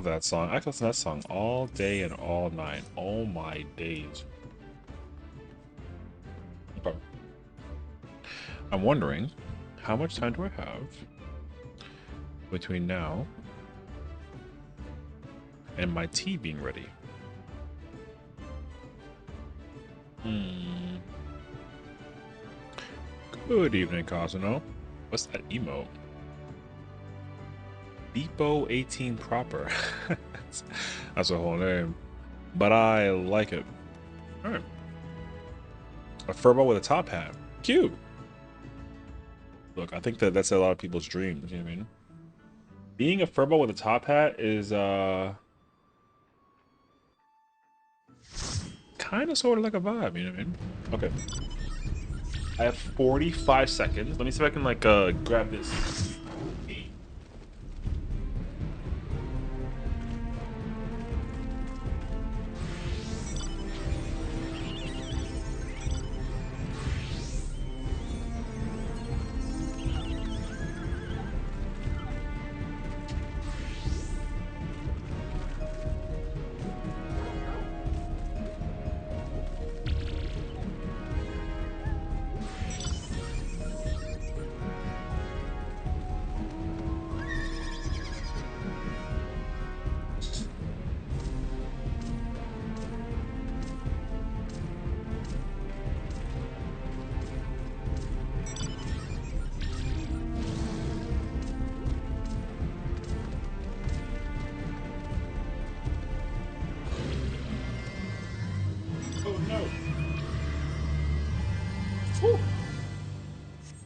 that song. I could listen to that song all day and all night. Oh my days. Okay. I'm wondering, how much time do I have between now and my tea being ready? Good evening, Cosmo. What's that emote? Beepo 18 proper. That's a whole name. But I like it. Alright. A furball with a top hat. Cute. Look, I think that's a lot of people's dreams, you know what I mean? Being a furball with a top hat is kind of sort of like a vibe, you know what I mean? Okay. I have 45 seconds. Let me see if I can like grab this.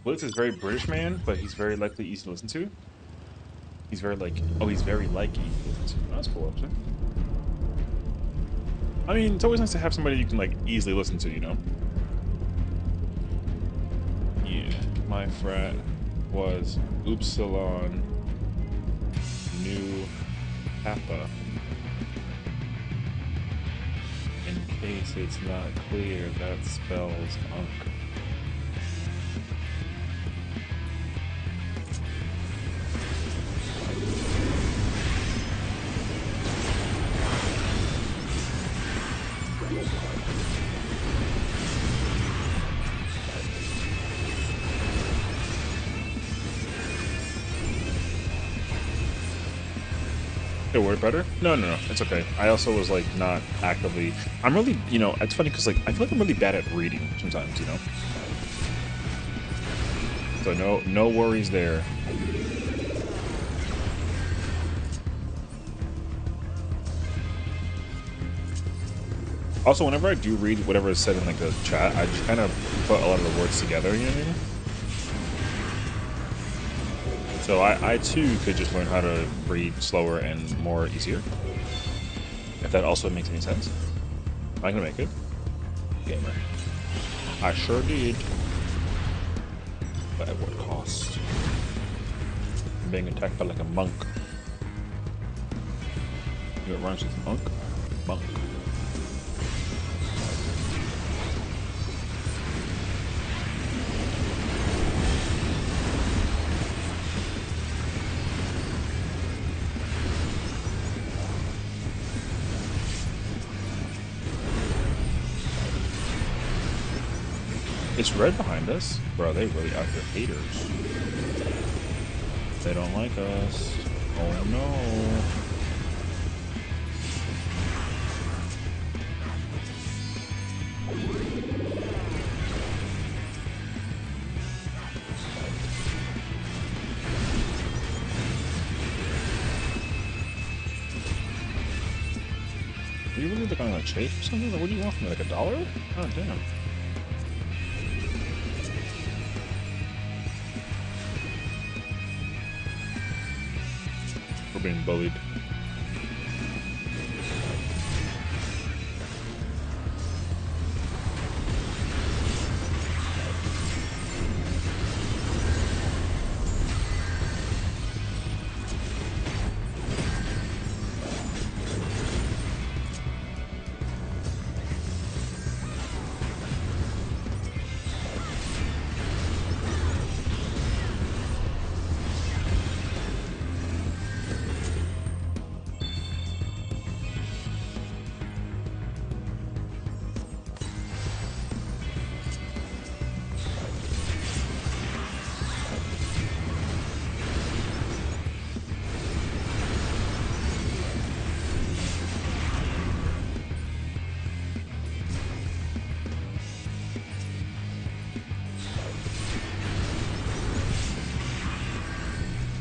Blitz is very British man, but he's very likely easy to listen to. He's very like, oh, he's very like easy to listen to. That's cool, actually. I mean, it's always nice to have somebody you can like easily listen to, you know? Yeah, my frat was Upsilon Nu Kappa. In case it's not clear, that spells unk. It worked better? No, it's okay. I also was like not actively. I'm really, you know, it's funny because like I feel like I'm really bad at reading sometimes, you know. So no worries there. Also, whenever I do read whatever is said in like the chat, I just kind of put a lot of the words together. You know what I mean? So I too could just learn how to read slower and more easier. If that also makes any sense. I can make it. Gamer. I sure did. But at what cost? I'm being attacked by like a monk. You know what rhymes with monk? Monk. It's red behind us. Bro, they really out here haters. They don't like us. Oh no. Are you really like on a chase or something? Like, what do you want from me? Like $1? Oh damn. We're being bullied.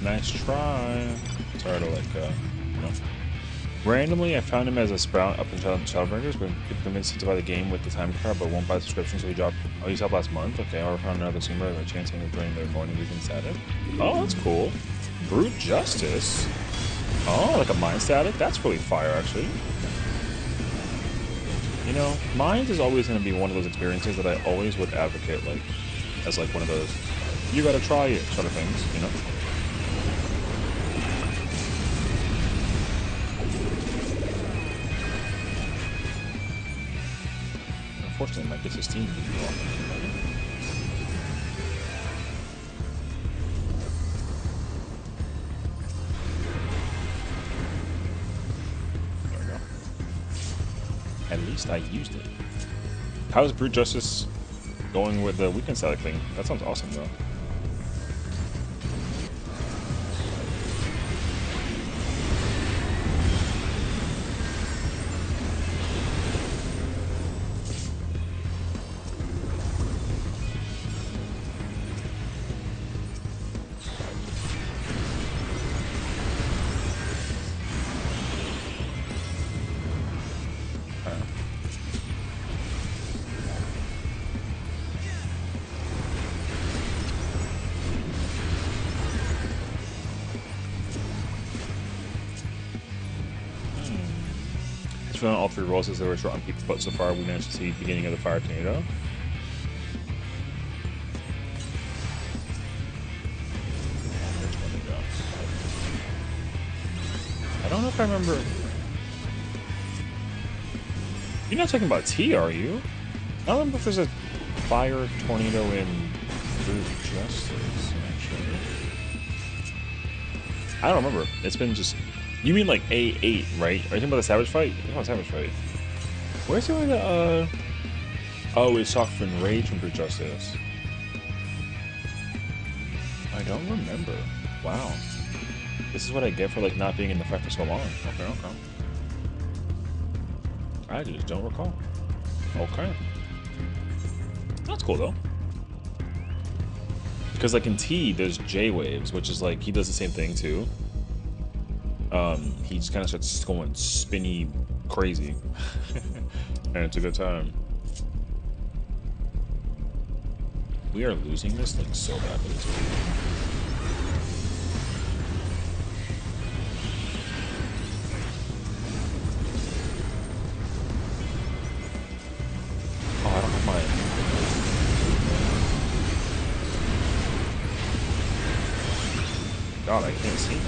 Nice try. Sorry to like, you know. Randomly, I found him as a sprout up in Shadowbringers, but convinced to buy the game with the time card, but won't buy the subscription, so he dropped. Oh, he stopped last month? Okay, I found another streamer with a chance of joining their morning weekend static. Oh, that's cool. Brute Justice. Oh, like a mind static? That's really fire, actually. You know, Minds is always going to be one of those experiences that I always would advocate, like, as like one of those, you gotta try it sort of things, you know? Unfortunately, my business team didn't go off. There we go. At least I used it. How's Brute Justice going with the weekend static thing? That sounds awesome, though. On all three rolls as they were short on people, but so far we managed to see the beginning of the fire tornado. I don't know if I remember. You're not talking about T, are you? I don't remember if there's a fire tornado in Brute Justice, actually. I don't remember. It's been just. You mean like A8, right? Are you talking about the Savage fight? You're talking about Savage fight. Where's the one Oh, it's Shock from Rage from Brute Justice. I don't remember. Wow. This is what I get for like not being in the fight for so long. Okay, okay. I just don't recall. Okay. That's cool though. Because like in T, there's J-Waves, which is like, he does the same thing too. He just kind of starts going spinny crazy. And it's a good time. We are losing this thing so badly too. Oh, I don't have my... God, I can't see now.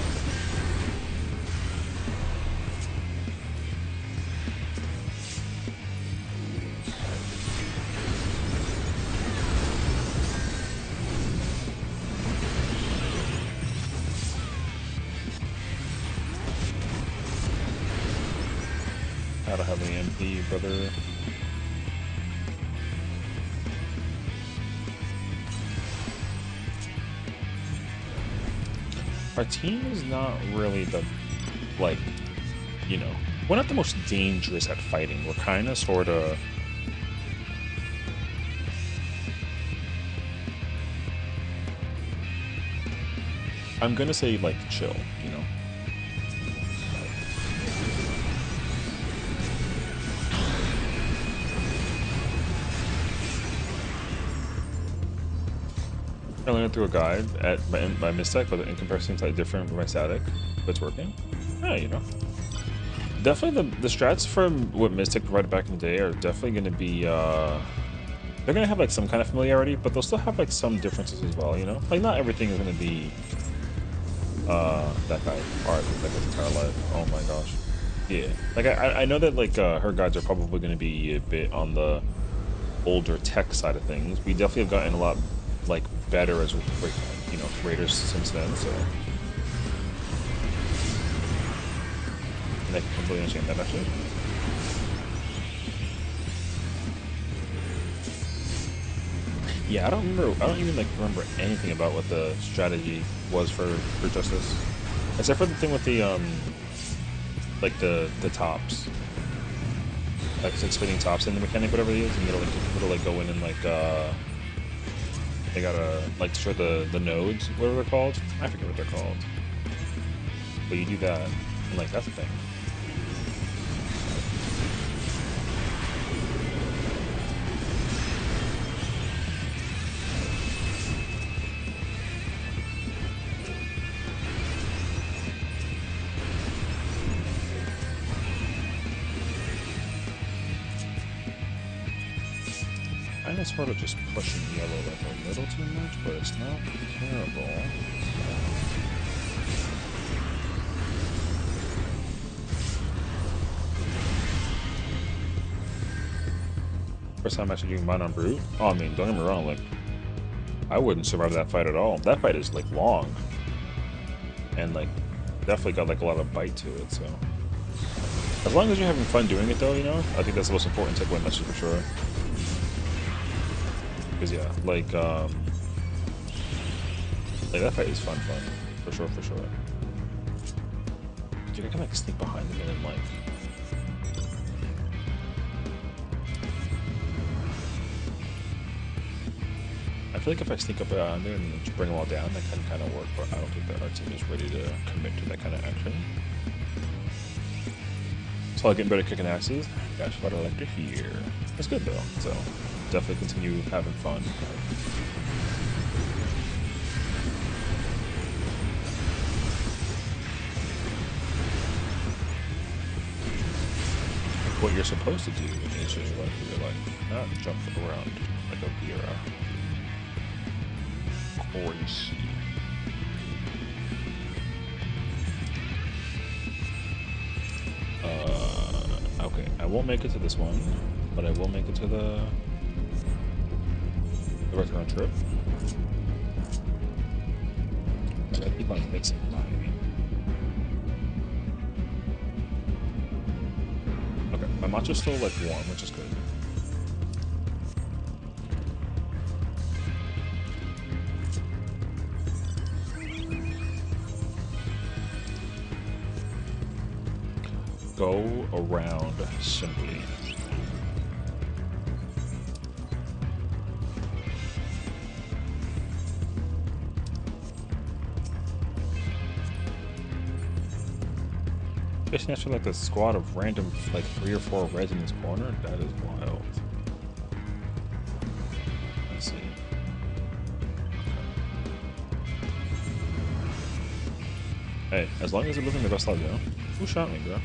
I don't have any MP, brother. Our team is not really the, like, you know, we're not the most dangerous at fighting. We're kind of, sort of... I'm gonna say, like, chill, you know? I learned through a guide at my Mistech, but in comparison to like different with my static, but it's working. Yeah, you know. Definitely the strats from what Mystic provided back in the day are definitely going to be, they're going to have like some kind of familiarity, but they'll still have like some differences as well, you know? Like not everything is going to be, that guy, alright, like his entire life. Oh my gosh. Yeah. Like I know that like, her guides are probably going to be a bit on the older tech side of things. We definitely have gotten a lot like better as you know, raiders since then, so and I can completely understand that actually. Yeah, I don't even like remember anything about what the strategy was for Justice, except for the thing with the like the tops, like spinning tops in the mechanic, whatever it is, and it'll like go in and like They gotta like destroy the nodes, whatever they're called. I forget what they're called. But you do that, and like that's the thing. Kinda sort of just pushing yellow like a little too much, but it's not terrible. First time actually doing mine on brute. Oh, I mean, don't get me wrong, like I wouldn't survive that fight at all. That fight is like long. And like definitely got like a lot of bite to it, so. As long as you're having fun doing it though, you know, I think that's the most important takeaway message for sure. Because yeah, like that fight is fun, for sure, for sure. Dude, I can like sneak behind them and then like. I feel like if I sneak up around there and then just bring them all down, that can kind of work. But I don't think that our team is ready to commit to that kind of action. So I'll get better kicking axes. That's what I like to hear. It's good though, so definitely continue having fun. What you're supposed to do is just run through your life, not jump around like a Vera. Crazy. Okay, I won't make it to this one, but I will make it to the return trip. I keep on mixing mine. Okay, my matcha's still like warm, which is good. Go around simply. Facing actually like a squad of random like 3 or 4 reds in this corner, that is wild. Let's see. Hey, as long as you're living the best life, you know? Who shot me, bro?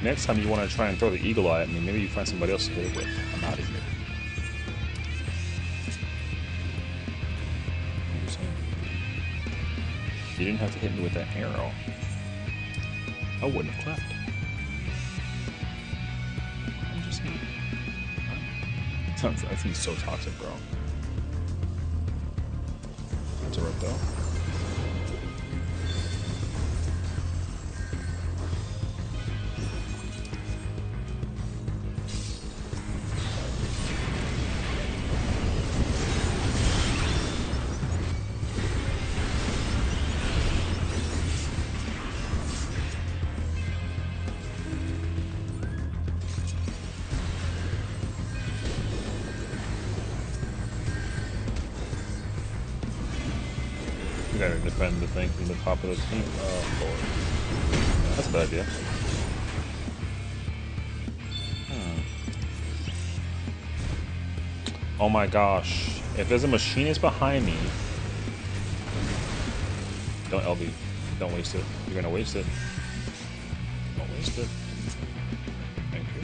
Next time you want to try and throw the eagle eye at me, maybe you find somebody else to hit it with. I'm out of here. You didn't have to hit me with that arrow. I wouldn't have clapped. I'm just saying. That seems so toxic, bro. That's a rope, though. We gotta defend the thing from the top of the team. Oh, Lord. That's a bad idea. Oh my gosh. If there's a machinist behind me... Don't LB. Don't waste it. You're gonna waste it. Don't waste it. Thank you.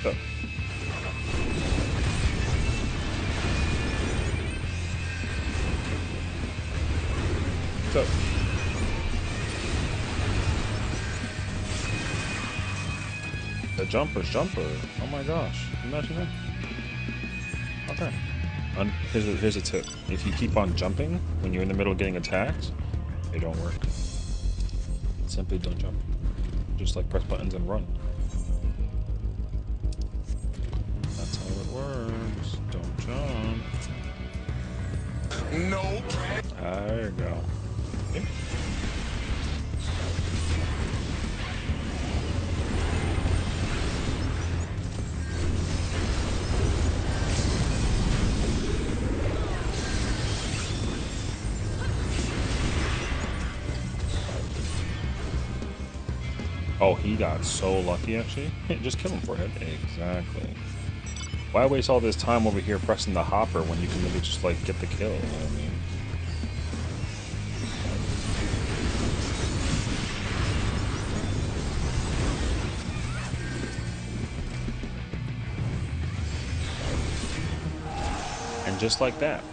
So. So. The jumper. Oh my gosh. Can you imagine that? Okay. Here's a tip. If you keep on jumping when you're in the middle of getting attacked, they don't work. Simply don't jump. Just like press buttons and run. That's how it works. Don't jump. No. There you go. Okay. Oh, he got so lucky, actually. Just kill him, forehead. Exactly. Why waste all this time over here pressing the hopper when you can maybe just, like, get the kill? You know what I mean? And just like that.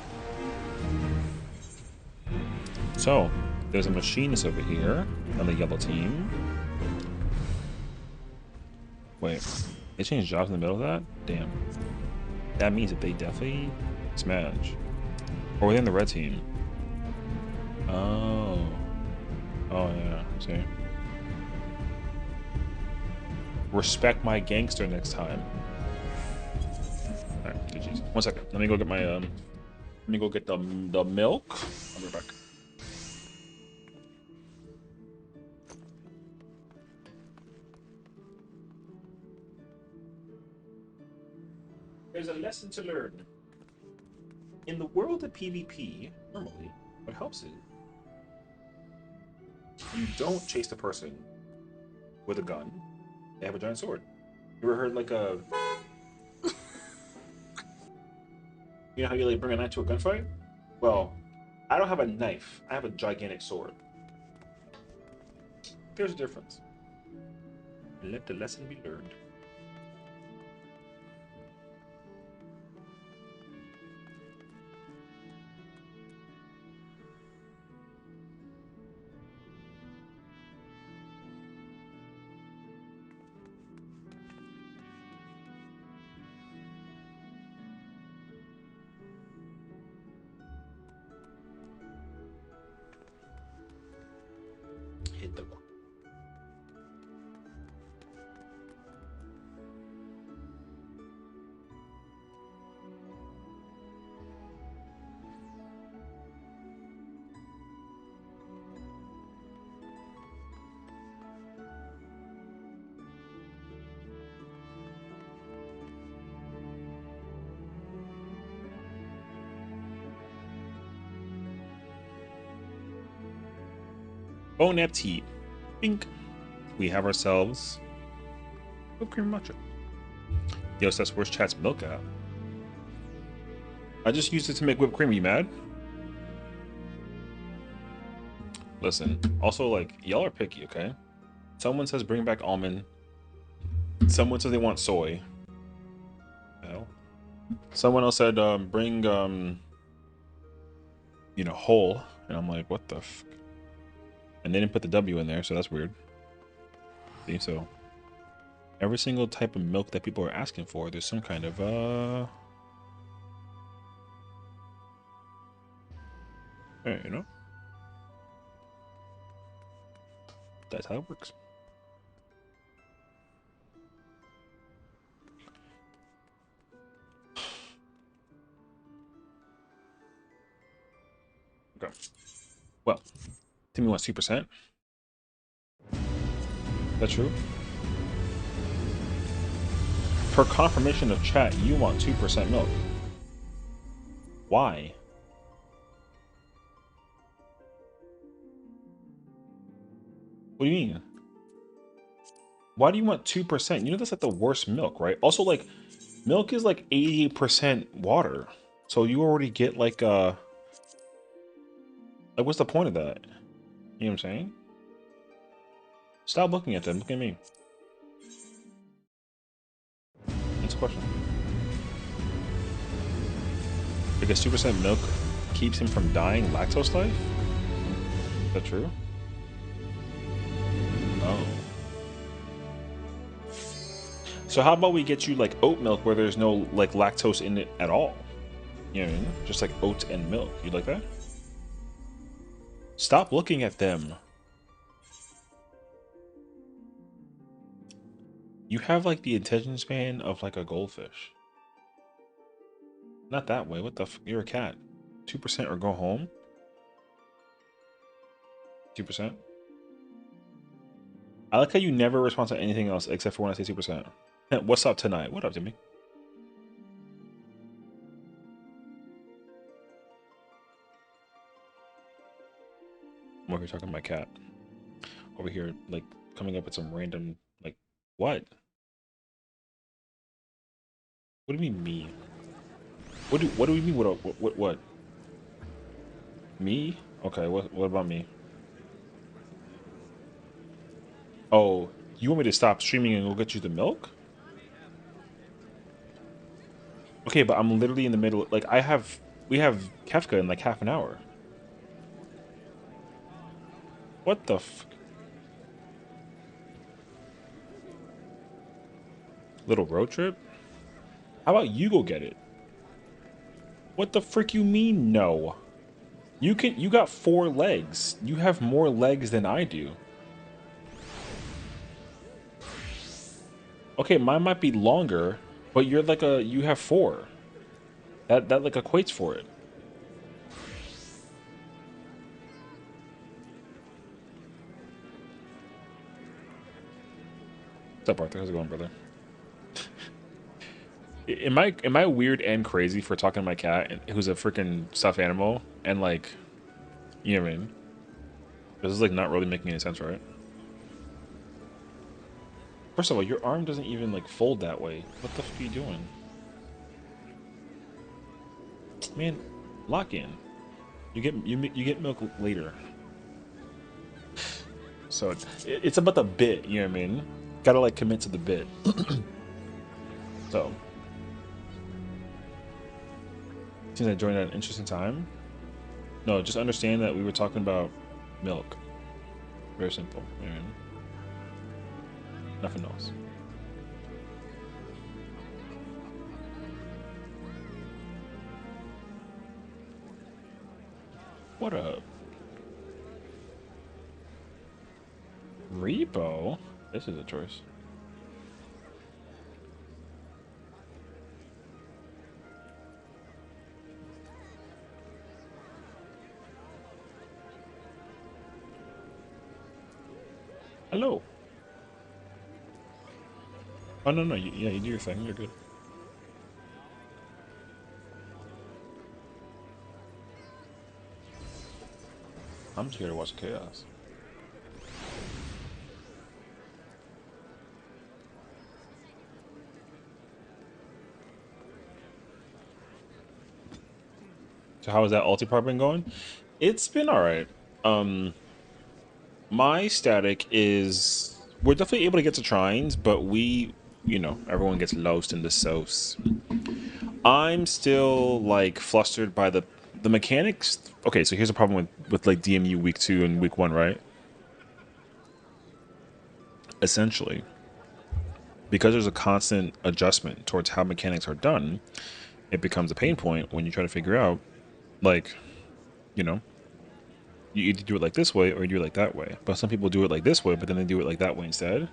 So, there's a machinist over here on the yellow team. Wait, they changed jobs in the middle of that? Damn. That means that they definitely smash. Or within the red team. Oh. Oh, yeah. See? Respect my gangster next time. Alright, GG's. 1 second. Let me go get my, let me go get the milk. I'll be back. There's a lesson to learn. In the world of PvP, normally, what helps is you don't chase the person with a gun. They have a giant sword. You ever heard like a... You know how you like bring a knife to a gunfight? Well, I don't have a knife. I have a gigantic sword. There's a difference. Let the lesson be learned. Hit the one. Bon appetit. Bink. We have ourselves whipped cream matcha. Yo, so that's where's chat's milk at? I just used it to make whipped cream. Are you mad? Listen. Also, like, y'all are picky, okay? Someone says bring back almond. Someone says they want soy. No. Someone else said bring you know, whole, and I'm like, what the f? And they didn't put the W in there, so that's weird. See, so every single type of milk that people are asking for, there's some kind of hey, you know, that's how it works. Okay. Well, Timmy wants 2%. That's true. Per confirmation of chat, you want 2% milk. Why? What do you mean? Why do you want 2%? You know that's like the worst milk, right? Also, like, milk is like 80% water. So you already get like what's the point of that? You know what I'm saying? Stop looking at them. Look at me. the question? Because 2% milk keeps him from dying lactose life? Is that true? Oh. So how about we get you like oat milk where there's no like lactose in it at all? You know what I mean? Just like oats and milk. You like that? Stop looking at them. You have like the attention span of like a goldfish. Not that way. What the f? You're a cat. 2% or go home? 2%? I like how you never respond to anything else except for when I say 2%. What's up tonight? What up, Jimmy? I'm over here talking to my cat. Over here, like, coming up with some random, like, what? What do you mean, me? What do we mean, what? Me? Okay, what about me? Oh, you want me to stop streaming and go get you the milk? Okay, but I'm literally in the middle, like, we have Kefka in, like, half an hour. What the f... Little road trip? How about you go get it? What the frick you mean, no? You got 4 legs. You have more legs than I do. Okay, mine might be longer, but you're like you have 4. That like equates for it. What's up, Arthur? How's it going, brother? Am I weird and crazy for talking to my cat, who's a freaking stuffed animal, and like, you know what I mean? This is like not really making any sense, right? First of all, your arm doesn't even like fold that way. What the f are you doing? Man, lock in. You get milk later. So it's about the bit, you know what I mean? Gotta like commit to the bit. So seems I joined at an interesting time. No, just understand that we were talking about milk. Very simple. You know what I mean? Nothing else. What up? Repo? This is a choice. Hello. Oh, no, yeah, you do your thing. You're good. I'm just here to watch the chaos. So how has that ulti part been going? It's been alright. My static is... We're definitely able to get to trines, but we... You know, everyone gets lost in the sauce. I'm still, like, flustered by the mechanics. Okay, so here's a problem with like, DMU week 2 and week 1, right? Essentially, because there's a constant adjustment towards how mechanics are done, it becomes a pain point when you try to figure out, like, you know, you either do it like this way or you do it like that way. But some people do it like this way, but then they do it like that way instead.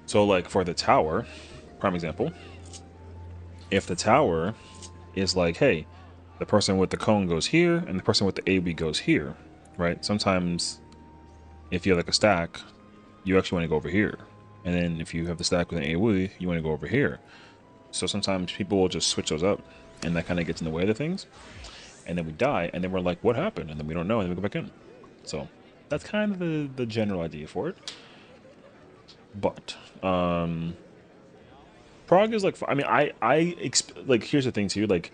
So, like, for the tower, prime example, if the tower is like, hey, the person with the cone goes here and the person with the AoE goes here, right? Sometimes if you have like a stack, you actually want to go over here. And then if you have the stack with an AoE, you want to go over here. So sometimes people will just switch those up and that kind of gets in the way of the things. And then we die and then we're like, what happened? And then we don't know and then we go back in. So that's kind of the general idea for it. But, Prague is like, I mean, like, here's the thing too, like,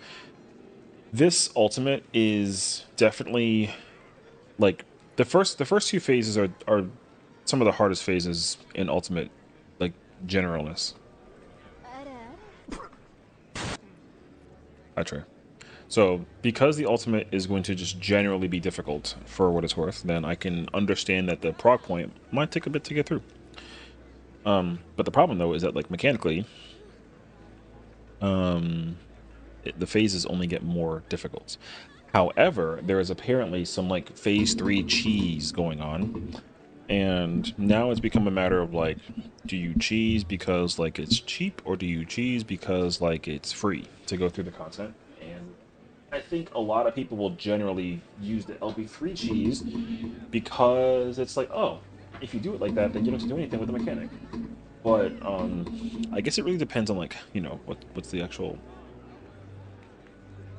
this ultimate is definitely like the first 2 phases are some of the hardest phases in ultimate, like, generalness. I try. So because the ultimate is going to just generally be difficult for what it's worth, then I can understand that the proc point might take a bit to get through. But the problem though is that like mechanically, the phases only get more difficult. However, there is apparently some like phase 3 cheese going on, and now it's become a matter of like, do you cheese because like it's cheap, or do you cheese because like it's free to go through the content? And I think a lot of people will generally use the LB3 cheese because it's like, oh, if you do it like that, then you don't have to do anything with the mechanic. But I guess it really depends on like, you know, what's the actual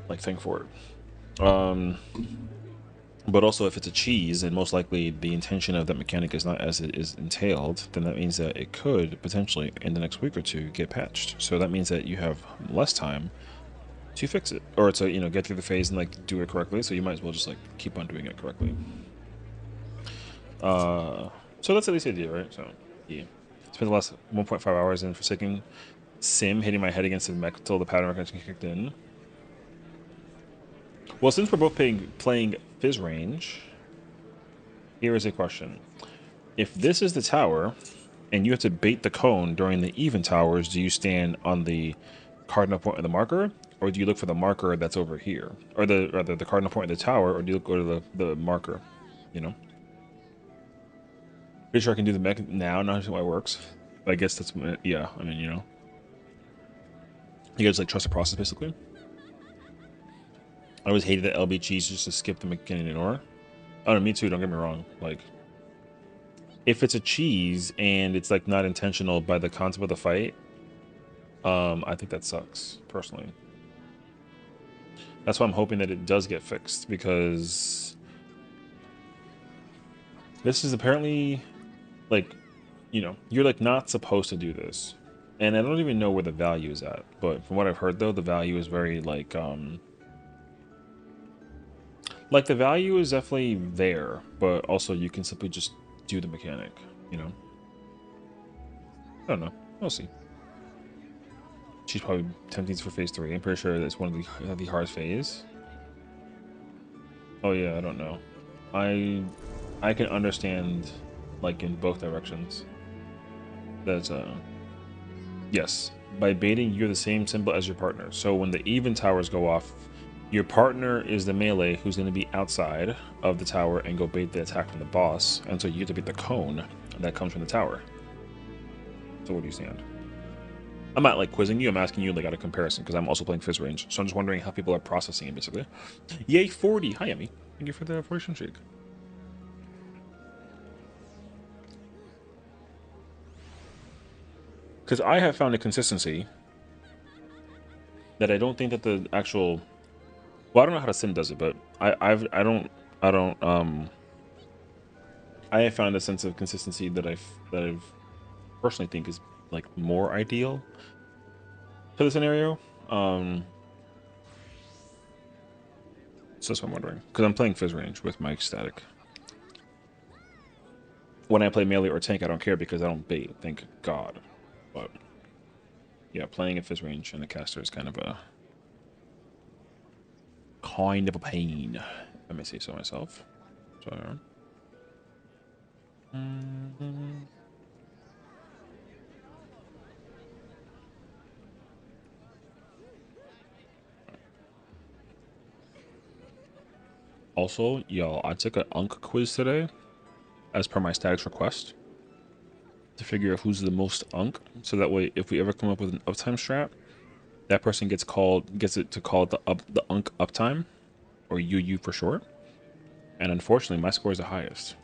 like thing for it. But also, if it's a cheese, and most likely the intention of that mechanic is not as it is entailed, then that means that it could potentially, in the next week or two, get patched. So that means that you have less time to fix it, or to, you know, get through the phase and like do it correctly. So you might as well just like keep on doing it correctly. So that's at least the idea, right? So yeah, spent the last 1.5 hours in Forsaken Sim, hitting my head against the mech until the pattern recognition kicked in. Well, since we're both playing Fizz range, here is a question. If this is the tower, and you have to bait the cone during the even towers, do you stand on the cardinal point of the marker, or do you look for the marker that's over here? Or rather the cardinal point of the tower, or do you go to the marker, you know? Pretty sure I can do the mech now, not how it works. But I guess that's, yeah, I mean, you know. You guys like trust the process, basically. I always hated that LB cheese just to skip the mechanic and ignore. Oh no, me too, don't get me wrong. Like, if it's a cheese and it's like not intentional by the concept of the fight, I think that sucks, personally. That's why I'm hoping that it does get fixed, because this is apparently like, you know, you're like not supposed to do this. And I don't even know where the value is at, but from what I've heard though, the value is very like the value is definitely there, but also you can simply just do the mechanic, you know? I don't know. We'll see. She's probably tempting for phase 3. I'm pretty sure that's one of the hardest phase. Oh yeah, I don't know. I can understand like in both directions. That's yes. By baiting, you're the same symbol as your partner. So when the even towers go off, your partner is the melee who's going to be outside of the tower and go bait the attack from the boss, and so you get to beat the cone that comes from the tower. So where do you stand? I'm not like quizzing you, I'm asking you like out of comparison, because I'm also playing Fizz range. So I'm just wondering how people are processing it, basically. Yay, 40. Hi, Emmy. Thank you for the 40 streak. Because I have found a consistency that I don't think that the actual, well, I don't know how the sim does it, but I have found a sense of consistency that I've personally think is like more ideal to the scenario. So that's what I'm wondering, because I'm playing Fizz range with my static. When I play melee or tank, I don't care because I don't bait, thank God. But yeah, playing a Fizz range and a caster is kind of a pain, if I may say so myself. So also, y'all, I took an Unk quiz today, as per my static's request, to figure out who's the most Unk, so that way, if we ever come up with an uptime strat, that person gets it to call it the Unk uptime, or UU for short. And unfortunately, my score is the highest.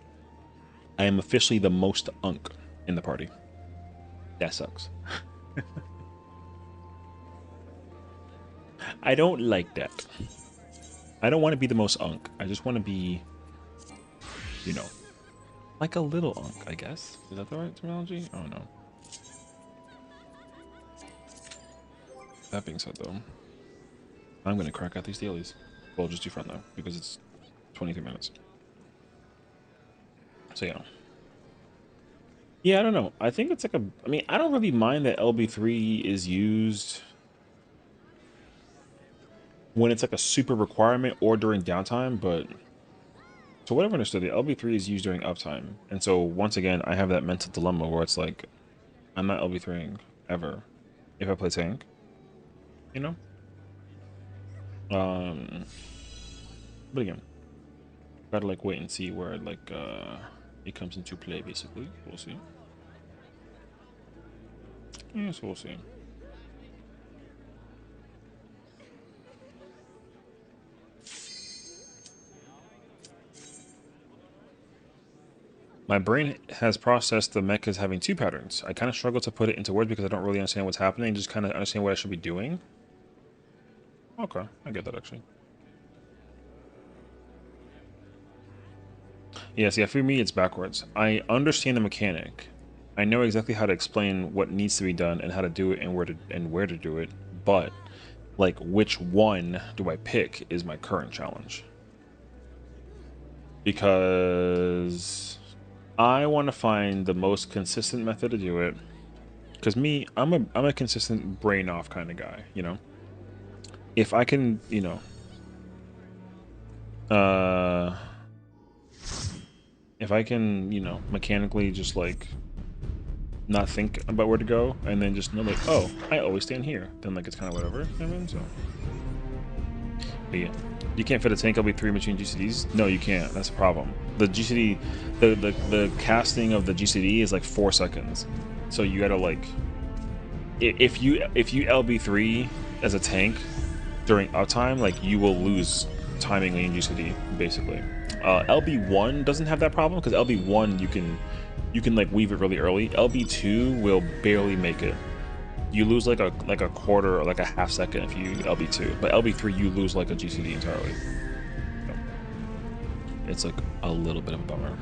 I am officially the most Unk in the party. That sucks. I don't like that. I don't want to be the most Unk. I just want to be, you know, like a little Unk, I guess. Is that the right terminology? Oh no. That being said, though, I'm going to crack out these dailies. Well, just do front, though, because it's 23 minutes. So, yeah. Yeah, I don't know. I think it's like I mean, I don't really mind that LB3 is used when it's like a super requirement or during downtime, but so what I've understood, the LB3 is used during uptime. And so once again, I have that mental dilemma where it's like, I'm not LB3ing ever if I play tank, you know? But again, gotta like wait and see where like it comes into play basically. We'll see. Yes, we'll see. My brain has processed the mech as having two patterns. I kind of struggle to put it into words because I don't really understand what's happening, just kind of understand what I should be doing. Okay, I get that actually. Yes, yeah, for me it's backwards. I understand the mechanic. I know exactly how to explain what needs to be done and how to do it and where to do it, but like which one do I pick is my current challenge. Because I want to find the most consistent method to do it. Because me, I'm a consistent brain off kind of guy, you know. If I can, you know, if I can, you know, mechanically just like not think about where to go and then just know like, oh, I always stand here, then like it's kind of whatever. You know what I mean, so. But yeah, you can't fit a tank LB3 between GCDs. No, you can't. That's a problem. The GCD, the casting of the GCD is like 4 seconds, so you gotta like, if you LB3 as a tank during uptime, like you will lose timing in GCD basically. LB1 doesn't have that problem because LB1 you can like weave it really early. LB2 will barely make it. You lose like a quarter or like a half second if you LB2, but LB3 you lose like a GCD entirely. So it's like a little bit of a bummer.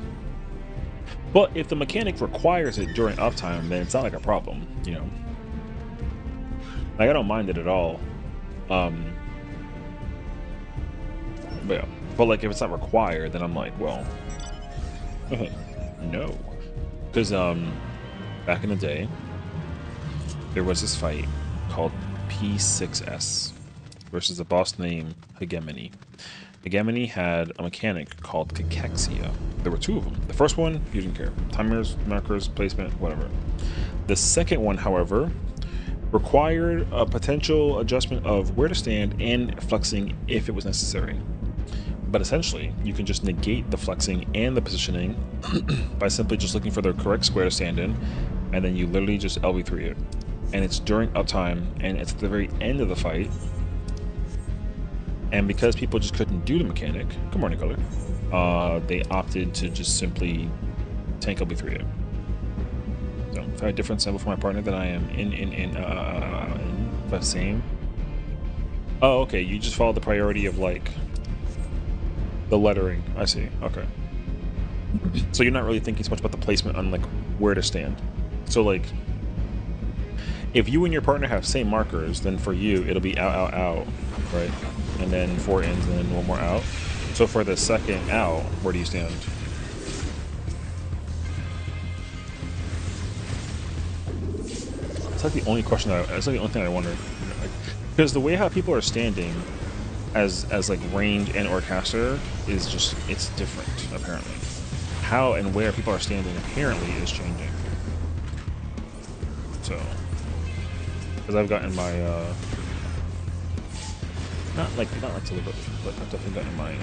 But if the mechanic requires it during uptime, then it's not like a problem, you know. Like I don't mind it at all. But yeah. But like if it's not required, then I'm like, well, no, because back in the day, there was this fight called P6S versus a boss named Hegemony. Hegemony had a mechanic called Kefka. There were 2 of them. The first one, you didn't care. Timers, markers, placement, whatever. The second one, however, required a potential adjustment of where to stand and flexing if it was necessary. But essentially, you can just negate the flexing and the positioning by simply just looking for the correct square to stand in, and then you literally just LB3 it. And it's during uptime, and it's at the very end of the fight. And because people just couldn't do the mechanic, good morning, color, they opted to just simply tank LB3 it. So if I had a different symbol for my partner than I am in the same. Oh, okay, you just follow the priority of like the lettering. I see. Okay. So you're not really thinking so much about the placement on like where to stand. So like, if you and your partner have same markers, then for you it'll be out, out, out, right? And then 4 ins and then 1 more out. So for the second out, where do you stand? It's like the only question that's like the only thing I wonder. Because the way how people are standing as like range and or caster is just, it's different apparently. How and where people are standing apparently is changing. So, because I've gotten my not like deliberately, but I've definitely gotten my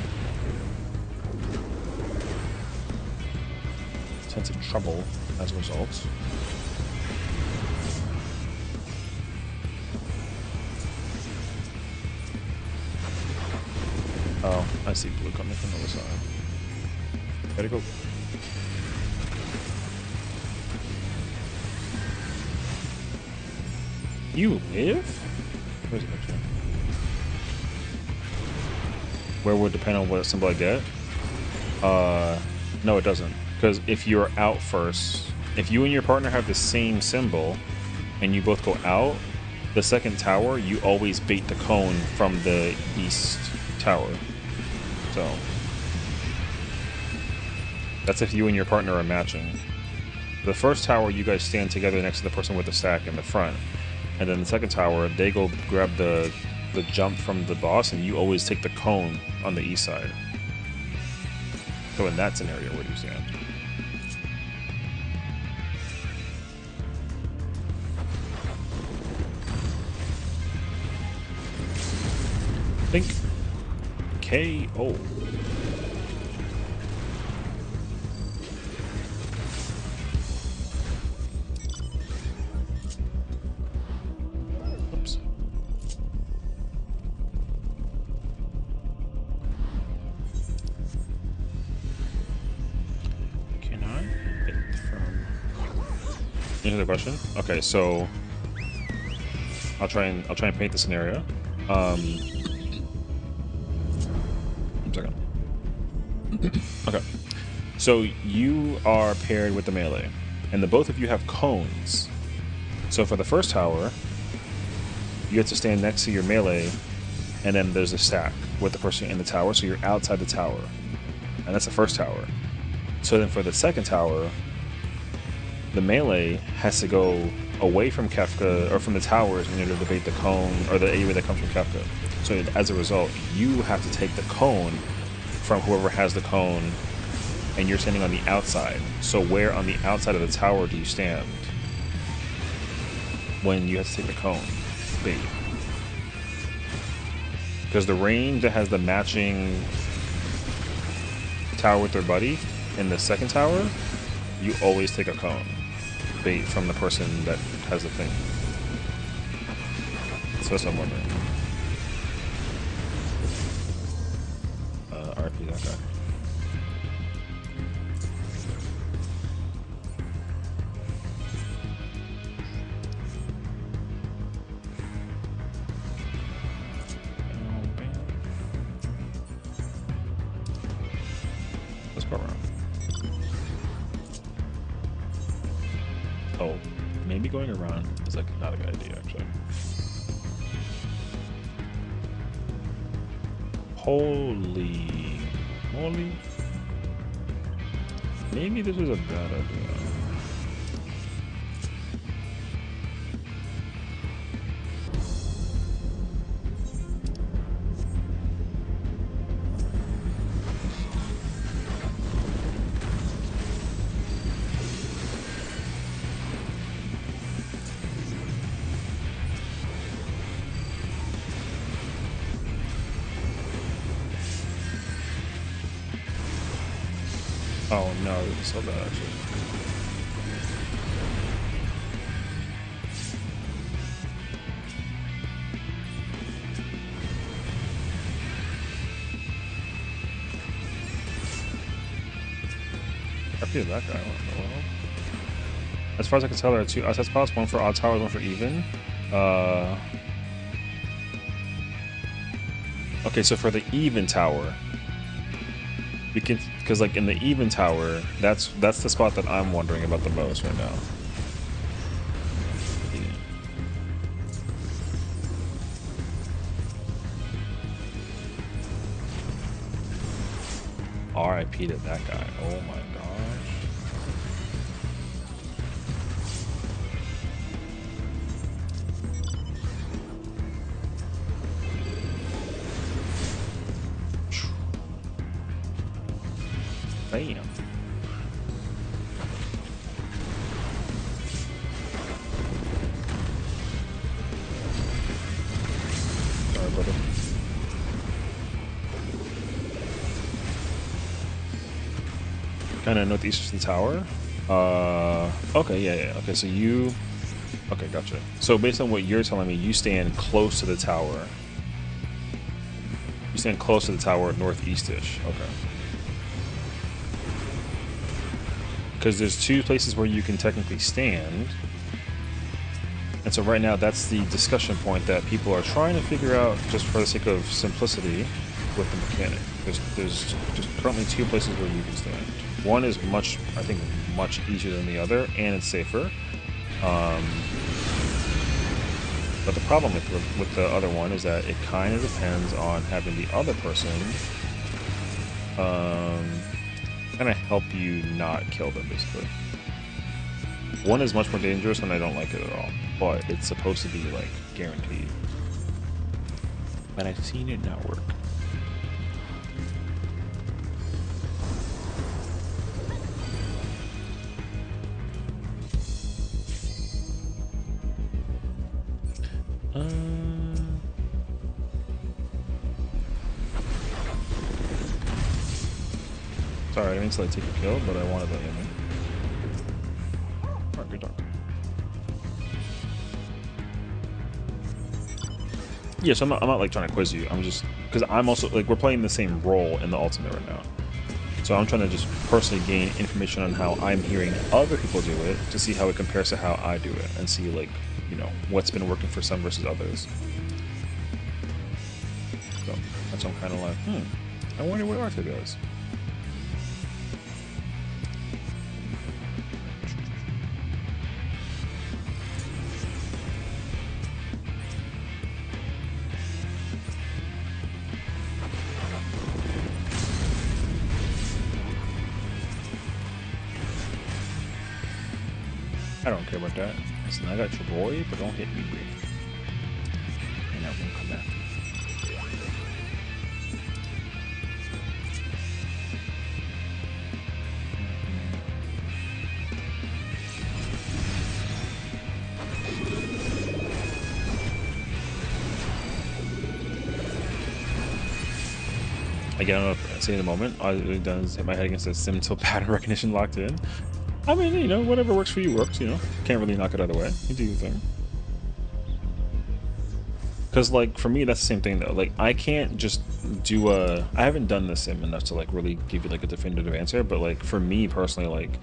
sense of trouble as a result. Oh, I see blue coming from the other side. Gotta go. You live? Where's the picture? Where would depend on what symbol I get? No, it doesn't. Because if you're out first, if you and your partner have the same symbol, and you both go out, the second tower, you always bait the cone from the east tower. So that's if you and your partner are matching. The first tower, you guys stand together next to the person with the stack in the front, and then the second tower, they go grab the the jump from the boss, and you always take the cone on the east side. So in that scenario, where do you stand? Think KO. Oops. Can I hit from? Answer the question. Okay, so I'll try and paint the scenario. Okay, so you are paired with the melee, and the both of you have cones. So for the first tower, you have to stand next to your melee, and then there's a stack with the person in the tower, so you're outside the tower, and that's the first tower. So then for the second tower, the melee has to go away from Kefka, or from the towers, in order to bait the cone, or the AoE that comes from Kefka. So as a result, you have to take the cone from whoever has the cone, and you're standing on the outside. So where on the outside of the tower do you stand when you have to take the cone bait? Because the range that has the matching tower with their buddy in the second tower, you always take a cone bait from the person that has the thing. So that's what I'm wondering. RP that guy. Let's go around. Oh, maybe going around is like not a good idea actually. Holy moly. Maybe this was a bad idea. Oh no, this is so bad actually. I feel that guy. Well, as far as I can tell, there are two SS spots, one for odd towers, one for even. Okay, so for the even tower, we can, because like in the even tower, that's the spot that I'm wondering about the most right now. RIP to that guy. Oh my gosh. Bam. Sorry, brother. Kind of northeast of the tower. Okay, yeah. Okay, so you. Okay, gotcha. So based on what you're telling me, you stand close to the tower. You stand close to the tower northeast-ish. Okay. Because there's two places where you can technically stand. And so right now, that's the discussion point that people are trying to figure out just for the sake of simplicity with the mechanic. There's just currently two places where you can stand. One is much easier than the other, and it's safer. But the problem with the other one is that it kind of depends on having the other person kind of help you not kill them, basically. One is much more dangerous, and I don't like it at all. But it's supposed to be like guaranteed. but I've seen it not work. Sorry, I didn't mean to like take a kill, but I wanted that in. Alright, good talk. Yeah, so I'm not like trying to quiz you. I'm just because I'm also like we're playing the same role in the ultimate right now. So I'm trying to just personally gain information on how I'm hearing other people do it to see how it compares to how I do it and see like, you know, what's been working for some versus others. So that's why I'm kind of like, I wonder what Arthur does. I don't care about that. Listen, I got your boy, but don't hit me, bro. And I'm gonna come after you. Again, I don't know if I say in the moment, all it does is hit my head against the sim till pattern recognition locked in. I mean, you know, whatever works for you works, you know. Can't really knock it either way. You do your thing. Because, like, for me, that's the same thing, though. Like, I can't just do a... I haven't done the sim enough to, like, really give you, like, a definitive answer. But, like, for me, personally, like...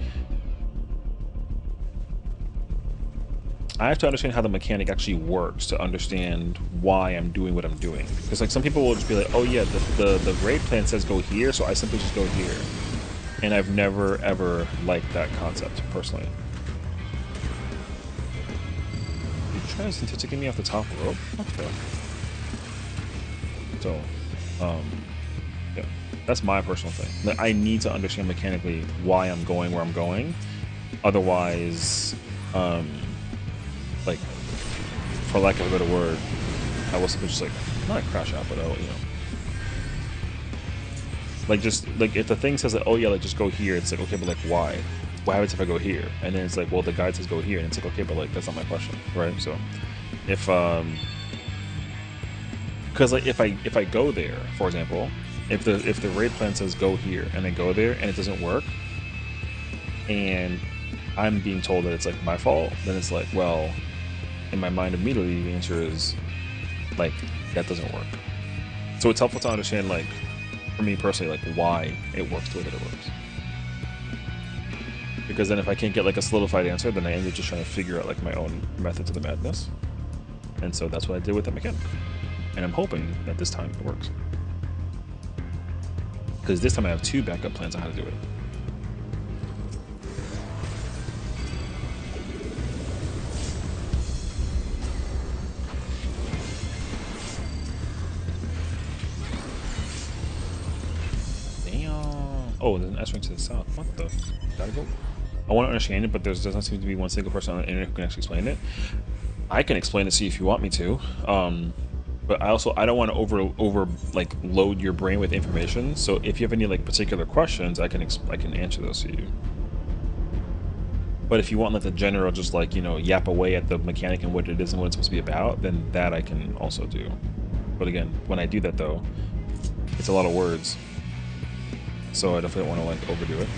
I have to understand how the mechanic actually works to understand why I'm doing what I'm doing. Because, like, some people will just be like, oh, yeah, the raid plan says go here, so I simply just go here. And I've never, ever liked that concept, personally. You trying to get me off the top rope? Okay. So, yeah. That's my personal thing. Like, I need to understand mechanically why I'm going where I'm going. Otherwise, like, for lack of a better word, I was just like, not crash out, but you know. Like, just, like, if the thing says that, oh yeah, like, just go here, it's like, okay, but like, why? What happens if I go here? And then it's like, well, the guide says go here, and it's like, okay, but like, that's not my question, right? So, if, because like, if I go there, for example, if the raid plan says go here, and I go there, and it doesn't work, and I'm being told that it's like my fault, then it's like, well, in my mind immediately, the answer is, like, that doesn't work. So it's helpful to understand, like, for me personally, like, why it works the way that it works. Because then if I can't get like a solidified answer, then I end up just trying to figure out like my own method to the madness. And so that's what I did with that mechanic. And I'm hoping that this time it works. Because this time I have 2 backup plans on how to do it. Oh, there's an S-ring to the south. What the? Gotta go. I want to understand it, but there doesn't seem to be one single person on the internet who can actually explain it. I can explain it to you if you want me to. But I don't want to over like load your brain with information. So if you have any like particular questions, I can answer those to you. But if you want like the general, just like, you know, yap away at the mechanic and what it is and what it's supposed to be about, then that I can also do. But again, when I do that though, it's a lot of words. So I definitely don't want to like overdo it.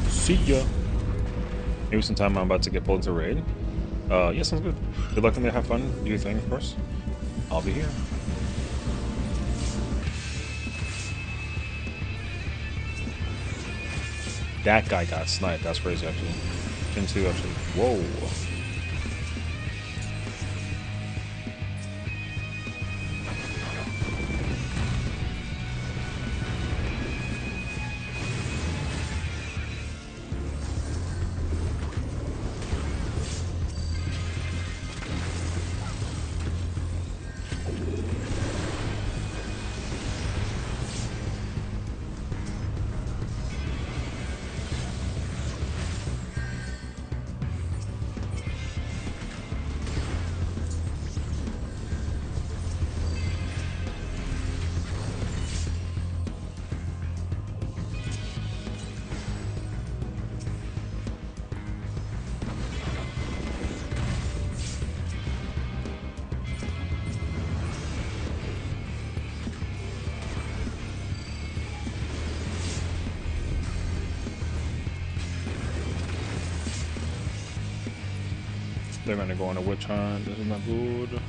See ya. Maybe sometime I'm about to get pulled into raid. Yeah, sounds good. Good luck in there, have fun, do your thing, of course. I'll be here. That guy got sniped, that's crazy actually. Gen 2 actually. Whoa. They're gonna go on a witch hunt. This is not good.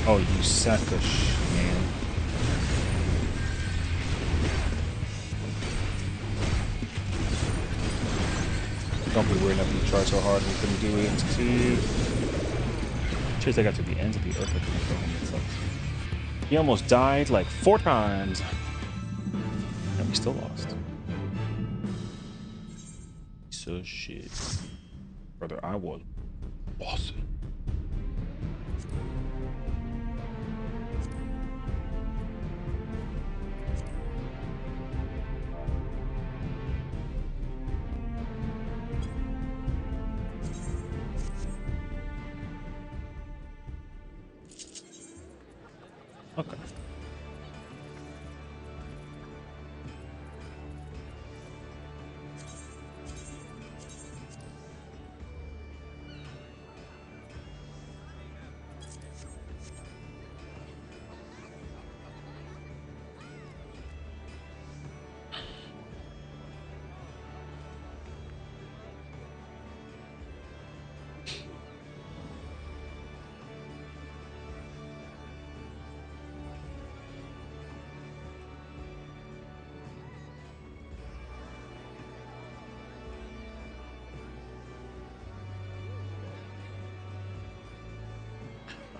Oh, you sack of man. Don't be weird enough to try so hard and couldn't do it and succeed. Chase, I got to the ends of the earth. I couldn't go home. It sucks. He almost died like 4 times. And we still lost. So shit. Brother, I was bossing. Okay.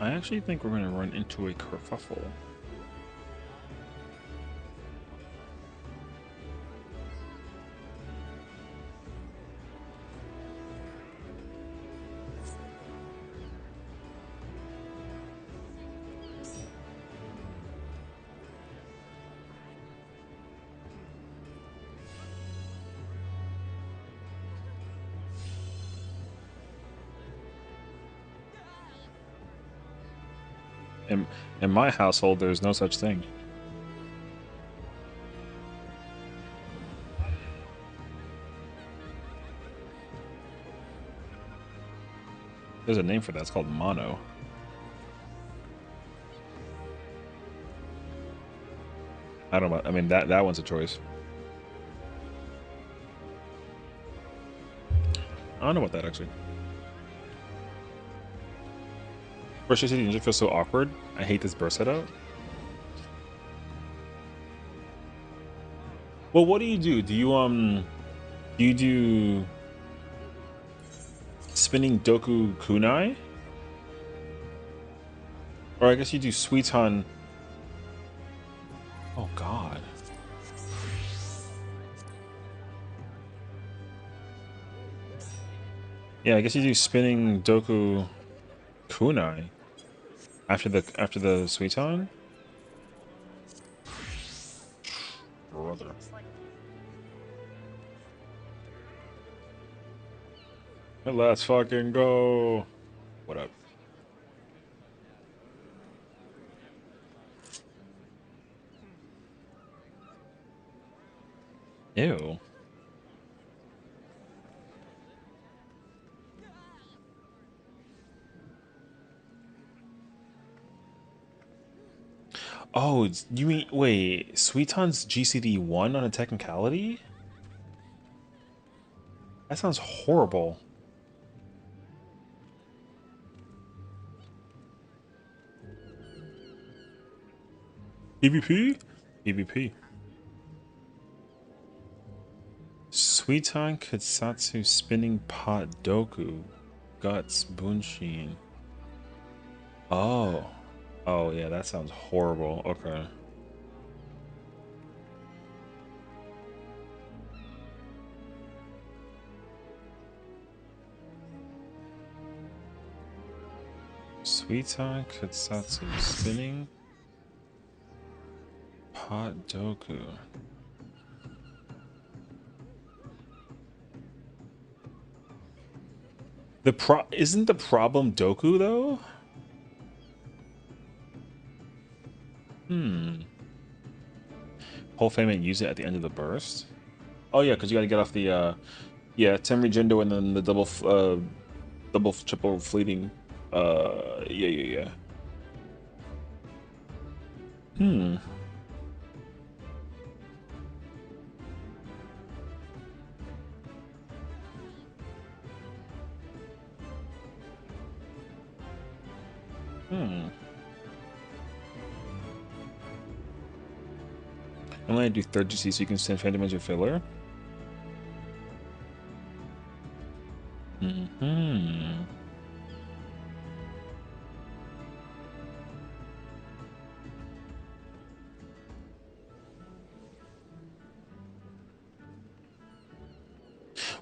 I actually think we're going to run into a kerfuffle. In my household, there's no such thing. There's a name for that. It's called mono. I don't know. I mean, that one's a choice. I don't know about that, actually. First, you said you feel so awkward. I hate this burst setup. Well, what do you do? Do you do spinning Doku Kunai? Or I guess you do Suiton. Oh, God. Yeah, I guess you do spinning Doku Kunai after the Suiton. Brother. Let's fucking go. What up? Ew. Oh, you mean wait? Suiton's GCD 1 on a technicality? That sounds horrible. EVP? EVP. Suiton Kutsatsu Spinning Pot Doku. Guts Bunshin. Oh. Oh, yeah, that sounds horrible. Okay. Suiton Kutsatsu Spinning Pot Doku. Isn't the problem Doku though? Whole family use it at the end of the burst. Oh yeah, because you got to get off the yeah, Tenri Jindo and then the double triple fleeting. Yeah. Hmm. Hmm. I'm gonna do third GC so you can send Phantom as your filler. Hmm.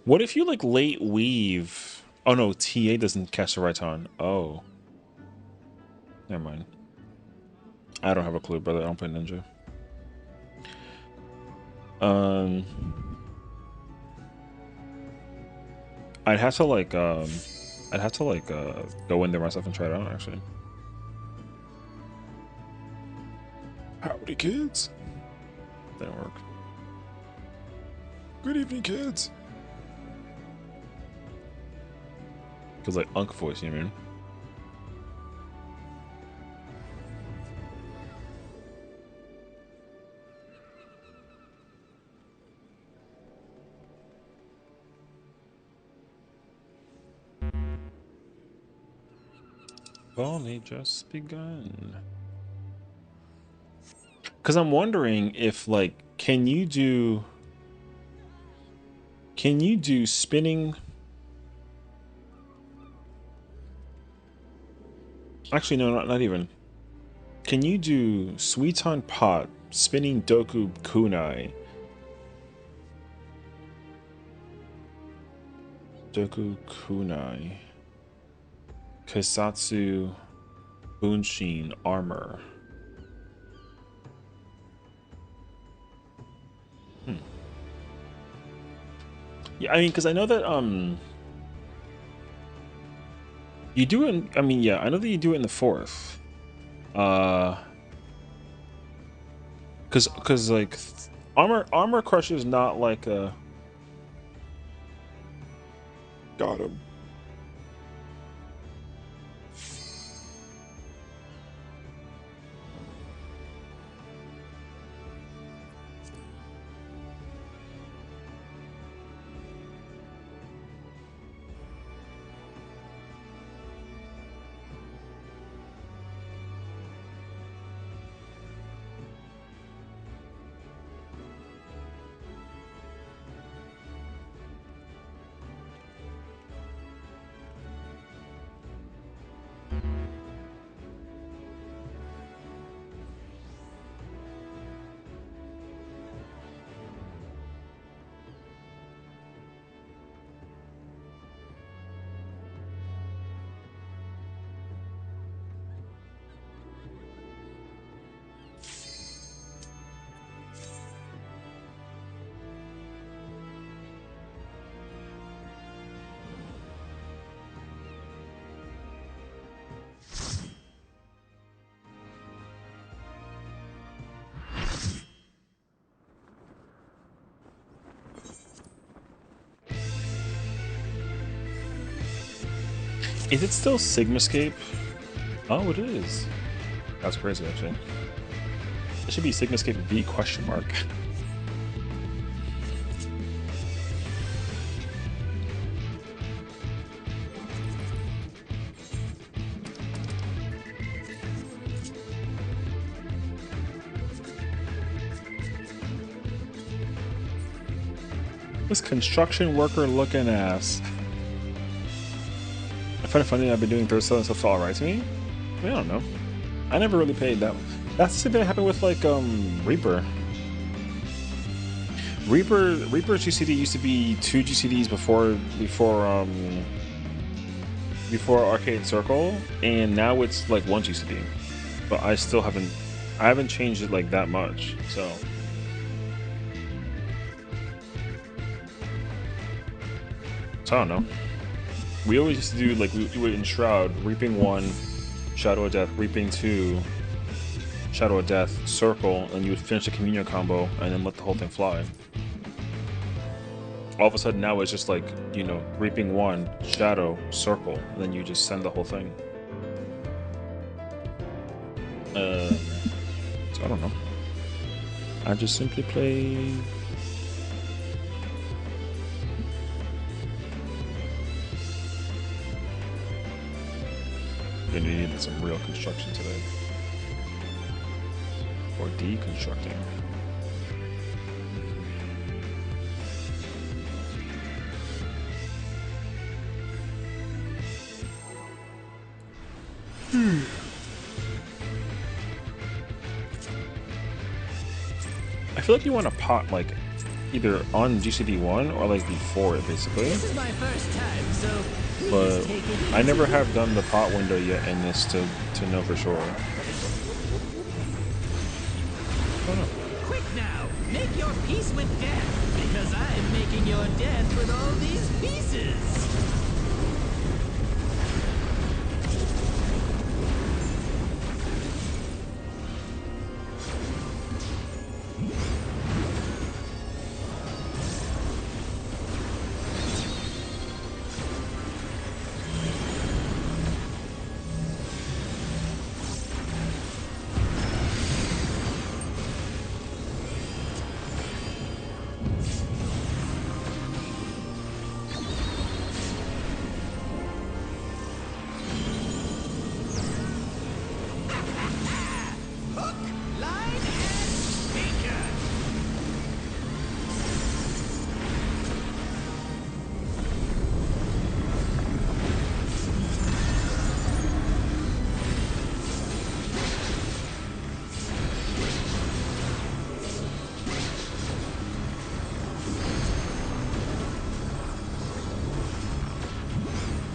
What if you like late weave? Oh no, TA doesn't cast a Raiton. Oh. Never mind. I don't have a clue, brother. I don't play ninja. Um I'd have to like go in there myself and try it out actually. Howdy kids. Didn't work. Good evening kids. Cause like Unk voice, you know what I mean? Only just begun. Because I'm wondering if like can you do spinning? Actually no, not even. Can you do Suiton Pot spinning Doku Kunai? Doku Kunai. Kasatsu Bunshin armor. Yeah, I mean, because I know that you do it. I mean, yeah, I know that you do it in the fourth. Because like armor crush is not like a. Got him. Is it still Sigmascape? Oh, it is. That's crazy, actually. It should be Sigmascape V question mark. This construction worker looking ass. I find it funny I've been doing third stuff feel alright to me. I mean, I don't know. I never really paid that. That's the same thing that happened with like Reaper. Reaper's GCD used to be 2 GCDs before Arcade Circle, and now it's like 1 GCD. But I haven't changed it like that much, so. So I don't know. We always used to do like we would in Shroud, Reaping 1, Shadow of Death, Reaping 2, Shadow of Death, Circle, and you would finish the Communion combo and then let the whole thing fly. All of a sudden now it's just like, you know, Reaping 1, Shadow, Circle, and then you just send the whole thing. So I don't know. I just simply play. We needed some real construction today. Or deconstructing. I feel like you want to pot like either on GCD1 or like before it basically. This is my first time, so but I never have done the pot window yet in this to know for sure. Oh no. Quick now, make your peace with death, because I'm making your death with all these pieces.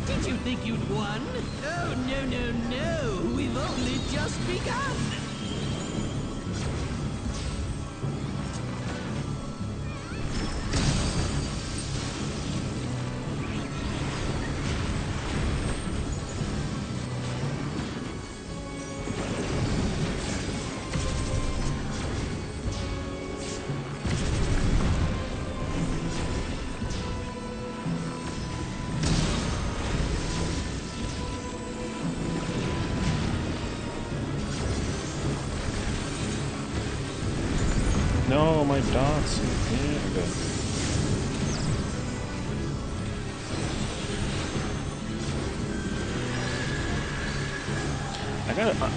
Did you think you'd won? Oh, no, no, no. We've only just begun. No, my dots. Yeah, okay.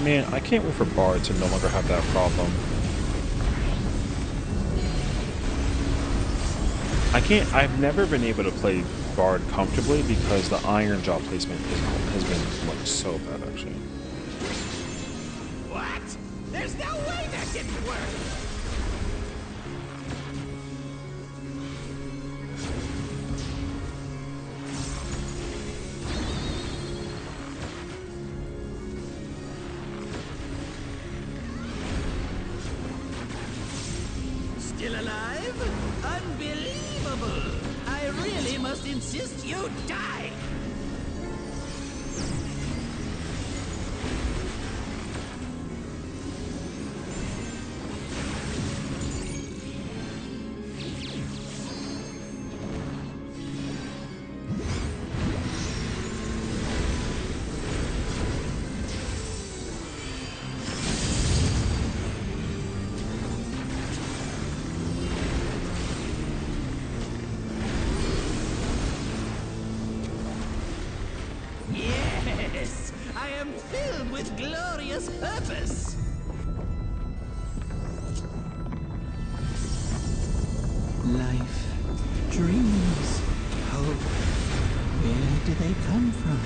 Man, I can't wait for Bard to no longer have that problem. I've never been able to play Bard comfortably because the iron jaw placement has been like so bad actually. What? There's no way that didn't work. Still alive? Unbelievable! I really must insist you die! I am filled with glorious purpose. Life, dreams, hope. Where do they come from?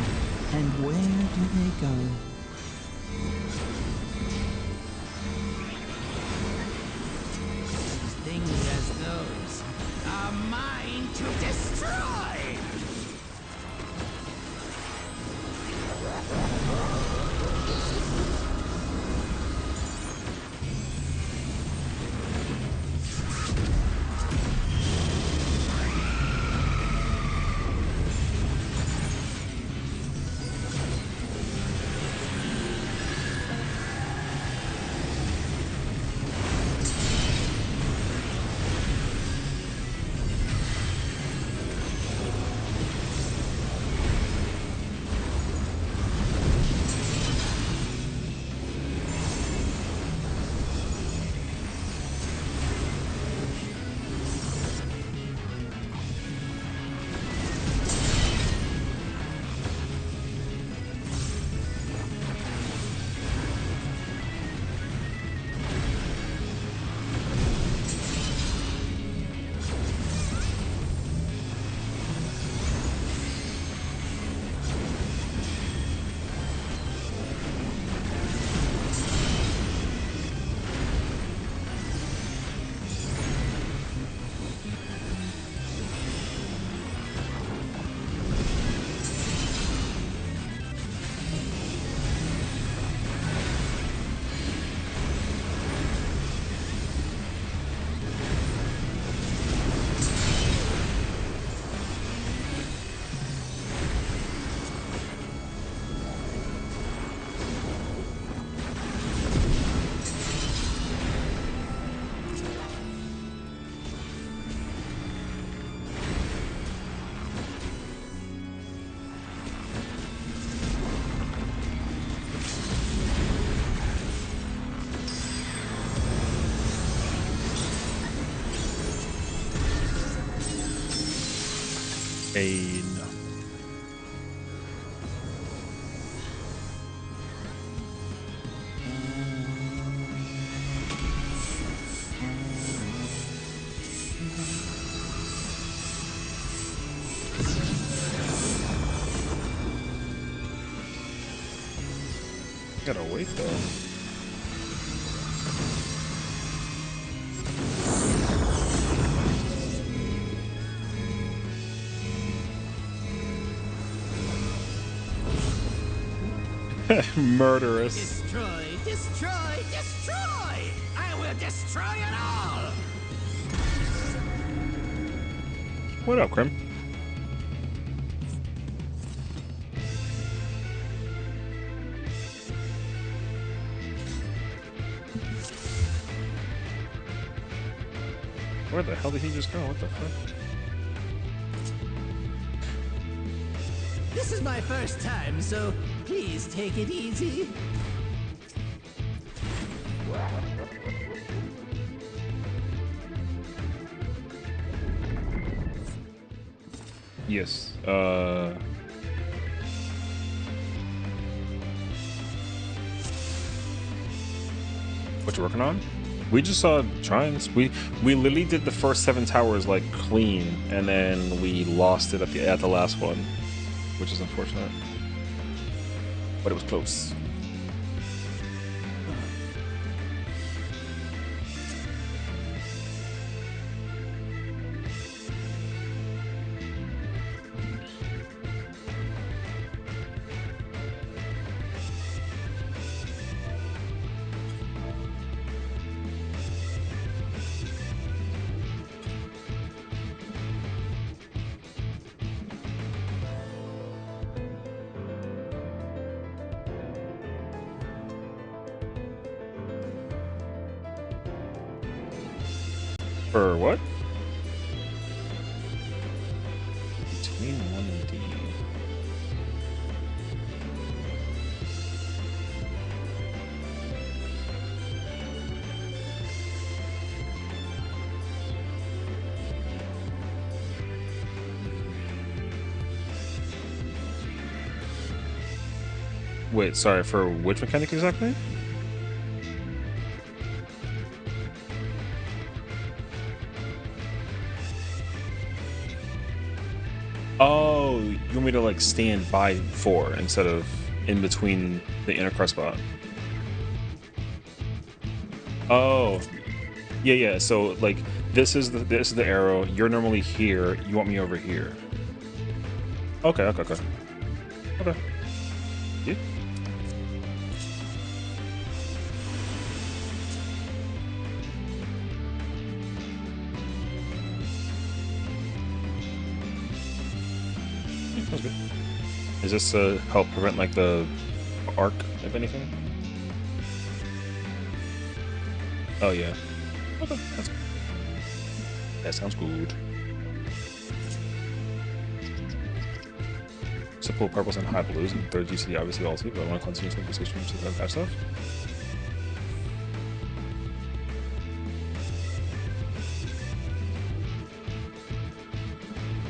And where do they go? Things as those are mine to destroy! Pain. Gotta wait though. Murderous. Destroy, destroy, destroy! I will destroy it all! What up, Krim? Where the hell did he just go? What the fuck? This is my first time, so please take it easy. Yes. What you working on? We just saw Trines. We literally did the first 7 towers like clean, and then we lost it at the last one, which is unfortunate. But it was close. For what? Between 1 and D. Wait, sorry, for which mechanic exactly? Oh, you want me to like stand by 4 instead of in between the inner car spot? Oh, yeah, yeah. So like this is the arrow. You're normally here. You want me over here? Okay, okay, okay, okay. Yeah. Yeah, sounds good. Is this to help prevent like the arc, if anything? Oh yeah. Okay, that sounds good. Simple purples and high blues and third GC obviously also, but I want to continue some position to that stuff.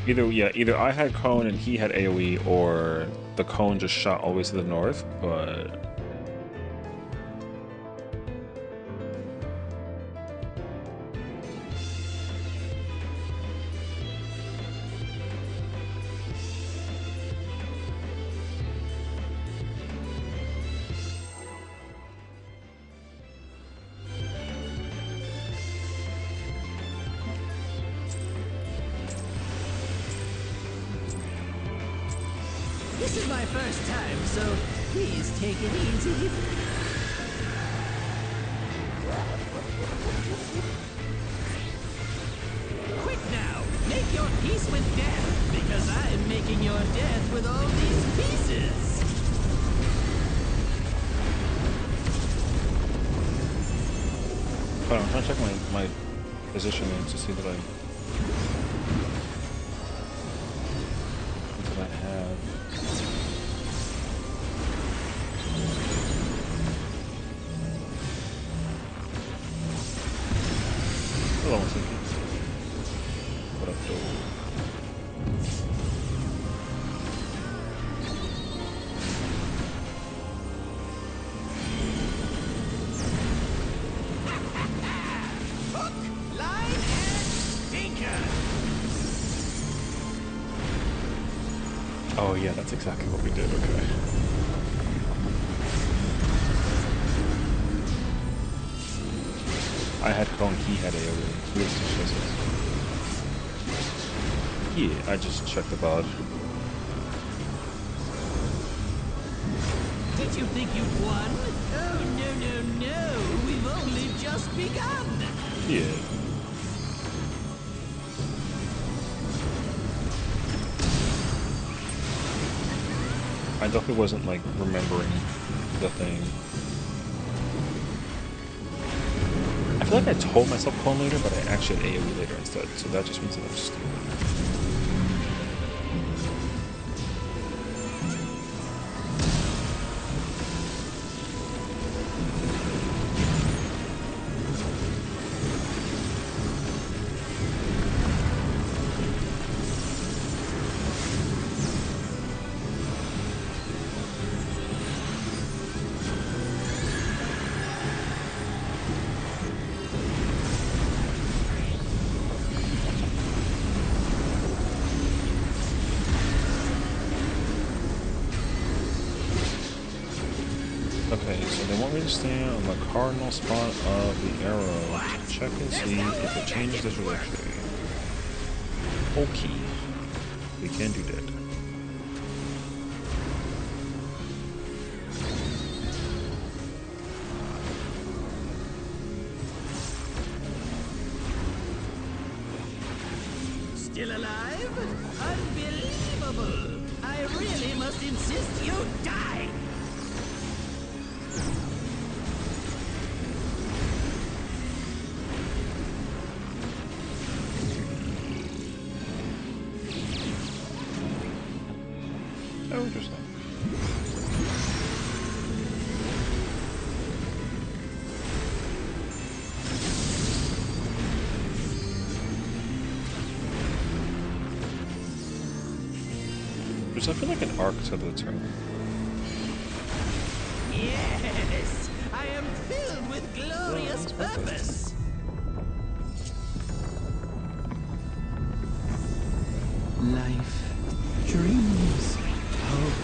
Either I had cone and he had AoE, or the cone just shot always to the north, but This is my first time, so please take it easy. Quick now, make your peace with death, because I'm making your death with all these pieces. I'm trying to check my positioning to see that I have. Hold on one second. What up, though? Hook, line, and sinker. Oh yeah, that's exactly what we did. Okay. I had cone, he had AoE. We had 2 choices. Yeah, I just checked the bod. Did you think you'd won? Oh, no. We've only just begun. Yeah. I definitely wasn't like remembering the thing. I feel like I told myself cone later, but I actually had AoE later instead, so that just means that I'm stupid. Okay, so they want me to stand on the cardinal spot of the arrow to check and see if it changes the trajectory. Okay, we can do that. Still alive? Unbelievable! I really must insist you die! Oh, interesting. There's, I feel like, an arc to the turn. Yes, I am filled with glorious purpose. Life, dreams, hope.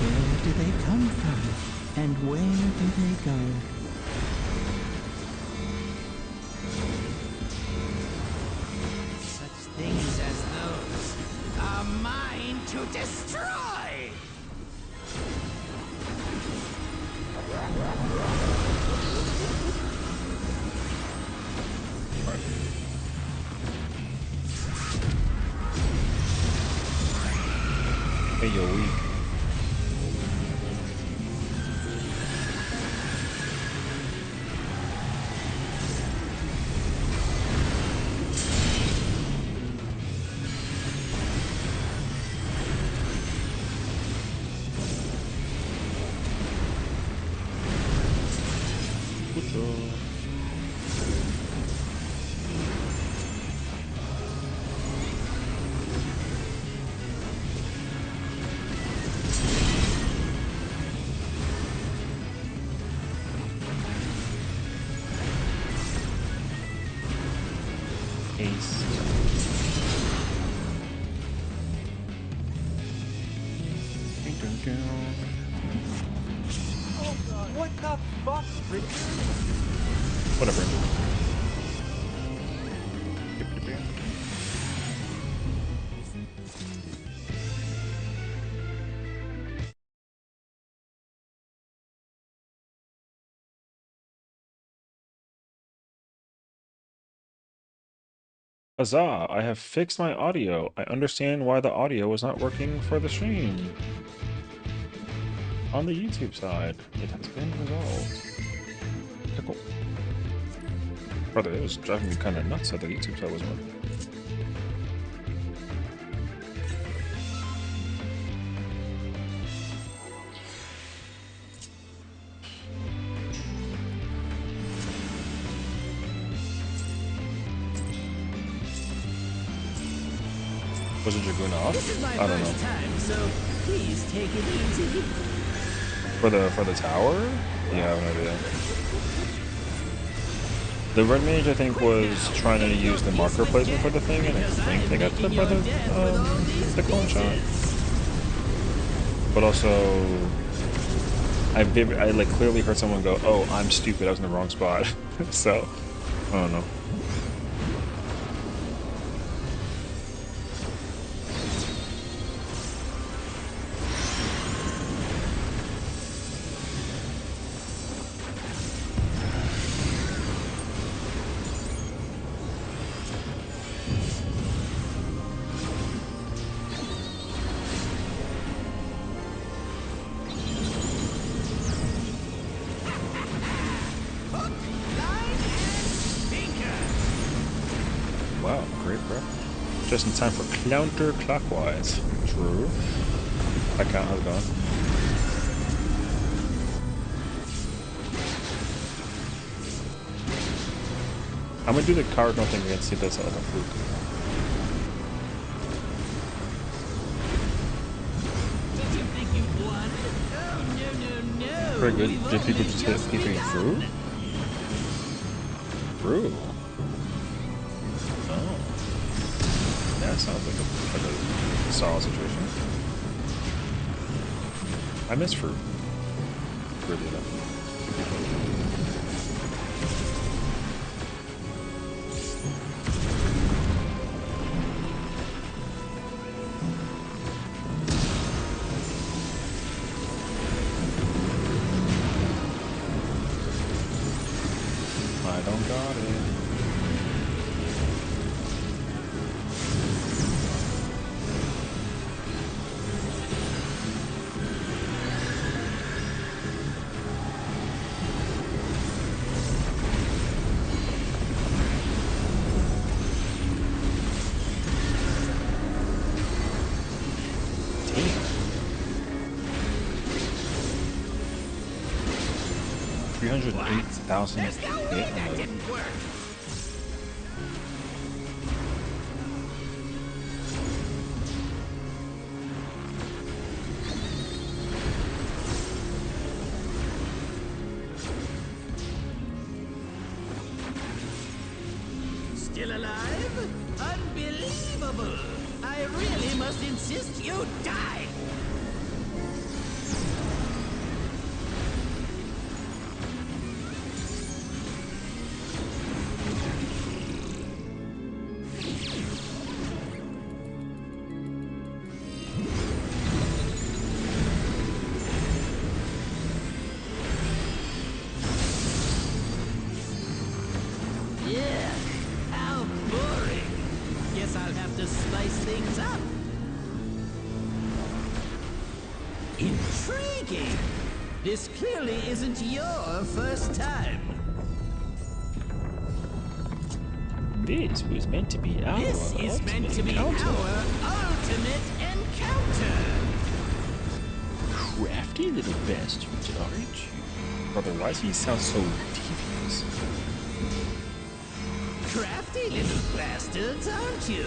Where do they come from? And where do they go? Such things as those are mine to destroy! Hey, you're weak. Good job. Ace. What the fuck, Richard? Whatever. Huzzah! I have fixed my audio. I understand why the audio was not working for the stream. On the YouTube side, it has been resolved. Okay, cool. Brother, it was driving me kind of nuts that the YouTube side wasn't working. Was it Dragoon off? This is my I don't know. first time, so please take it easy. For the tower? Yeah, I have no idea. The red mage, I think, was trying to use the marker placement for the thing, and I think they got clipped by the clone shot. But also, I like clearly heard someone go, "Oh, I'm stupid. I was in the wrong spot." So, I don't know. Wow, great prep. Just in time for counterclockwise. True. That count has gone. I'm gonna do the cardinal thing again, see if that's like a fluke. Did you think you won? Oh, no. Very good. Did people just hit P3 through? Through. Oh. That sounds like a solid situation. I miss fruit. Really enough. I don't got it. Damn. 308,000 There's no way that didn't work. just insist you die! Yeah, how boring. Guess I'll have to spice things up. Intriguing. This clearly isn't your first time. This was meant to be our This is meant to be encounter. our ultimate encounter. Crafty little bastard, aren't you? Brother, why does he sound so devious? Crafty little bastards, aren't you?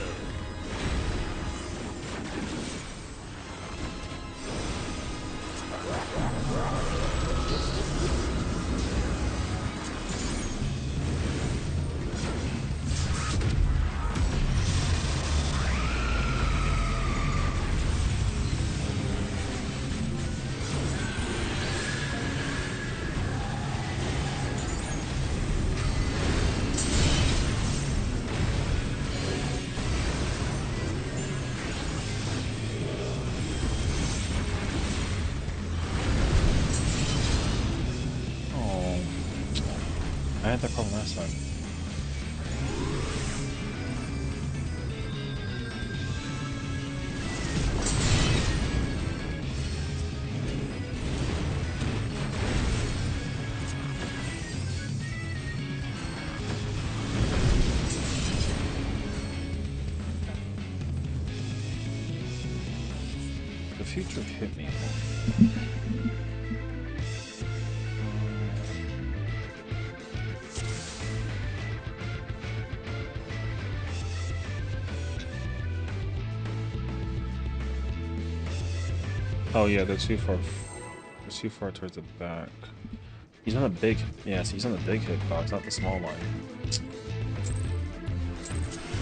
Oh, I had that problem last time. The future hit me. Oh yeah, they're too far. They're too far towards the back. He's on the big. Yes, he's on the big hitbox, not the small one.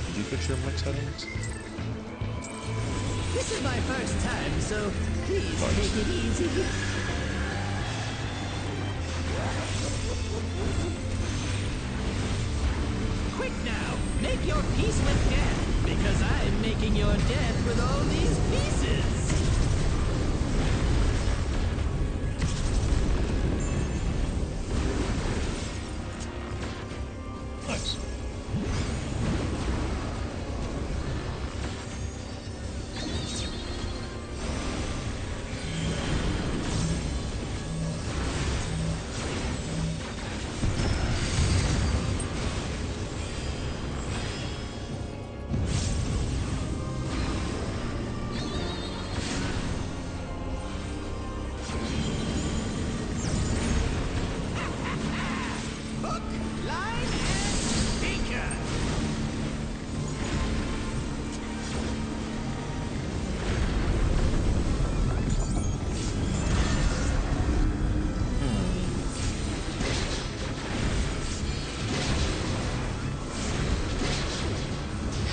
Did you fix your mic settings? This is my first time, so please Thanks. take it easy. Quick now, make your peace with death, because I'm making your death with all these pieces. Nice. Hook, line, and sinker.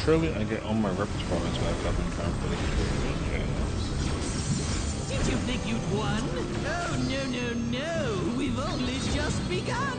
Surely I get all my repertoire back up in time for the Did you think you'd won? Oh, no, no, no. We've only just begun.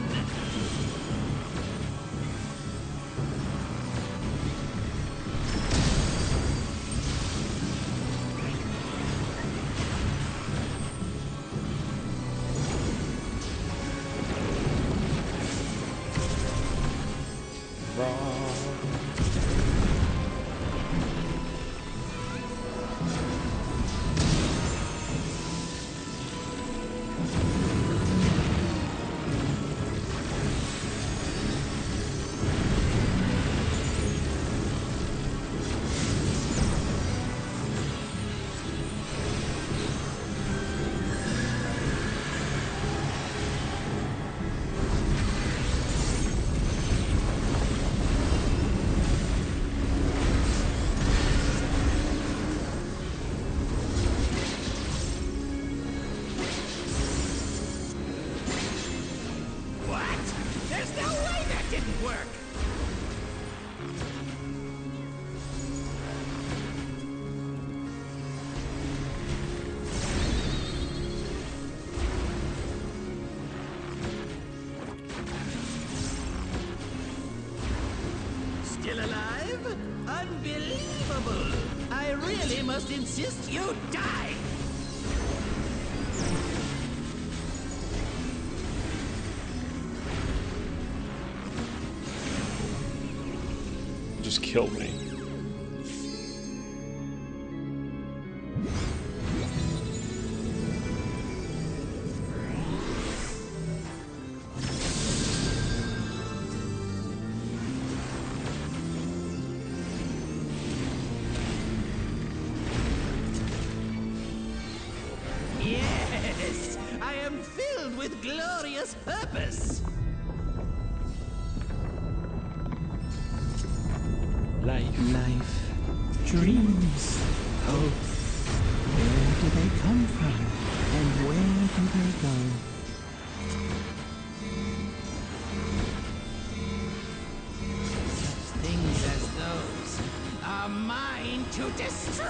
really must insist you die. Just killed me. Yes, I am filled with glorious purpose. Life, dreams, hope. Where do they come from? And where do they go? Such things as those are mine to destroy!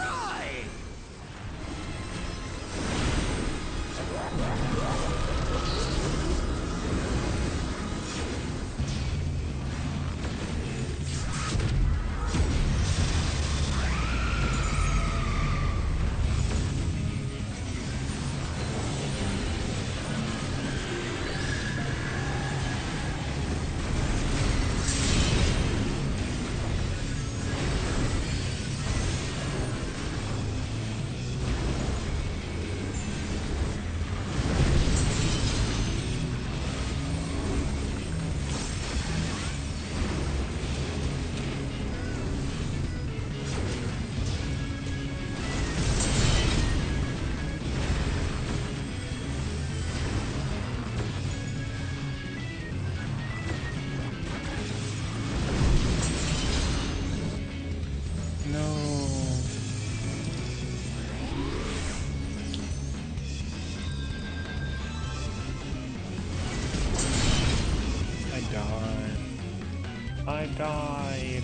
I died.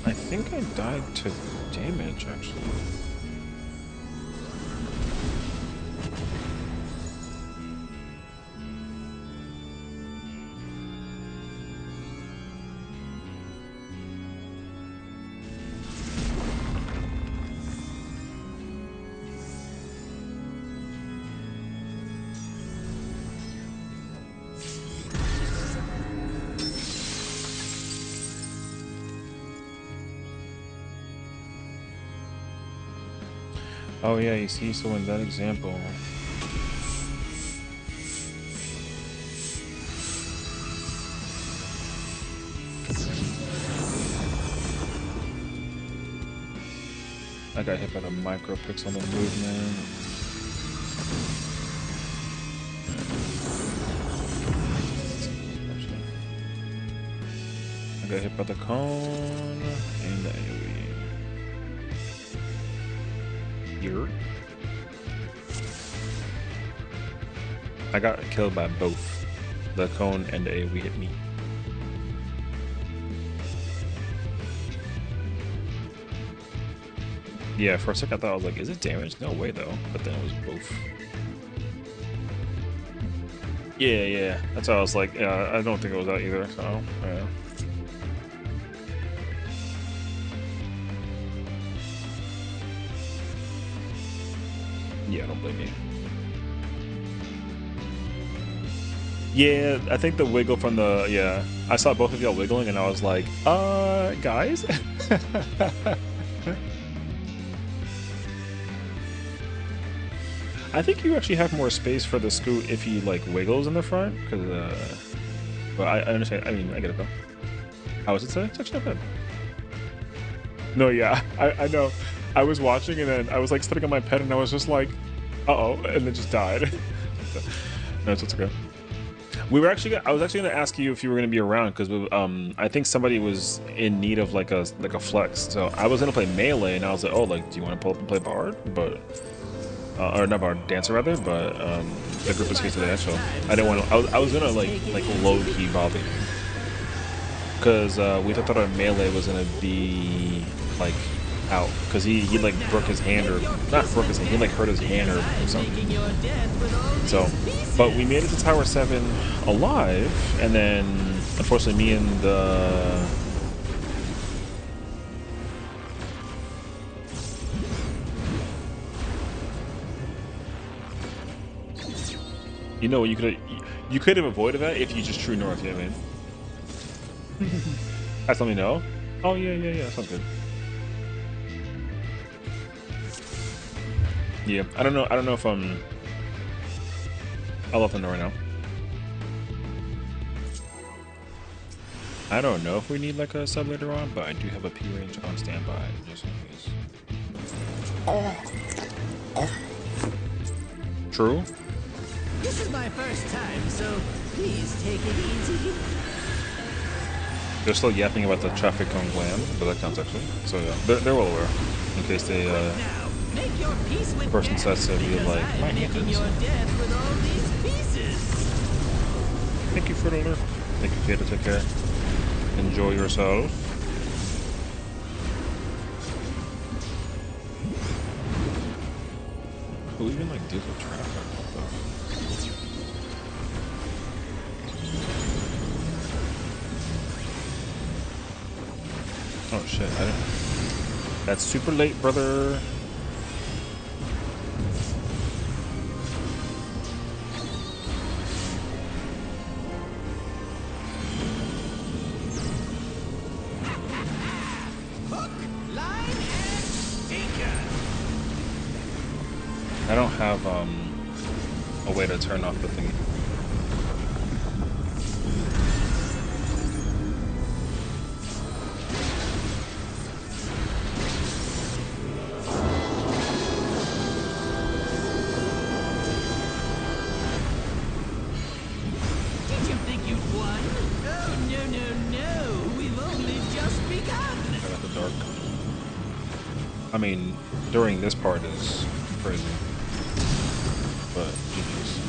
I think I died to damage, actually. Oh yeah, you see, so in that example, I got hit by the micro pixel on the movement. I got hit by the cone and the AoE. I got killed by both. The cone and the AoE hit me. Yeah, for a second I thought I was like, is it damage? No way though. But then it was both. Yeah. That's how I was like, yeah, I don't think it was that either, so yeah. Yeah, I don't blame you. Yeah, I think the wiggle from the, yeah. I saw both of y'all wiggling and I was like, guys? I think you actually have more space for the scoot if he like wiggles in the front, because but I understand. I mean, I get it though. How was it today? It's actually not bad. No, yeah, I know. I was watching and then I was like sitting on my pet and I was just like, uh-oh, and then just died. No, it's okay. We were actually, I was actually gonna ask you if you were gonna be around because I think somebody was in need of like a flex. So I was gonna play melee and I was like, oh, like, do you want to pull up and play bard? But or not bard, dancer rather. But the group was here today, so I didn't want to. I was gonna like low key bother you. Because we thought our melee was gonna be like out, because he like broke his hand, or not broke his hand, he like hurt his hand or something. So, but we made it to Tower 7 alive, and then unfortunately me and the you know, you could have avoided that if you just true north. Yeah, man. That's let me know. Oh yeah. Sounds good. Yeah, I don't know if I'll let them know right now. I don't know if we need like a sub later on, but I do have a P range on standby just in case. True. This is my first time, so please take it easy. They're still yapping about the traffic cone glam, but that counts actually. So yeah, they're well aware. In case they Now, make your peace with person death, says to be because like, I'm my hand making hurts. your death with all these pieces. Thank you, Fruit Alert. Thank you, Kata. Take care. Enjoy yourself. Who even like deals with traffic? What the? Oh shit! I didn't. That's super late, brother. I don't have a way to turn off the thingy. Did you think you'd won? Oh, no. We've only just begun. I got the dark. I mean, during this part is crazy. But GG's.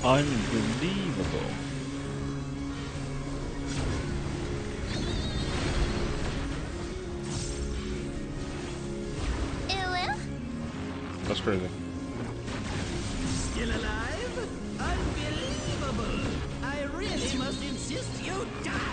Unbelievable. That's crazy. Still alive? Unbelievable. I really must insist you die.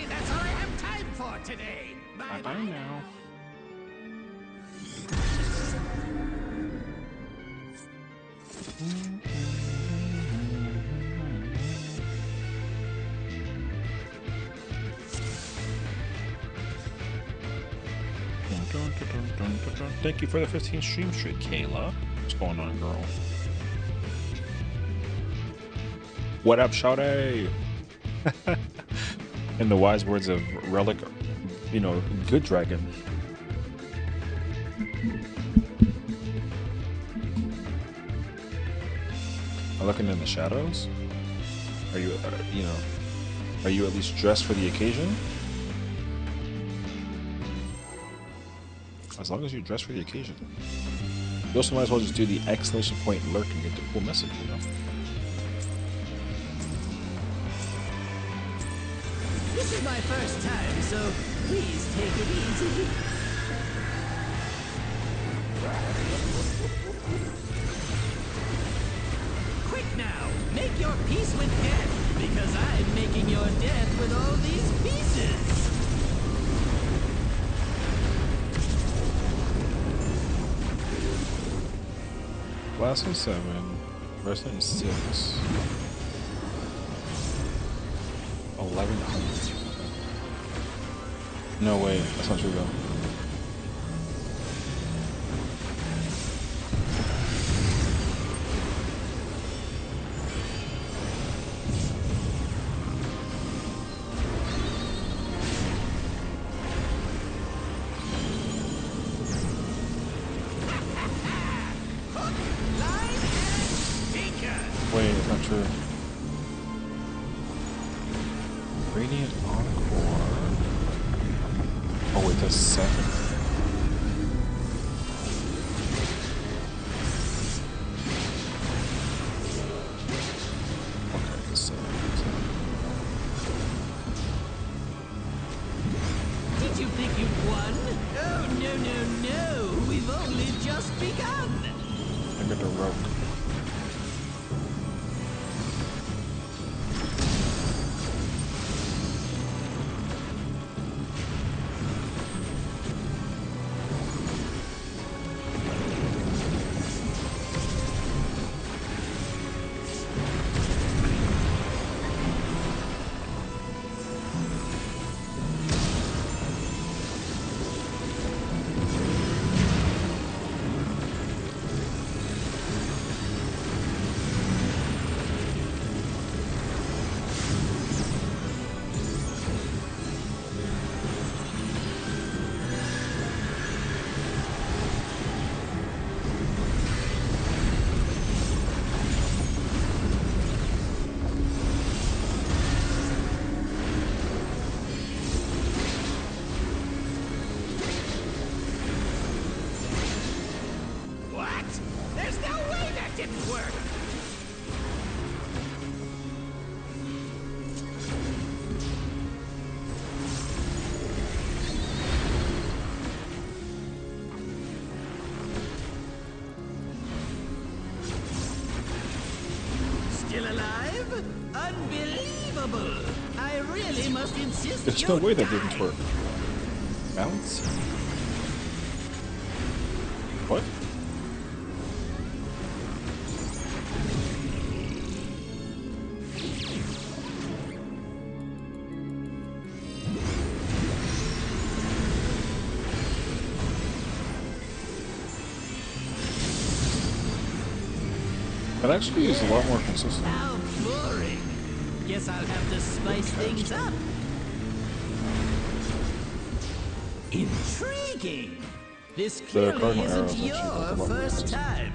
That's all I have time for today. Bye now. Thank you for the 15 stream streak, Kayla. What's going on, girl? What up, Shawty? In the wise words of Relic, you know, good dragon. I'm looking in the shadows. Are you, you know, are you at least dressed for the occasion? As long as you dress for the occasion. You also might as well just do the exclamation point lurk and get the cool message, you know? This is my first time, so please take it easy. Quick now, make your peace with death, because I'm making your death with all these pieces. Last one 7, first one 6. 1100. No way, that's not true though. Wait, it's not true. Radiant Encore. Oh wait, that's 7. Okay, that's 7. Did you think you'd won? Oh, no, no, no. We've only just begun. I got the rope. Still alive? Unbelievable! I really must insist. There's no way that didn't work. Balance? What? That actually is a lot more consistent. How boring. Guess I'll have to spice things up. Intriguing. This clearly cardinal isn't arrows actually your does a lot more first consistent. time.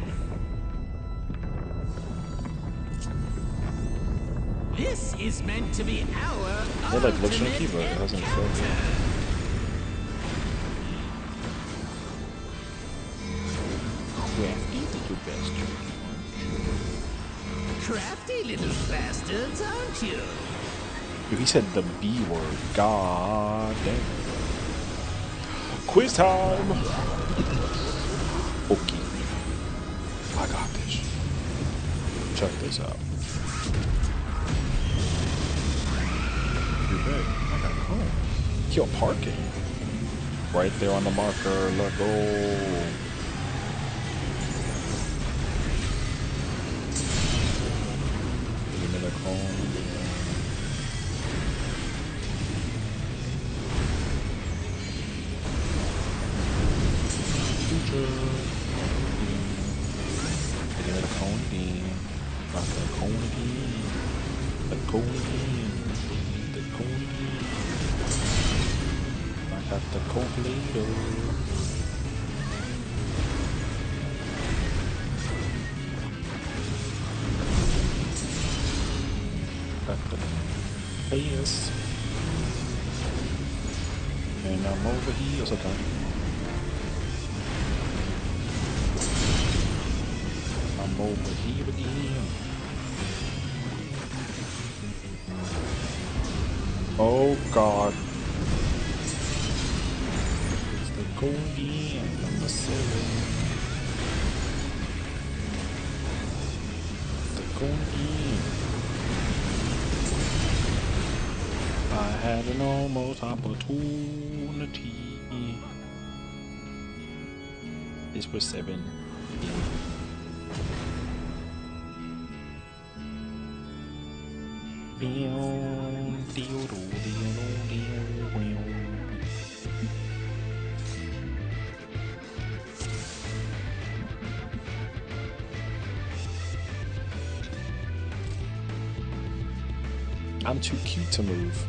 This is meant to be our They're like looks ultimate shaky, but it hasn't encounter. failed. Crafty little bastard. Crafty little bastards, aren't you? Dude, he said the B word. God damn. Quiz time! Okay. I got this. Check this out. Okay, I got it home. Yo, parking. Right there on the marker. Let go. Give me the cone. Give me the cone again. Not the cone again. The cone again. The cone again. I got the coke later. Got the face. And I'm over here. Okay. I'm over here again. Oh God. It's the go again. Number 7. The go again. I had an almost opportunity. This was 7. I'm too cute to move.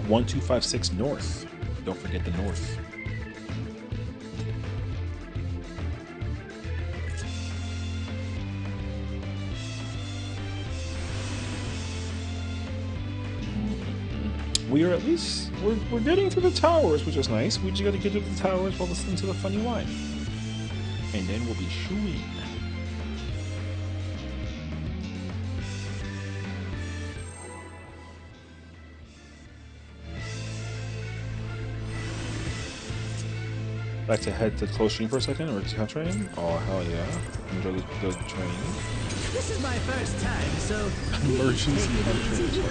One, 2, 5, 6 north. Don't forget the north. We are at least we're getting to the towers, which is nice. We just got to get to the towers while listening to the funny wine, and then we'll be shooing. Like to head to close stream for a second or to train? Oh hell yeah! Enjoy the train. This is my first time, so Emergency take it easy.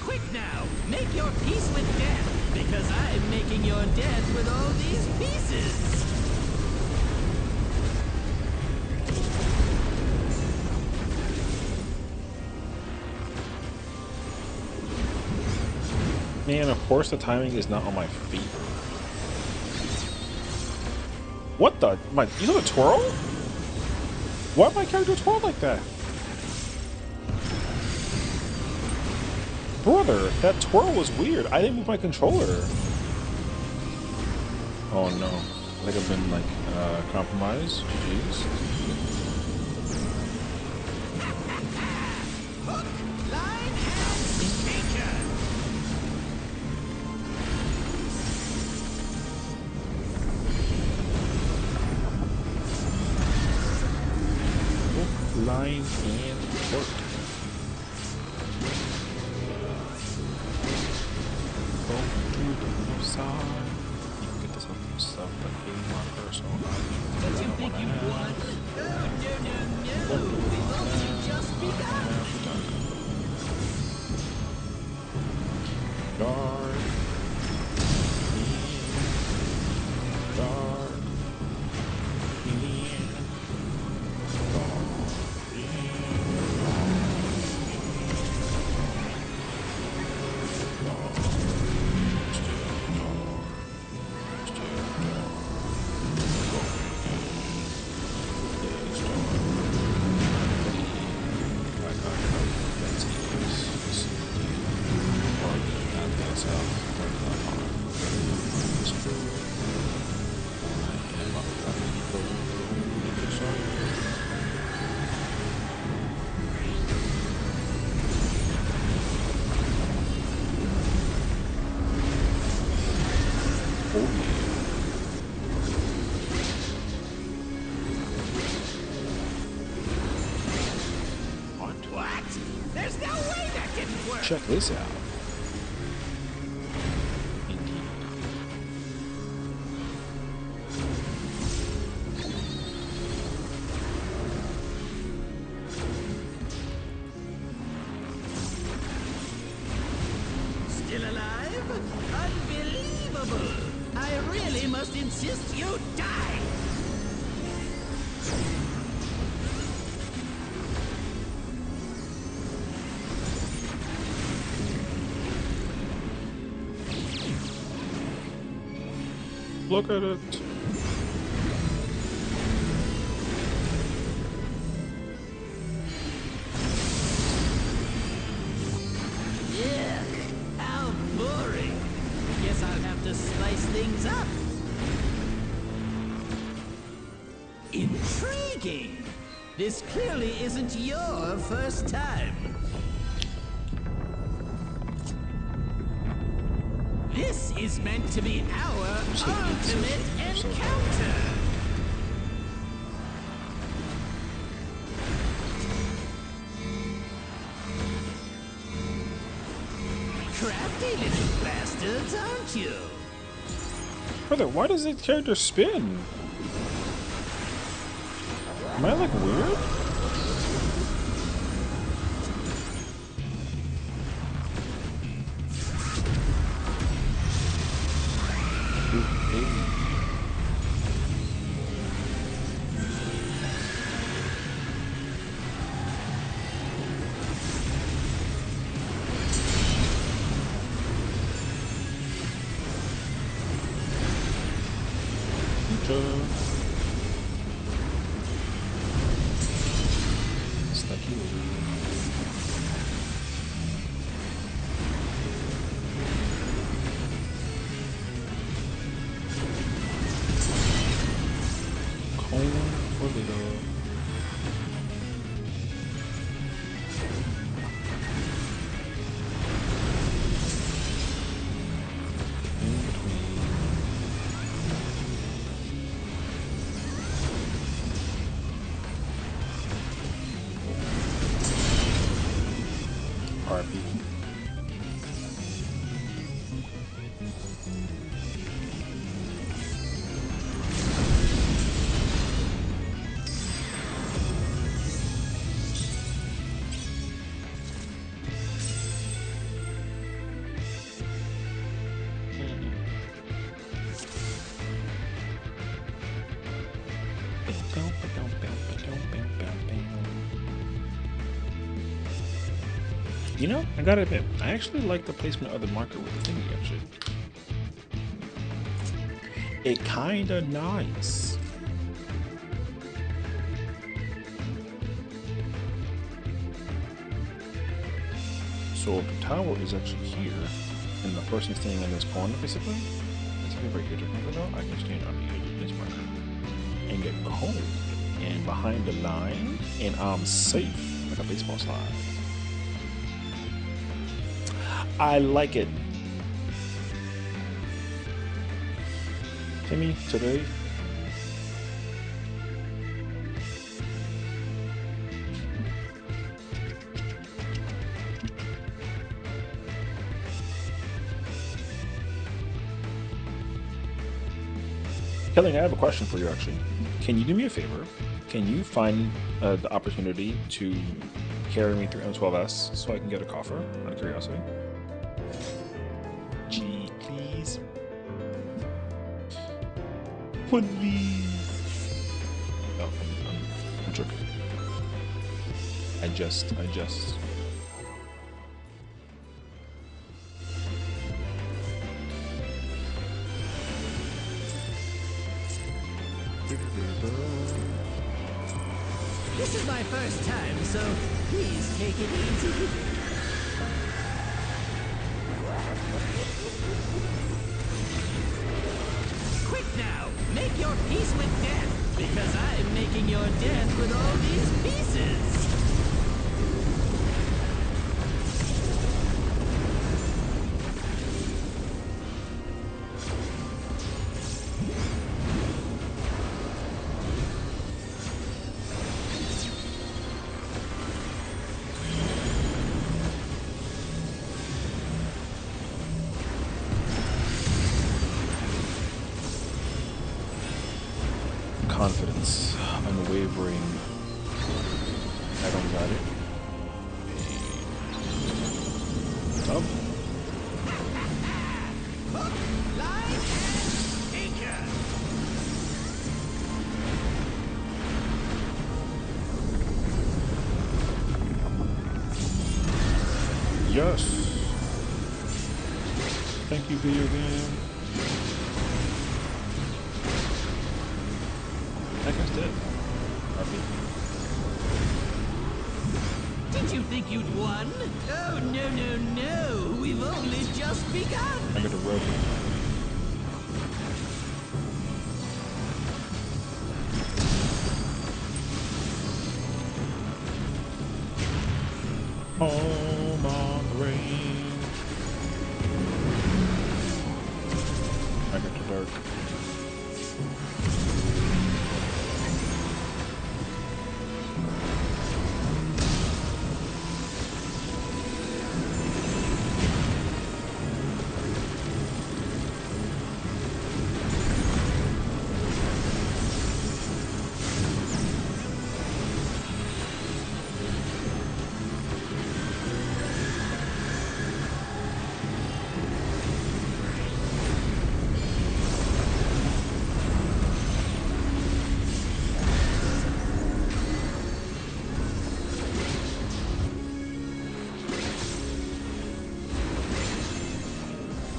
Quick now, make your peace with death, because I'm making your death with all these pieces. Man, of course the timing is not on my feet. What the? You know the twirl? Why my character twirl like that? Brother, that twirl was weird. I didn't move my controller. Oh no. I think I've been like compromised. GG's. Line and hook. Go to the left side. You can get this up yourself, but being my personal Don't you think you won? No. We've only just begun. Guard. Guard. Check this out. Indeed. Still alive? Unbelievable! I really must insist you die! Look at it. Yeah, how boring. Guess I'll have to spice things up. Intriguing. This clearly isn't your first time. This is meant to be our ultimate encounter. Crafty little bastards, aren't you? Brother, why does the character spin? Am I like weird? You know, I gotta admit, I actually like the placement of the marker with the thingy, actually. It kinda nice. So the tower is actually here, and the person standing in this corner, basically, let's see if I get it though, I can stand on the edge of this marker and get cold and behind the line, and I'm safe like a baseball slide. I like it. Timmy, today. Kelly, I have a question for you actually. Can you do me a favor? Can you find the opportunity to carry me through M12S so I can get a coffer out of curiosity? Gee, please. Please. No, I'm joking. I just. This is my first time, so please take it easy. Quick now, make your peace with death, because I'm making your death with all these pieces. Confidence, unwavering. I don't got it. Up. Line and anchor. Yes. Thank you, video game. That guy's dead. RP. Did you think you'd won? Oh, no. We've only just begun. I got a rope. Home on the range. I got the dark.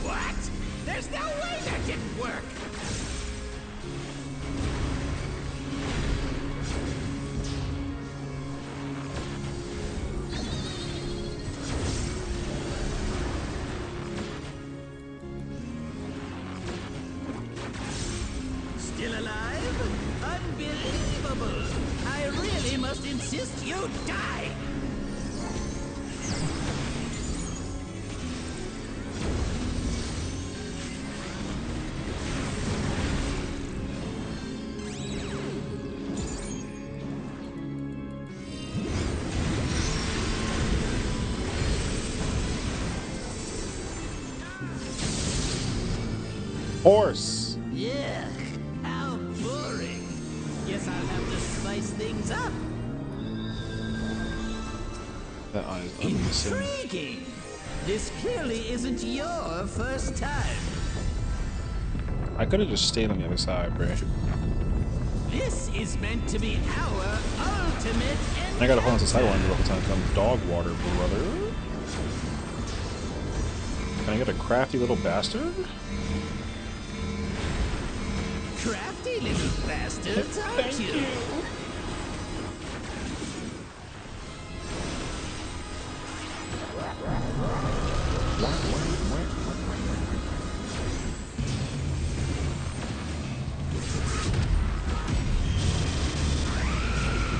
What? There's no way that didn't work! Still alive? Unbelievable! I really must insist you die! Horse! Yeah, how boring. Guess I'll have to spice things up. That eye is unnecessary. Intriguing! This clearly isn't your first time. I could have just stayed on the other side, bro. This is meant to be our ultimate I gotta hold on to the sideline the whole time because I'm dog water, brother. Can I get a crafty little bastard? crafty little bastards, aren't you?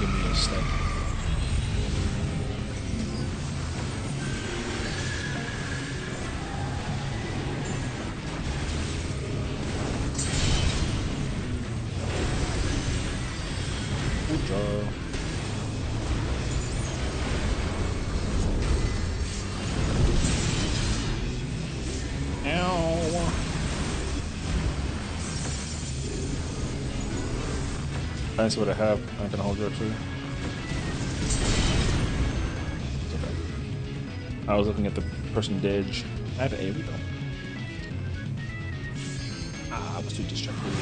Give me a step. Good job. Ow. I see what I have. I'm gonna hold you actually. It's okay. I was looking at the person Didge. I have A, we go. Ah, I was too distracted.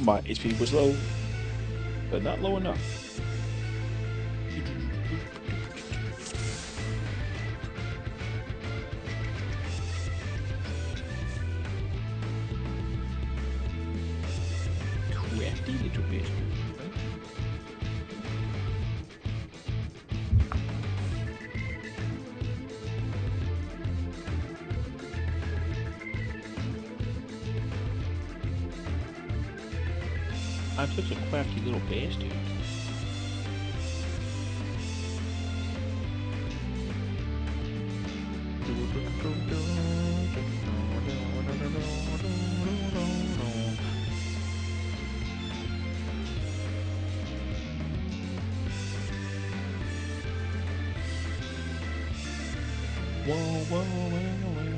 My HP was low, but not low enough. Crafty little bit. I'm such a crafty little bastard. Whoa, whoa, whoa, whoa, whoa.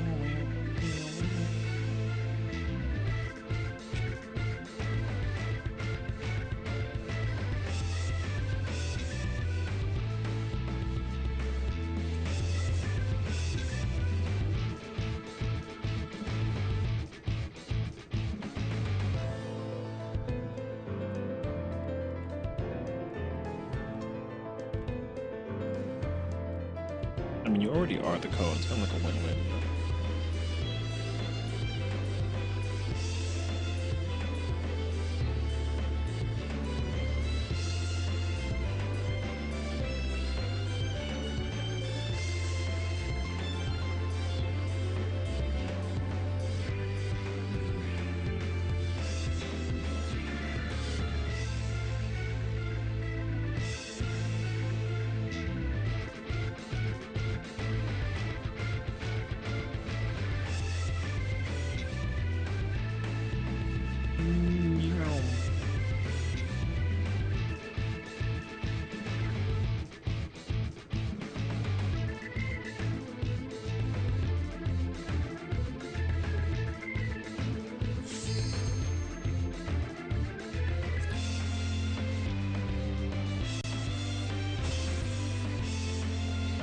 I mean, you already are the code. It's kind of like a win-win.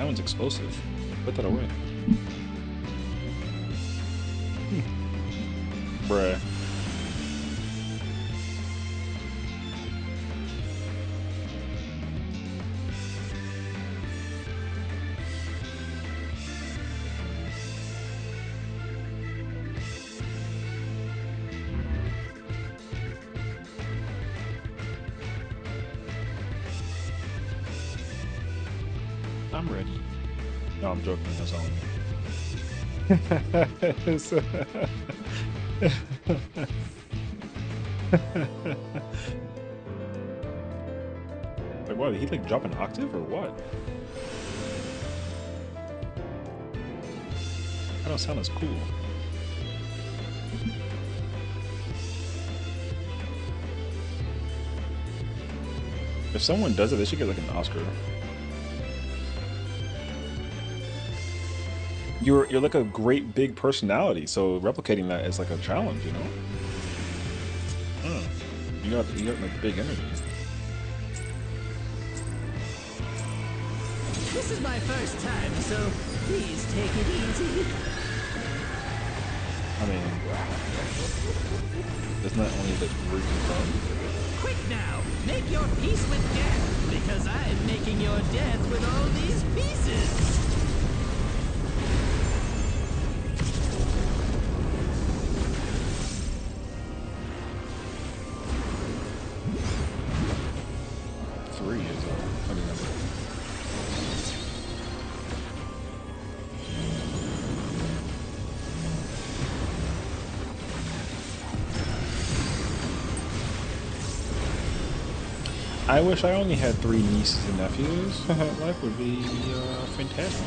That one's explosive. Put that away. Bruh. I'm ready. No, I'm joking. That's all. Like what? Did he like drop an octave or what? That don't sound as cool. If someone does it, they should get like an Oscar. You're like a great big personality, so replicating that is like a challenge, you know? You got like big energy. This is my first time, so please take it easy. I mean, isn't that only the freaking fun? Quick now, make your peace with death, because I'm making your death with all these pieces. Three is a funny number. I wish I only had 3 nieces and nephews. Life would be fantastic.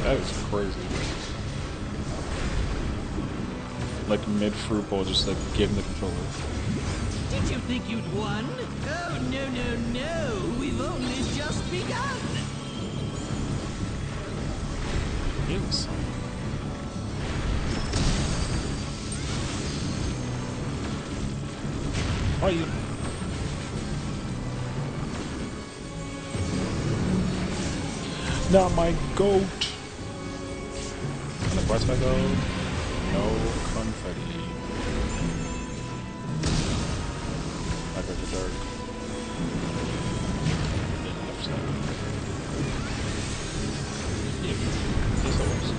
That is crazy. Like mid-fruit bowl, just like give him the controller. Did you think you'd won? Oh, no, no, no. We've only just begun. Yes. Why you? Not my goat. And the parts I go. No confetti. I got the dark. Yeah, left side. Yep. Yes, I was.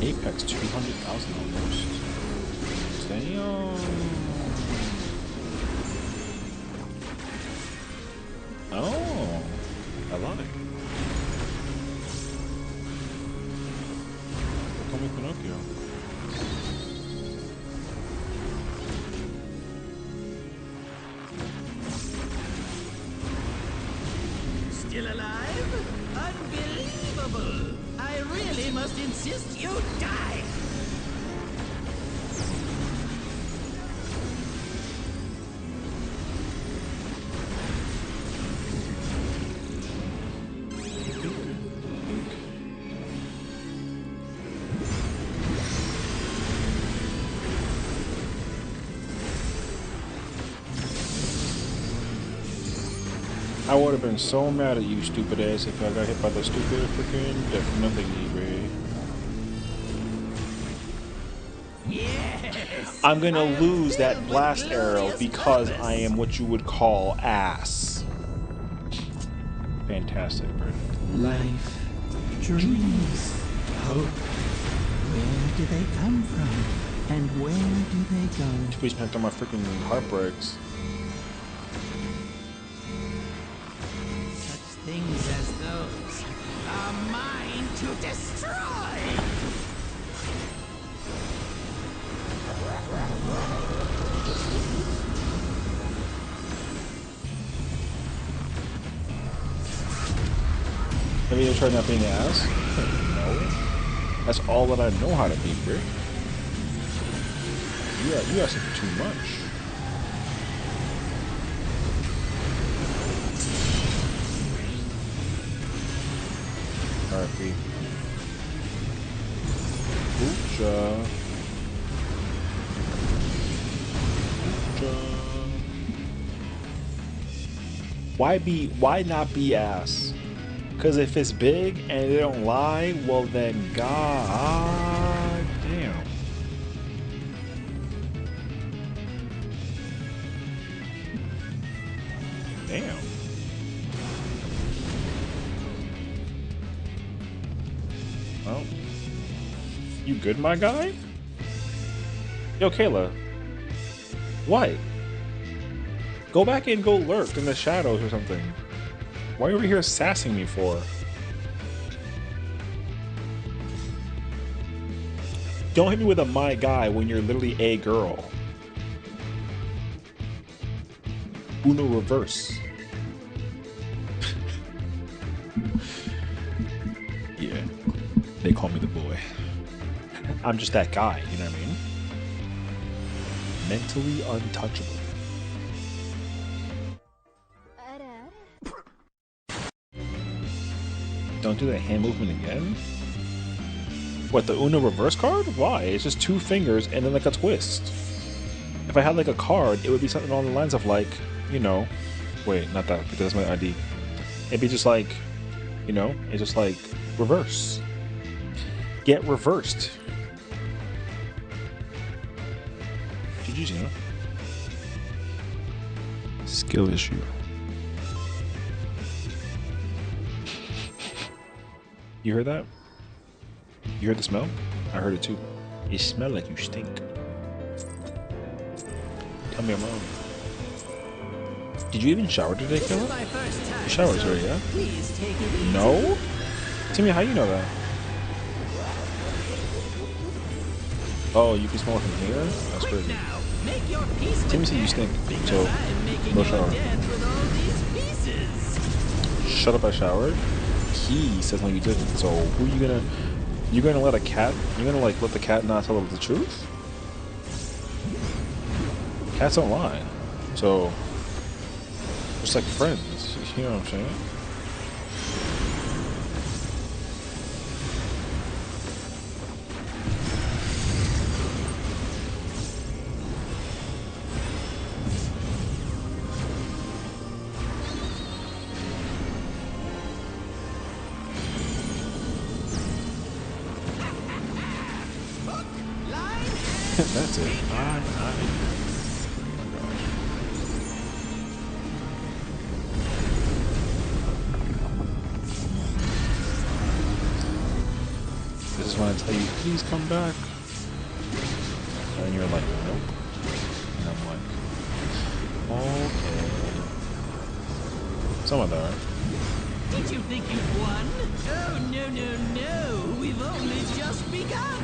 Apex 200,000 almost. Damn. Oh, I like. Come with Pinocchio. Still alive? Unbelievable! I really must insist you die! I would have been so mad at you, stupid ass, if I got hit by the stupid freaking definitely Ray. Yes! I'm gonna lose that blast arrow because I am what you would call ass. Fantastic, Brit. Life, dreams, hope. Where do they come from? And where do they go? Please packed on my freaking heartbreaks. Such things as those are mine to destroy! Have you ever tried not being an ass? No. That's all that I know how to be, Rick. You asking for too much. Alright, B. Oocha. Why not be ass? Because if it's big and they don't lie, well then god damn. Damn. Well, you good, my guy? Yo, Kayla. What? Go back and go lurk in the shadows or something. Why are you over here sassing me for? Don't hit me with a my guy when you're literally a girl. Uno reverse. Yeah, they call me the boy. I'm just that guy, you know what I mean? Mentally untouchable. Don't do that hand movement again? What, the Uno reverse card? Why? It's just two fingers and then like a twist. If I had like a card, it would be something along the lines of like, you know, wait, not that, because that's my ID. It'd be just like, you know, it's just like reverse. Get reversed. GG's, you know? Skill issue. You heard that? You heard the smell? I heard it too. It smelled like you stink. Tell me I'm wrong. Did you even shower today, Kayla? You showered today, yeah? Please take it easy. No? Timmy, how you know that? Oh, you can smell it from here? That's crazy. Timmy said you stink, so no shower. Shut up, I showered. He says no, you didn't. So who you gonna let a cat? You're gonna like let the cat not tell the truth? Cats don't lie. So just like friends, you know what I'm saying? That's it. Oh my gosh. This is when I tell you, please come back. And you're like, nope. And I'm like, okay. Some of that. Did you think you'd won? Oh, no, no, no. We've only just begun.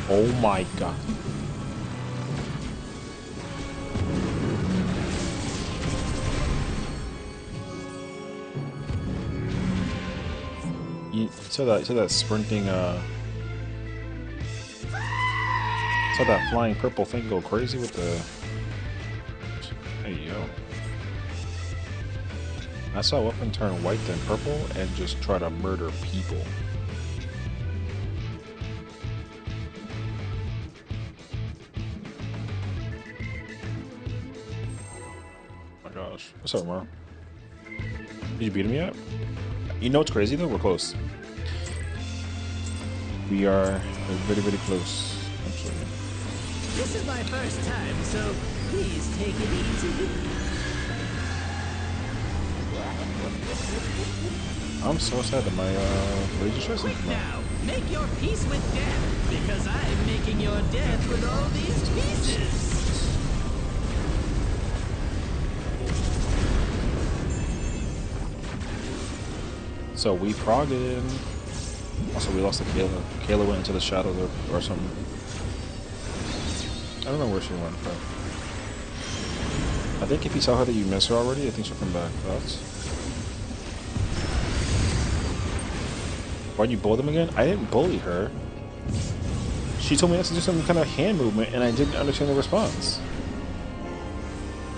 Oh my god. You saw that sprinting saw that flying purple thing go crazy with the hey yo. I saw a weapon turn white then purple and just try to murder people. Gosh. What's up, Mom? Did you beat him yet? You know what's crazy though? We're close. We are very, very close. Absolutely. This is my first time, so please take it easy. I'm so sad that my laser stress Quick didn't come out. now, make your peace with death, because I'm making your death with all these pieces. So we progged it. Also, we lost to Kayla. Kayla went into the shadows or something. don't know where she went, but I think if you tell her that you miss her already, I think she'll come back. Thoughts? Why'd you bully them again? I didn't bully her. She told me to do some kind of hand movement, and I didn't understand the response.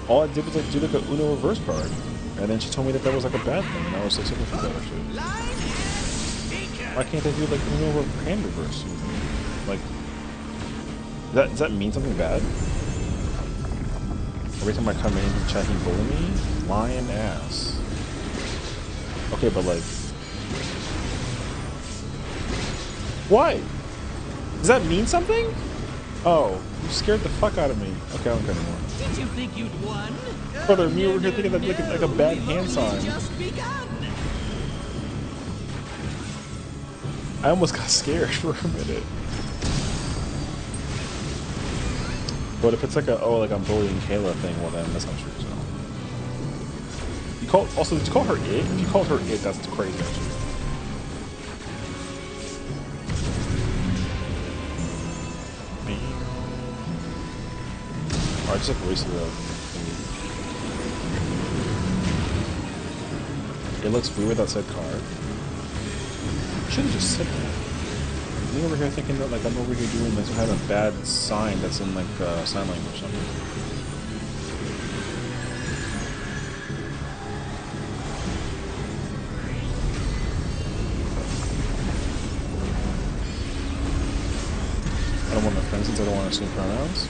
All I did was like do like a Uno reverse card, and then she told me that that was like a bad thing, and I was like super confused actually. Why can't they do like Uno hand reverse? Like, does that mean something bad? Every time I come in and chat, he bully me? Lion ass. Okay, but like, why? Does that mean something? Oh, you scared the fuck out of me. Okay, I don't care anymore. Did you think you'd won? Brother, me over here thinking that like a bad hand sign. Just begun. I almost got scared for a minute. But if it's like a, oh, like I'm bullying Kayla thing, well then that's not true, so. You call, also, did you call her it? If you called her it, that's crazy actually. I just like wasted the thingy. It looks weird with that said card. Should have just said that. Me over here thinking that like I'm over here doing like some kind of bad sign that's in like sign language or something. I don't want to offend since I don't want to assume pronouns.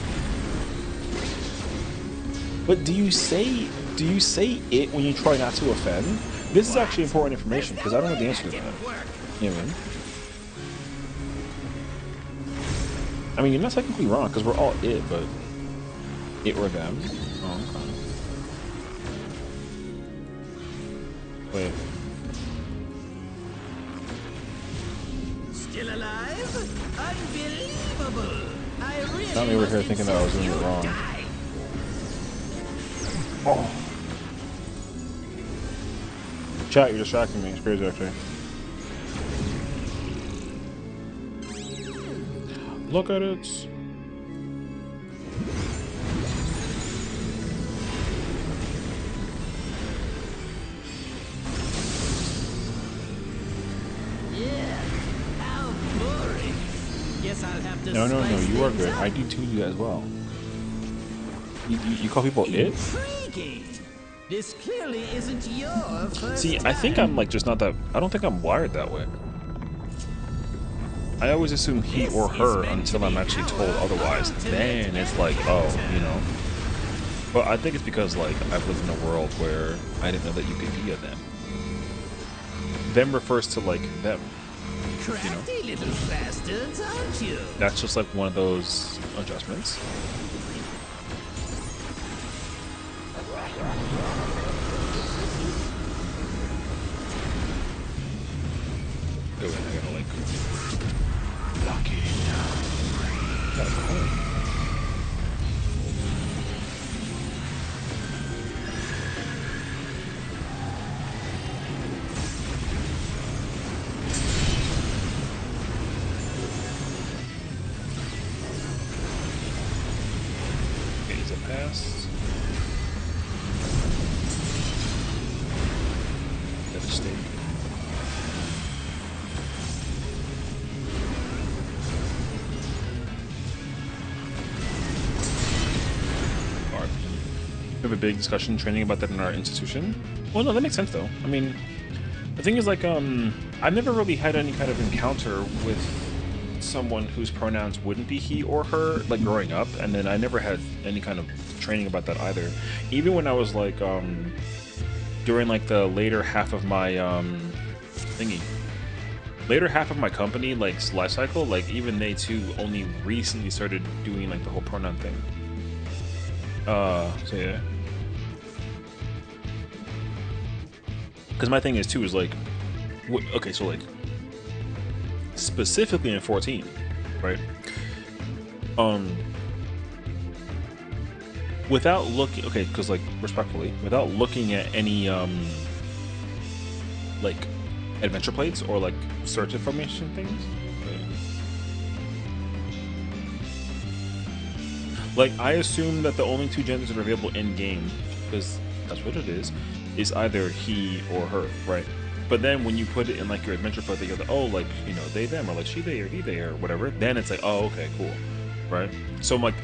But do you say it when you try not to offend? This is actually important information because I don't know the answer to that. You know what I mean, you're not technically wrong because we're all it, but it or them. Oh, okay. Wait. Still alive? Unbelievable! I really Not me over here thinking that I was doing it wrong. Oh. Chat, you're distracting me. It's crazy, actually. Look at it. Yeah, how boring. Guess I'll have to No, spice you are things good. up. I do too, you as well. You call people it? Intriguing. This clearly isn't your first See, I think I'm like just not that. I don't think I'm wired that way. I always assume he or her until I'm actually told otherwise. Then it's like, oh, you know. But I think it's because like I've lived in a world where I didn't know that you could be a them. Them refers to like them. Crafty little bastards, aren't you? That's just like one of those adjustments. Go in, I gotta like lock it. Got a coin. Okay, is it passed? Devastating. We have a big discussion training about that in our institution. Well, no, that makes sense though. I mean, the thing is like, I've never really had any kind of encounter with someone whose pronouns wouldn't be he or her, like growing up, and then I never had any kind of training about that either. Even when I was like, during like the later half of my later half of my company, like life cycle, like even they too only recently started doing like the whole pronoun thing. So yeah. Because my thing is too is like, okay, so like specifically in 14, right? Without looking, okay, because like respectfully, without looking at any like adventure plates or like search information things. Like, I assume that the only two genders that are available in game, because that's what it is either he or her, right? But then when you put it in like your adventure book, they go, oh, like, you know, they them, or like she they or he they or whatever. Then it's like, oh, okay, cool, right? So like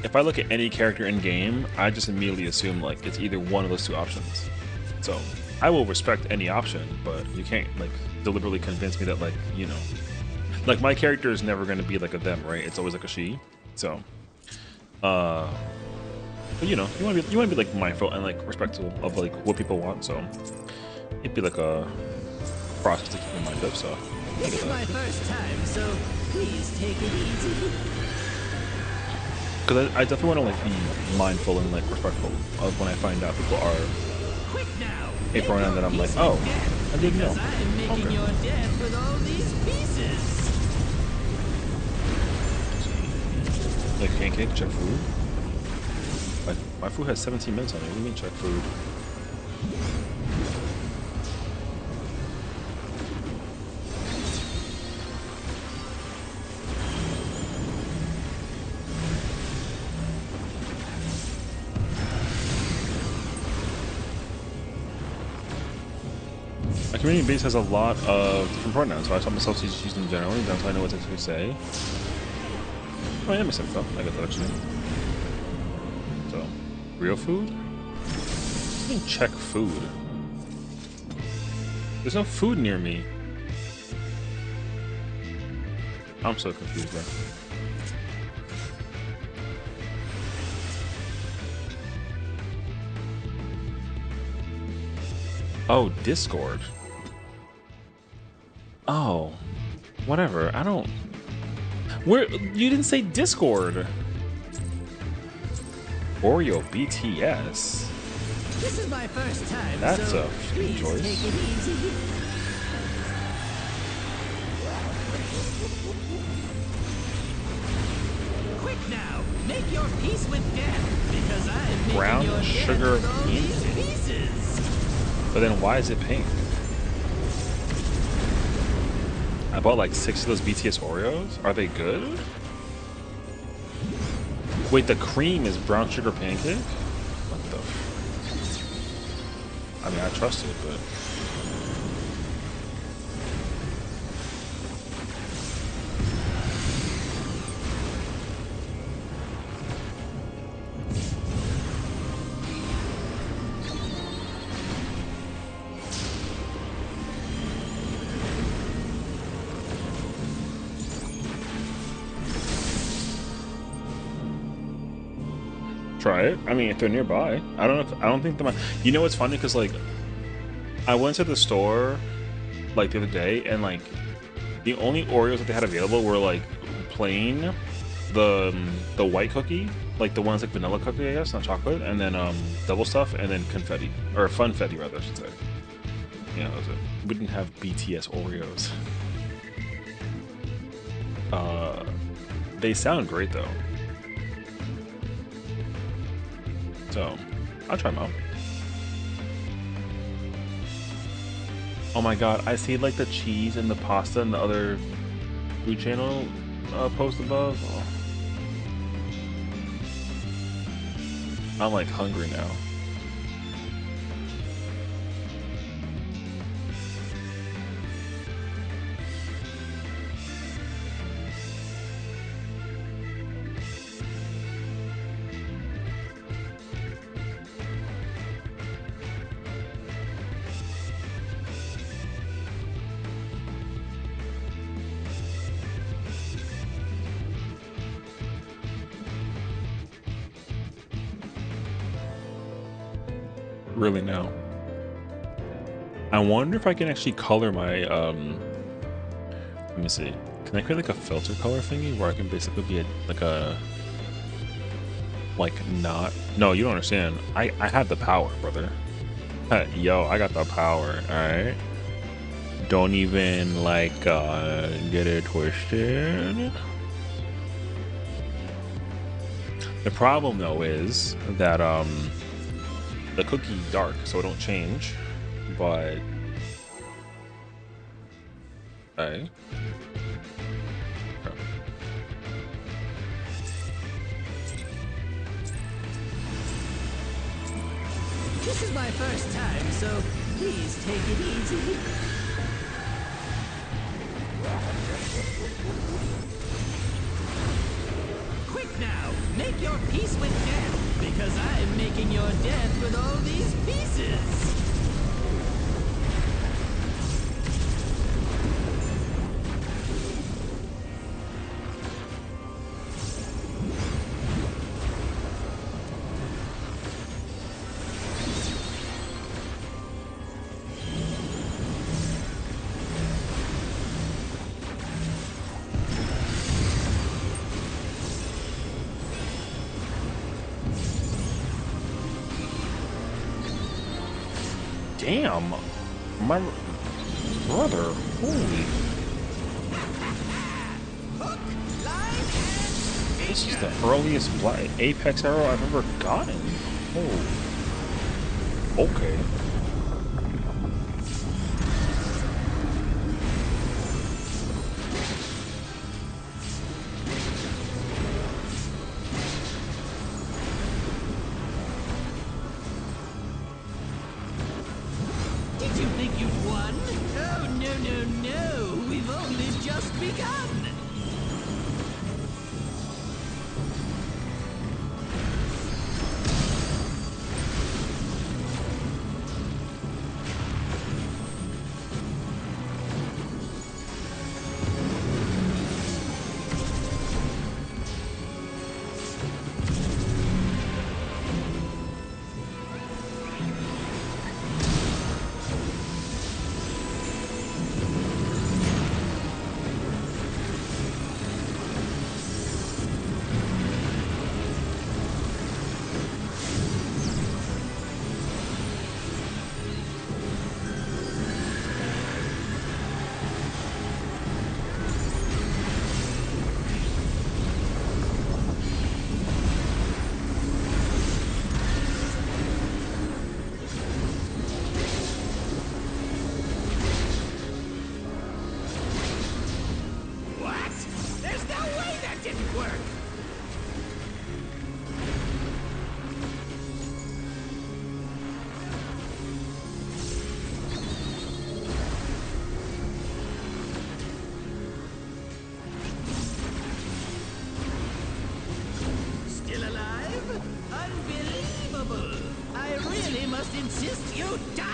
if I look at any character in game, I just immediately assume like it's either one of those two options. So I will respect any option, but you can't like deliberately convince me that, like, you know, like my character is never going to be like a them, right? It's always like a she. So but you know, you want to be like mindful and like respectful of like what people want. So it'd be like a process to keep in mind of. So This is my first time, so please take it easy. because I definitely want to like be mindful and like respectful of when I find out people are Quick now! a pronoun that I'm like, oh, I didn't know. Because I'm making Okay. your death with all these pieces. Like pancake, check food. My food has 17 minutes on it. What do you mean check food? My community base has a lot of different pronouns, so I taught myself to just use them generally, until I know what to say. Oh yeah, that makes sense though. I got that actually. So, real food? What do you mean check food? There's no food near me. I'm so confused, bro. Oh, Discord. Oh, whatever. I don't. Where you didn't say Discord? Oreo BTS. This is my first time, That's so a please choice. take it easy. Quick now! Make your peace with death, because I'm making Brown your sugar death with all these pancake. pieces. But then why is it pink? I bought like 6 of those BTS Oreos. Are they good? Wait, the cream is brown sugar pancake? What the? I mean, I trust it, but. Try it. I mean, if they're nearby. I don't know. I don't think you know what's funny? Because like, I went to the store like the other day, and like, the only Oreos that they had available were like plain, the white cookie, like the ones like vanilla cookie, I guess, not chocolate, and then double stuff, and then confetti or funfetti rather, I should say. Yeah, that was it. We didn't have BTS Oreos. They sound great though. So, I'll try them out. Oh my god, I see like the cheese and the pasta and the other food channel post above. Oh. I'm like hungry now. Really now. I wonder if I can actually color my let me see. Can I create like a filter color thingy where I can basically be not no, you don't understand. I have the power, brother. Yo, I got the power, alright? Don't even like get it twisted. The problem though is that the cookie dark, so it don't change, but okay. my first time, so please take it easy. Quick now, make your peace with death, because I'm making your death with all these pieces. Damn, my brother, holy. This is the earliest Apex arrow I've ever gotten. Oh, okay. Did you think you'd won? Oh, no. We've only just begun. Must insist you die!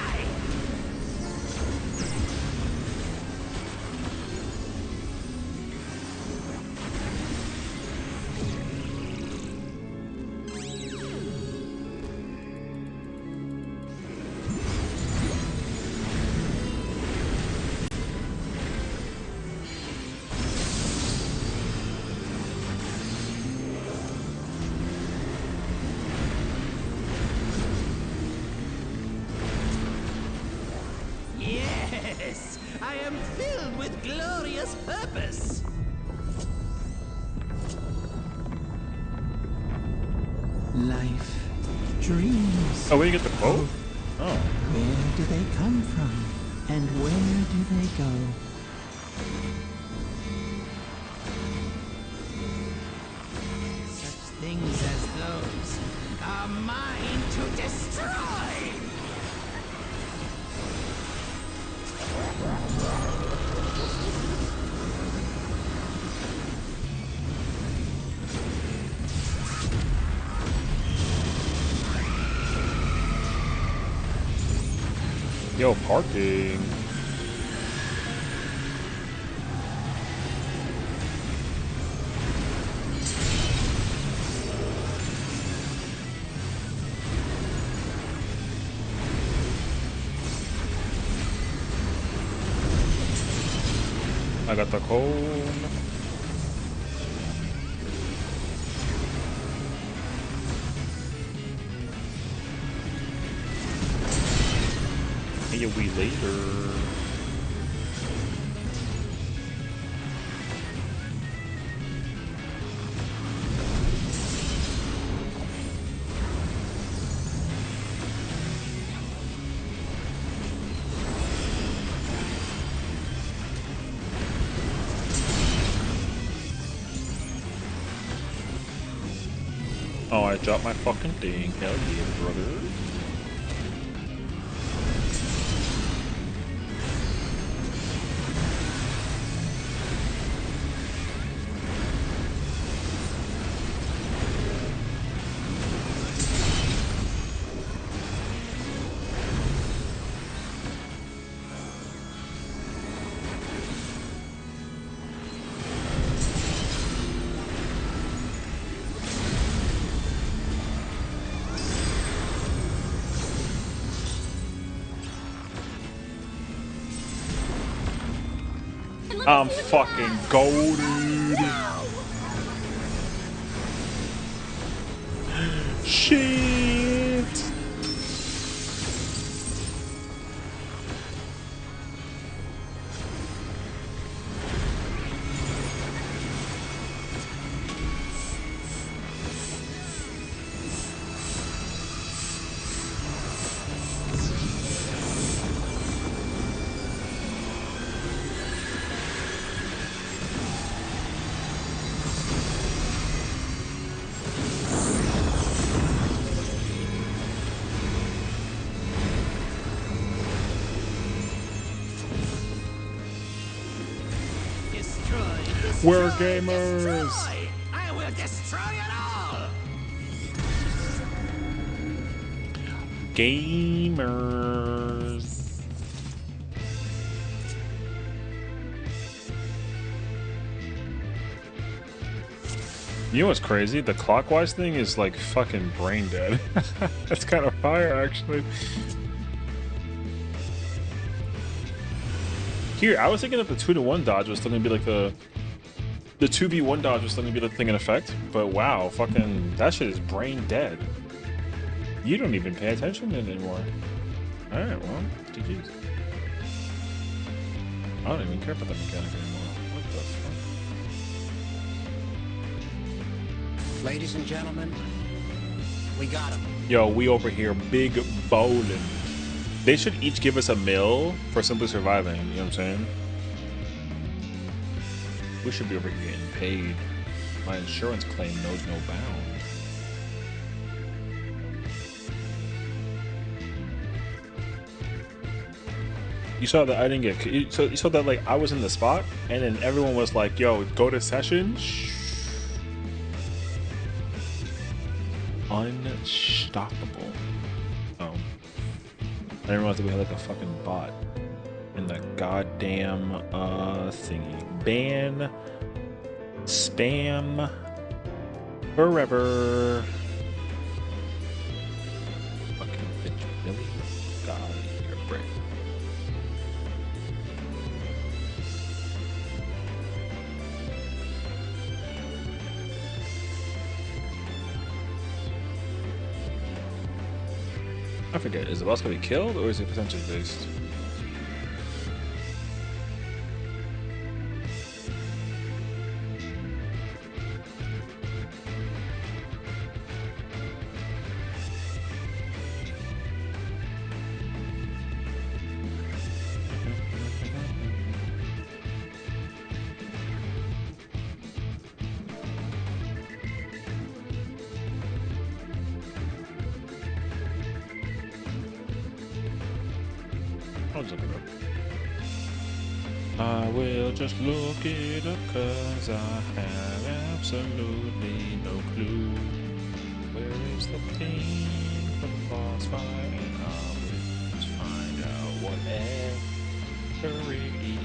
Yes! I am filled with glorious purpose! Life, dreams. Oh, where you get the quote? Oh. Where do they come from? And where do they go? Such things as those are mine to destroy! Yo, parking. I got the cone. See we later. Oh, I dropped my fucking thing. Hell yeah, brother. I'm fucking golded. Shit. We're gamers. I will destroy it all. Gamers. You know what's crazy? The clockwise thing is like fucking brain dead. That's kind of fire, actually. Here, I was thinking that the 2-to-1 dodge was still gonna be like the 2v1 dodge was still gonna be the thing in effect, but wow, fucking that shit is brain dead. You don't even pay attention to it anymore. Alright, well, GG's. I don't even care about that mechanic anymore. What the fuck? Ladies and gentlemen, we got him. Yo, we over here big bowling. They should each give us a mil for simply surviving, you know what I'm saying? We should be over here getting paid. My insurance claim knows no bound. You saw that I didn't get. You saw that like I was in the spot, and then everyone was like, "Yo, go to session." Unstoppable. Oh, I didn't realize that we had like a fucking bot in the goddamn thingy. Ban, spam, forever. Fucking bitch, really? God, you're a brick. I forget, is the boss gonna be killed or is it percentage based? I'll just look it up. I will just look it up cause I have absolutely no clue. Where is the thing for the boss fight? And I will just find out whatever it is.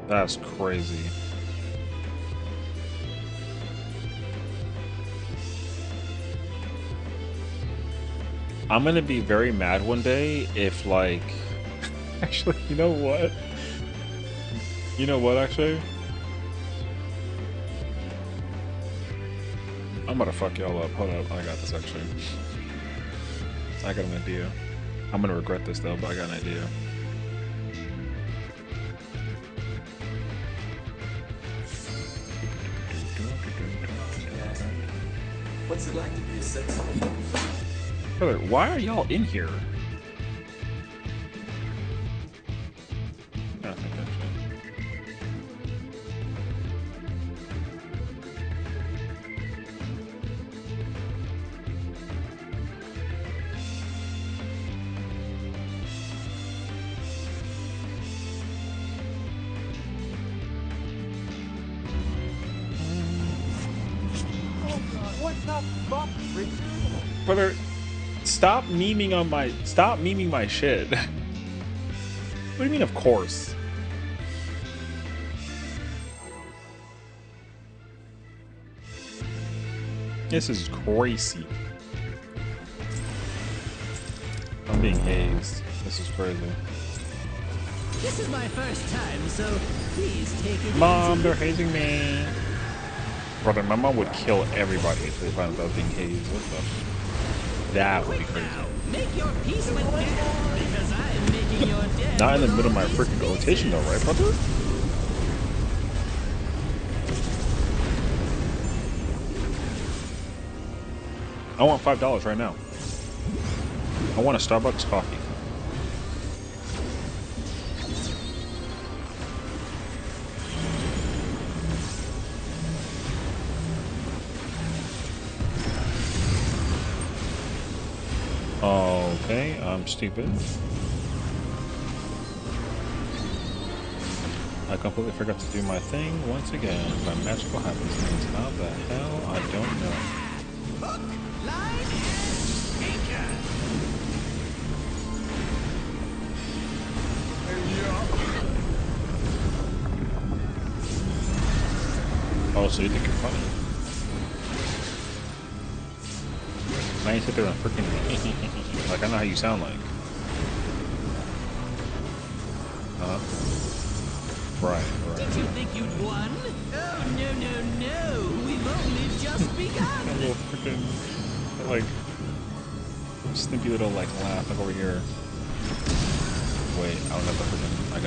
That's crazy. I'm gonna be very mad one day if, like, actually, you know what? You know what, actually? I'm gonna fuck y'all up. Hold up, I got this, actually. I got an idea. I'm gonna regret this, though, but I got an idea. What's it like to be a Sessiion? Brother, why are y'all in here? I think that's it. Brother, stop memeing on my. Stop memeing my shit. What do you mean, of course? This is crazy. I'm being hazed. This is crazy. This is my first time, so please take it Mom, easy. they're hazing me. Brother, my mom would kill everybody if they found out I was being hazed. What the? That would be Quick crazy. now, make your peace with death, because I am making your death. Not in the with middle of my all these freaking rotation though, right, brother? I want $5 right now. I want a Starbucks coffee. Okay, I'm stupid. I completely forgot to do my thing once again. By magical happenstance. How the hell? I don't know. Hook, line, and sinker. Oh, so you think you're funny? I ain't sit there and freaking like I know how you sound like. Right. Did you think you'd won? Oh, no, no, no. We've only just A begun. little freaking like snippy little like laugh like over here. Wait, I don't got the freaking. I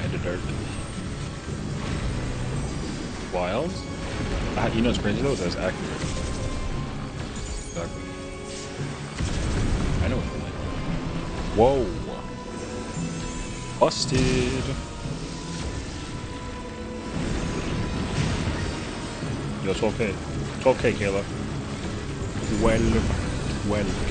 had the dirt. Wild. You know what's crazy though? That's accurate. Exactly. I know what I'm like. Whoa. Busted. Yo, 12K. 12K, Kayla. 12K.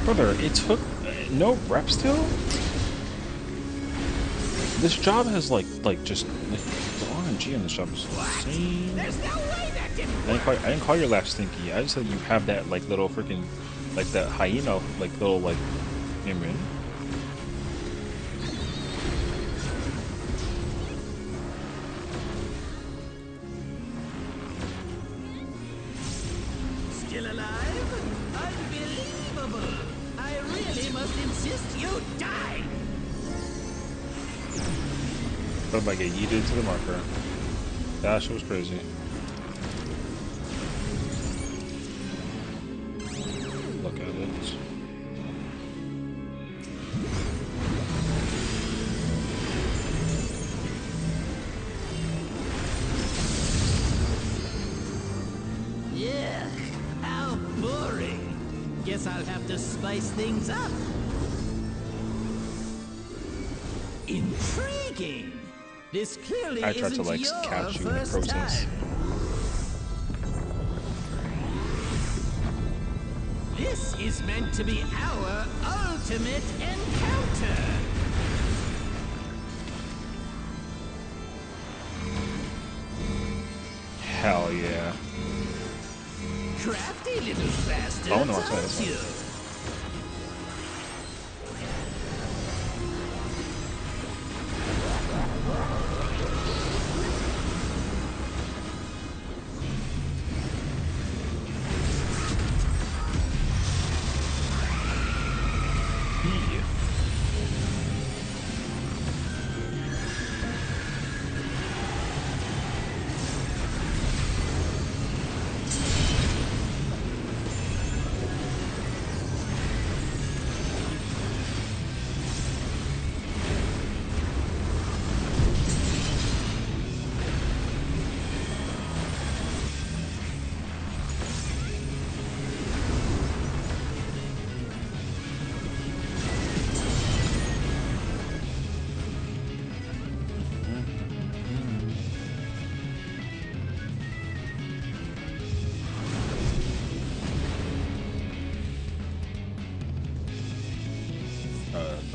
Brother, it took no reps still? This job has like just like the RNG on this job is insane. There's no way that didn't I didn't call your laugh stinky. I just said you have that like little freaking like that hyena like little like you know what I mean? Still alive? Unbelievable! I really must insist you die! What if I get yeeted to the marker? That shit was crazy. Look at it. Yeah, how boring. Guess I'll have to spice things up. Intriguing. This clearly I tried to isn't like your catch you in the first process. time. This is meant to be our ultimate encounter. Hell yeah. Crafty little bastard, Oh, no, I'll tell you aren't this you?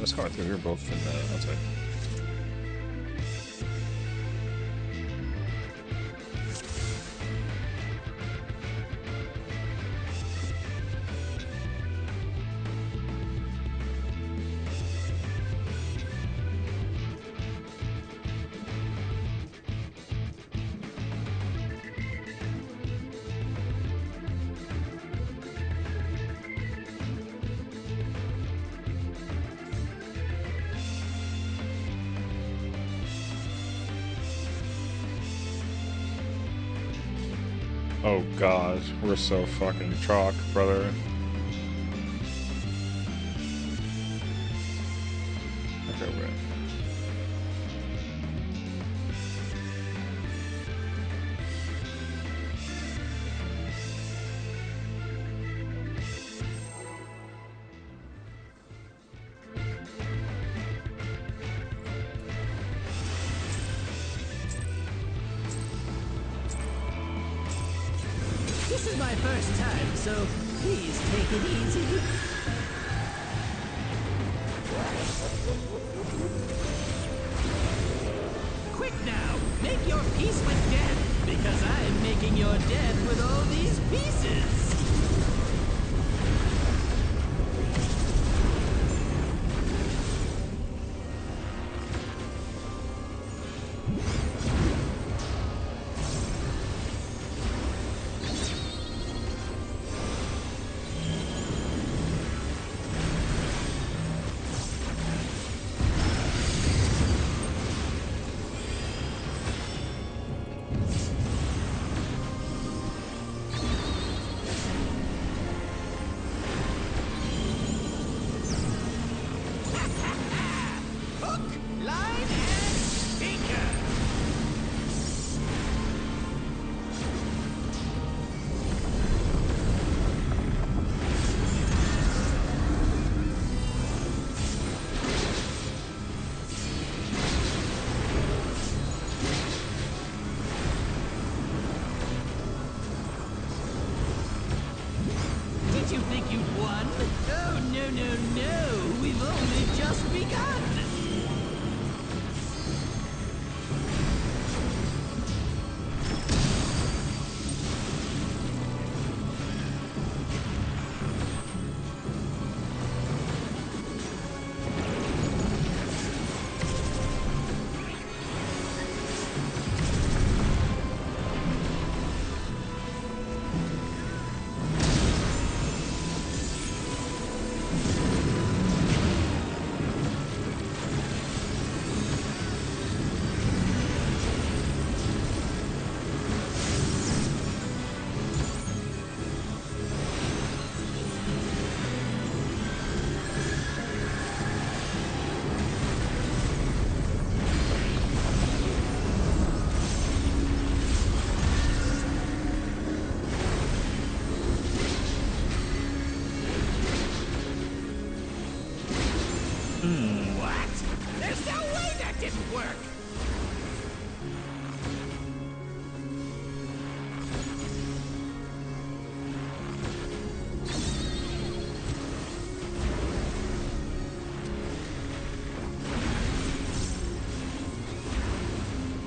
That's hard to hear both in the outside. Oh god, we're so fucking chalk, brother. Okay, wait. This is my first time, so please take it easy. Quick now, make your peace with death, because I'm making your death with all these pieces. Did you think you'd won? Oh, no, no, no. We've only just begun. What? There's no way that didn't work!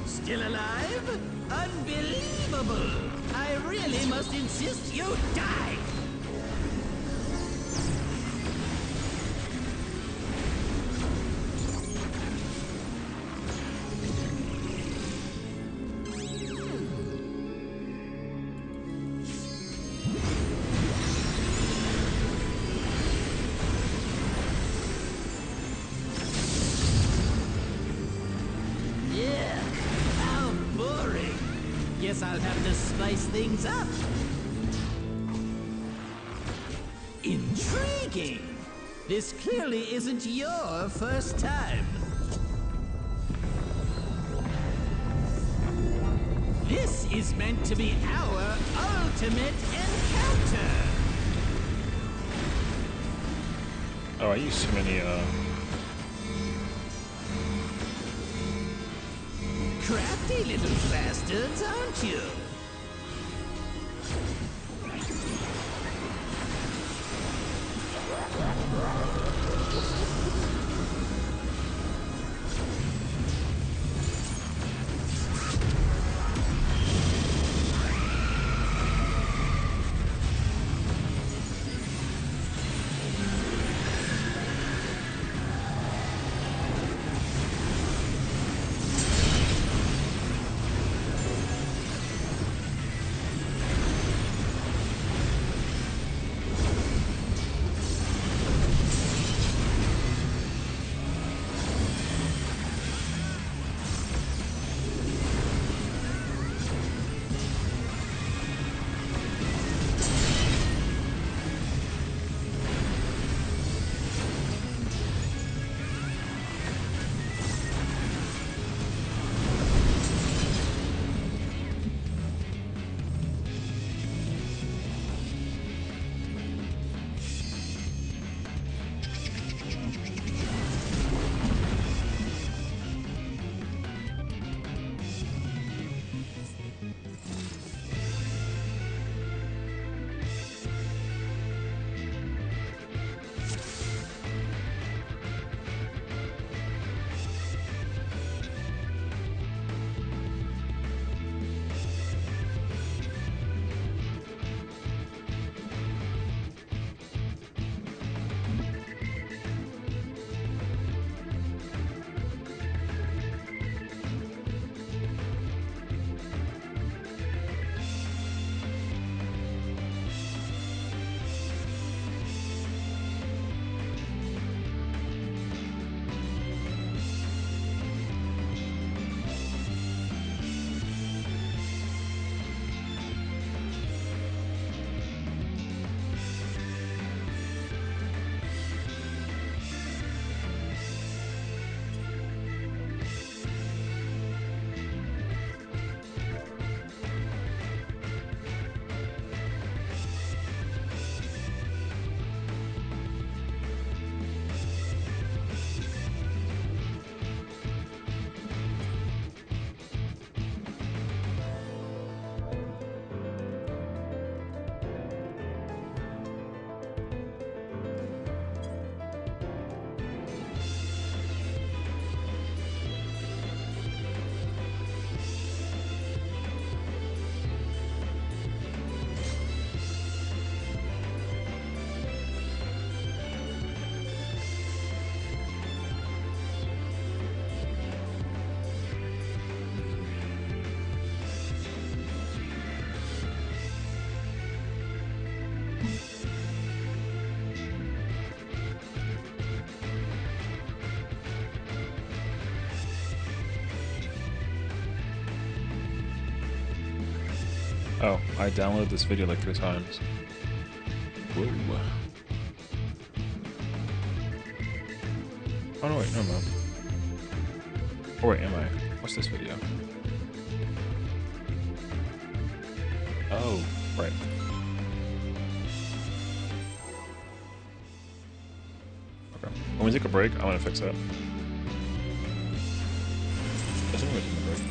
Still alive? Unbelievable! I really must insist you die! Guess I'll have to spice things up. Intriguing! This clearly isn't your first time. This is meant to be our ultimate encounter! Oh, I used too many, Crafty little bastards, aren't you? Oh, I downloaded this video like 3 times. Whoa. Oh no, wait, never mind. Oh wait, am I? What's this video? Oh, right. Okay. When we take a break, I'm gonna fix that. I think we're taking a break.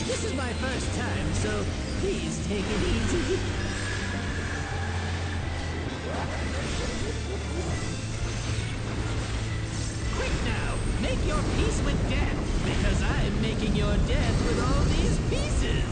This is my first time, so please take it easy. Quick now, make your peace with death, because I'm making your death with all these pieces.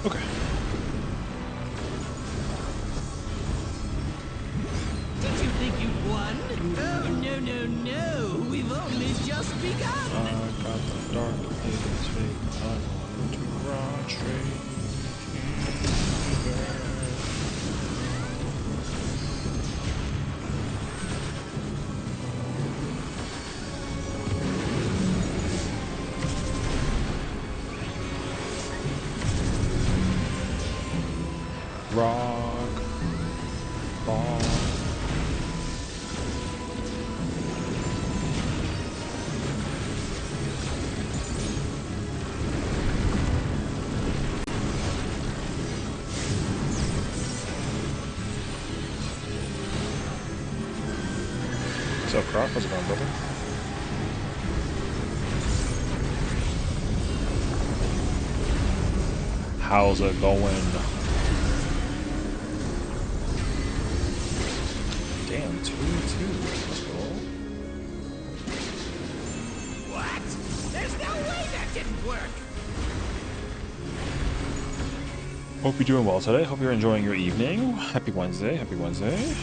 Okay. Did you think you'd won? Oh, no, no, no. We've only just begun. I got the dark haven's fate. I want to run straight. Rock. Ball. What's up, Croc? How's it going, brother? How's it going? Damn, 2-2. Let's go. What? There's no way that didn't work. Hope you're doing well today. Hope you're enjoying your evening. Happy Wednesday. Happy Wednesday.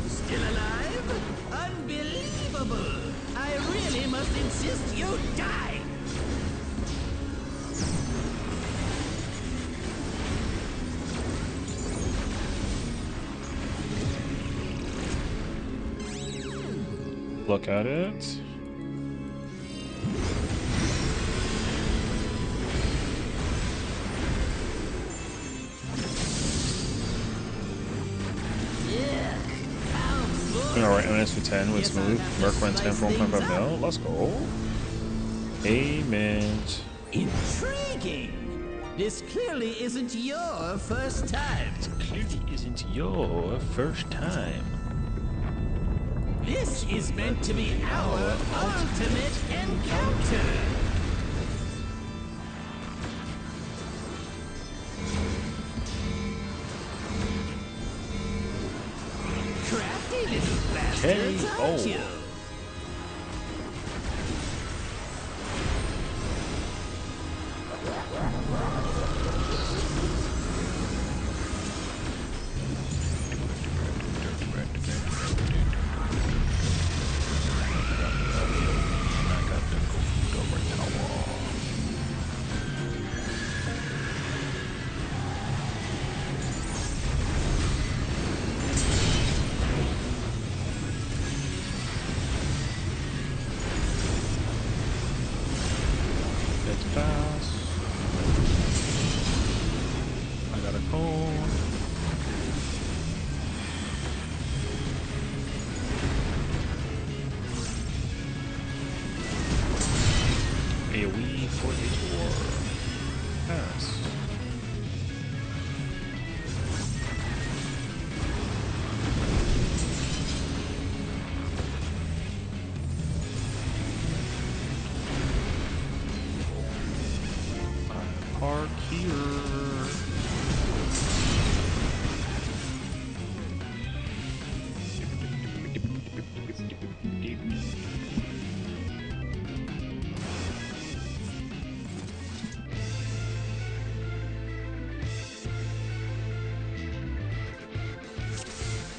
Still alive? Unbelievable. I really must insist you die. Look at it. Alright, MS for 10 with smooth. Merc runs 10 for 1.5 mil. Let's go. Amen. Intriguing. This clearly isn't your first time. Clearly isn't your first time. This is meant to be our ultimate encounter. Crafty little bastards, aren't you? AoE for Detour. Pass. Park here.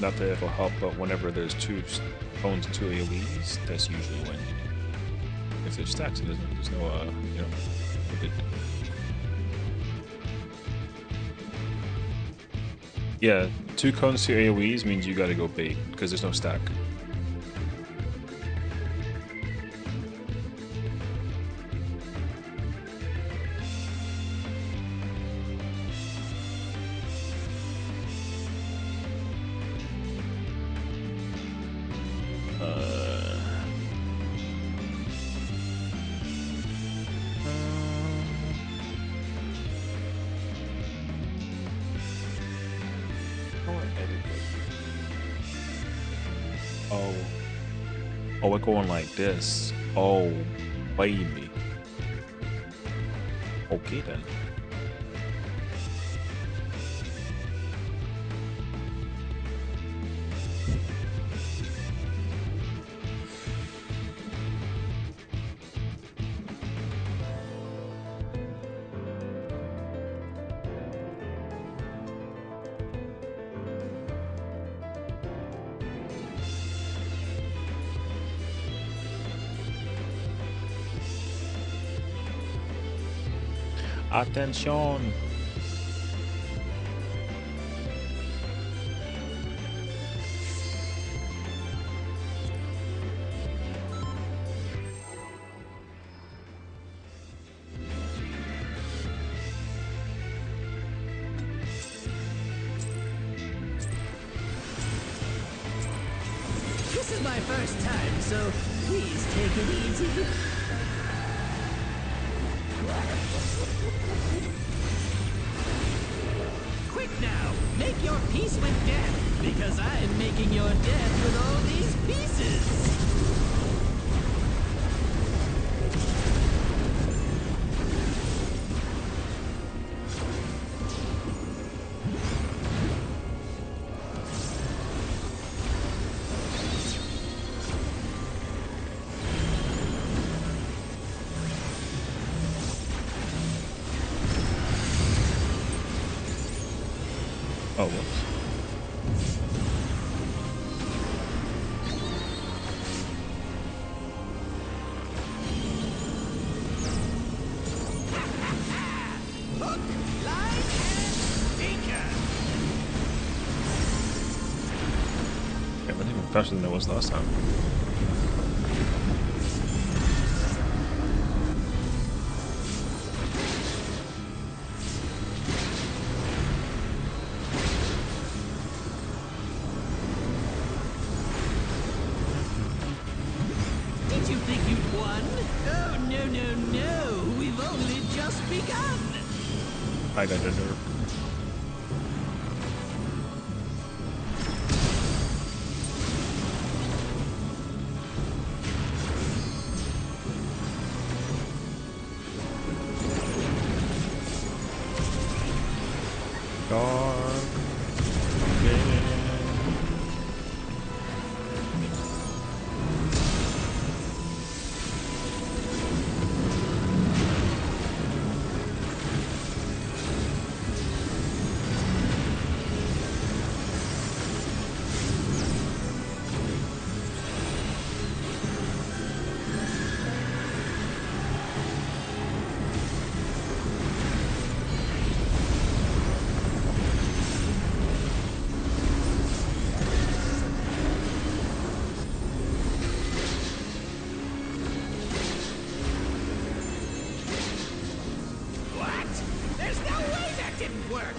Not that it'll help, but whenever there's two phones and two AoEs, that's usually when. If there's stacks, it doesn't. There's no, you know, a bit. Yeah, 2 cones, 2 AoEs means you gotta go bait, because there's no stack. Oh, we're going like this. Oh, baby. Okay then. Attention! This is my first time, so please take it easy. Quick now! Make your peace with death, because I'm making your death with all these pieces! Oh, whoops. Hook, line, and sinker! Yeah, but even faster than it was last time. Did you think you'd won? Oh, no, no, no! We've only just begun! I got a nerve. Dark. Yeah. What? There's no way that didn't work!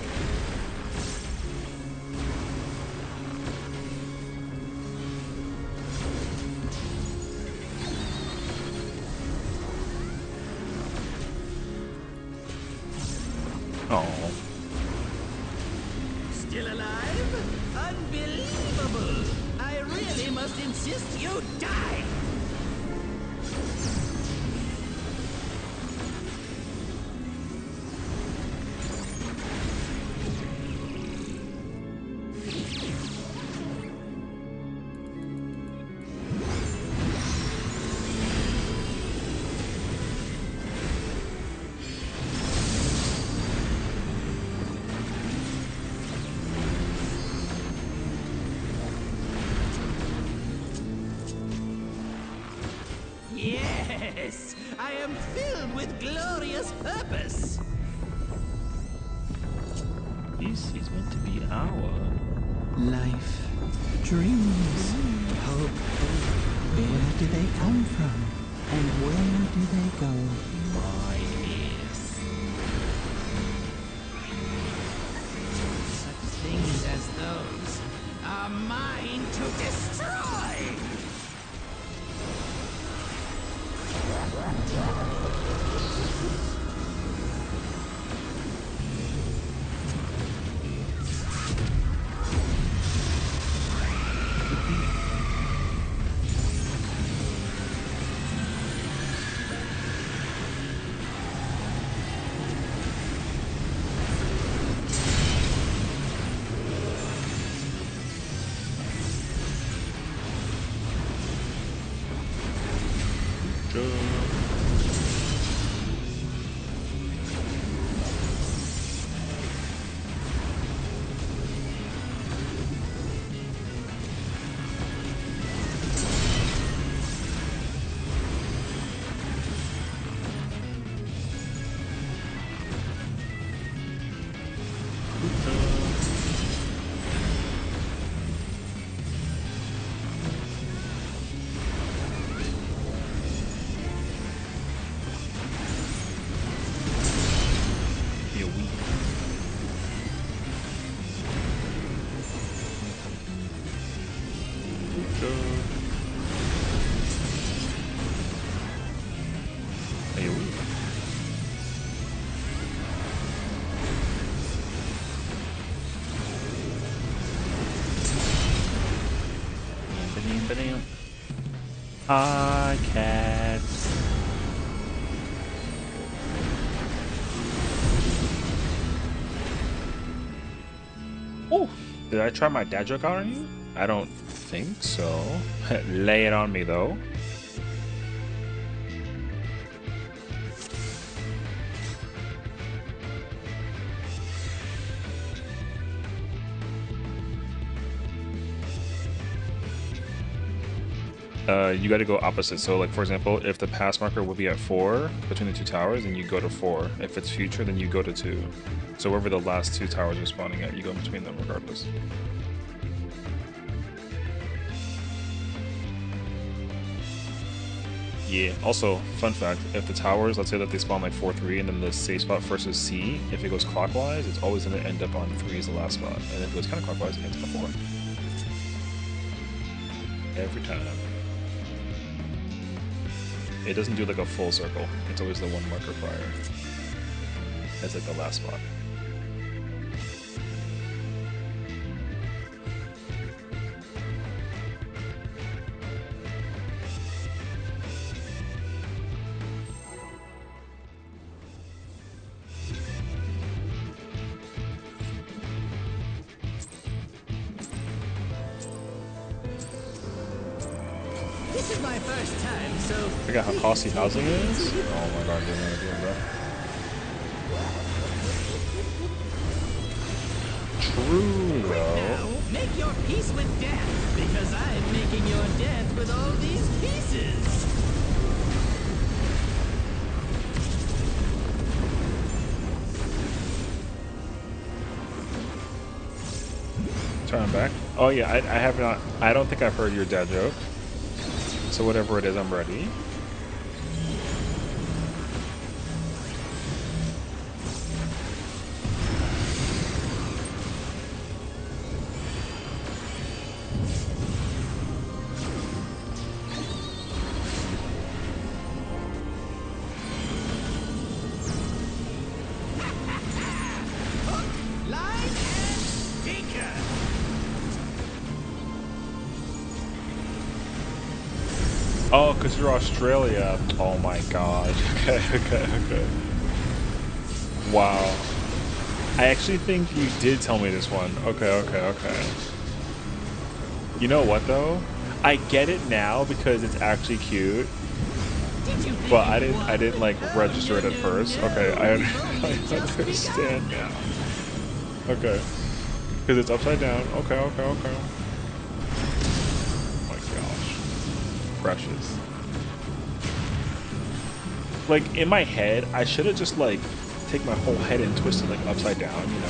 Oh. Still alive? Unbelievable! I really must insist you die! Yes! I am filled with glorious purpose! He's meant to be our. Life, dreams, hope. Where do they come from? And where do they go? Such things as those are mine to destroy! Hi, cats. Oh, did I try my dad joke out on you? I don't think so. Lay it on me, though. You got to go opposite. So, like, for example, if the pass marker would be at 4 between the two towers, then you go to 4. If it's future, then you go to 2. So wherever the last two towers are spawning at, you go in between them regardless. Yeah, also, fun fact, if the towers, let's say that they spawn like 4-3, and then the safe spot first is C, if it goes clockwise, it's always going to end up on 3 as the last spot. And if it goes counterclockwise, it ends up on 4. Every time. It doesn't do like a full circle. It's always the one marker prior. It's like the last spot. This is my first time, so... Look at how costly housing is. Oh my god, you're gonna do it, bro. True, though. Now, make your peace with death, because I'm making your death with all these pieces. Turn back. Oh yeah, I have not. I don't think I've heard your dad joke. So whatever it is, I'm ready. Oh, because you're Australia. Oh my gosh. Okay, okay, okay. Wow. I actually think you did tell me this one. Okay, okay, okay. You know what though? I get it now because it's actually cute. But I didn't like register it at first. Okay, I understand now. Okay. Because it's upside down. Okay, okay, okay. Oh my gosh. Precious. Like, in my head, I should have just, like, take my whole head and twist it, like, upside down, you know?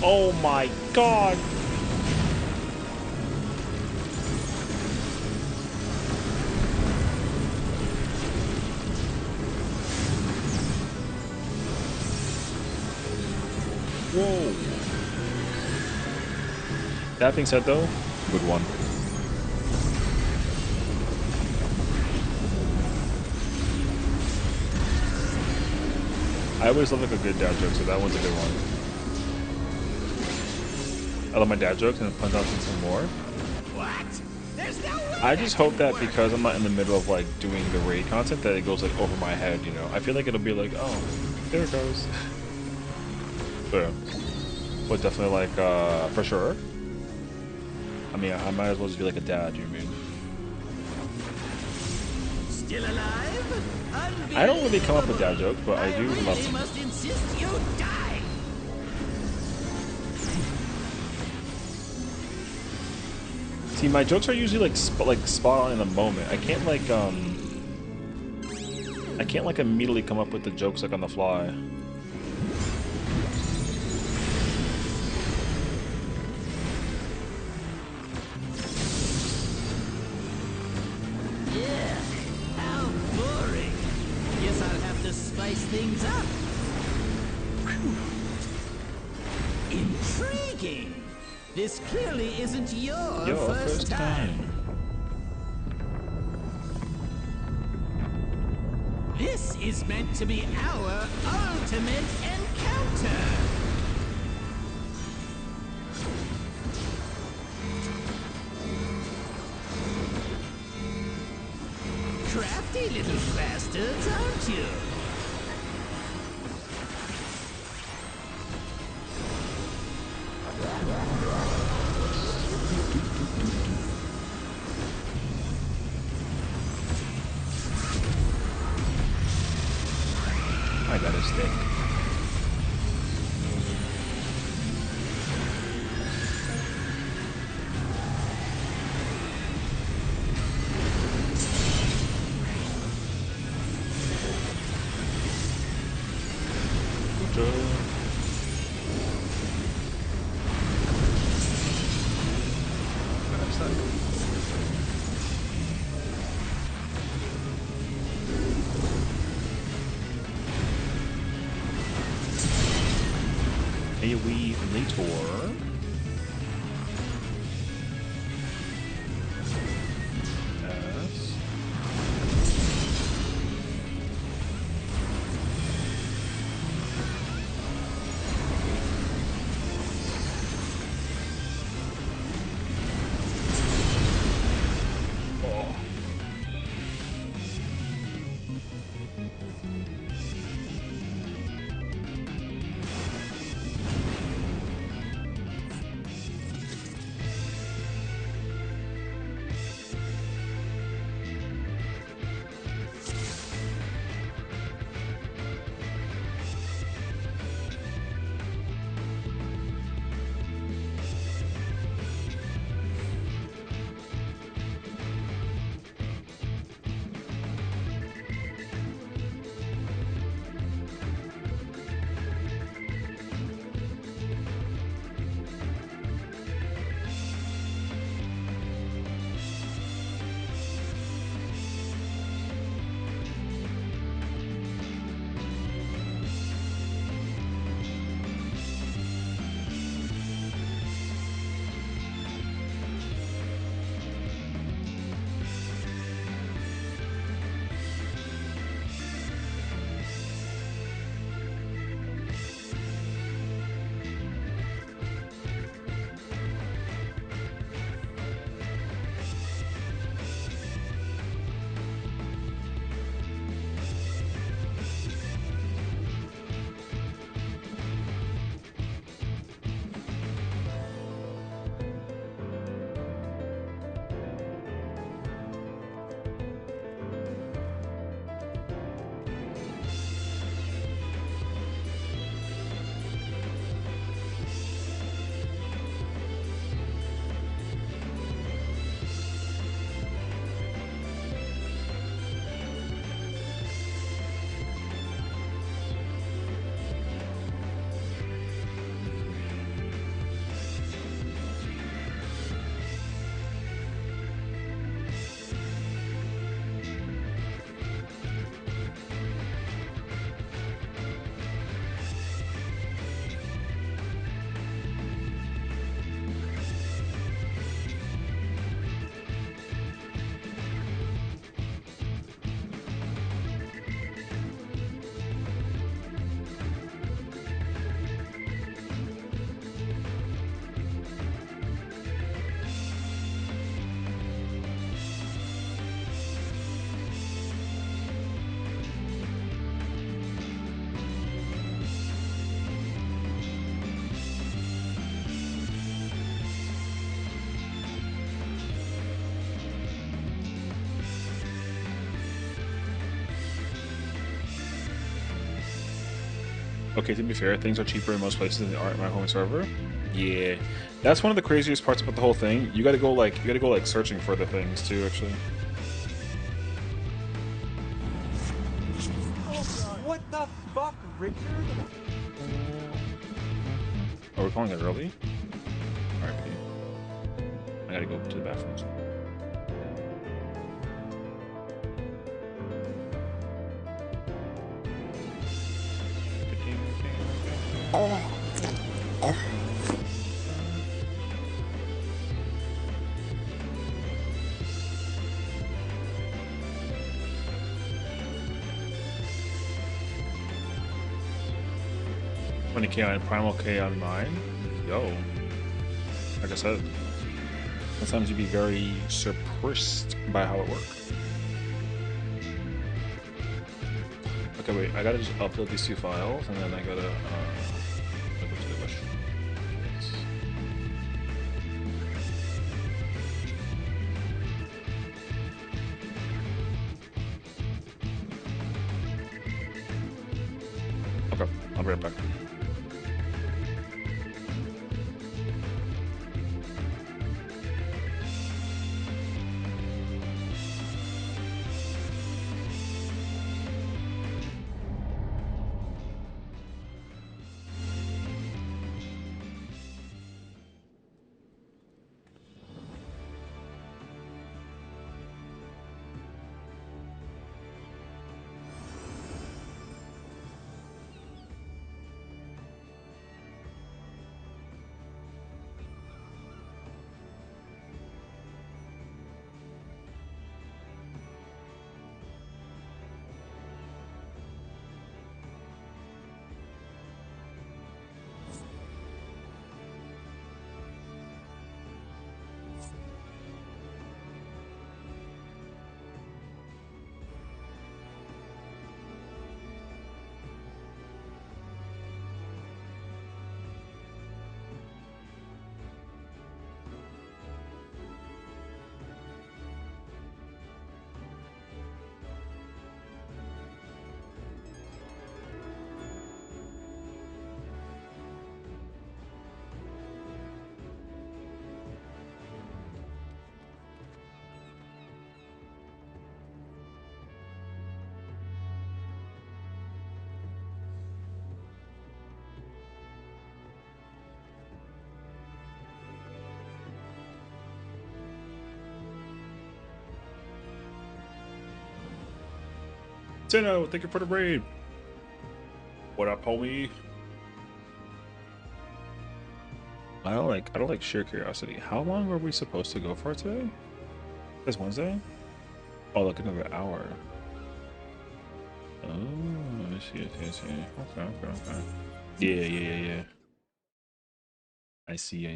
Oh my god! Whoa! That being said, though, good one. I always love like a good dad joke, so that one's a good one. I love my dad jokes and punch out some more. What? There's no way. I just hope that because I'm not in the middle of like doing the raid content that it goes like over my head, you know. I feel like it'll be like, oh, there it goes. But definitely like for sure. I mean, I might as well just be like a dad, you mean? Still alive? I don't really come up with dad jokes, but I do love them. Must insist you die. See, my jokes are usually like spot on in the moment. I can't like immediately come up with the jokes like on the fly. Things up. Intriguing. This clearly isn't your first time. This is meant to be our ultimate encounter. Crafty little bastards, aren't you? I got a stick. AoE later. Yes. Oh. Okay, to be fair, things are cheaper in most places than they are at my home server. Yeah, that's one of the craziest parts about the whole thing. You gotta go like searching for the things too. Actually, What the fuck, Richard? are we calling it early? RIP. I gotta go to the bathroom. $20K on Primal K on mine. Yo, like I said, sometimes you'd be very surprised by how it works. Okay, wait, I gotta just upload these two files and then I gotta go to the restroom. Yes. Okay, I'll be right back. Tino, thank you for the raid. What up, homie? I don't like sheer curiosity. How long were we supposed to go for today? It's Wednesday? Oh, look, another hour. Oh, I see. Okay. Yeah. I see.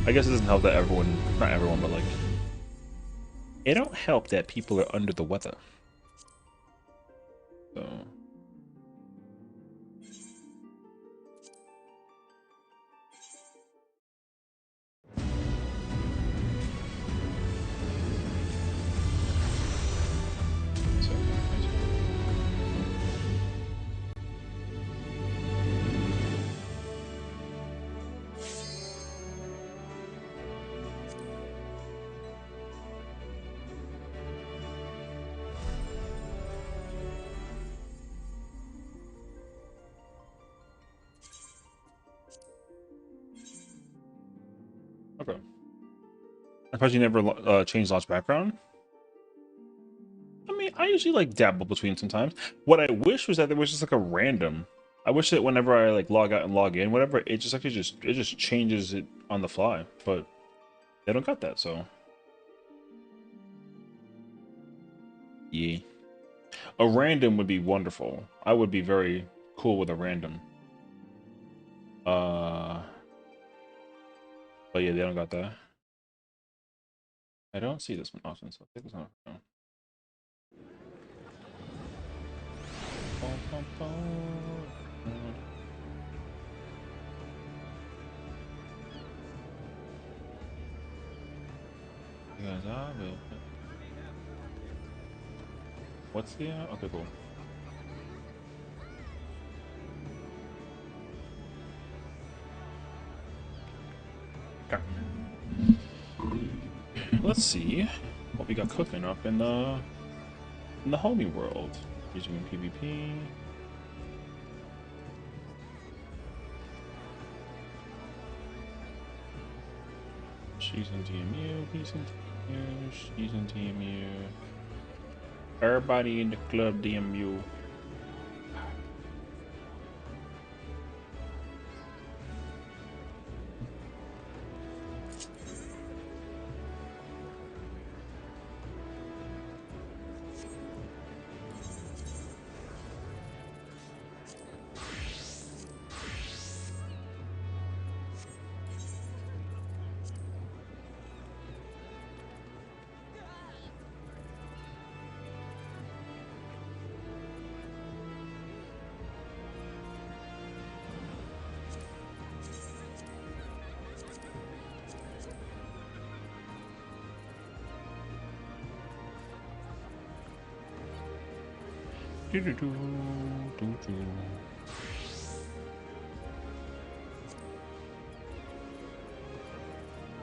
I guess it doesn't help that everyone, not everyone, but like, it don't help that people are under the weather. So. Okay. I thought you never changed launch background. I mean, I usually like dabble between sometimes. What I wish was that there was just like a random. I wish that whenever I like log out and log in, whatever, it just actually just changes it on the fly. But they don't got that, so yeah. A random would be wonderful. I would be very cool with a random. But yeah, they don't got that. I don't see this one often, so I think it's not. No. Because I will. What's the okay, cool. Okay. Let's see what we got cooking up in the homie world. Using PvP. She's in TMU, he's in TMU, she's in TMU. Everybody in the club DMU.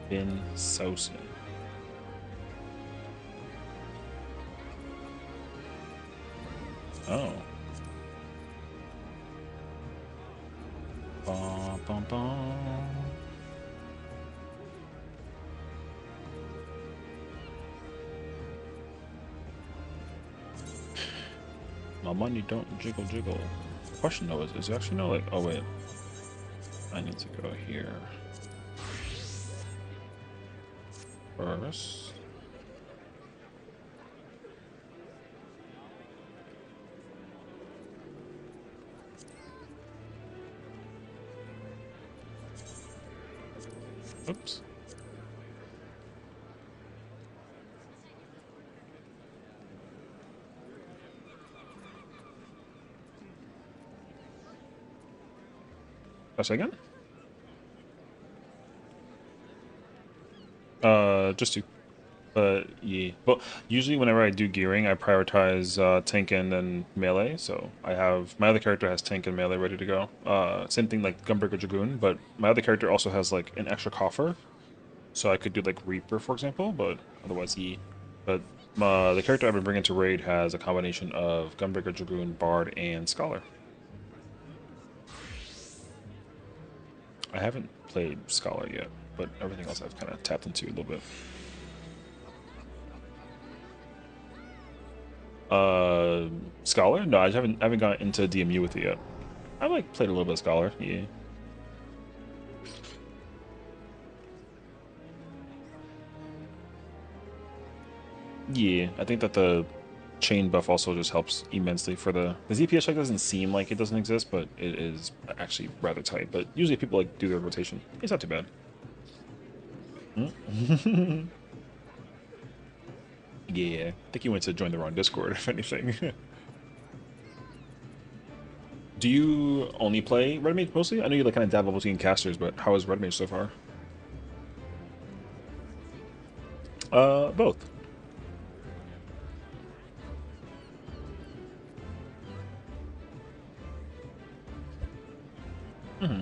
Ben Sosin. Oh. Bum, bum, bum. My money don't jiggle jiggle. Question though is there actually no like, oh wait. I need to go here. First. Oops. That's again? Just two. Yeah. But usually whenever I do gearing, I prioritize tank and then melee. So I have my other character has tank and melee ready to go. Same thing like Gunbreaker Dragoon, but my other character also has like an extra coffer. So I could do like Reaper, for example, but otherwise he. But the character I've been bringing to raid has a combination of Gunbreaker Dragoon, Bard, and Scholar. I haven't played Scholar yet, but everything else I've kind of tapped into a little bit. Scholar? No, I haven't gotten into DMU with it yet. I like played a little bit of Scholar, yeah. Yeah, I think that the chain buff also just helps immensely for the ZPS check doesn't seem like it doesn't exist, but it is actually rather tight. But usually people like do their rotation. It's not too bad. Yeah, I think you went to join the wrong Discord, if anything. Do you only play Red Mage mostly? I know you like kind of dabble between casters, but how is Red Mage so far? Both. Mm-hmm.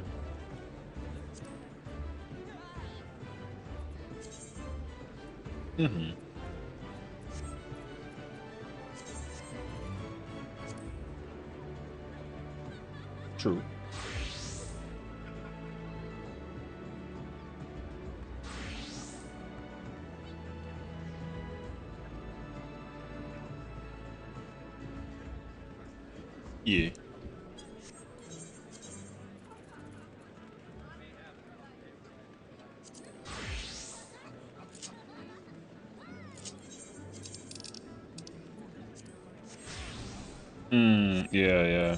Mm-hmm. True. Yeah. Yeah, yeah.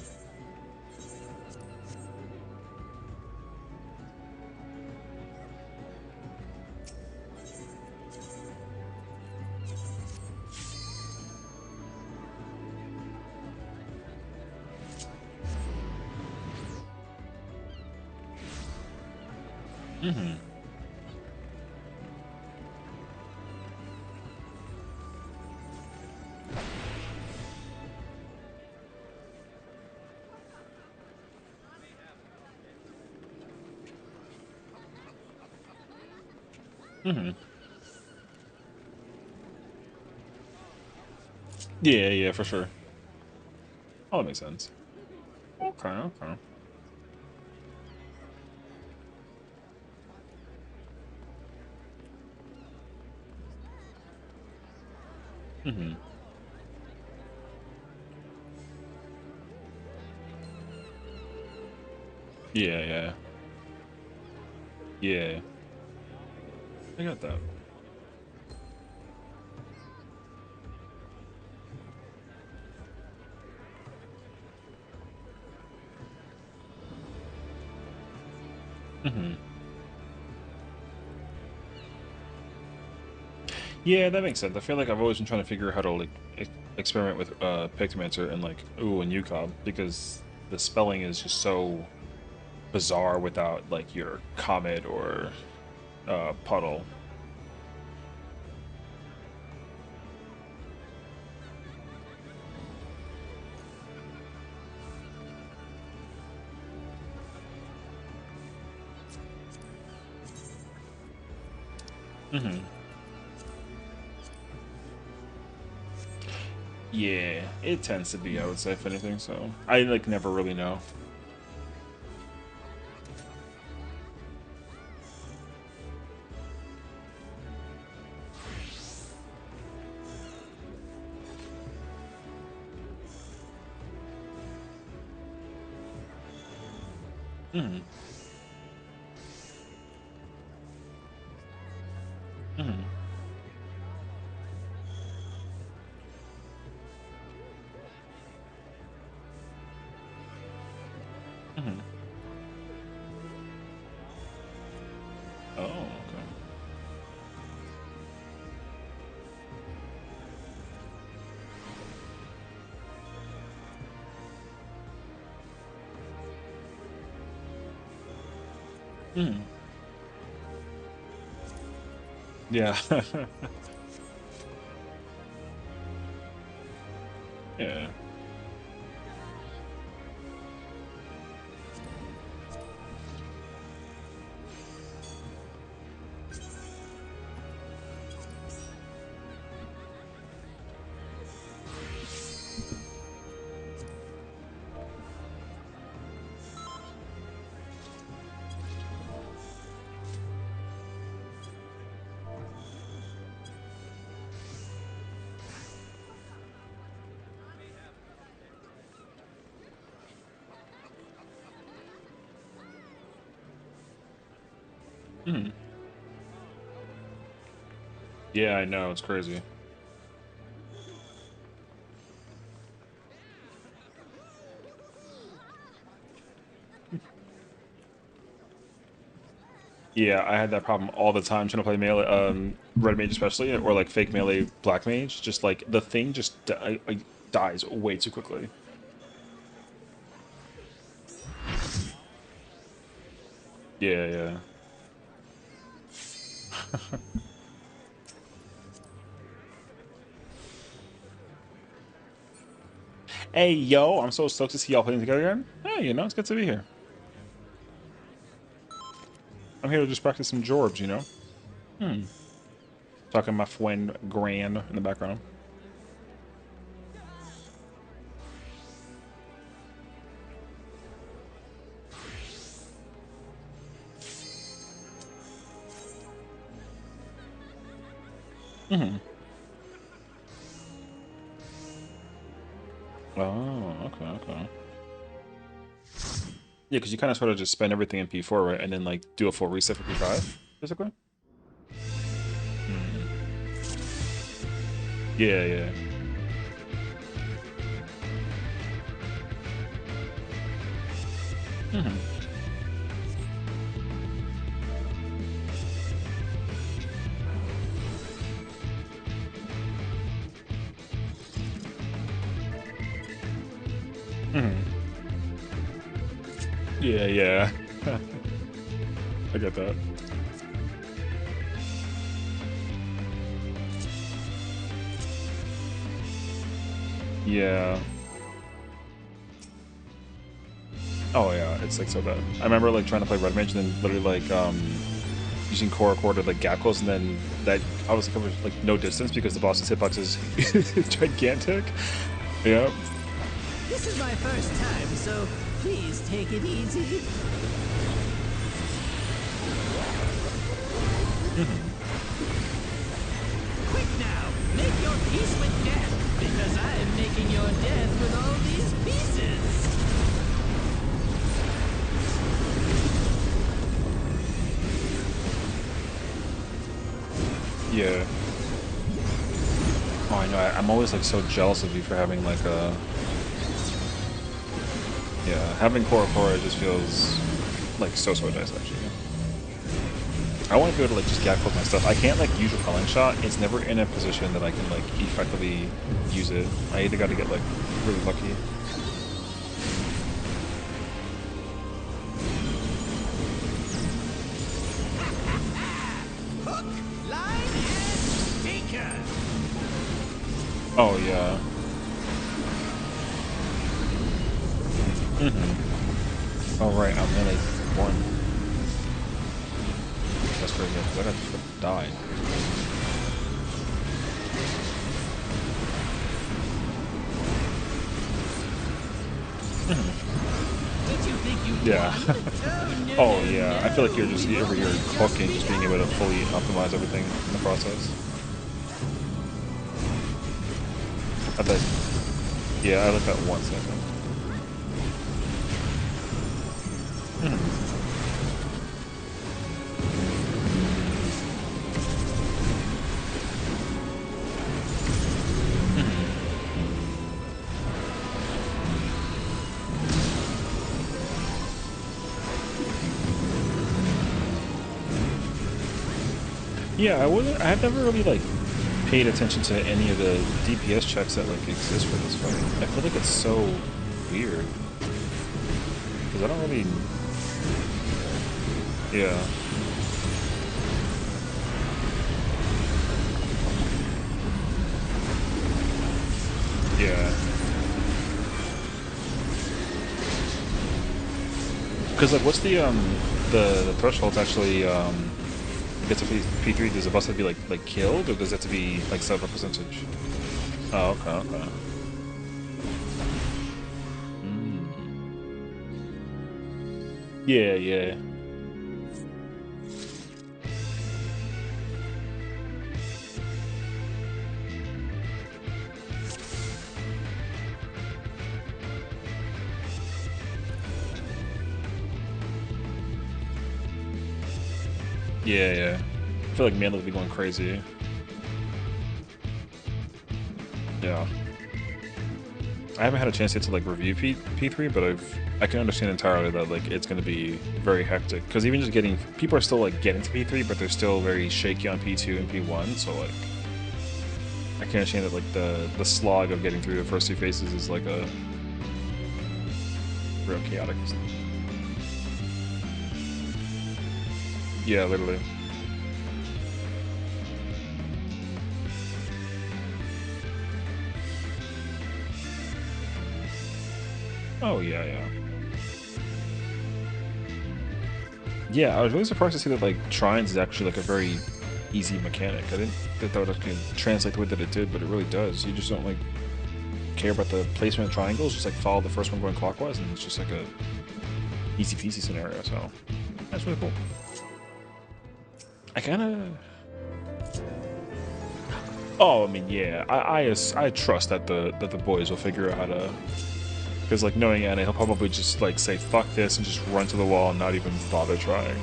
Mm-hmm. Mm-hmm. Yeah, yeah, for sure. Oh, that makes sense. Okay, okay. Mm-hmm. Yeah, yeah. Yeah. I got that. Mm-hmm. Yeah, that makes sense. I feel like I've always been trying to figure out how to like experiment with Pictomancer and like and UCOB because the spelling is just so bizarre without like your comet or puddle. Mm-hmm. Yeah, it tends to be, I would say, if anything. So I like never really know. Mm-hmm. Mm-hmm. Mm-hmm. Oh, okay. Mm-hmm. Yeah. Yeah. Mm-hmm. Yeah, I know. It's crazy. Yeah, I had that problem all the time trying to play melee, red mage especially, or like fake melee black mage. Just like the thing just dies way too quickly. Yeah, yeah. Hey, yo, I'm so stoked to see y'all playing together again. Hey, you know, it's good to be here. I'm here to just practice some Jorbs, you know? Hmm. Talking to my friend Gran in the background. Hmm. Oh, okay, okay. Yeah, because you kind of sort of just spend everything in P4, right? And then, like, do a full reset for P5, basically? Hmm. Yeah, yeah. Hmm. Hmm. Yeah, yeah. I get that. Yeah. Oh, yeah, it's, like, so bad. I remember, like, trying to play Red Mage and then literally, like, using core to like gap close, and then that obviously covers like no distance because the boss's hitbox is gigantic. Yeah. This is my first time, so please take it easy. Quick now, make your peace with death, because I am making your death with all these pieces. Yeah. Oh, I know. I'm always like so jealous of you for having like a. Yeah, having Cora just feels like so nice actually. I want to be able to like just gap close my stuff. I can't like use repelling shot. It's never in a position that I can like effectively use it. I either got to get like really lucky. Hook, line, and sinker. Oh yeah. Oh right, I'm in a one. That's pretty good, because I got to die. Did you think you Yeah. won? Oh, Oh yeah, I feel like you're just over here cooking, just being able to fully optimize everything in the process. I bet. Yeah, I like that once, I think. Yeah, I've never really like paid attention to any of the DPS checks that like exist for this fight. I feel like it's so weird because I don't really. Yeah. Yeah. Because like, what's the thresholds actually get to P3? Does the boss have to be like killed, or does it have to be like set up a percentage? Oh, okay, okay. Yeah, yeah. Yeah, yeah. I feel like Manla would be going crazy. Yeah. I haven't had a chance yet to like review P3, but I can understand entirely that like it's going to be very hectic because even just getting people are still like getting to P3, but they're still very shaky on P2 and P1. So like I can understand that like the slog of getting through the first two phases is like a real chaotic. Yeah, literally. Oh yeah, yeah. Yeah, I was really surprised to see that like Trines is actually like a very easy mechanic. I didn't think that would actually translate the way that it did, but it really does. You just don't like care about the placement of triangles, just like follow the first one going clockwise, and it's just like a easy peasy scenario. So that's really cool. I kind of. Oh, I mean, yeah. I trust that the boys will figure out how to. Because like knowing Anna, he'll probably just like say fuck this and just run to the wall and not even bother trying.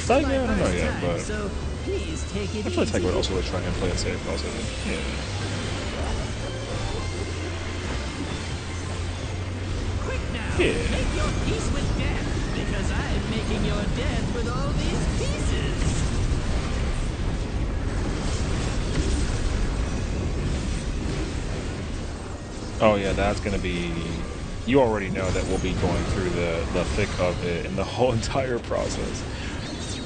But yeah, I don't know yet, but So please take it I feel like Tiger would easy. also like try and play it safe also. Yeah. Quick now, Yeah. make your peace with death, because I am making your death with all these pieces. Oh yeah, that's gonna be. You already know that we'll be going through the thick of it in the whole entire process,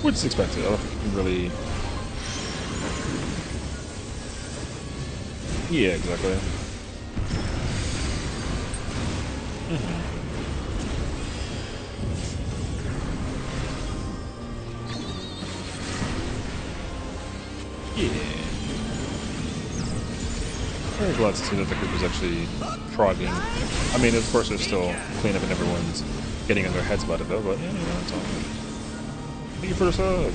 which is expected. I don't think you can really. Yeah, exactly. glad to see that the group is actually progging. I mean, of course, there's still cleanup and everyone's getting on their heads about it, though, but yeah, it's all good. Thank you for the sub.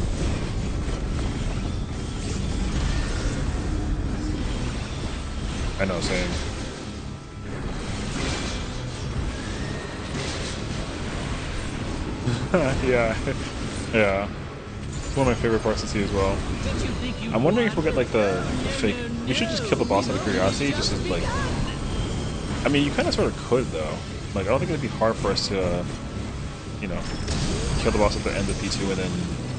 I know, same. Yeah. Yeah. It's one of my favorite parts to see as well. I'm wondering if we'll get like the fake. We should just kill the boss out of curiosity, just as like. I mean, you kind of sort of could though. Like, I don't think it'd be hard for us to, you know, kill the boss at the end of P2 and then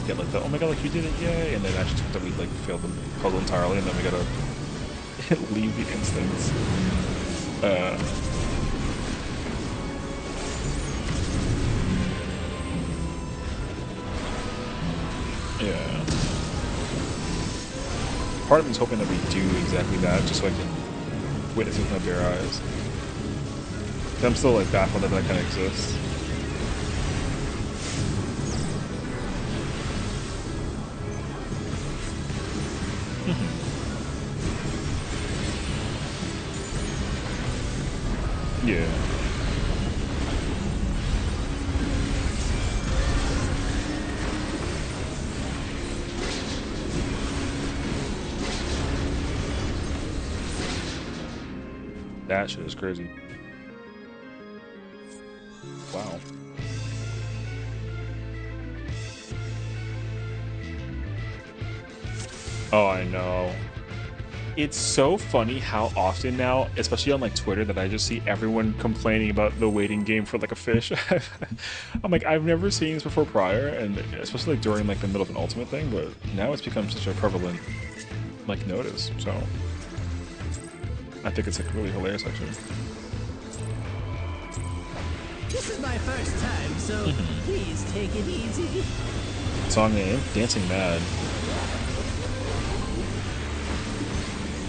get like the oh my god, like you did it, yay! And then actually that we like failed the puzzle entirely, and then we gotta leave the instance. Yeah. Part of me is hoping that we do exactly that, just so I can witness it with my bare eyes. I'm still like baffled that that kind of exists. Yeah. That shit is crazy. Wow. Oh, I know. It's so funny how often now, especially on like Twitter, that I just see everyone complaining about the waiting game for like a fish. I'm like, I've never seen this before prior, and especially like during like the middle of an ultimate thing, but now it's become such a prevalent like notice. So I think it's like really hilarious actually. This is my first time, so please take it easy. Song name, Dancing Mad.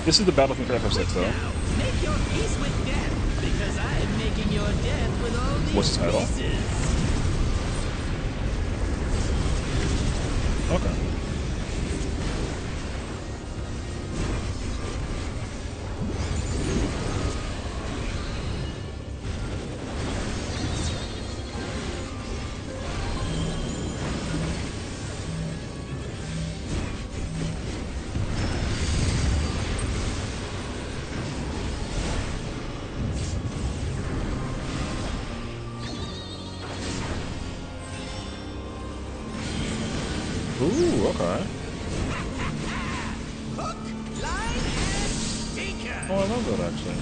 This is the battle for FF6 though. Now, make your peace with death, because I am making your death with all these What's the title? pieces. Okay. Ooh, okay. Oh, I love that actually.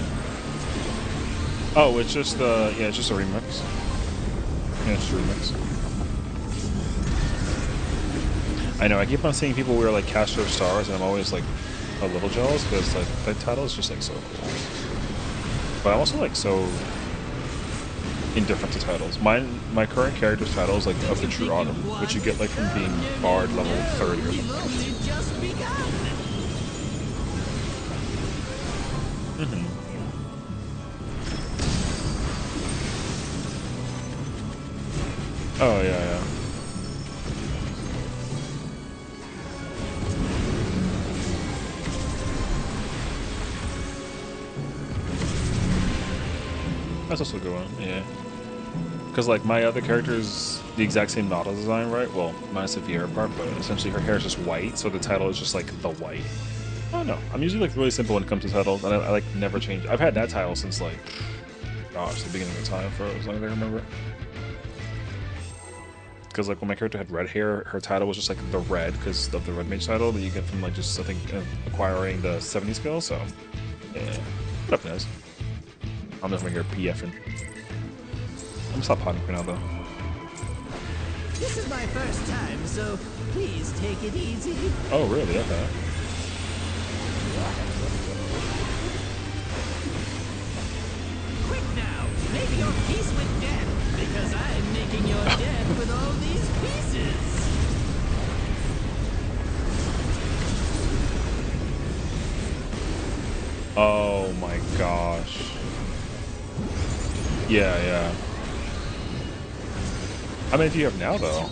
Oh, it's just yeah, it's just a remix. Yeah, it's just a remix. I know, I keep on seeing people wear like Castro stars, and I'm always like a little jealous because like that title is just like so cool. But I'm also like so indifferent to titles. My current character's title is like Of the True Autumn, which you get like from being Bard level 30 or something. Oh yeah, yeah. That's also a good one, yeah. Because like my other character is the exact same model design, right? Well, minus the VR part, but essentially her hair is just white, so the title is just like the white. Oh no, I'm usually like really simple when it comes to titles, and I like never change. I've had that title since like, gosh, the beginning of time for as long as I remember. Because like when my character had red hair, her title was just like the red, because of the red mage title that you get from like just I think acquiring the 70 skill. So yeah, what up, guys? I'm just gonna hear PFing. I'm gonna stop potting for now though. This is my first time, so please take it easy. Oh really? Okay. Quick now, make your peace with death, because I'm making your death with all these pieces. Oh my gosh. Yeah, yeah. How many do you have now though?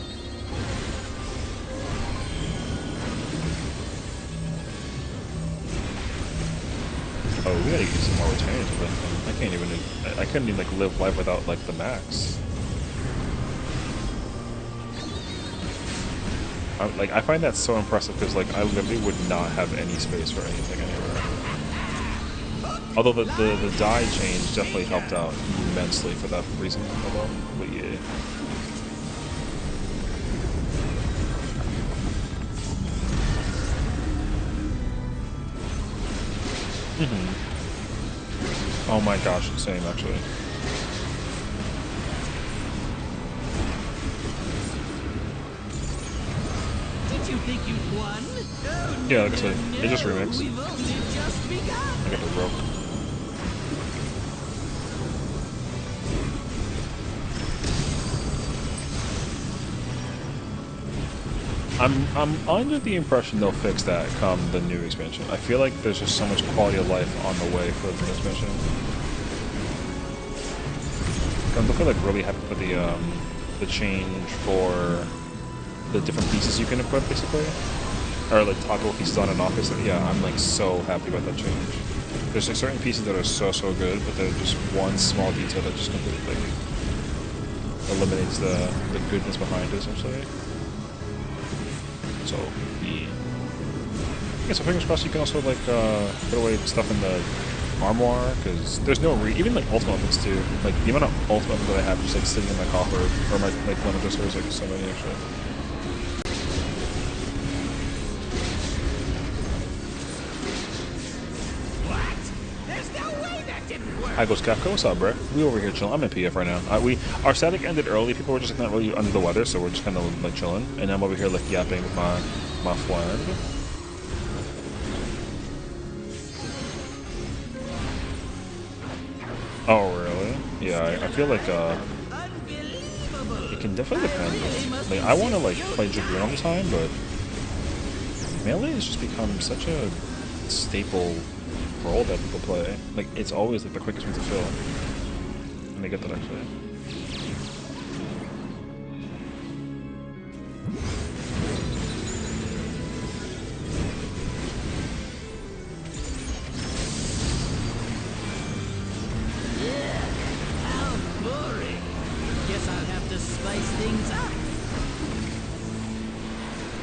Oh, we gotta get some more retainers with them. I can't even. I couldn't even like live life without like the max. I find that so impressive because like I literally would not have any space for anything anywhere. Although the die change definitely helped out immensely for that reason alone. But yeah. Oh my gosh, same actually. Did you think you'd won? Oh, Yeah, like I said, it just remixed. We've only just begun. I got the rope. I'm under the impression they'll fix that come the new expansion. I feel like there's just so much quality of life on the way for the new expansion. I'm looking like really happy with the change for the different pieces you can equip, basically, or like toggle pieces on and off. So yeah, I'm like so happy about that change. There's like certain pieces that are so good, but they're just one small detail that just completely eliminates the goodness behind it, essentially. So yeah, so fingers crossed you can also like put away stuff in the armoire, because there's no even like ultimate weapons too. Like the amount of ultimate weapons that I have just like sitting in my coffer or my like one of those, there's like so many actually. What? There's no way that didn't work. Hi, goes Kefka. What's up, bro? We over here chilling. I'm in PF right now. Our static ended early. People were just like, not really under the weather, so we're just kind of like chilling. And I'm over here like yapping with my friend. Oh really? Yeah, I feel like it can definitely depend. Like I want to like play Dragoon all the time, but melee has just become such a staple role that people play. Like it's always like the quickest way to fill. Let me get that actually. How boring. Guess I'll have to spice things up.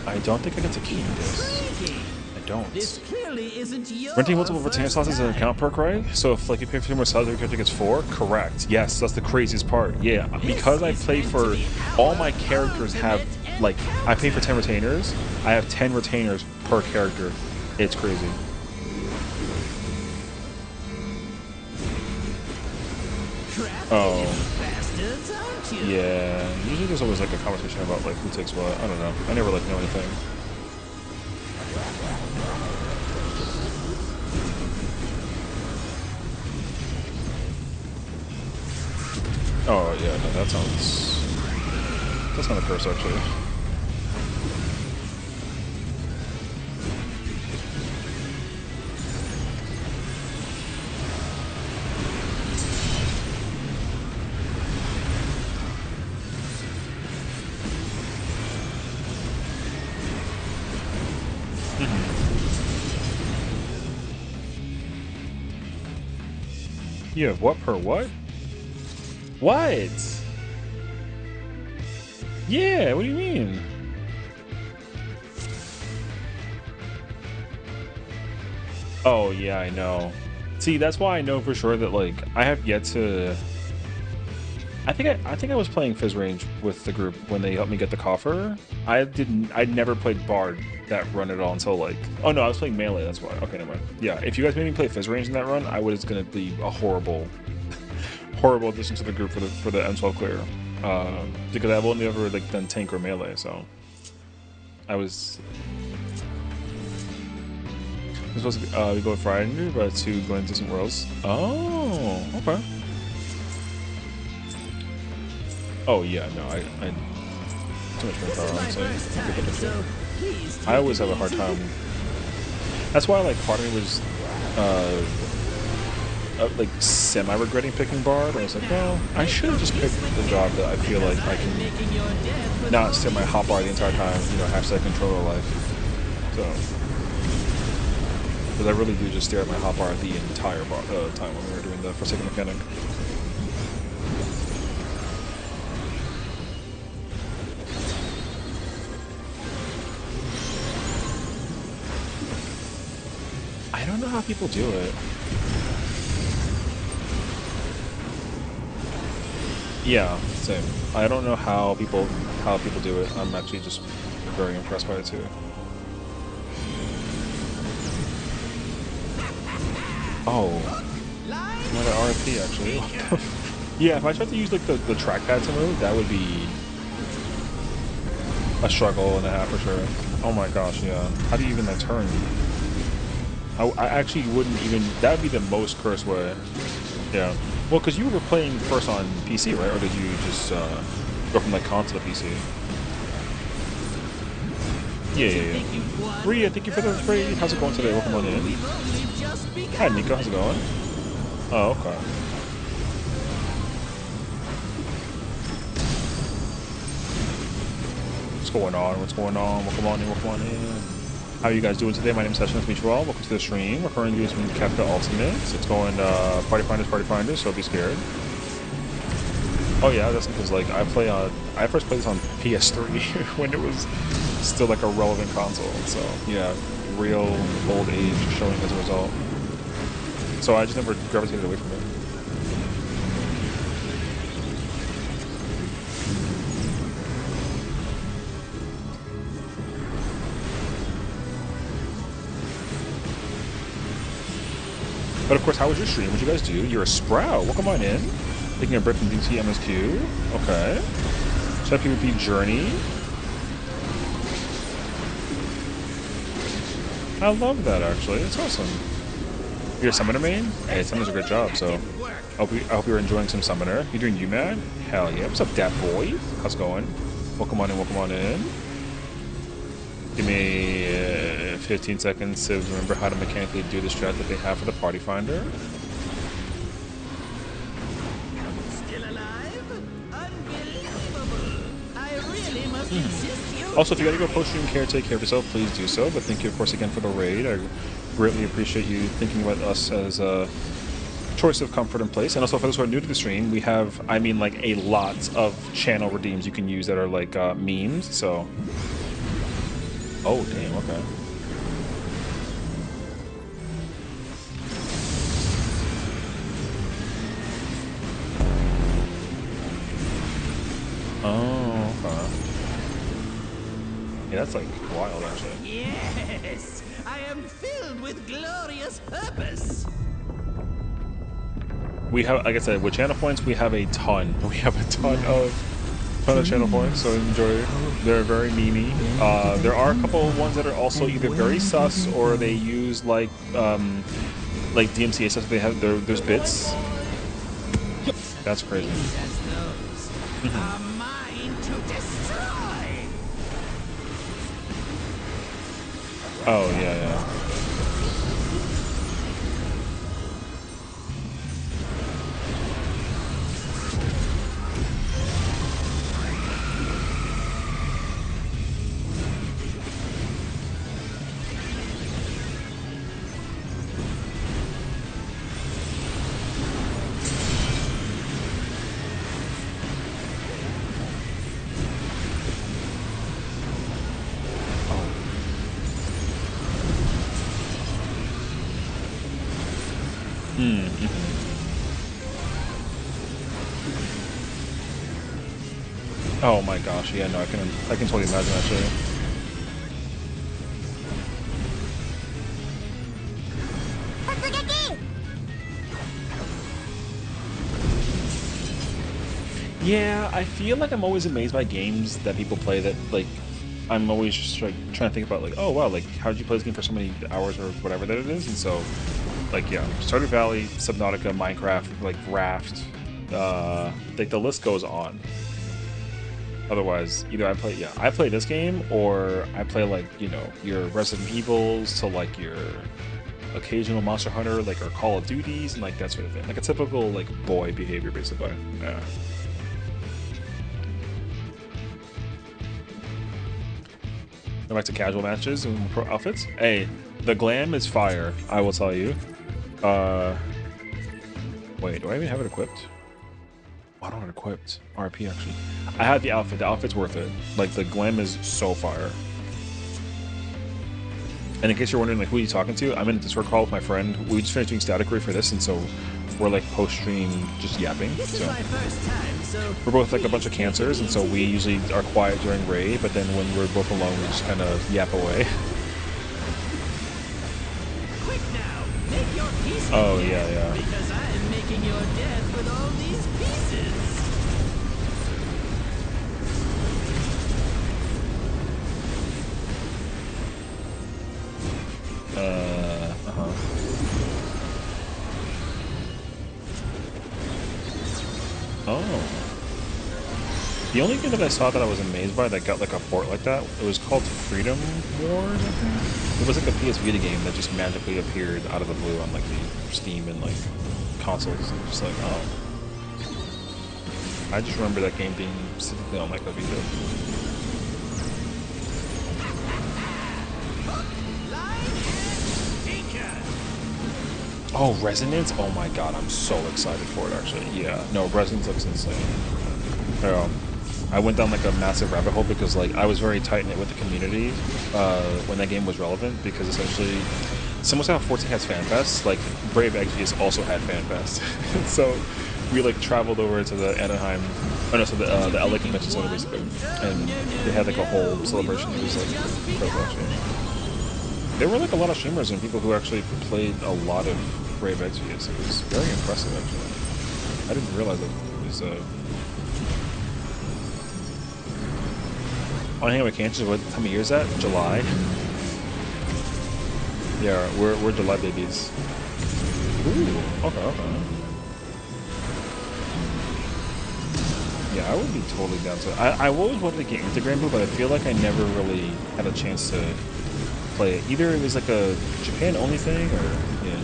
I don't think I get to keep this. Intriguing. I don't. This clearly isn't your Renting multiple retainer first slots is an time. account perk, right? So if like you pay for 3 more subs, your character gets 4? Correct. Yes, that's the craziest part. Yeah, because I play for all my characters have like I pay for 10 retainers. I have 10 retainers per character. It's crazy. Oh. Bastards, aren't you? Yeah. Usually there's always like a conversation about like who takes what. I don't know. I never like know anything. Oh yeah, no, that's not a curse actually. You have what per what? What? Yeah, what do you mean? Oh yeah, I know. See, that's why I know for sure that like I have yet to. I think I was playing Fizz Range with the group when they helped me get the coffer. I'd never played Bard that run at all until like. Oh no, I was playing Melee. That's why. Okay, never mind. Yeah, if you guys made me play Fizz Range in that run, I was gonna be a horrible addition to the group for the M12 clear. Because I've only ever like done tank or melee, so I was supposed to we go Friday, but to go into some worlds. Oh, okay. Oh yeah, no, I too much more power, honestly. So please I always have a hard time. That's why like part of me was like semi-regretting picking Bard. I was like, well, I should have just picked the job that I feel like I can not sit my hotbar the entire time, you know, have second controller life. So because I really do just stare at my hotbar the entire time when we were doing the Forsaken mechanic. I don't know how people do it. Yeah, same. I don't know how people do it. I'm actually just very impressed by it too. Oh, another RFP actually. Yeah, if I tried to use like the trackpad to move, that would be a struggle and a half for sure. Oh my gosh, yeah. How do you even like turn? I actually wouldn't even. That would be the most cursed way. Yeah. Well, because you were playing first on PC, right? Or did you just go from like console to PC? Yeah. Rhea, thank you for the trade. How's it going today? Welcome on in. Hi, Nico. How's it going? Oh, okay. What's going on? What's going on? Welcome on in. Welcome on in. How are you guys doing today? My name is Sessiion. Nice to meet you all. Welcome to the stream. We're currently doing some Kefka Ultimates. It's going Party Finders, so don't be scared. Oh yeah, that's because like I first played this on PS3 when it was still like a relevant console. So yeah, real old age showing as a result. So I just never gravitated away from it. But of course, how was your stream? What'd you guys do? You're a sprout. Welcome on in. Taking a break from DT MSQ. Okay. Shout out PvP Journey. I love that actually. It's awesome. You're a Summoner main? Hey, Summoner's a great job, so I hope you're enjoying some Summoner. You doing UMAD? Hell yeah. What's up, Dat Boy? How's it going? Welcome on in, welcome on in. Give me 15 seconds to remember how to mechanically do the strat that they have for the Party Finder. Still alive? Unbelievable! I really must insist you. Also, if you gotta go post-stream care, take care of yourself, please do so. But thank you, of course, again for the raid. I greatly appreciate you thinking about us as a choice of comfort and place. And also, for those who are new to the stream, we have, I mean, like a lot of channel redeems you can use that are like memes. So, oh damn, okay. Oh, okay. Yeah, that's like wild, actually. Yes, I am filled with glorious purpose. We have, like I said, with channel points, we have a ton. We have a ton of channel points, so enjoy. They're very memey. There are a couple of ones that are also either very sus or they use like DMCA stuff. They have there's bits. That's crazy. Are mine to destroy. Oh yeah. Oh my gosh, yeah, no, I can totally imagine actually. Yeah, I feel like I'm always amazed by games that people play that like I'm always just like trying to think about like, oh wow, like how did you play this game for so many hours or whatever that it is, and so like yeah, Stardew Valley, Subnautica, Minecraft, like Raft, like the list goes on. Otherwise, either I play this game, or I play like, you know, your Resident Evils to like your occasional Monster Hunter, like or Call of Duties and like that sort of thing. Like a typical like boy behavior, basically. Yeah. Go back to casual matches and pro outfits. Hey, The glam is fire, I will tell you. Wait, do I even have it equipped? I don't have it equipped. RP, actually. I have the outfit. The outfit's worth it. Like, the glam is so fire. And in case you're wondering, like, who are you talking to? I'm in a Discord call with my friend. We just finished doing static Ray for this, and so we're, like, post-stream just yapping. This So is my first time, so we're both, like, a bunch of cancers, and so we usually are quiet during Ray, but then when we're both alone, we just kind of yap away. quick now, make your peace with Oh, death, yeah, yeah. because I'm making your death with all these pieces. Oh. The only game that I saw that I was amazed by that got like a port like that, it was called Freedom Wars, I think. It was like a PS Vita game that just magically appeared out of the blue on like the Steam and like consoles. And just like, oh. I just remember that game being specifically on like the Vita. Oh, Resonance? Oh my god, I'm so excited for it actually. Yeah, no, Resonance looks insane. I went down like a massive rabbit hole because like I was very tight-knit with the community when that game was relevant, because essentially, similar to how 14 has FanFest, like Brave Exvius also had FanFest. So we like traveled over to the Anaheim, oh no, so the LA Convention Center basically, and they had like a whole celebration. It was like incredible actually. There were like a lot of streamers and people who actually played a lot of Brave Exvius. It was very impressive actually. I didn't realize that it was I hang out with cancers. What time of year is that? July? Yeah, we're July babies. Ooh, okay. Yeah, I would be totally down to it. I always wanted to get into Granblue, but I feel like I never really had a chance to play it. Either it was like a Japan only thing, or yeah.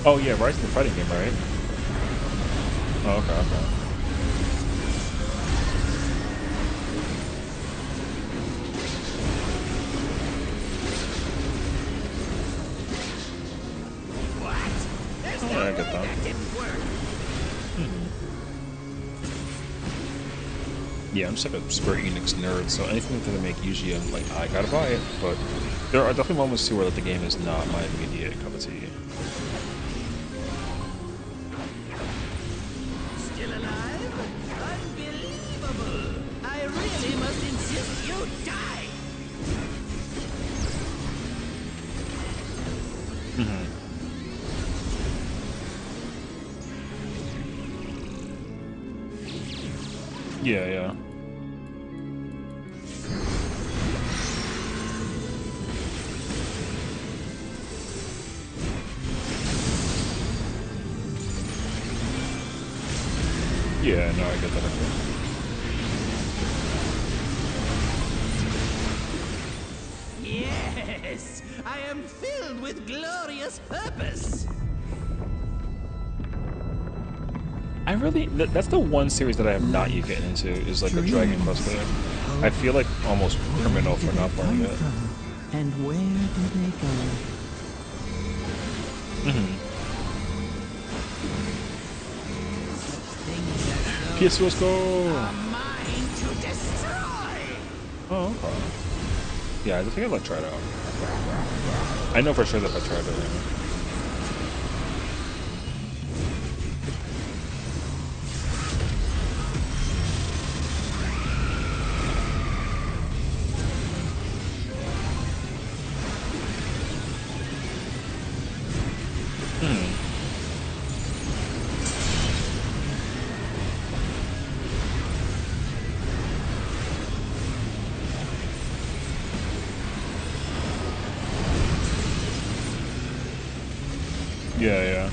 Oh yeah, Rising the fighting game, right? Oh, okay. Oh, I get that. Yeah, I'm just like a Square Enix nerd, so anything that they make usually I'm like, I gotta buy it. But there are definitely moments too where like, the game is not my immediate cup of tea. Still alive? Unbelievable! I really must insist you die! Yeah. Yeah, no, I get that. Yes! I am filled with glorious purpose! I really, that's the one series that I have not yet gotten into, is like a Dragon Quest game. I feel like almost criminal for not playing it. And where do they go? PS, let's go! Mine to destroy! Oh, okay. Yeah, I think I'd like try it out. I know for sure that if I tried it. Yeah.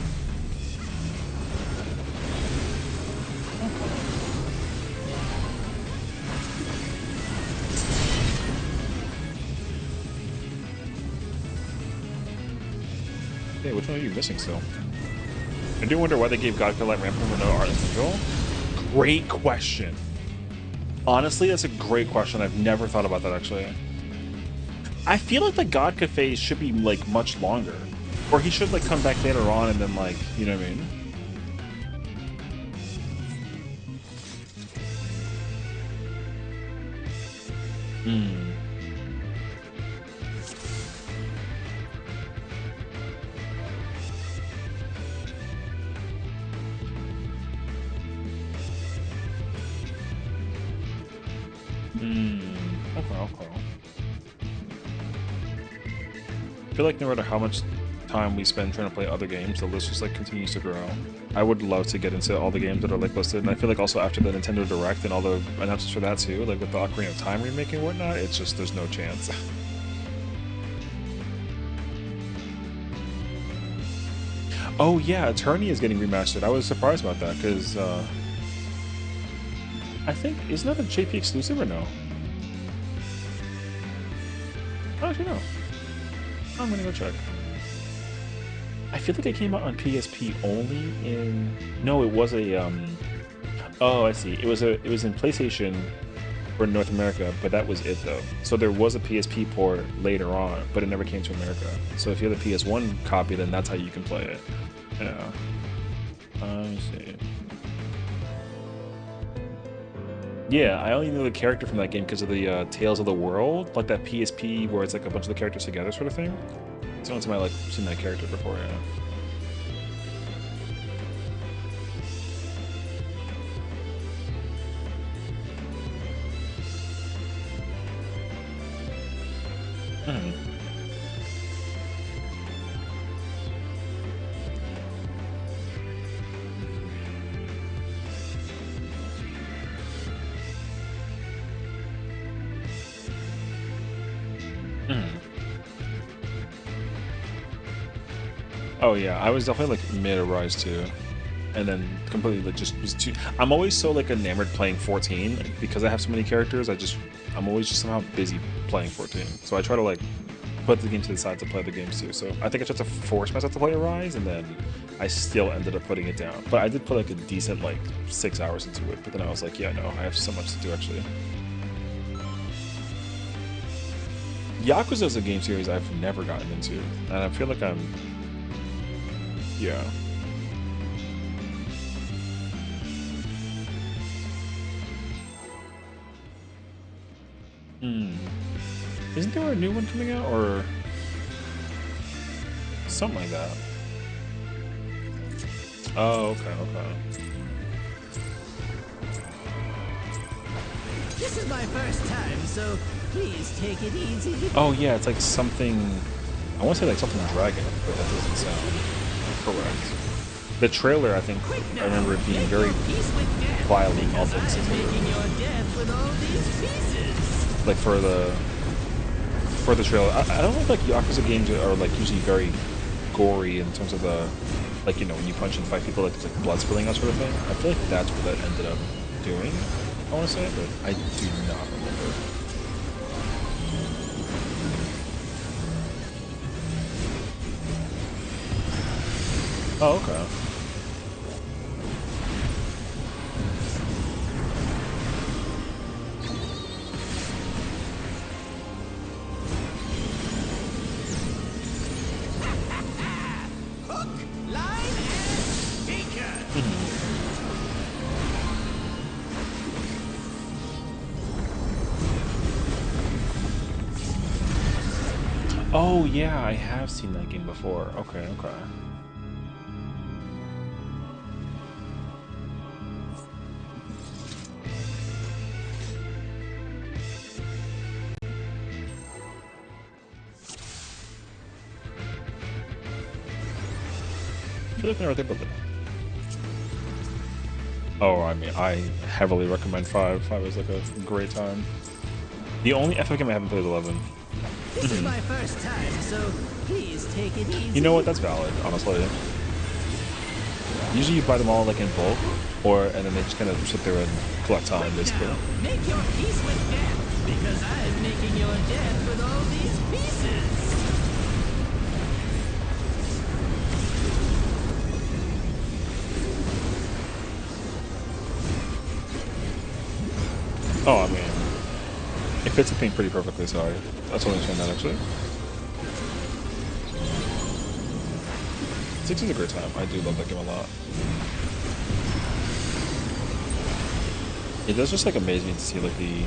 Hey, which one are you missing still? I do wonder why they gave God Could Light Rampant with no art and visual. Great question. Honestly, that's a great question. I've never thought about that, actually. I feel like the Godka phase should be, like, much longer. Or he should, like, come back later on and then, like, you know what I mean? Okay. I feel like no matter how much time we spend trying to play other games, the list just like continues to grow. I would love to get into all the games that are like listed, and I feel like also after the Nintendo Direct and all the announcements for that too, like with the Ocarina of Time remake and whatnot, it's just there's no chance. Oh yeah, Attorney is getting remastered. I was surprised about that because I think isn't that a JP exclusive or no? Oh, actually no. I'm gonna go check. I feel like it came out on PSP only in. No, it was a. Oh, I see. It was in PlayStation for North America, but that was it though. So there was a PSP port later on, but it never came to America. So if you have the PS1 copy, then that's how you can play it. Yeah. Let me see. Yeah, I only know the character from that game because of the Tales of the World, like that PSP where it's like a bunch of the characters together sort of thing. It's the only time I like seen that character before, yeah. Oh yeah, I was definitely like mid Rise 2, and then completely like just was too. I'm always so like enamored playing 14 because I have so many characters. I'm always just somehow busy playing 14. So I try to like put the game to the side to play the games too. So I think I tried to force myself to play Rise, and then I still ended up putting it down. But I did put like a decent like 6 hours into it. But then I was like, yeah, no, I have so much to do actually. Yakuza is a game series I've never gotten into, and I feel like I'm. Yeah. Isn't there a new one coming out, or something like that? Oh, okay. This is my first time, so please take it easy. Oh yeah, it's like something. I want to say like something dragon, but that doesn't sound correct. The trailer, I think, I remember it being very violent, awful, like for the trailer. I don't think like Yakuza games are like usually very gory in terms of the, like, you know, when you punch and fight people, like it's like blood spilling out sort of thing. I feel like that's what that ended up doing. I want to say, but I do not remember. Oh, okay. Hook, line, and sinker. Oh yeah, I have seen that game before. Okay. I feel like I never think about that. Oh, I mean, I heavily recommend 5. 5 is like a great time. The only FF game I haven't played is 11. This is my first time, so please take it easy. You know what? That's valid, honestly. Usually you buy them all like in bulk, and then they just kind of sit there and collect time, basically. Now, make your peace with death, because I'm making your death with all these pieces. Oh, I mean, it fits the thing pretty perfectly, so that's only saying that actually. 6 is a great time. I do love that game a lot. It does just like amaze me to see like the.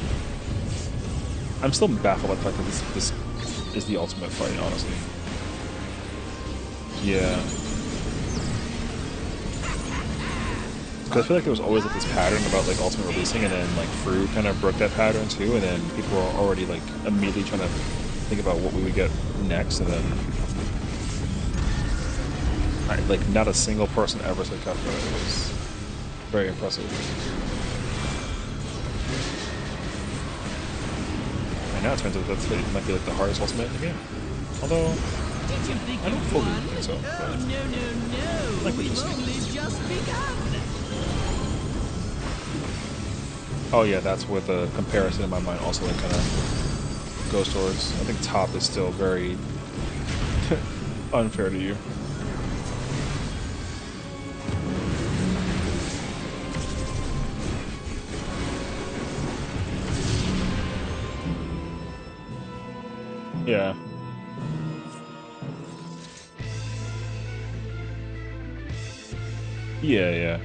I'm still baffled by the fact that this is the ultimate fight, honestly. Yeah. Because I feel like there was always like this pattern about like Ultimate releasing, and then like Fruit kind of broke that pattern too, and then people were already like immediately trying to think about what we would get next, and then like not a single person ever said Kefka. It was very impressive. And now it turns out that might be like the hardest Ultimate in the game. Although I don't fully think so. Oh, no. Like we We've just only just begun. Oh yeah, that's where the comparison in my mind also like kind of goes towards. I think top is still very unfair to you. Yeah. Yeah.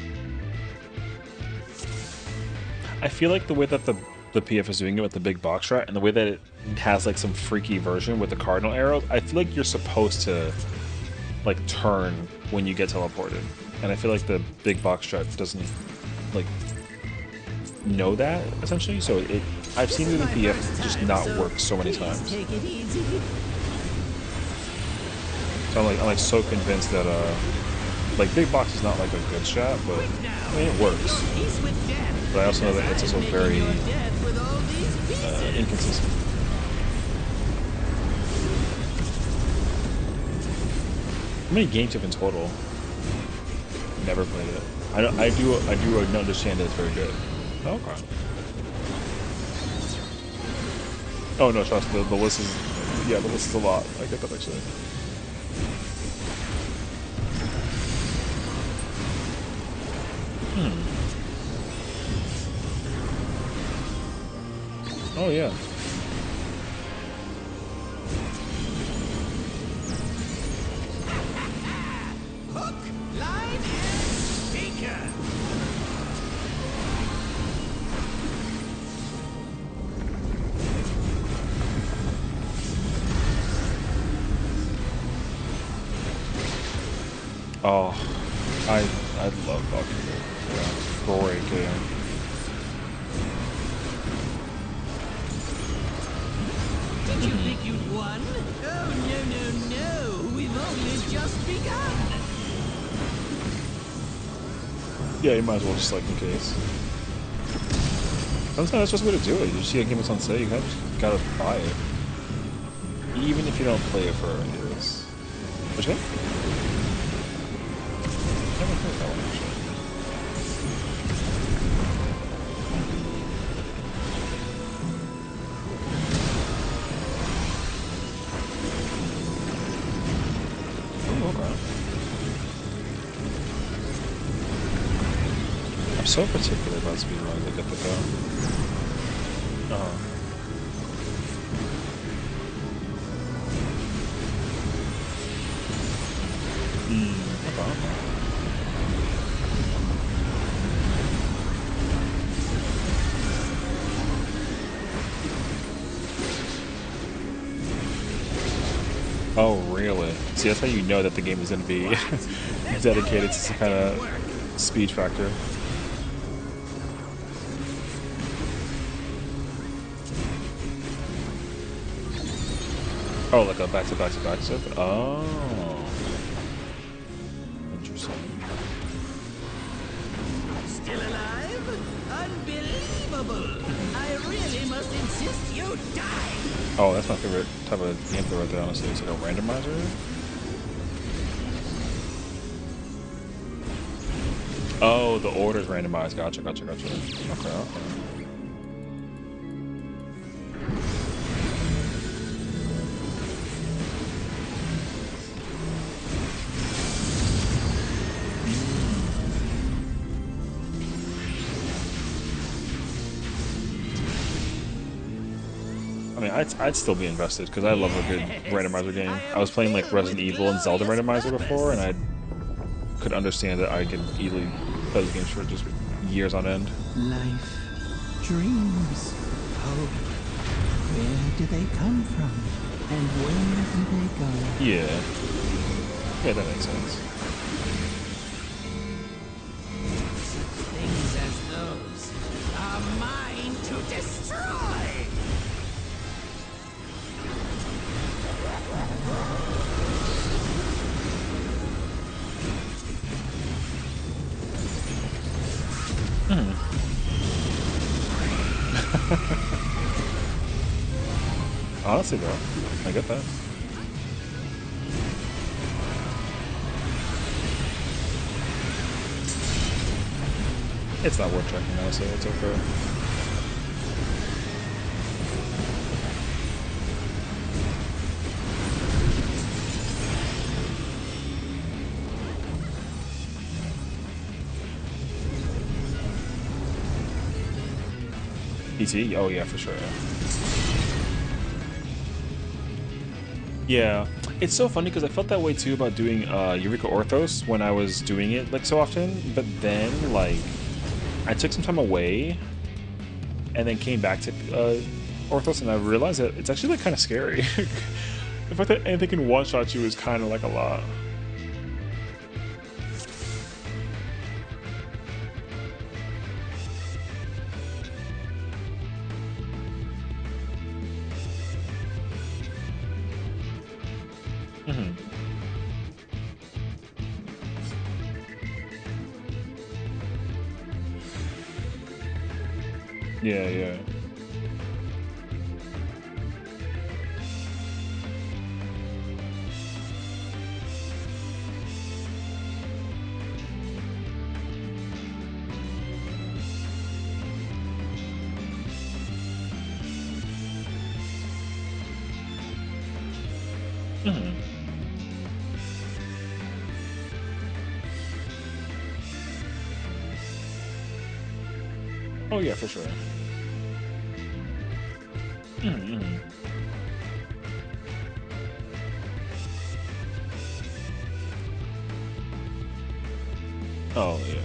I feel like the way that the PF is doing it with the big box strat, and the way that it has like some freaky version with the cardinal arrows, I feel like you're supposed to like turn when you get teleported, and I feel like the big box strat doesn't like know that essentially. So I've seen it in PF just not work so many times. Take it easy. So I'm like so convinced that like big box is not like a good strat, but I mean it works. But I also know that it's also very inconsistent. How many games have in total? Never played it. I do understand that it's very good. Okay. Oh no, trust the list is the list is a lot. I get that actually. Oh yeah. Hook, line, and sinker. Oh, I love Valkyrie. Yeah, great game. Did you think you'd won? Oh, no. We've only just begun. Yeah, you might as well just like in case. Sometimes that's just the way to do it. You see a game that's on sale, you kind of just gotta buy it. Even if you don't play it for years. Which game? I haven't played that one actually. Oh, okay. I'm so particular about speedruns. I get the go. Okay. Oh, really? See, that's how you know that the game is going to be dedicated to some kind of speed factor. Oh, like a back-to-back stuff? Oh. Interesting. Still alive? Unbelievable! I really must insist you die! Oh, that's my favorite type of gameplay right there, honestly. It's like a randomizer. Oh, the order's randomized. Gotcha. Okay. yeah, I'd still be invested because I love a good randomizer game. I was playing like Resident Evil and Zelda randomizer before, and I could understand that I could easily play those games for just years on end. Life, dreams, hope. Where do they come from? And where do they go? Yeah. Yeah, that makes sense. Things as those are mine to destroy. Honestly, though, I get that. It's not worth checking now, so it's okay. PT? Oh yeah, for sure. Yeah, it's so funny because I felt that way too about doing Eureka Orthos when I was doing it like so often, but then like I took some time away and then came back to Orthos and I realized that it's actually like kind of scary. The fact that anything can one-shot you is kind of like a lot. Yeah, yeah. Oh yeah, for sure. Oh yeah.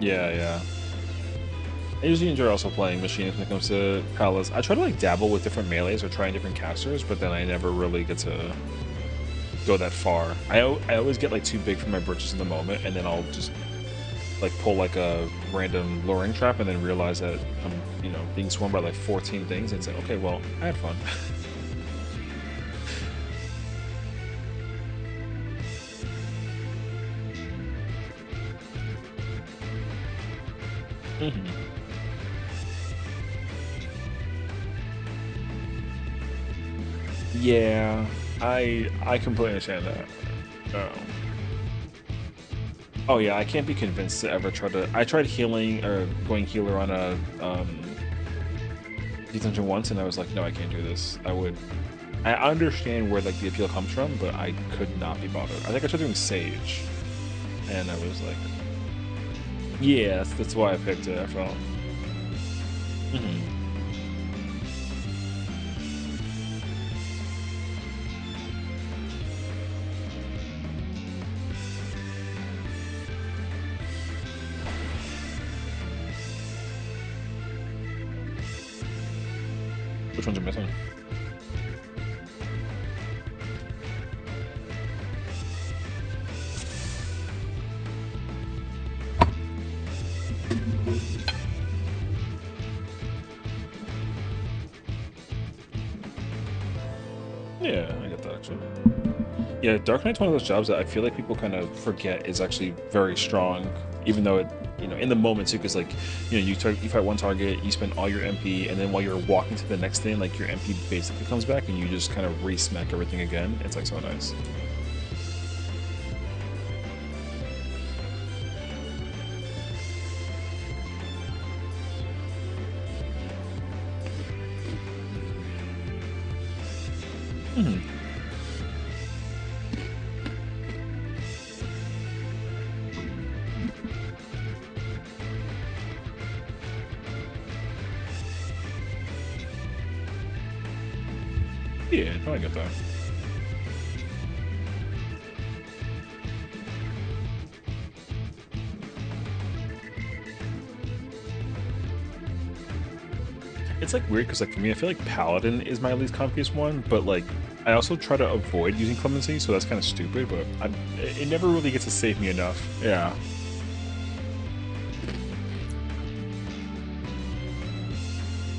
Yeah, yeah. I usually enjoy also playing machines when it comes to Palace. I try to like dabble with different melees or trying different casters, but then I never really get to go that far. I always get like too big for my britches in the moment, and then I'll just like pull like a random luring trap and then realize that I'm, you know, being swarmed by like 14 things and say, okay, well, I had fun. Yeah, I completely understand that. Oh yeah, I can't be convinced to ever try to. I tried healing or going healer on a dungeon once, and I was like, no, I can't do this. I understand where like the appeal comes from, but I could not be bothered. I think I tried doing Sage, and I was like, yeah, that's why I picked it. I felt. Which ones are missing? Yeah, I get that actually. Yeah, Dark Knight's one of those jobs that I feel like people kind of forget is actually very strong, even though it, you know, in the moment too, because like, you know, you fight one target, you spend all your MP, and then while you're walking to the next thing, like your MP basically comes back, and you just kind of re-smack everything again. It's like so nice. Hmm. Yeah, I get that. It's like weird because like for me, I feel like Paladin is my least comfiest one, but like I also try to avoid using clemency, so that's kind of stupid. But it never really gets to save me enough. Yeah.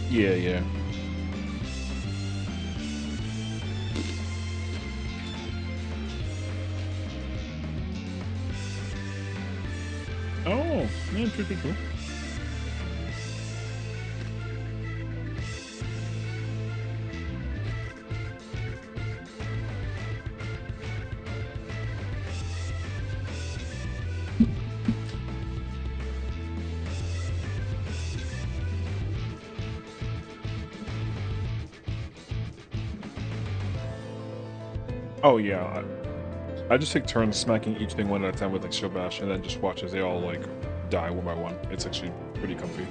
Yeah, yeah. Oh, yeah, true. Oh yeah, I just take turns smacking each thing one at a time with like Shield Bash, and then just watch as they all like die one by one. It's actually pretty comfy.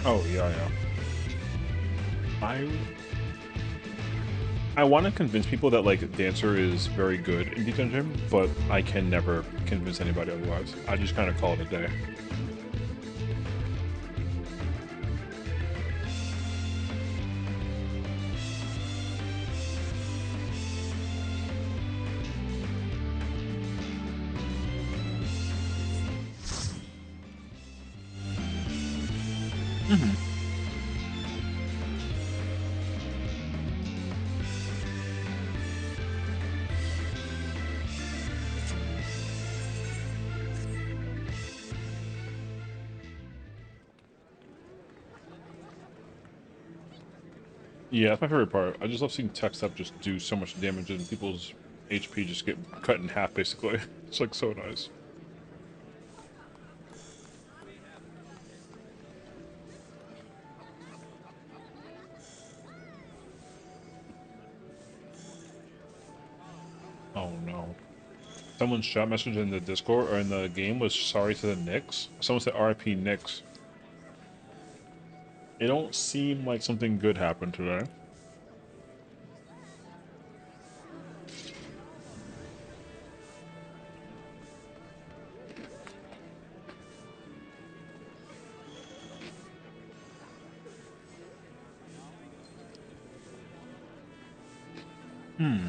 Oh yeah, yeah. I I want to convince people that like Dancer is very good in Deep Dungeon, but I can never convince anybody otherwise. I just kind of call it a day. Hmm. Yeah, that's my favorite part. I just love seeing tech stuff just do so much damage and people's HP just get cut in half, basically. It's like so nice. Oh no. Someone's chat message in the Discord or in the game was sorry to the Knicks. Someone said RIP Knicks. It don't seem like something good happened today. Hmm.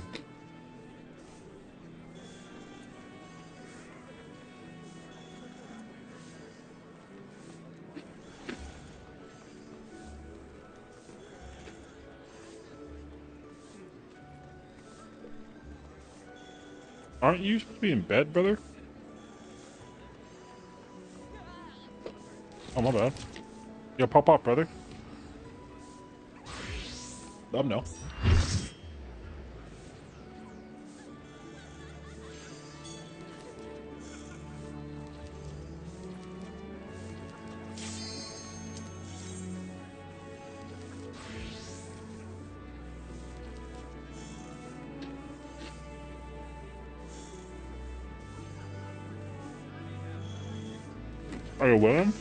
Aren't you supposed to be in bed, brother? Oh, my bad. Yo, pop up, brother. No. Are you with him?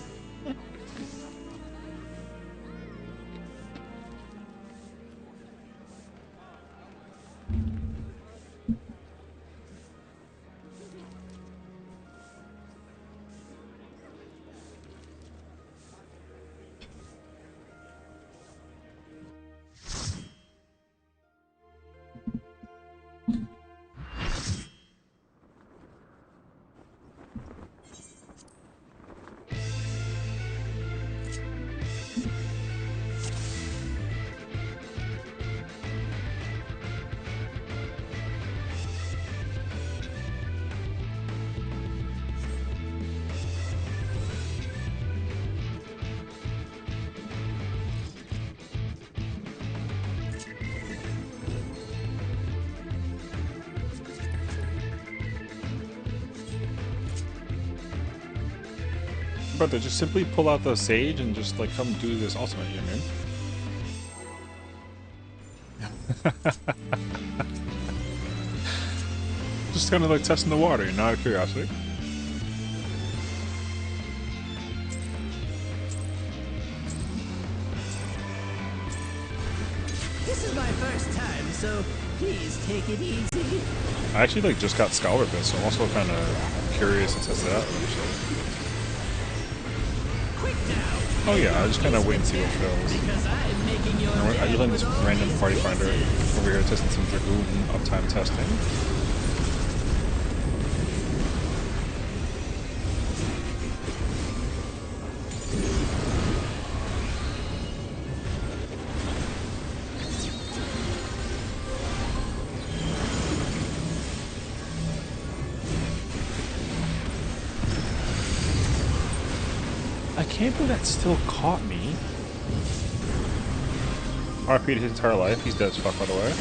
Brother, just simply pull out the sage and just like come do this ultimate, you know what I mean? Just kind of like testing the water, you know, out of curiosity. This is my first time, so please take it easy. I actually like just got Scholar Bit, so I'm also kind of curious to test it out eventually. Quick now. Oh yeah, I just kind of wait and see what fails. Because I'm making your I just like this with all random these party finder pieces. over here testing some Dragoon uptime testing. I can't believe that still caught me. RP his entire life. He's dead as fuck, by the way.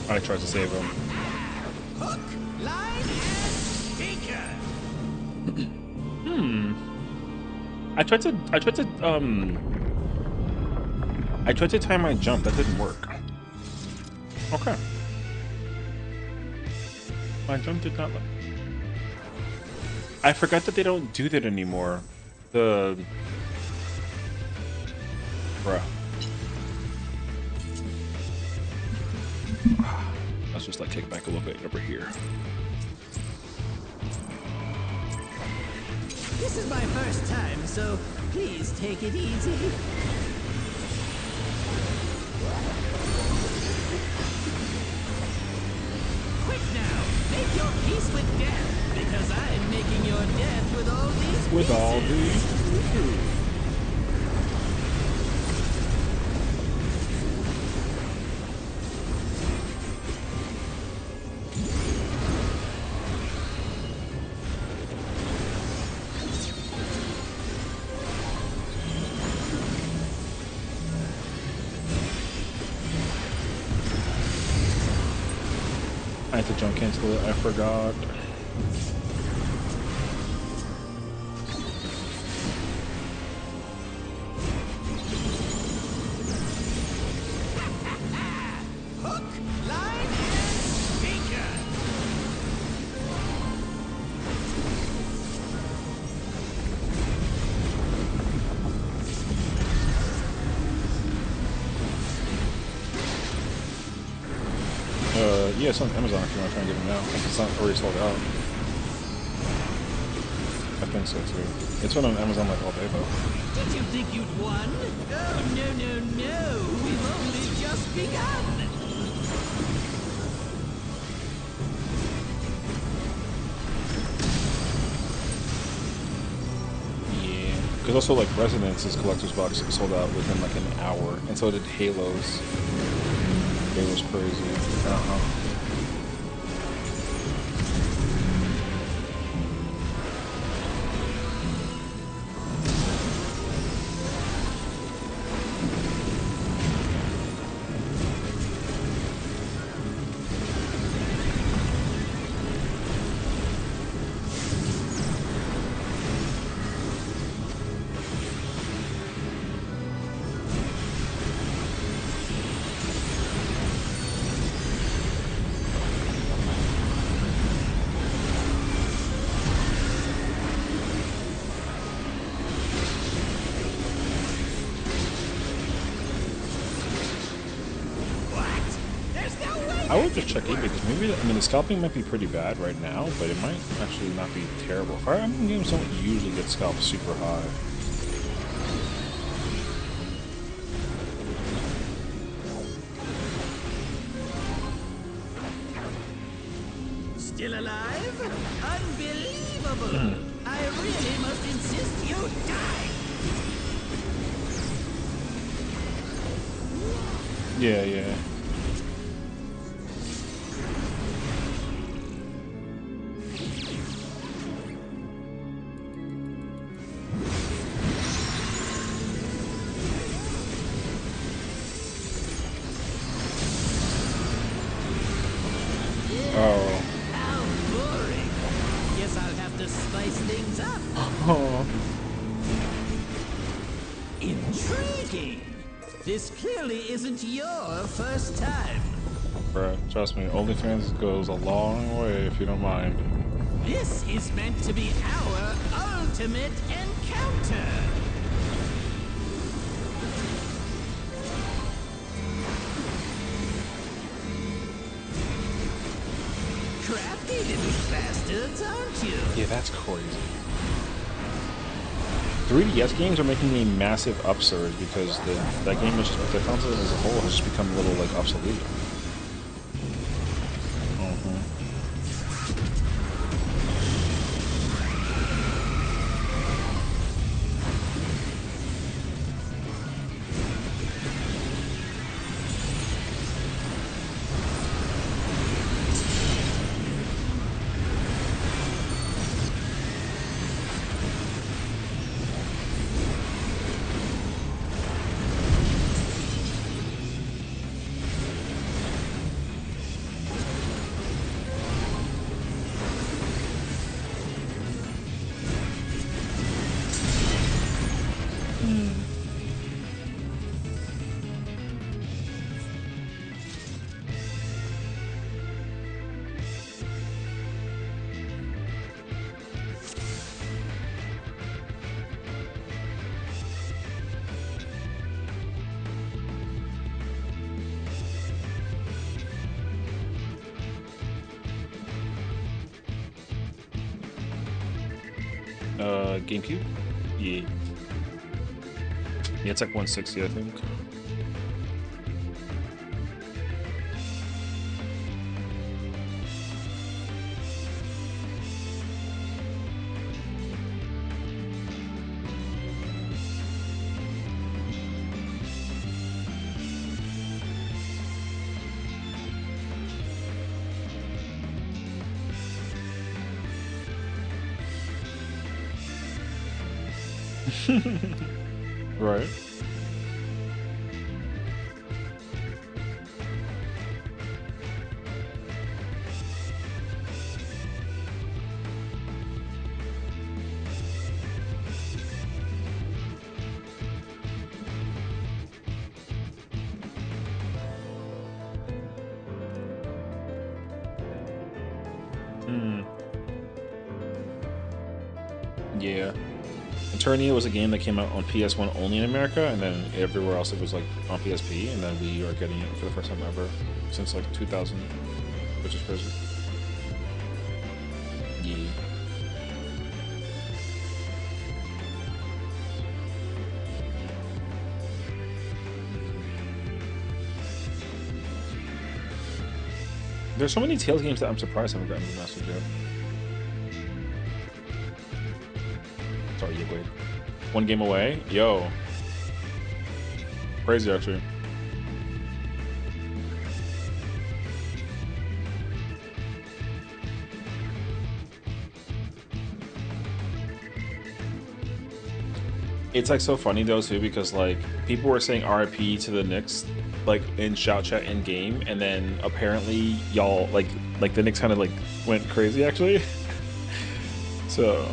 I tried to save him. Hook, line, and sinker. I tried to time my jump. That didn't work. Okay. My jump did not. I forgot that they don't do that anymore. The bruh. Let's just like kick back a little bit over here. This is my first time, so please take it easy. Quick now, make your peace with death, because I'm making your death with all these With all pieces. these. I had to jump cancel it, I forgot. Hook, line, and sinker. Yeah, it's on Amazon if you want to try and get them now. I think it's not already sold out. I think so too. It's been on Amazon like all day though. Did you think you'd won? Oh, no, no, no. We've only just begun. Yeah. Because also like Resonance's collector's box sold out within like an hour, and so did Halo's. Halo's crazy. What? There's no way. I would just check eBay because maybe, I mean, the scalping might be pretty bad right now, but it might actually not be terrible. Fire Emblem games don't usually get scalped super high. Still alive? Unbelievable! I really must insist you die! Yeah, yeah. Oh. How boring! Intriguing! This clearly isn't your first time. Bruh, trust me, OnlyFans goes a long way if you don't mind. This is meant to be our ultimate encounter. Crafty little bastards, aren't you? Yeah, that's crazy. 3DS games are making a massive upsurge because that game is just, the console as a whole has just become a little like obsolete. GameCube? Yeah. Yeah, it's like 160, I think. Right. Yeah. Eternia was a game that came out on PS1 only in America, and then everywhere else it was like on PSP, and then we are getting it for the first time ever since like 2000, which is crazy. Yeah. There's so many Tales games that I'm surprised I haven't gotten remastered yet. Sorry, you wait. One game away? Yo. Crazy, actually. It's like so funny though too, because like people were saying RIP to the Knicks like in shout chat in game, and then apparently y'all like the Knicks kind of like went crazy actually. So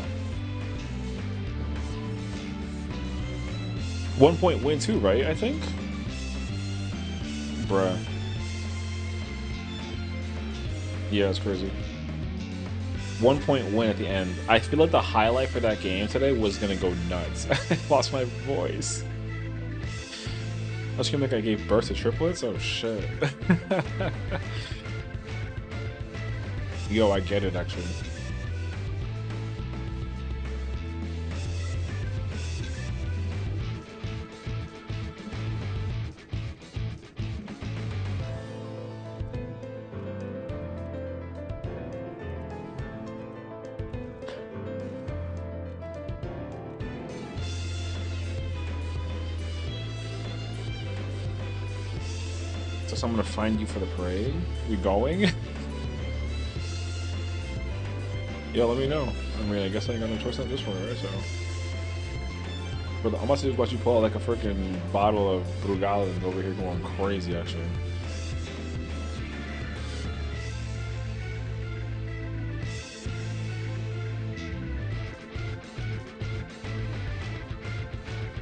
1 point win too, right? I think. Bruh. Yeah, it's crazy. 1 point win at the end. I feel like the highlight for that game today was gonna go nuts. I lost my voice. I was gonna make I gave birth to triplets? Oh shit. Yo, I get it actually. So I'm gonna find you for the parade? You going? Yeah, let me know. I mean, I guess I ain't got no choice on this one, right? So, but I'm about to just watch you pull out like a freaking bottle of Brugal and over here going crazy, actually.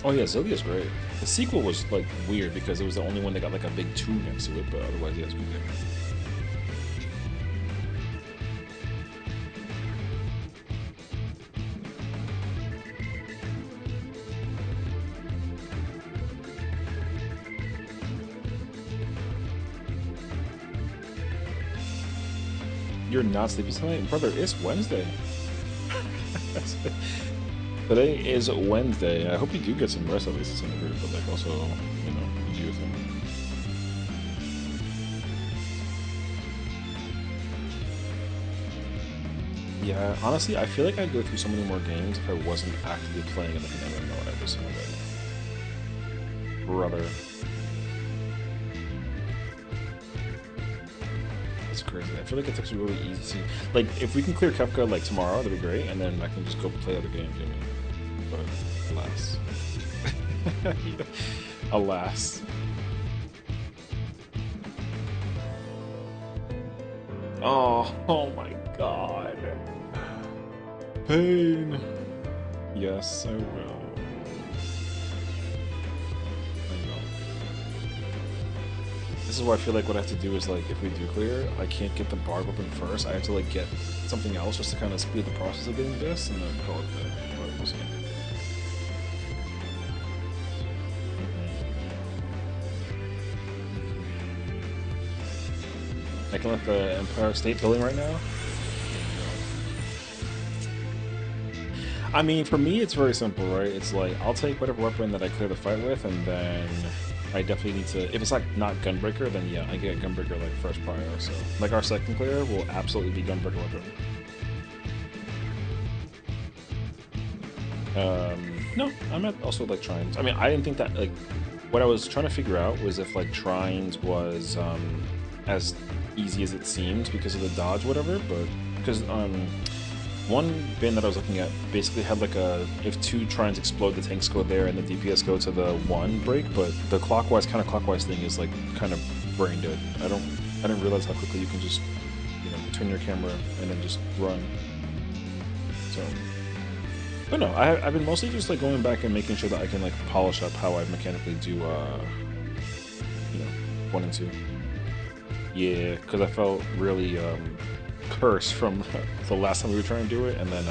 Oh yeah, Zillia's great. The sequel was like weird because it was the only one that got like a big 2 next to it, but otherwise, yeah, it's pretty good. You're not sleepy tonight? Brother, it's Wednesday. Today is Wednesday. I hope you do get some rest at least to some degree, but like also, you know, you do your thing. Yeah, honestly, I feel like I'd go through so many more games if I wasn't actively playing in like an MMO every single day. Brother. That's crazy. I feel like it's actually really easy to... Like, if we can clear Kefka, like, tomorrow, that'd be great, and then I can just go play other games, you know? But, alas. Alas. Oh my god. Pain. Yes, I will. I know. This is why I feel like what I have to do is, like, if we do clear, I can't get the bar open first. I have to, like, get something else just to kind of speed the process of getting this, and then call it there. But we'll see. I can let the Empire State Building right now. I mean, for me, it's very simple, right? It's like, I'll take whatever weapon that I clear the fight with, and then I definitely need to... If it's like not Gunbreaker, then yeah, I get Gunbreaker like first prior, so... Like our second clear will absolutely be Gunbreaker weapon. No, I'm not also like Trines. I mean, I didn't think that, like... What I was trying to figure out was if like Trines was as easy as it seemed because of the dodge, whatever, but... Because, one bin that I was looking at basically had like a if 2 trines explode, the tanks go there and the DPS go to the 1 break, but the clockwise counterclockwise thing is like kind of brain dead. I didn't realize how quickly you can just, you know, turn your camera and then just run. So, but no, I've been mostly just like going back and making sure that I can like polish up how I mechanically do, you know, 1 and 2. Yeah, because I felt really cursed from the last time we were trying to do it, and then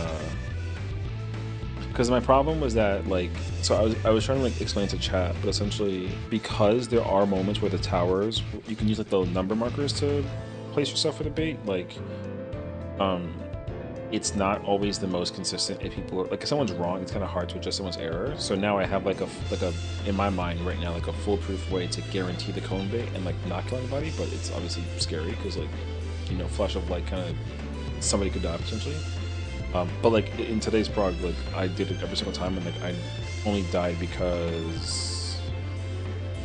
because my problem was that like so I was trying to like explain to chat, but essentially because there are moments where the towers you can use like the number markers to place yourself for the bait, like it's not always the most consistent. If people are, like if someone's wrong, it's kind of hard to adjust someone's error. So now I have like a in my mind right now like a foolproof way to guarantee the cone bait and like not kill anybody, but it's obviously scary because like, you know, flash of light kind of somebody could die potentially. But like in today's prog, like I did it every single time, and like I only died because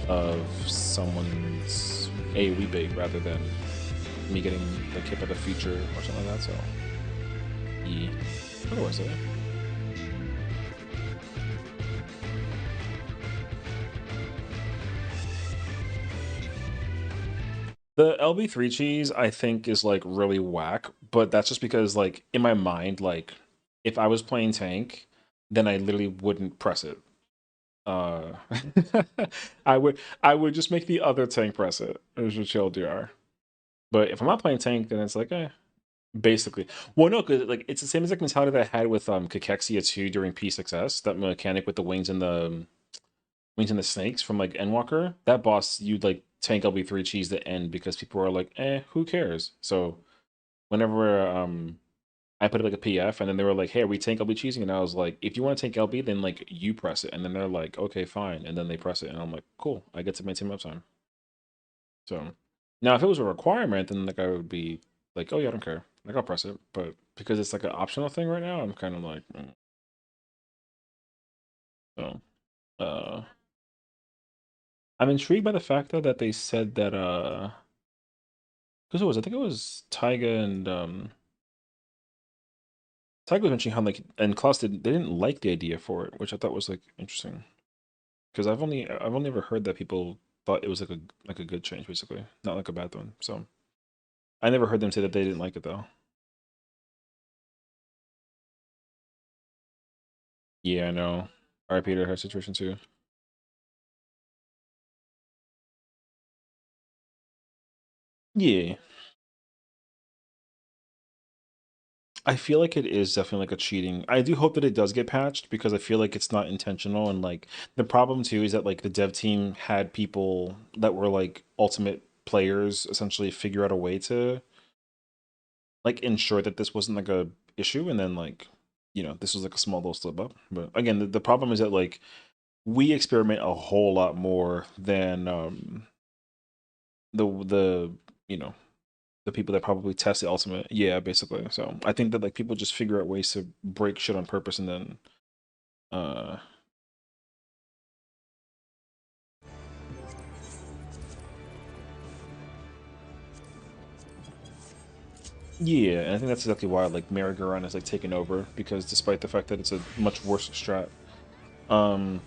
of someone's AoE bait rather than me getting like hit by the feature or something like that. So yeah, otherwise though. The LB3 cheese, I think, is like really whack, but that's just because, like, in my mind, like, if I was playing tank, then I literally wouldn't press it. Uh, I would just make the other tank press it. It was just chill DR. But if I'm not playing tank, then it's like, basically. Well, no, because like it's the same exact mentality that I had with Kakexia 2 during P6S, that mechanic with the wings and the snakes from like Endwalker. That boss, you'd like tank LB3 cheese the end because people are like, who cares? So whenever I put it like a PF and then they were like, hey, are we tank LB cheesing? And I was like, if you want to tank LB, then like you press it. And then they're like, okay, fine. And then they press it. And I'm like, cool, I get to maintain my uptime. So now if it was a requirement, then like I would be like, oh yeah, I don't care. Like I'll press it. But because it's like an optional thing right now, I'm kind of like, so I'm intrigued by the fact though that they said that because it was I think it was Taiga and Taiga was mentioning how like and Klaus they didn't like the idea for it, which I thought was like interesting. Because I've only ever heard that people thought it was like a good change basically, not like a bad one. So I never heard them say that they didn't like it though. Yeah, I know. All right, Peter, her situation too. Yeah. I feel like it is definitely like a cheating. I do hope that it does get patched because I feel like it's not intentional. And like the problem too is that like the dev team had people that were like ultimate players essentially figure out a way to like ensure that this wasn't like a issue. And then like, you know, this was like a small little slip up. But again, the problem is that like we experiment a whole lot more than the you know the people that probably test the ultimate. Yeah, basically. So I think that like people just figure out ways to break shit on purpose and then uh yeah, and I think that's exactly why like merry-go-round is like taken over, because despite the fact that it's a much worse strat, um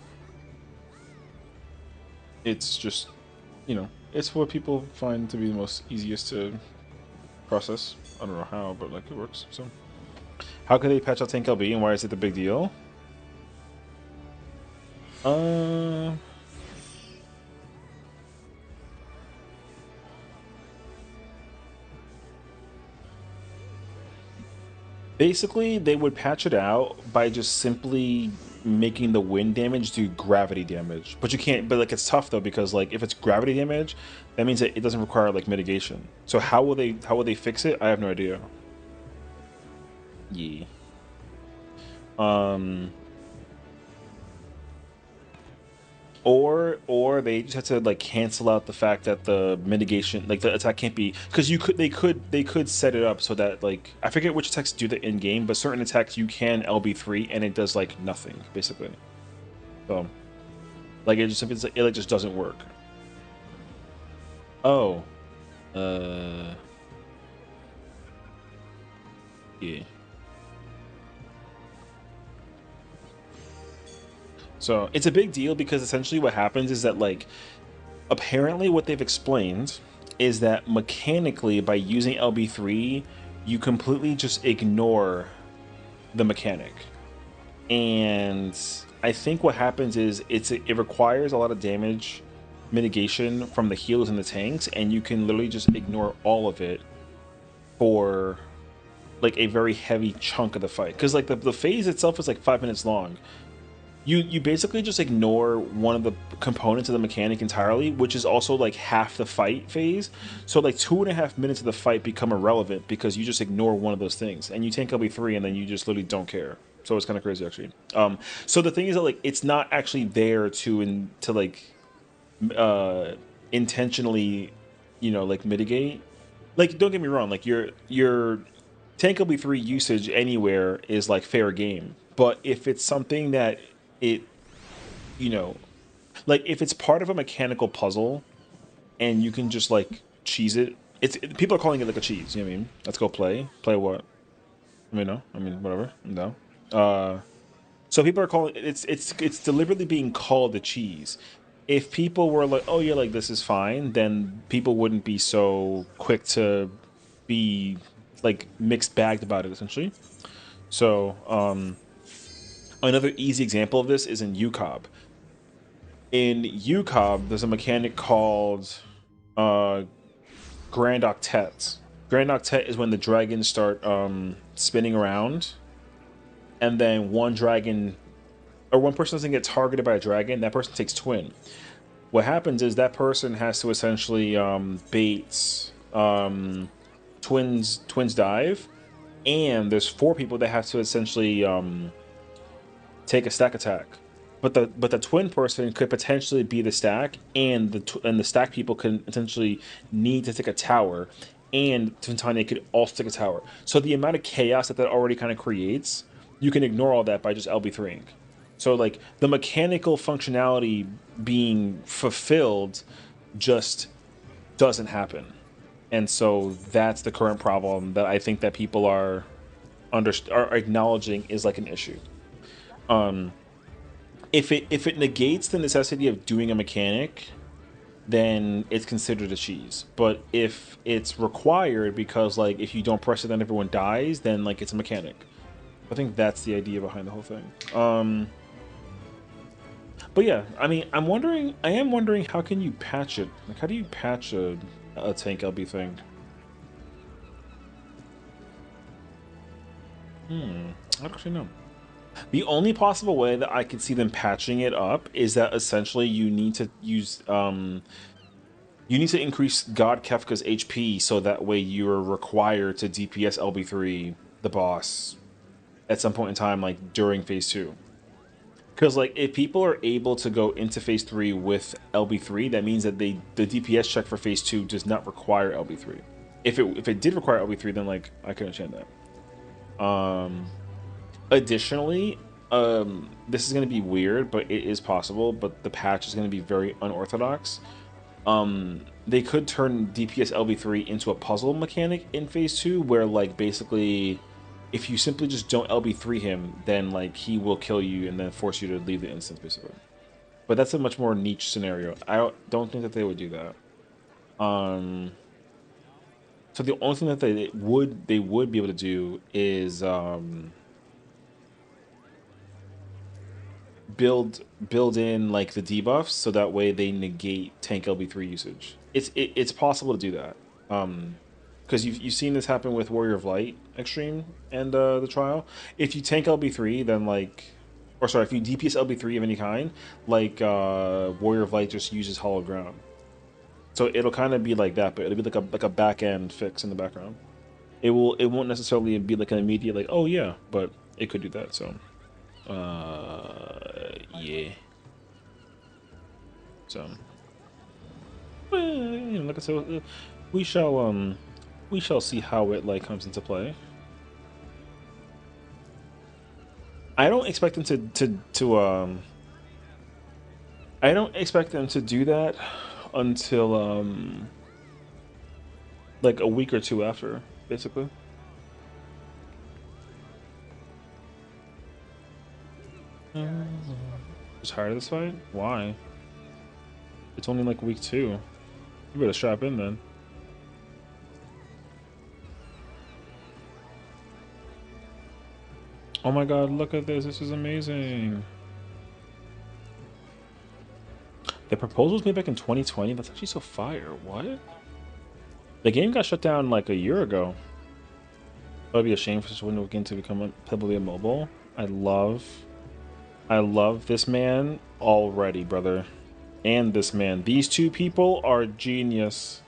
it's just, you know, it's what people find to be the most easiest to process. I don't know how, but like it works. So how could they patch out tank LB and why is it the big deal? Uh Basically, they would patch it out by just simply making the wind damage do gravity damage. But you can't, but like it's tough though, because like if it's gravity damage, that means that it doesn't require like mitigation. So how will they fix it? I have no idea. Yeah. Um or they just have to like cancel out the fact that the mitigation, like the attack can't be, because they could set it up so that like I forget which attacks do that in game, but certain attacks you can LB3 and it does like nothing basically. So like it just, it like just doesn't work. Oh, uh, yeah. So it's a big deal because essentially what happens is that like apparently what they've explained is that mechanically by using LB3 you completely just ignore the mechanic. And I think what happens is it requires a lot of damage mitigation from the heals and the tanks, and you can literally just ignore all of it for like a very heavy chunk of the fight. Because like the phase itself is like 5 minutes long. You basically just ignore one of the components of the mechanic entirely, which is also like half the fight phase. So like 2.5 minutes of the fight become irrelevant because you just ignore one of those things, and you tank LB3 and then you just literally don't care. So it's kind of crazy actually. So the thing is that like it's not actually there to like uh intentionally, you know, like mitigate. Like don't get me wrong, like your tank LB3 usage anywhere is like fair game, but if it's something that it, you know, like if it's part of a mechanical puzzle and you can just like cheese it, people are calling it like a cheese, you know what I mean? Let's go play what? I mean, no, I mean whatever, no. So people are calling it's deliberately being called a cheese. If people were like, oh yeah, like this is fine, then people wouldn't be so quick to be like mixed bagged about it essentially. So another easy example of this is in UCOB. In UCOB, there's a mechanic called uh, Grand Octet. Grand Octet is when the dragons start spinning around, and then one dragon or one person doesn't get targeted by a dragon, that person takes twin. What happens is that person has to essentially bait twins dive, and there's 4 people that have to essentially take a stack attack. But the twin person could potentially be the stack, and the stack people can essentially need to take a tower, and Tintania could also take a tower. So the amount of chaos that already kind of creates, you can ignore all that by just LB3ing. So like the mechanical functionality being fulfilled just doesn't happen. And so that's the current problem that I think that people are are acknowledging is like an issue. If it negates the necessity of doing a mechanic, then it's considered a cheese. But if it's required because like if you don't press it then everyone dies, then like it's a mechanic. I think that's the idea behind the whole thing. But yeah, I mean, I am wondering how can you patch it? Like, how do you patch a tank LB thing? I don't actually know. The only possible way that I could see them patching it up is that essentially you need to use you need to increase God Kefka's HP so that way you're required to DPS LB3 the boss at some point in time, like during phase 2. Because like if people are able to go into phase 3 with LB3, that means that the DPS check for phase 2 does not require LB3. If it did require LB3, then like I can understand that. Additionally, this is going to be weird, but it is possible. But the patch is going to be very unorthodox. They could turn DPS LB3 into a puzzle mechanic in phase 2, where like basically, if you simply just don't LB3 him, then like he will kill you and then force you to leave the instance, basically. But that's a much more niche scenario. I don't think that they would do that. So the only thing that they would be able to do is build in like the debuffs so that way they negate tank LB3 usage. It's possible to do that. Because you've seen this happen with Warrior of Light Extreme and the trial. If you tank LB3, then like, or sorry, if you DPS LB3 of any kind, like Warrior of Light just uses Hollow Ground. So it'll kind of be like that, but it'll be like a back end fix in the background. It won't necessarily be like an immediate like, oh yeah, but it could do that. So yeah. So well, you know, like I said, we shall see how it like comes into play. I don't expect them I don't expect them to do that until like a week or two after, basically. Just tired of this fight? Why? It's only like week 2. You better strap in then. Oh my god, look at this. This is amazing. The proposal was made back in 2020. That's actually so fire. What? The game got shut down like a year ago. That would be a shame for this window game to become heavily immobile. I love this man already, brother. And this man. These two people are genius.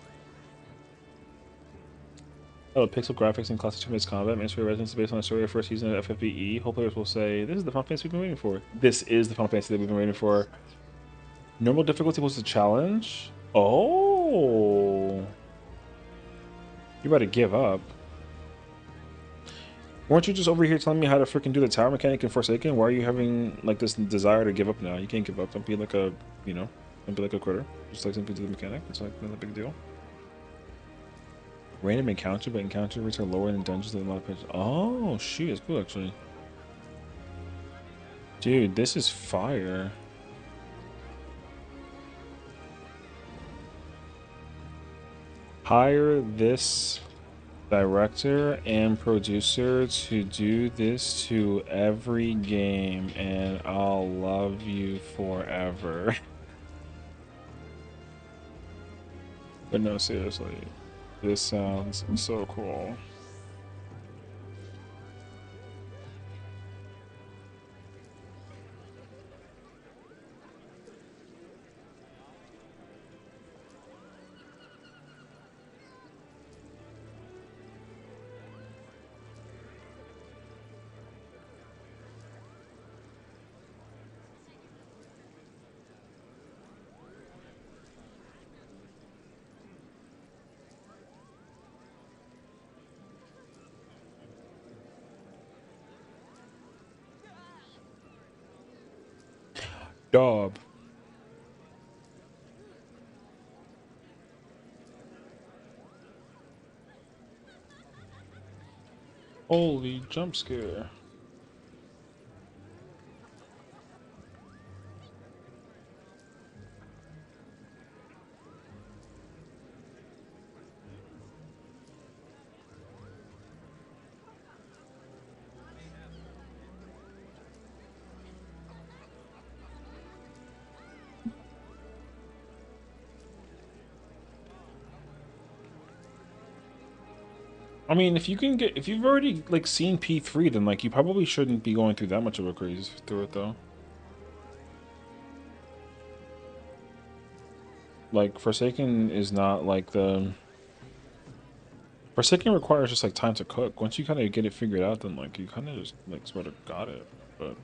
Oh, pixel graphics and classic 2-minutes combat. Mainstream Resonance is based on the story of the first season of FFXIV. Whole players will say, this is the Final Fantasy we've been waiting for. This is the Final Fantasy that we've been waiting for. Normal difficulty was a challenge? Oh. You better give up. Weren't you just over here telling me how to freaking do the tower mechanic in Forsaken? Why are you having like this desire to give up now? You can't give up. Don't be like a, you know, don't be like a quitter. Just like simply do the mechanic. It's like not a big deal. Random encounter, but encounter rates are lower in dungeons than a lot of places. Oh, shoot, it's cool actually. Dude, this is fire. Hire this director and producer to do this to every game, and I'll love you forever. But no, seriously. This sounds so cool. Dub. Holy jump scare. I mean, if you can get, if you've already like seen P3, then like you probably shouldn't be going through that much of a craze through it though. Like Forsaken is not like the Forsaken requires just like time to cook. Once you kind of get it figured out, then like you kind of just like sort of got it. But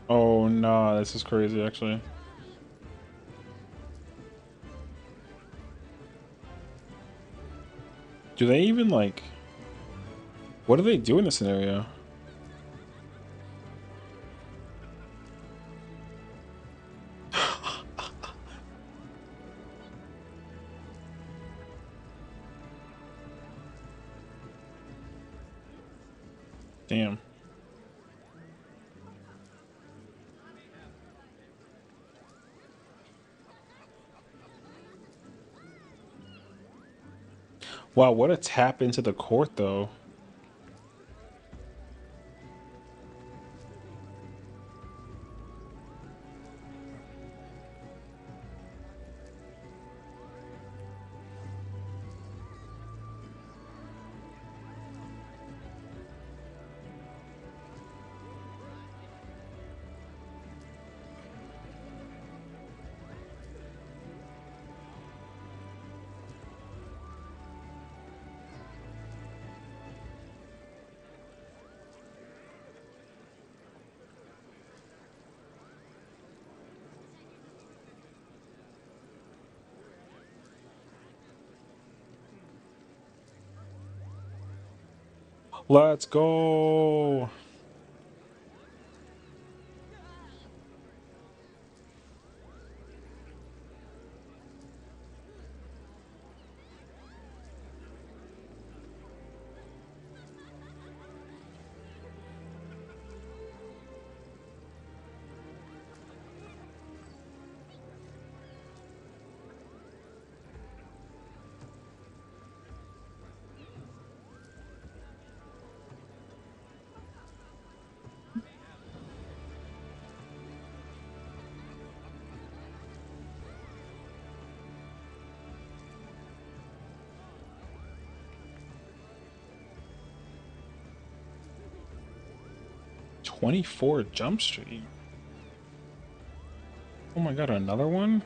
oh nah, this is crazy actually. Do they even like? What do they do in this scenario? Damn. Wow, what a tap into the court though. Let's go. "24 Jump Street." Oh my god, another one?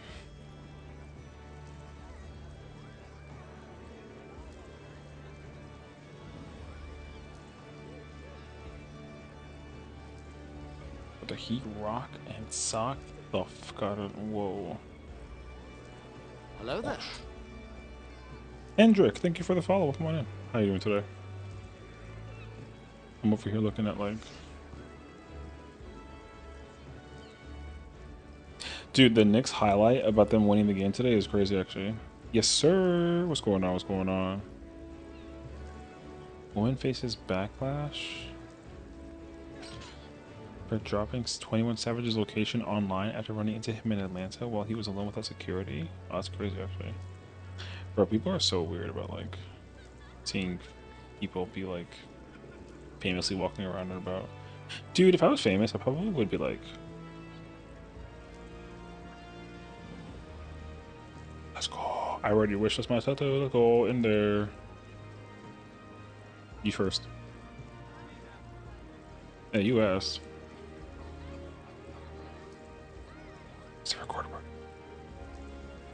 What the Heat Rock and Sock? The fuck out of, whoa. Hello there. Hendrick, thank you for the follow. Come on in. How you doing today? I'm over here looking at like... Dude, the Knicks highlight about them winning the game today is crazy actually. Yes, sir. What's going on? What's going on? Woman faces backlash for dropping 21 Savage's location online after running into him in Atlanta while he was alone without security. Oh, that's crazy actually. Bro, people are so weird about like seeing people be like famously walking around and about. Dude, if I was famous, I probably would be like, let's go. I already wishlist my tattoo. Let's go in there. You first. Hey, you asked. It's the record button.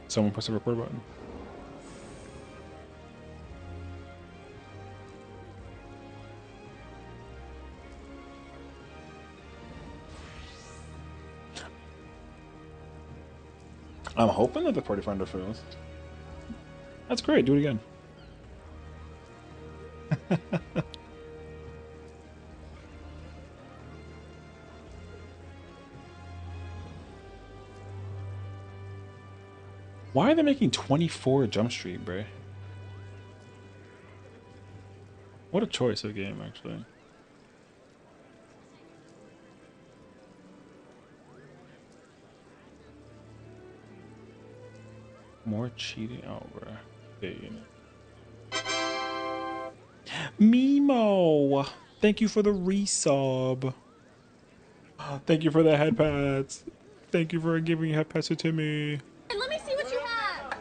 Someone press the record button. I'm hoping that the party finder fails. That's great. Do it again. Why are they making 24 Jump Street, bro? What a choice of game, actually. More cheating. Oh, bro. Hey. Mimo, thank you for the resub. Thank you for the head pats. Thank you for giving head pats to Timmy. Let me see what you have.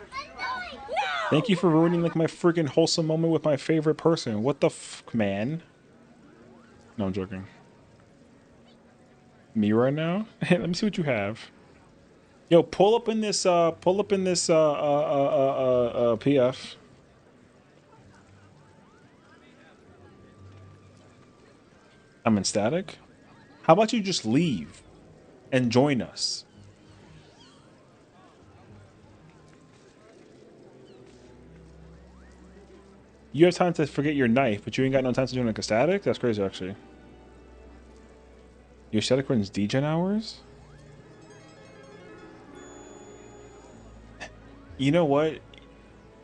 No! Thank you for ruining like my freaking wholesome moment with my favorite person. What the man? No, I'm joking. Me right now? Let me see what you have. Yo, pull up in this PF. I'm in static. How about you just leave and join us? You have time to forget your knife, but you ain't got no time to do like a static? That's crazy, actually. Your static runs degen hours? You know what?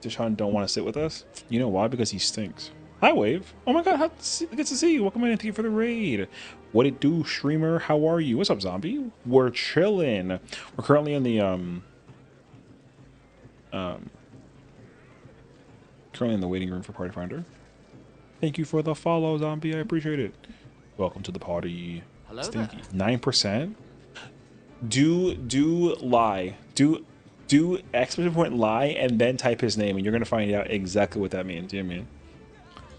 Deshaun don't want to sit with us. You know why? Because he stinks. Hi, Wave. Oh my god, good to see you. Welcome in and thank you for the raid. What it do, streamer? How are you? What's up, zombie? We're chilling. We're currently in the currently in the waiting room for Party Finder. Thank you for the follow, zombie. I appreciate it. Welcome to the party. Hello Stinky. there. 9%. Do lie. Do exclamation point lie and then type his name and you're gonna find out exactly what that means. You know what I mean?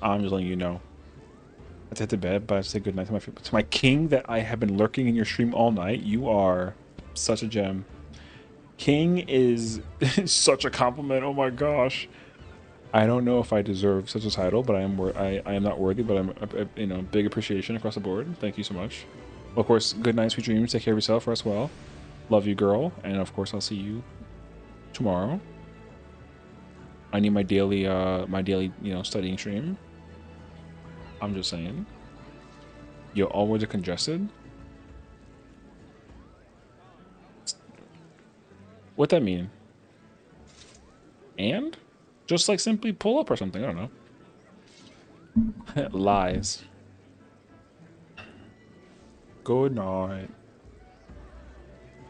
I'm just letting you know. I have to hit the bed, but I say good night to my king that I have been lurking in your stream all night. You are such a gem. King is such a compliment. Oh my gosh. I don't know if I deserve such a title, but I am not worthy, but I'm you know, big appreciation across the board. Thank you so much. Well, of course, good night, sweet dreams. Take care of yourself, rest well. Love you, girl. And of course, I'll see you tomorrow. I need my daily, you know, studying stream. I'm just saying. Yo, all words are congested. What that mean? And? Just like simply pull up or something. I don't know. Lies. Good night.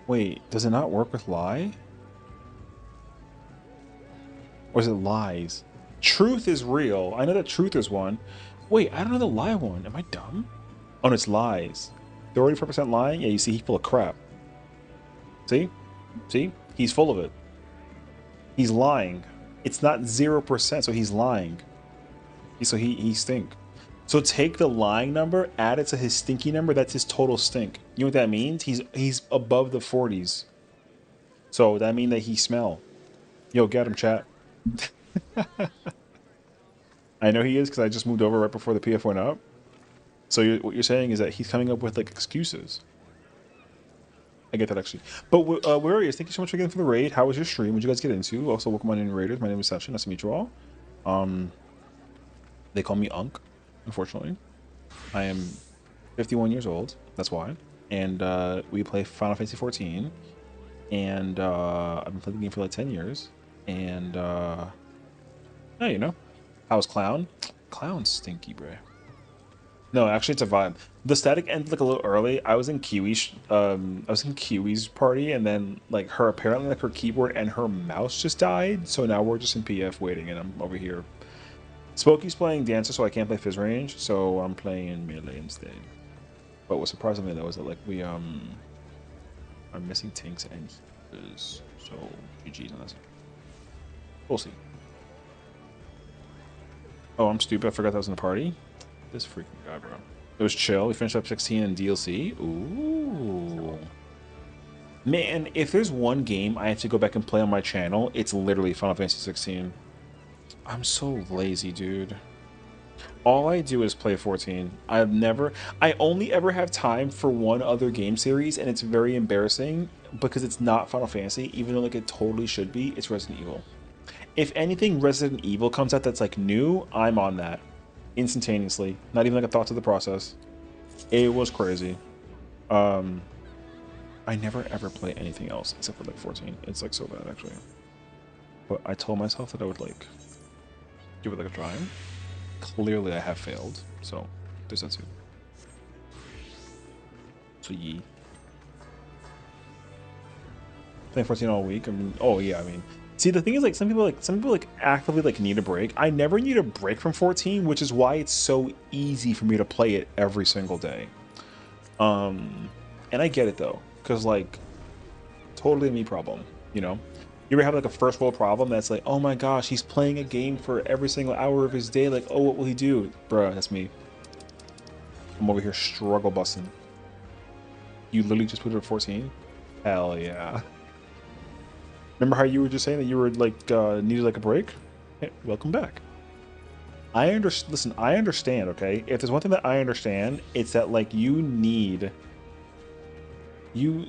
Wait, does it not work with lie? Or is it lies? Truth is real. I know that truth is one. Wait, I don't know the lie one. Am I dumb? Oh, no, it's lies. 34% lying? Yeah, you see, he's full of crap. See? See? He's full of it. He's lying. It's not 0%, so he's lying. So he stink. So take the lying number, add it to his stinky number, that's his total stink. You know what that means? He's above the 40s. So that means that he smell. Yo, get him, chat. I know he is because I just moved over right before the PF went up. So what you're saying is that he's coming up with like excuses. I get that actually. But where he is, thank you so much again for the raid. How was your stream? What did you guys get into? Also, welcome on in, raiders. My name is Sessiion. Nice to meet you all. They call me Unk, unfortunately. I am 51 years old. That's why. And we play Final Fantasy XIV. And I've been playing the game for like 10 years. And yeah, you know. How's Clown? Clown's stinky, bro. No, actually, it's a vibe. The static ended like a little early. I was in Kiwi's party, and then like apparently like her keyboard and her mouse just died. So now we're just in PF waiting, and I'm over here. Smokey's playing Dancer, so I can't play Fizz Range, so I'm playing Melee instead. But what surprised me though is that like we are missing Tinks and Healers, so GG's on this. We'll see. Oh, I'm stupid. I forgot that was in the party. This freaking guy, bro. It was chill. We finished up 16 in DLC. Ooh. Man, if there's one game I have to go back and play on my channel, it's literally Final Fantasy 16. I'm so lazy, dude. All I do is play 14. I only ever have time for one other game series, and it's very embarrassing because it's not Final Fantasy, even though like it totally should be. It's Resident Evil. If anything Resident Evil comes out that's like new, I'm on that. Instantaneously, not even like a thought to the process. It was crazy. I never ever play anything else except for like 14. It's like so bad actually. But I told myself that I would like give it like a try. Clearly I have failed, so there's that too. So playing 14 all week. I mean, oh yeah, I mean See, the thing is, like, some people like actively like need a break. I never need a break from 14, which is why it's so easy for me to play it every single day. And I get it though, because like, totally a me problem, you know. You ever have like a first world problem that's like, oh my gosh, he's playing a game for every single hour of his day. Like, oh, what will he do? Bruh, that's me. I'm over here struggle busting. You literally just put it at 14? Hell yeah. Remember how you were just saying that you were like needed like a break? Hey, welcome back. I understand. Listen, I understand. Okay, if there's one thing that I understand, it's that like you need you.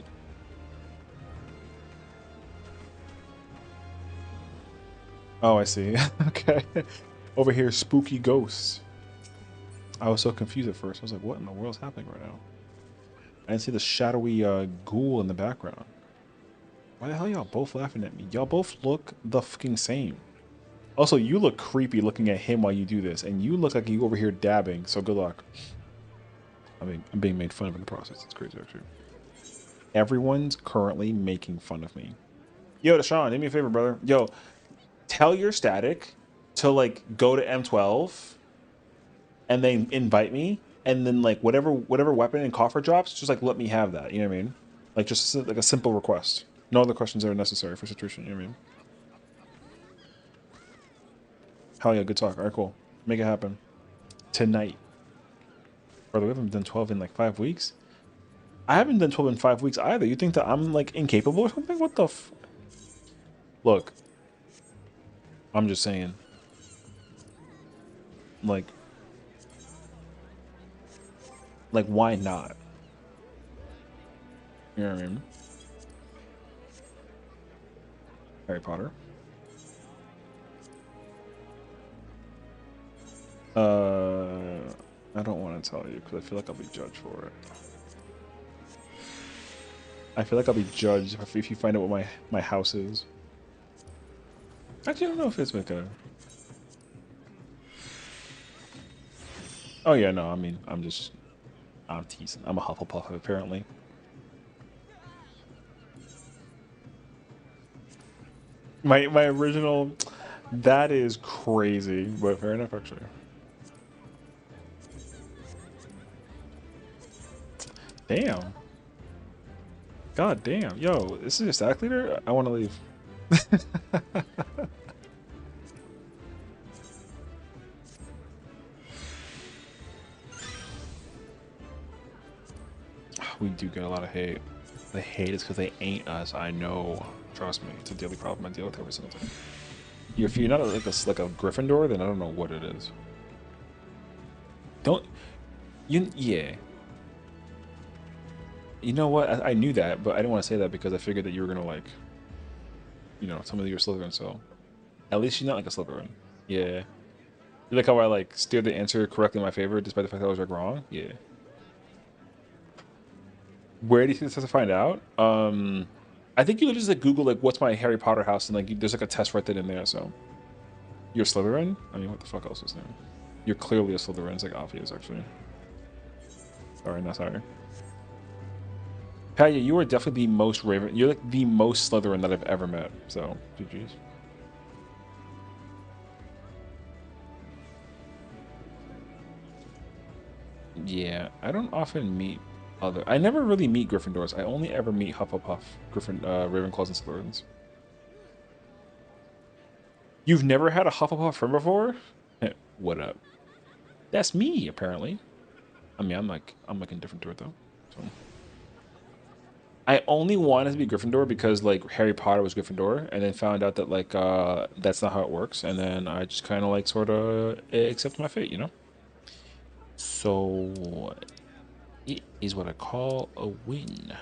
Oh, I see. Okay, over here, spooky ghosts. I was so confused at first. I was like, "What in the world's happening right now?" I didn't see the shadowy ghoul in the background. Why the hell y'all both laughing at me? Y'all both look the fucking same. Also, you look creepy looking at him while you do this, and you look like you over here dabbing, so good luck. I mean, I'm being made fun of in the process. It's crazy, actually. Everyone's currently making fun of me. Yo, Deshaun, do me a favor, brother. Yo, tell your static to, like, go to M12 and then invite me, and then, like, whatever weapon and coffer drops, just, like, let me have that. You know what I mean? Like, just, like, a simple request. No other questions are necessary for situation, you know what I mean? Hell yeah, good talk. All right, cool. Make it happen. Tonight. Brother, we haven't done 12 in like 5 weeks. I haven't done 12 in 5 weeks either. You think that I'm like incapable or something? What the f... Look. I'm just saying. Like, why not? You know what I mean? Harry Potter. I don't want to tell you because I feel like I'll be judged for it. I feel like I'll be judged if you find out what my house is. Actually, I don't know if it's like a... Oh yeah, no, I mean, I'm teasing. I'm a Hufflepuff, apparently. My original... That is crazy, but fair enough, actually. Damn. God damn. Yo, this is your stack leader? I want to leave. We do get a lot of hate. The hate is because they ain't us. I know. Trust me. It's a daily problem I deal with every single time. If you're not like a Gryffindor, then I don't know what it is. Don't... Yeah. You know what? I knew that, but I didn't want to say that because I figured that you were gonna like, you know, tell me that you're Slytherin. So, at least you're not like a Slytherin. Yeah. You like how I like steered the answer correctly in my favor, despite the fact that I was like wrong. Yeah. Where do you think this has to find out? I think you literally just like Google like what's my Harry Potter house, and like there's like a test right then and there. So, you're Slytherin. I mean, what the fuck else is there? You're clearly a Slytherin. It's like obvious, actually. Sorry, not sorry. Haii, you are definitely the most Raven. You're like the most Slytherin that I've ever met. So, GG's. Yeah, I don't often meet other. I never really meet Gryffindors. I only ever meet Hufflepuff, Ravenclaws, and Slytherins. You've never had a Hufflepuff friend before? What up? That's me, apparently. I mean, I'm like indifferent to it though. So. I only wanted to be Gryffindor because like Harry Potter was Gryffindor, and then found out that like that's not how it works, and then I just kind of like sort of accept my fate, you know. So it is what I call a win.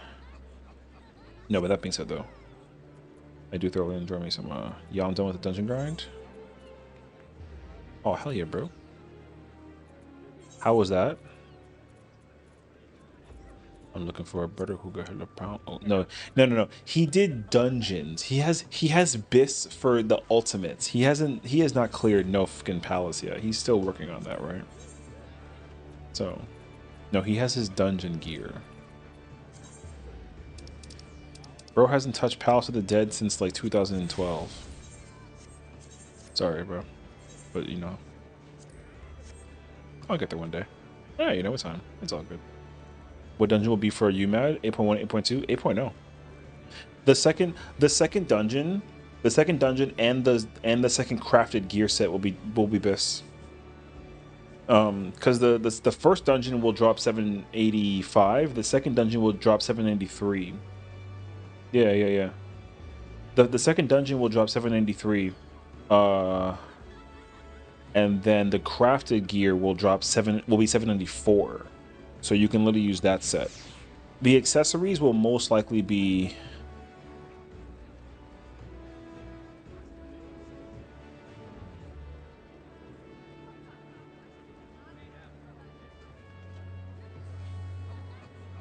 No, but that being said, though, I do thoroughly enjoy me some. Yeah, I'm done with the dungeon grind. Oh hell yeah, bro! How was that? I'm looking for a brother who got hit a pound. Oh, no. He did dungeons. He has bis for the ultimates. He has not cleared no fucking palace yet. He's still working on that, right? So, no, he has his dungeon gear. Bro hasn't touched Palace of the Dead since like 2012. Sorry, bro. But, you know, I'll get there one day. Yeah, you know, it's time. It's all good. What dungeon will be for UMAD? 8.1, 8.2, 8.0. The second dungeon and the second crafted gear set will be best. Because the first dungeon will drop 785, the second dungeon will drop 793. Yeah. The second dungeon will drop 793. And then the crafted gear will be 794. So you can literally use that set. The accessories will most likely be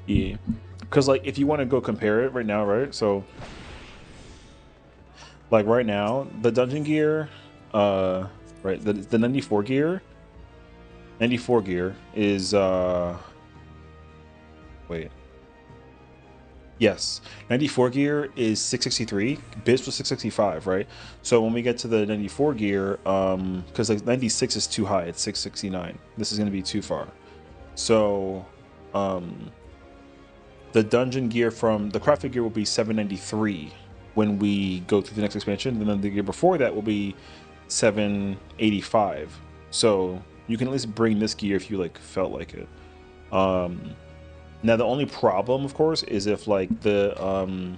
yeah. Because like if you want to go compare it right now, right? So like right now, the dungeon gear, right, the 94 gear is wait. Yes, 94 gear is 663. Bits was 665, right? So when we get to the 94 gear, because like 96 is too high, it's 669. This is going to be too far. So, the dungeon gear from the crafted gear will be 793 when we go through the next expansion. And then the gear before that will be 785. So you can at least bring this gear if you like felt like it. Now the only problem, of course, is if like the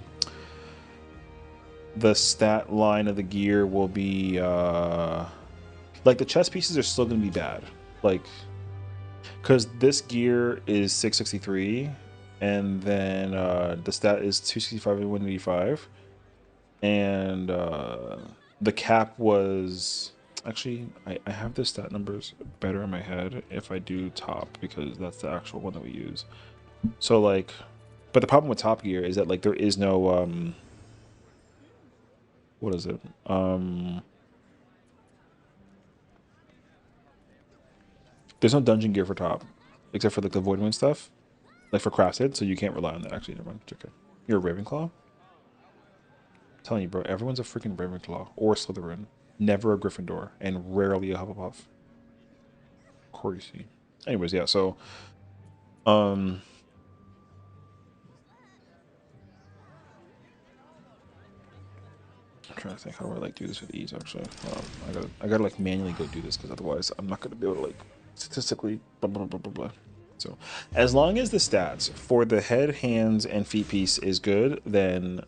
stat line of the gear will be like the chest pieces are still gonna be bad, like because this gear is 663, and then the stat is 265 and 185, and the cap was actually I have the stat numbers better in my head if I do top, because that's the actual one that we use. So like, but the problem with Top Gear is that like there is no what is it? There's no dungeon gear for top, except for like the Voidwind stuff, like for crafted. So you can't rely on that. Actually, never mind. Okay, you're a Ravenclaw. I'm telling you, bro, everyone's a freaking Ravenclaw or Slytherin, never a Gryffindor, and rarely a Hufflepuff. Crazy. Anyways, yeah. So, I'm trying to think how do I like do this with ease. Actually, I gotta like manually go do this because otherwise I'm not gonna be able to like statistically blah blah blah blah blah. So as long as the stats for the head, hands, and feet piece is good, then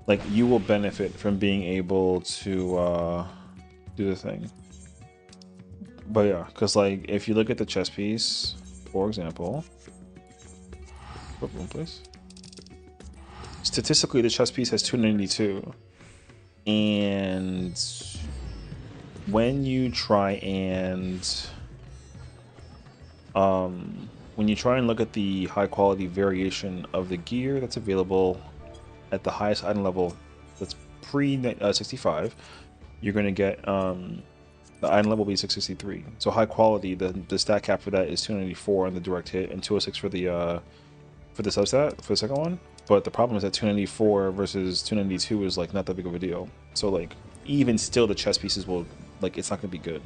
like you will benefit from being able to do the thing. But yeah, because like if you look at the chest piece, for example, one place. Statistically, the chest piece has 292, and when you try and look at the high quality variation of the gear that's available at the highest item level, that's pre 65, you're going to get the item level will be 663. So high quality, the stat cap for that is 294 on the direct hit and 206 for the substat for the second one. But the problem is that 294 versus 292 is like not that big of a deal. So like even still the chest pieces will like it's not gonna be good.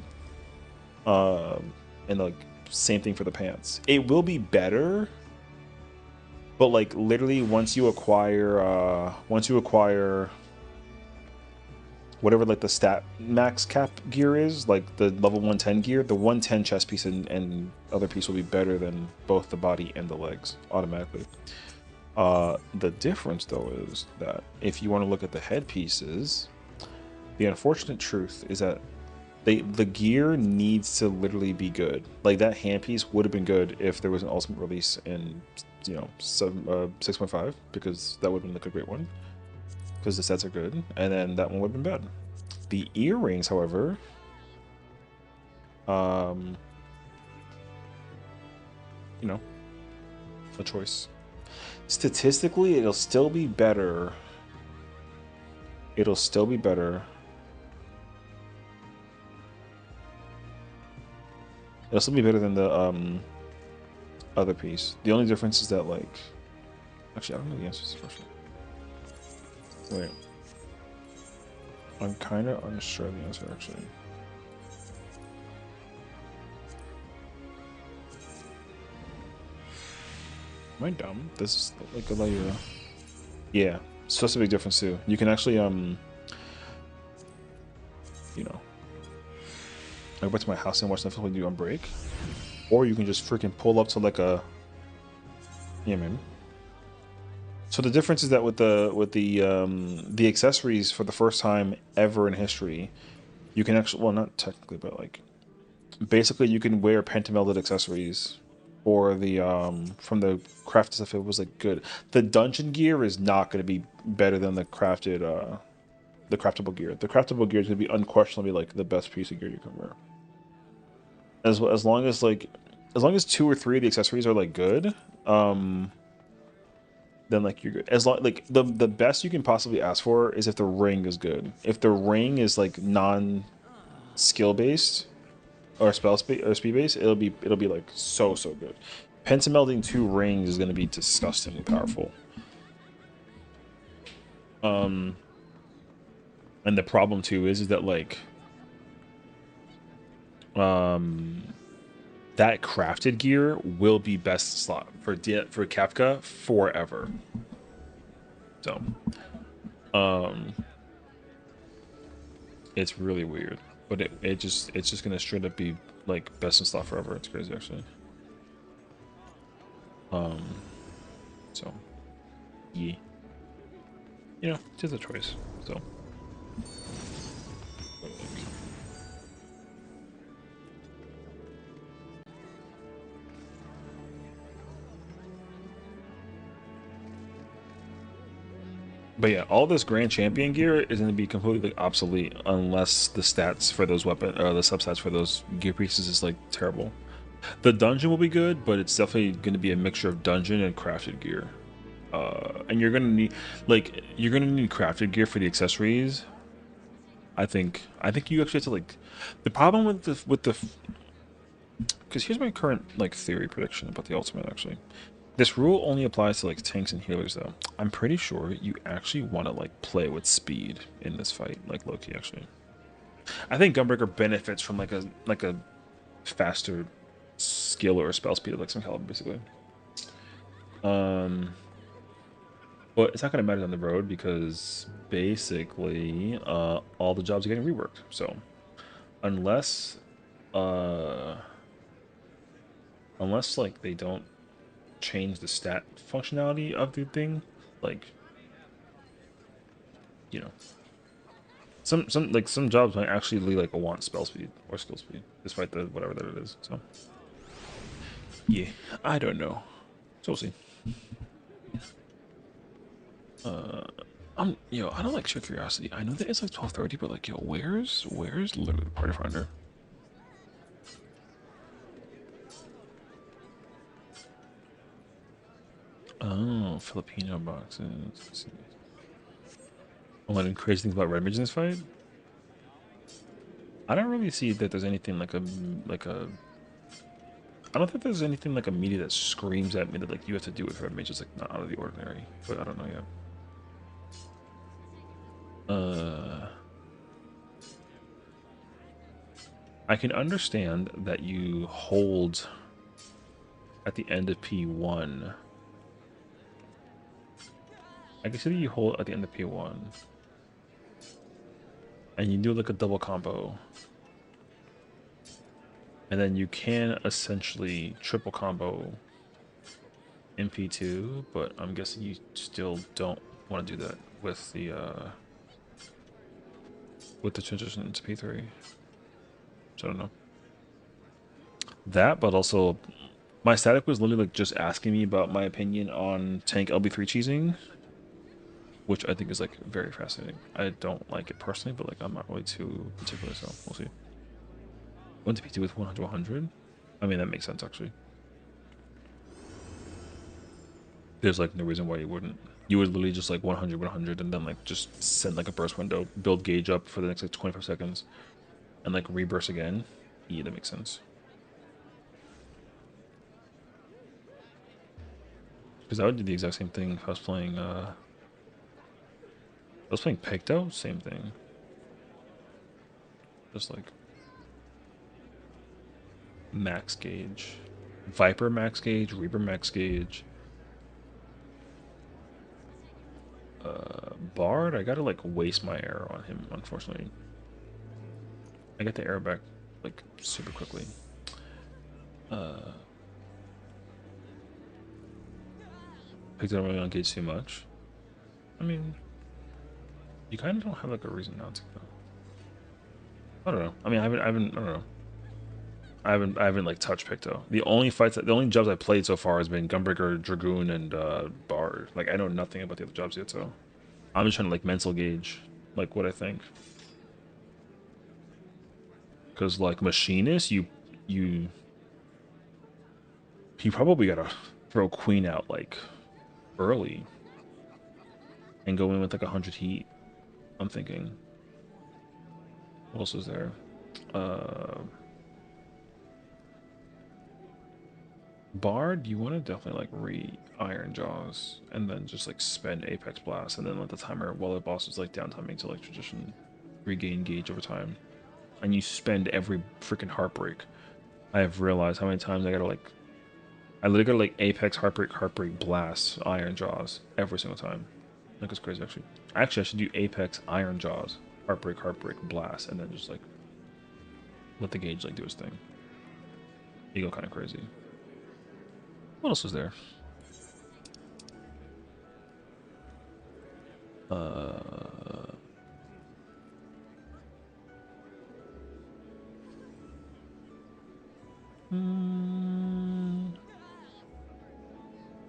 And like same thing for the pants. It will be better, but like literally once you acquire whatever like the stat max cap gear is, like the level 110 gear, the 110 chest piece and other piece will be better than both the body and the legs automatically. The difference though is that if you want to look at the head pieces, the unfortunate truth is that the gear needs to literally be good. Like that hand piece would have been good if there was an ultimate release in 6.5, because that would have been like a great one, because the sets are good, and then that one would have been bad. The earrings, however, a choice. Statistically, it'll still be better. It'll still be better than the other piece. The only difference is that like, actually, I don't know the answer to this question. Wait. I'm kind of unsure of the answer, actually. Am I dumb? This is like allow you. Yeah, so that's a big difference too. You can actually you know, I go back to my house and watch Netflix when you on break, or you can just freaking pull up to like a. Yeah, man. So the difference is that with the accessories for the first time ever in history, you can actually, well, not technically, but like basically you can wear pentamelded accessories for the from the crafted stuff. It was like good. The dungeon gear is not going to be better than the crafted the craftable gear. The craftable gear is going to be unquestionably like the best piece of gear you can wear. As long as like as long as 2 or 3 of the accessories are like good, then like you're good. As long like the best you can possibly ask for is if the ring is good. If the ring is like non skill based or spell speed or speed based, it'll be like so good. Pentamelding 2 rings is gonna be disgustingly powerful. And the problem too is that like that crafted gear will be best slot for Kefka forever. So it's really weird, but it's just gonna straight up be like best in slot forever. It's crazy actually. So yeah, you know, it's just a choice. So but yeah, all this Grand Champion gear is going to be completely obsolete unless the stats for those weapon or the substats for those gear pieces is like terrible. The dungeon will be good, but it's definitely going to be a mixture of dungeon and crafted gear. And you're going to need crafted gear for the accessories. I think you actually have to like the problem with the because here's my current like theory prediction about the ultimate actually. This rule only applies to like tanks and healers though. I'm pretty sure you actually want to like play with speed in this fight, like Loki actually. I think Gunbreaker benefits from like a faster skill or spell speed of like some caliber basically. But it's not gonna matter down the road because basically all the jobs are getting reworked. So unless unless like they don't change the stat functionality of the thing, like you know, some jobs might actually like want spell speed or skill speed, despite the whatever that it is. So yeah, I don't know. So we'll see. Yo, I don't like sheer curiosity. I know that it's like 12:30, but like, yo, where's literally the party finder? Oh, Filipino boxes. Let's see. Oh, and crazy things about red mage in this fight. I don't really see that there's anything like a I don't think there's anything like a media that screams at me that like you have to do it for red mage. It's like not out of the ordinary, but I don't know yet. I can understand that you hold at the end of P1. I can see that you hold at the end of P1. And you do like a double combo. And then you can essentially triple combo in P2, but I'm guessing you still don't want to do that with the transition into P3. So I don't know. That, but also my static was literally like just asking me about my opinion on tank LB3 cheesing, which I think is like very fascinating. I don't like it personally, but like I'm not really too particular, so we'll see. Went to P2 with 100. I mean, that makes sense actually. There's like no reason why you wouldn't. You would literally just like 100, and then like just send like a burst window, build gauge up for the next like 25 seconds, and like reburst again. Yeah, that makes sense. Because I would do the exact same thing if I was playing Picto, same thing. Just like max gauge. Viper max gauge, Reaper max gauge. Bard, I gotta like waste my arrow on him, unfortunately. I get the arrow back like super quickly. Picked it up really on gauge too much. I mean, you kind of don't have like a reason not to though. I don't know. I mean, I don't know. I haven't like touched Picto. The only jobs I played so far has been Gunbreaker, Dragoon, and Bard. Like I know nothing about the other jobs yet, so I'm just trying to like mental gauge like what I think. Because like Machinist, you probably gotta throw Queen out like early and go in with like 100 heat. I'm thinking. What else is there? Bard, you want to definitely like re-Iron Jaws and then just like spend Apex Blast and then let the timer while the boss is like downtiming to like tradition regain gauge over time. And you spend every freaking Heartbreak. I have realized how many times I literally gotta like Apex, Heartbreak, Blast, Iron Jaws every single time. Like it's crazy actually. Actually, I should do Apex, Iron Jaws, Heartbreak, Blast, and then just like let the gauge like do its thing. You go kind of crazy. What else was there?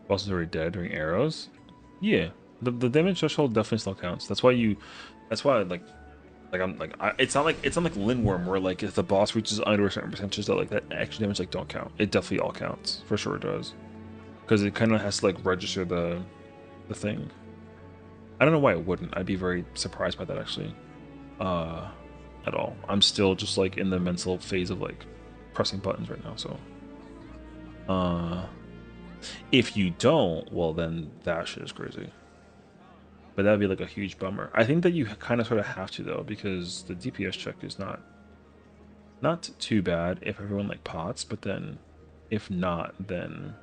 Boss is already dead during arrows. Yeah, the damage threshold definitely still counts. That's why it's not like Lindworm where like if the boss reaches under a certain percentage that like that extra damage like don't count. It definitely all counts for sure. It does. Because it kind of has to like register the thing. I don't know why it wouldn't. I'd be very surprised by that actually. At all. I'm still just like in the mental phase of like pressing buttons right now. So, if you don't, well then that shit is crazy. But that'd be like a huge bummer. I think that you kind of sort of have to though because the DPS check is not too bad if everyone like pots, but then if not, then.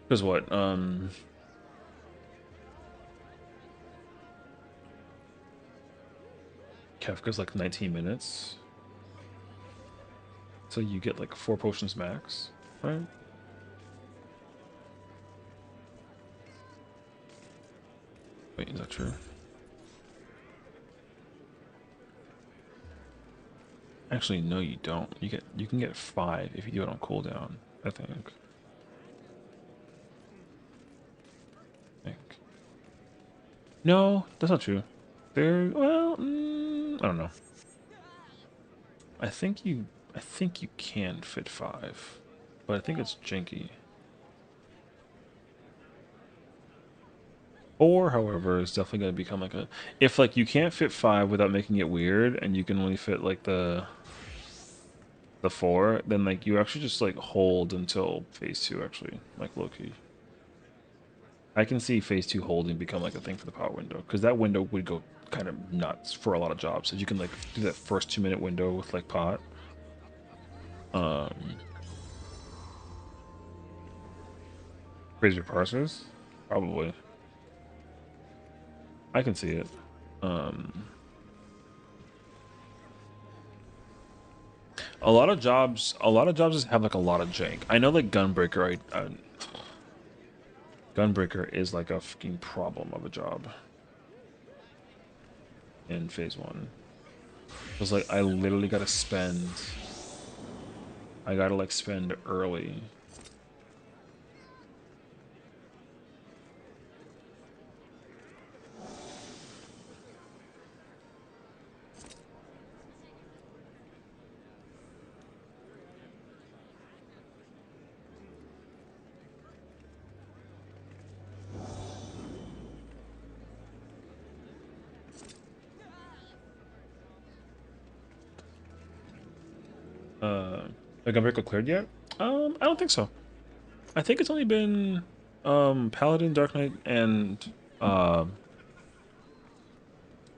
Because what? Kefka's like 19 minutes. So you get like 4 potions max, right? Wait, is that true? Actually, no, you don't. You can get 5 if you do it on cooldown, I think. No, that's not true. Well, I don't know. I think you can fit 5, but I think it's janky. 4, however, is definitely gonna become like a if like you can't fit 5 without making it weird, and you can only fit like the 4, then like you actually just like hold until phase 2 actually, like low key. I can see phase 2 holding become like a thing for the power window because that window would go kind of nuts for a lot of jobs. So you can like do that first 2-minute window with like pot. Raise your parsers? Probably. I can see it. A lot of jobs just have like a lot of jank. I know like Gunbreaker, Gunbreaker is like a fucking problem of a job in phase 1. It's like I literally gotta spend. I gotta like spend early. The Gunbreaker cleared yet? I don't think so. I think it's only been Paladin, Dark Knight, and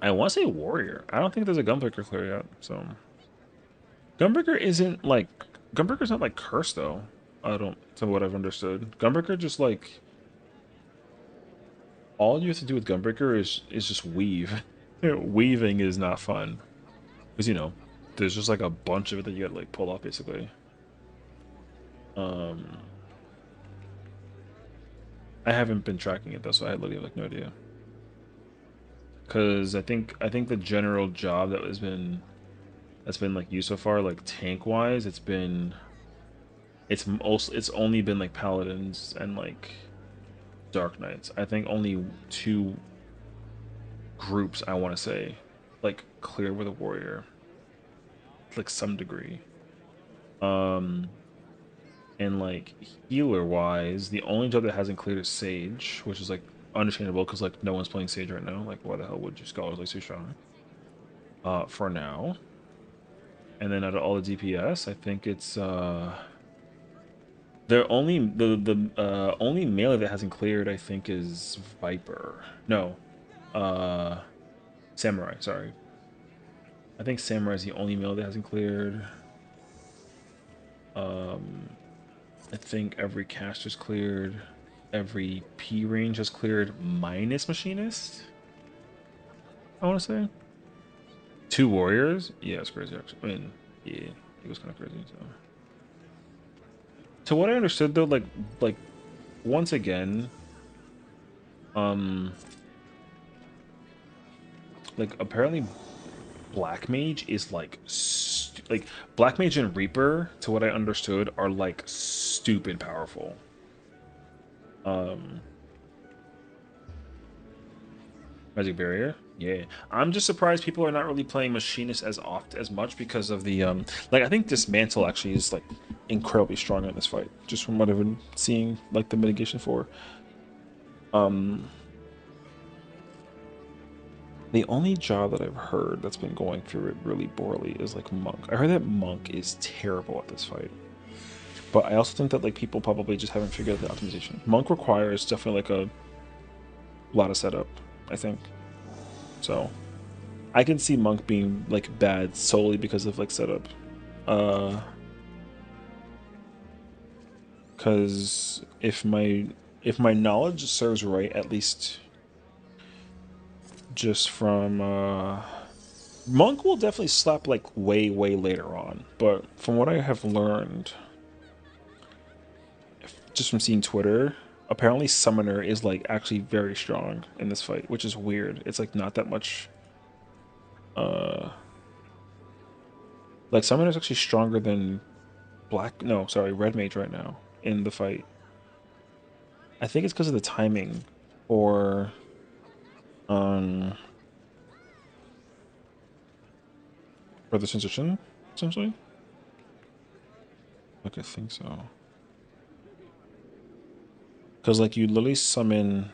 I want to say warrior. I don't think there's a gunbreaker clear yet. So gunbreaker isn't like gunbreaker's not like cursed though. I don't, to what I've understood. Gunbreaker just like all you have to do with gunbreaker is just weave. Weaving is not fun because you know there's just like a bunch of it that you gotta like pull off basically. Um, I haven't been tracking it though, so I literally have like no idea. Because I think the general job that's been like used so far, like tank wise, it's only been like paladins and like dark knights. I think only two groups I want to say like clear with a warrior, like some degree. Um, and like healer wise, the only job that hasn't cleared is Sage, which is like understandable because like no one's playing Sage right now. Like why the hell would your scholars like so strong? For now. And then out of all the DPS, I think it's the only melee that hasn't cleared I think is Viper. No. Samurai, sorry. I think Samurai is the only melee that hasn't cleared. I think every caster's cleared. Every P range has cleared minus Machinist. I want to say. Two warriors? Yeah, it's crazy actually. I mean, yeah, it was kind of crazy. So, to what I understood though, like once again, like apparently Black Mage is like Black Mage and Reaper, to what I understood, are like stupid powerful. Magic Barrier, yeah. I'm just surprised people are not really playing Machinist as much because of the like I think Dismantle actually is like incredibly strong in this fight, just from what I've been seeing like the mitigation for. The only job that I've heard that's been going through it really poorly is like Monk. I heard that Monk is terrible at this fight. But I also think that like people probably just haven't figured out the optimization. Monk requires definitely like a lot of setup, I think. So I can see Monk being like bad solely because of like setup. Because if my knowledge serves right, at least just from Monk will definitely slap like way later on, but from what I have learned just from seeing Twitter, apparently Summoner is like actually very strong in this fight, which is weird. It's like not that much like Summoner is actually stronger than Red Mage right now in the fight. I think it's because of the timing or for the transition, essentially. Like I think so. Because like you literally summon.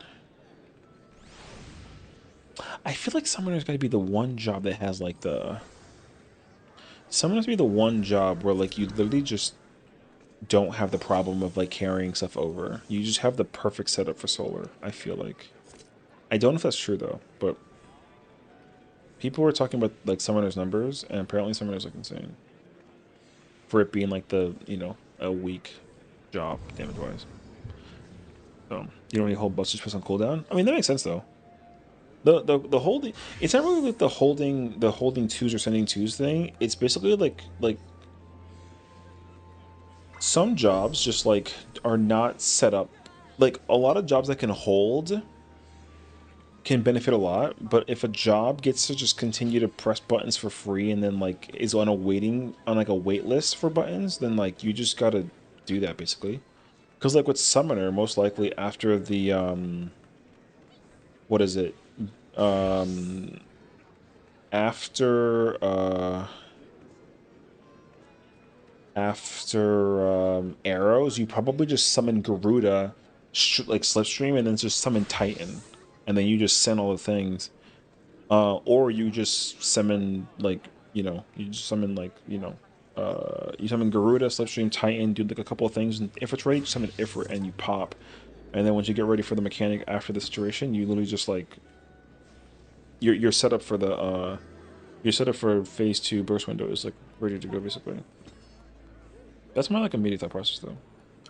I feel like Summoner's gotta be the one job that has like the. Summoner's be the one job where like you literally just don't have the problem of like carrying stuff over. You just have the perfect setup for solar, I feel like. I don't know if that's true though, but people were talking about like Summoner's numbers, and apparently Summoner's like insane. For it being like the, you know, a weak job damage wise. So you don't really hold busts just on cooldown. I mean that makes sense though. The holding, it's not really like the holding twos or sending twos thing. It's basically like some jobs just like are not set up. Like a lot of jobs that can hold can benefit a lot, but if a job gets to just continue to press buttons for free and then like is on like a wait list for buttons, then like you just gotta do that basically. Because like with Summoner, most likely after the what is it? After arrows, you probably just summon Garuda, like Slipstream, and then just summon Titan, and then you just send all the things. Or you just summon like you just summon like you summon Garuda, Slipstream, Titan, do like a couple of things, and if it's ready, you summon Ifrit and you pop. And then once you get ready for the mechanic after the situation, you literally just like your setup for the your setup for phase 2 burst window is like ready to go basically. That's my like immediate thought process though.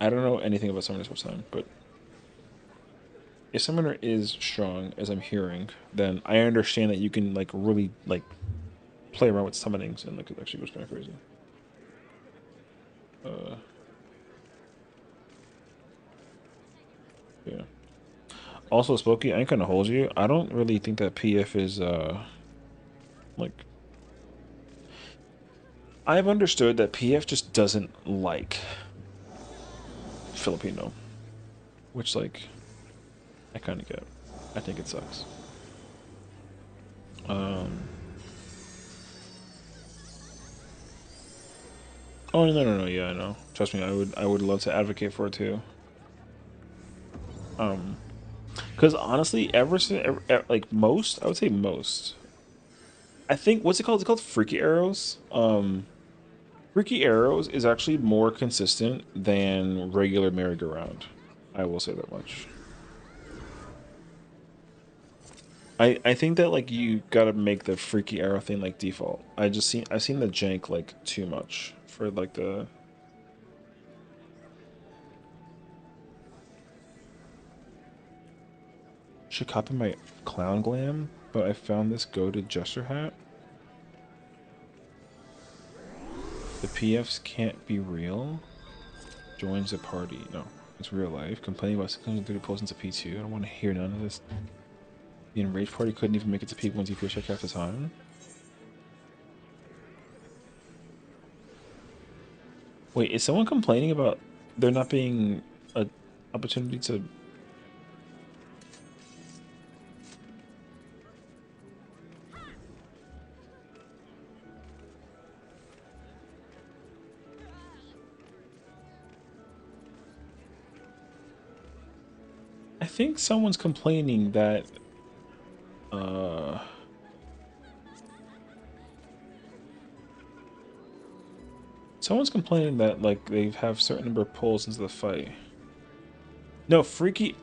I don't know anything about Summoner's What's time, but if Summoner is strong, as I'm hearing, then I understand that you can like really like play around with summonings and like it actually goes kind of crazy. Yeah. Also, Spooky, I ain't gonna hold you. I don't really think that PF is like. I've understood that PF just doesn't like Filipino, which like I kind of get. I think it sucks. Oh no, yeah, I know. Trust me, I would love to advocate for it too. Because honestly, ever since like most, I would say most. I think what's it called? It's called Freaky Arrows. Freaky Arrows is actually more consistent than regular merry-go-round. I will say that much. I think that like you gotta make the Freaky Arrow thing like default. I've seen the jank like too much for like the. Should copy my clown glam, but I found this goated jester hat. The PFs can't be real. Joins the party. No, it's real life. Complaining about 630 posts into P2. I don't want to hear none of this. The enraged party couldn't even make it to P1 DP check half the time. Wait, is someone complaining about there not being an opportunity to? I think someone's complaining that someone's complaining that like they have certain number of pulls into the fight. No, freaky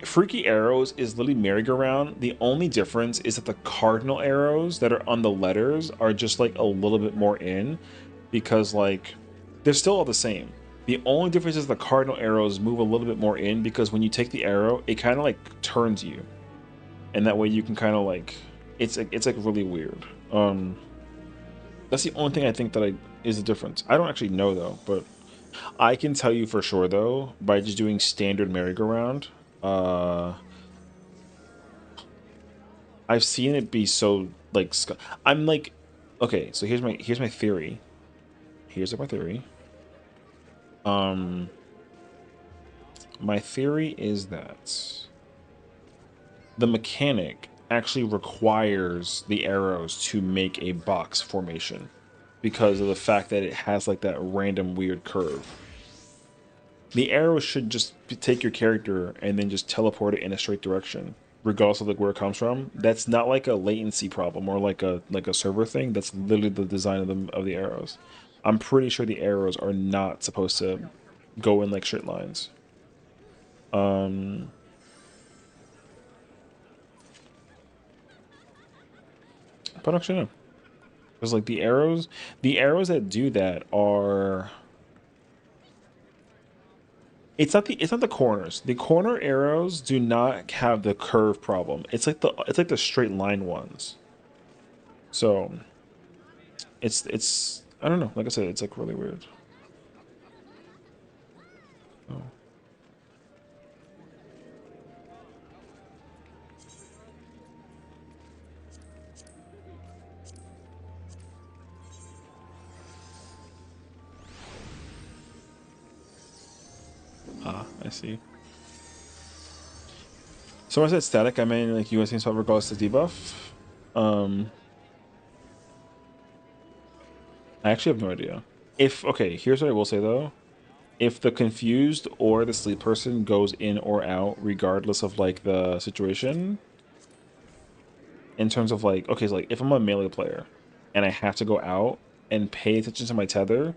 arrows is literally merry-go-round. The only difference is that the cardinal arrows that are on the letters are just like a little bit more in, because like they're still all the same. The only difference is the cardinal arrows move a little bit more in because when you take the arrow, it kind of like turns you, and that way you can kind of like it's like really weird. That's the only thing I think that is the difference. I don't actually know though, but I can tell you for sure though by just doing standard merry-go-round. I've seen it be so like I'm like, okay, so here's my theory. Here's my theory. My theory is that the mechanic actually requires the arrows to make a box formation because of the fact that it has like that random weird curve. The arrows should just take your character and then just teleport it in a straight direction, regardless of like where it comes from. That's not like a latency problem or like a server thing. That's literally the design of the arrows. I'm pretty sure the arrows are not supposed to go in like straight lines. But actually no. Because like the arrows that do that are. It's not the corners. The corner arrows do not have the curve problem. It's like the straight line ones. So it's I don't know. Like I said, it's like really weird. Oh. Ah, I see. So when I said static, I mean like USC spot regardless of debuff. I actually have no idea. Okay, here's what I will say though. If the confused or the sleep person goes in or out, regardless of like the situation, in terms of like, okay, so like if I'm a melee player and I have to go out and pay attention to my tether,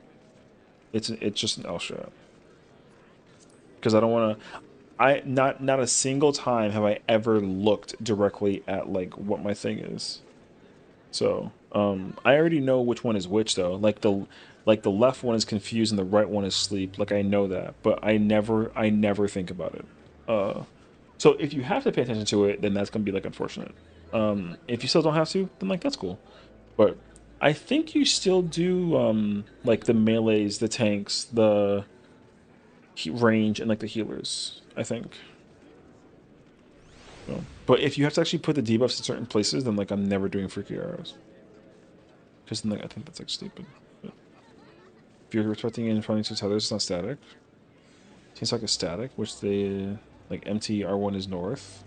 it's just an L shot. Because I don't want to. Not a single time have I ever looked directly at like what my thing is. So I already know which one is which though. Like the left one is confused and the right one is sleep. Like I know that, but I never think about it. So if you have to pay attention to it, then that's gonna be like unfortunate. If you still don't have to, then like that's cool. But I think you still do like the melees, the tanks, the range, and like the healers. I think. So, but if you have to actually put the debuffs in certain places, then like I'm never doing freaky arrows because then like, I think that's like stupid. But if you're respecting and responding to others, it's not static. Seems like a static, which they like empty R1 is north.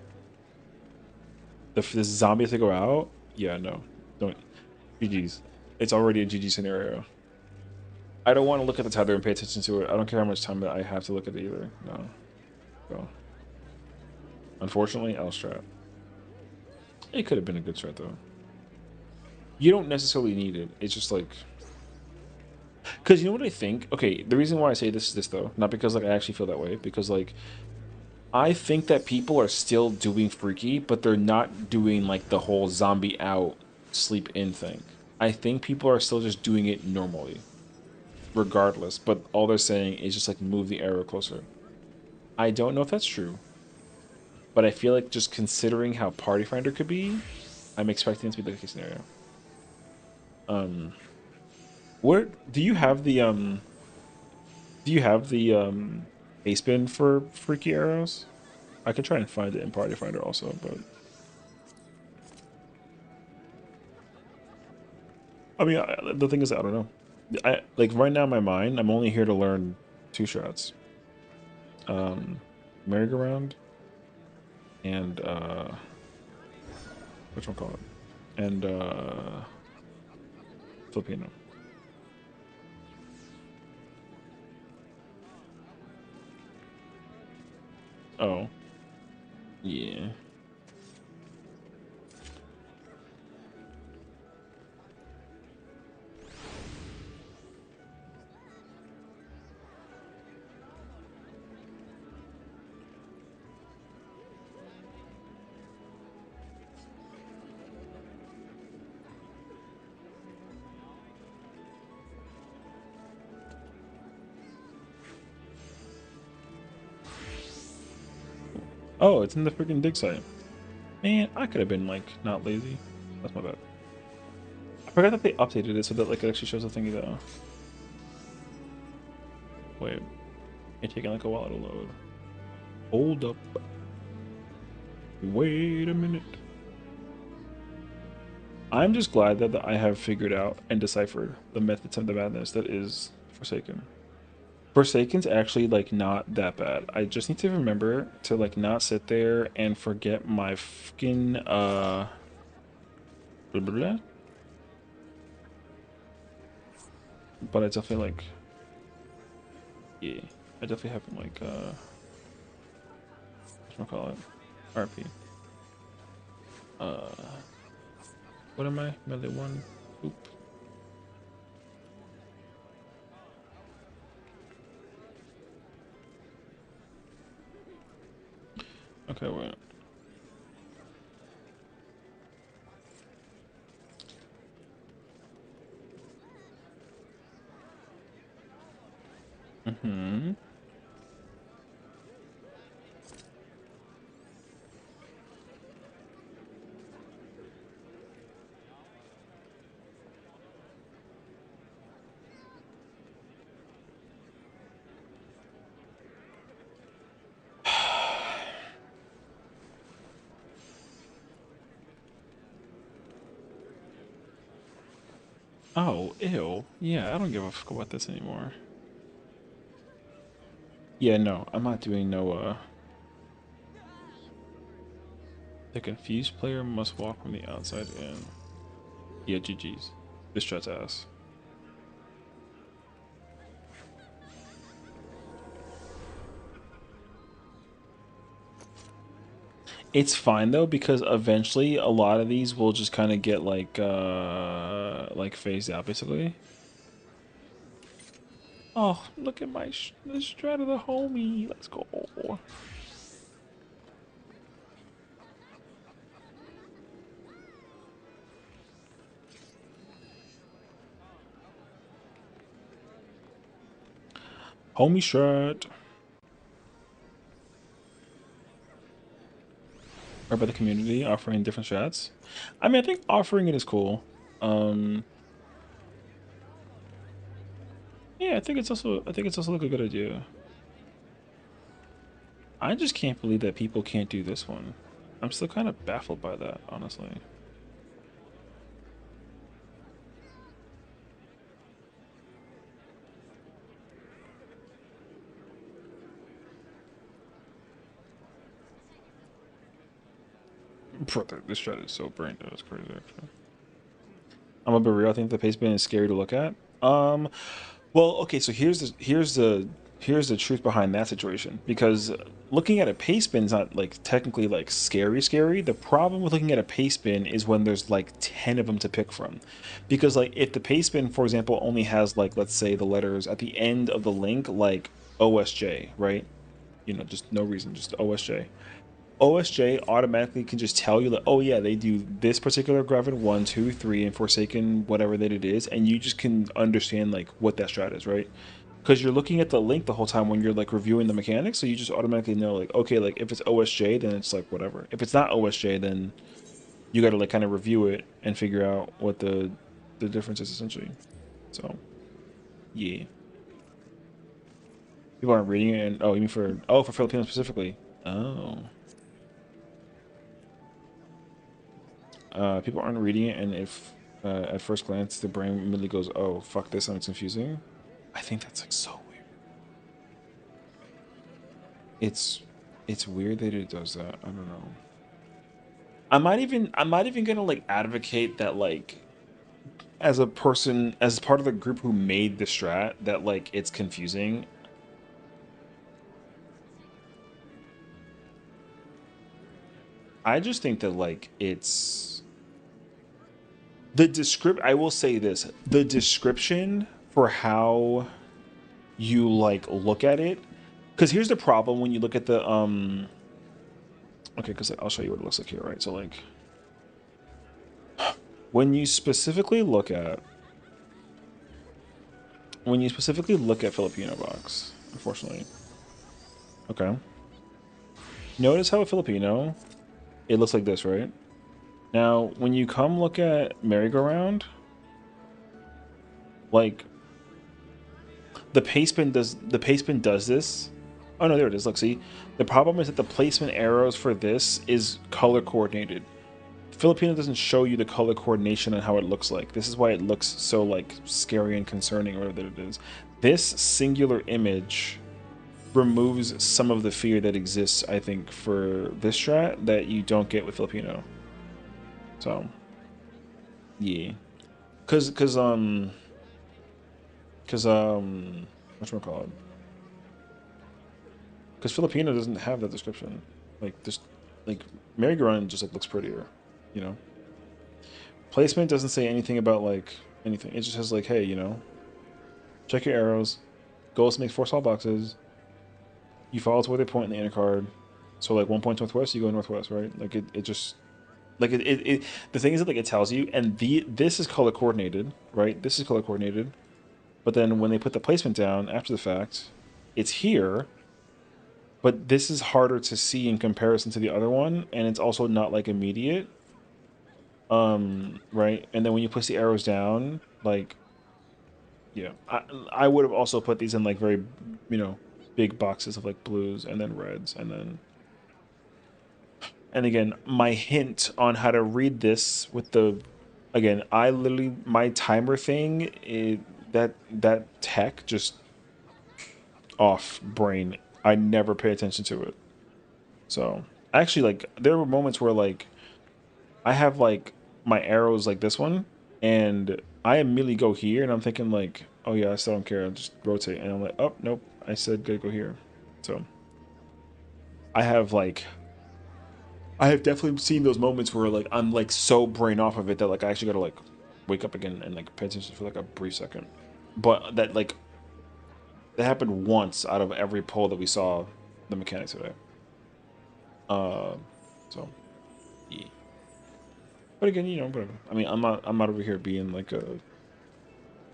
The zombie has to go out. Yeah, no, don't. GG's. It's already a GG scenario. I don't want to look at the tether and pay attention to it. I don't care how much time that I have to look at it either. No. Go. Unfortunately, L strat. It could have been a good strat though. You don't necessarily need it. It's just like, because you know what I think. Okay, the reason why I say this is this though, not because like I actually feel that way, because like I think that people are still doing freaky, but they're not doing like the whole zombie out, sleep in thing. I think people are still just doing it normally, regardless. But all they're saying is just like move the arrow closer. I don't know if that's true, but I feel like just considering how Party Finder could be, I'm expecting it to be the case scenario. Where do you have the base bin for freaky arrows? I could try and find it in Party Finder also, but I mean, the thing is, I don't know. I like right now in my mind, I'm only here to learn two shots. Merry-go-round and which one call it? And Filipino. Oh, yeah. Oh, it's in the freaking dig site. Man, I could have been like not lazy. That's my bad. I forgot that they updated it so that like it actually shows the thingy though. Wait, it's taking like a while to load. Hold up. Wait a minute. I'm just glad that I have figured out and deciphered the methods of the madness that is Forsaken. Forsaken's actually like not that bad. I just need to remember to like not sit there and forget my fucking blah, blah, blah. But I definitely like, yeah, I definitely haven't like what call it, RP. What am I? Melee one. Oop. Okay, wait. Mm-hmm. Oh, ew. Yeah, I don't give a fuck about this anymore. Yeah, no, I'm not doing no, the confused player must walk from the outside in. Yeah, GG's. This strat's ass. It's fine though, because eventually a lot of these will just kind of get like phased out basically. Oh, look at my the strat of the homie. Let's go. Homie strat. Or by the community offering different strats. I mean, I think offering it is cool. Yeah, I think it's also like a good idea. I just can't believe that people can't do this one. I'm still kind of baffled by that, honestly. Bro, this strat is so brain dead. It's crazy, actually. I'm gonna be real. I think the pace bin is scary to look at. Well, okay. So here's the truth behind that situation. Because looking at a pace bin is not like technically like scary. The problem with looking at a pace bin is when there's like 10 of them to pick from. Because like if the pace bin, for example, only has like, let's say, the letters at the end of the link like OSJ, right? You know, just no reason, just OSJ. OSJ automatically can just tell you that, oh yeah, they do this particular Gravid 1, 2, 3, and Forsaken, whatever that it is, and you just can understand like what that strat is, right? Because you're looking at the link the whole time when you're like reviewing the mechanics, so you just automatically know like, okay, like if it's OSJ, then it's like whatever. If it's not OSJ, then you got to like kind of review it and figure out what the difference is essentially. So yeah, people aren't reading it, and oh, you mean for Filipinos specifically? Oh. People aren't reading it, and if at first glance the brain immediately goes, "Oh, fuck this," and it's confusing. I think that's like so weird. It's weird that it does that. I don't know. I'm not even gonna like advocate that like as a person as part of the group who made the strat that like it's confusing. I just think that like it's I will say this, the description for how you like look at it, because here's the problem when you look at the okay, because I'll show you what it looks like here, right? So like when you specifically look at Filipino box, unfortunately, okay, notice how a Filipino it looks like this, right? Now when you come look at merry-go-round, like the pace bin does this. Oh no, there it is. Look, see, the problem is that the placement arrows for this is color coordinated. Filipino doesn't show you the color coordination and how it looks like. This is why it looks so like scary and concerning, or whatever it is. This singular image removes some of the fear that exists, I think, for this strat that you don't get with Filipino. So, yeah, cause whatchamacallit? Because Filipino doesn't have that description. Like just like merry-go-round just like looks prettier, you know. Placement doesn't say anything about like anything. It just says like, hey, you know, check your arrows. Goals to make 4 solid boxes. You follow toward the point in the inner card. So like 1 point northwest, you go northwest, right? Like it just like it the thing is that like it tells you, and this is color coordinated, right? This is color coordinated. But then when they put the placement down after the fact, it's here. But this is harder to see in comparison to the other one, and it's also not like immediate. Right? And then when you push the arrows down, like yeah, I would have also put these in like very, you know, big boxes of like blues and then reds and again, my hint on how to read this with the again, I literally my timer thing that tech just off brain. I never pay attention to it. So actually, like there were moments where like I have like my arrows like this one, and I immediately go here, and I'm thinking like, oh yeah, I still don't care. I'll just rotate, and I'm like, oh nope, I said gotta go here. So I have like I have definitely seen those moments where like I'm like so brain off of it that like I actually gotta like wake up again and like pay attention for like a brief second. But that like that happened once out of every poll that we saw the mechanics today. So yeah. But again, you know, whatever. I mean, I'm not over here being like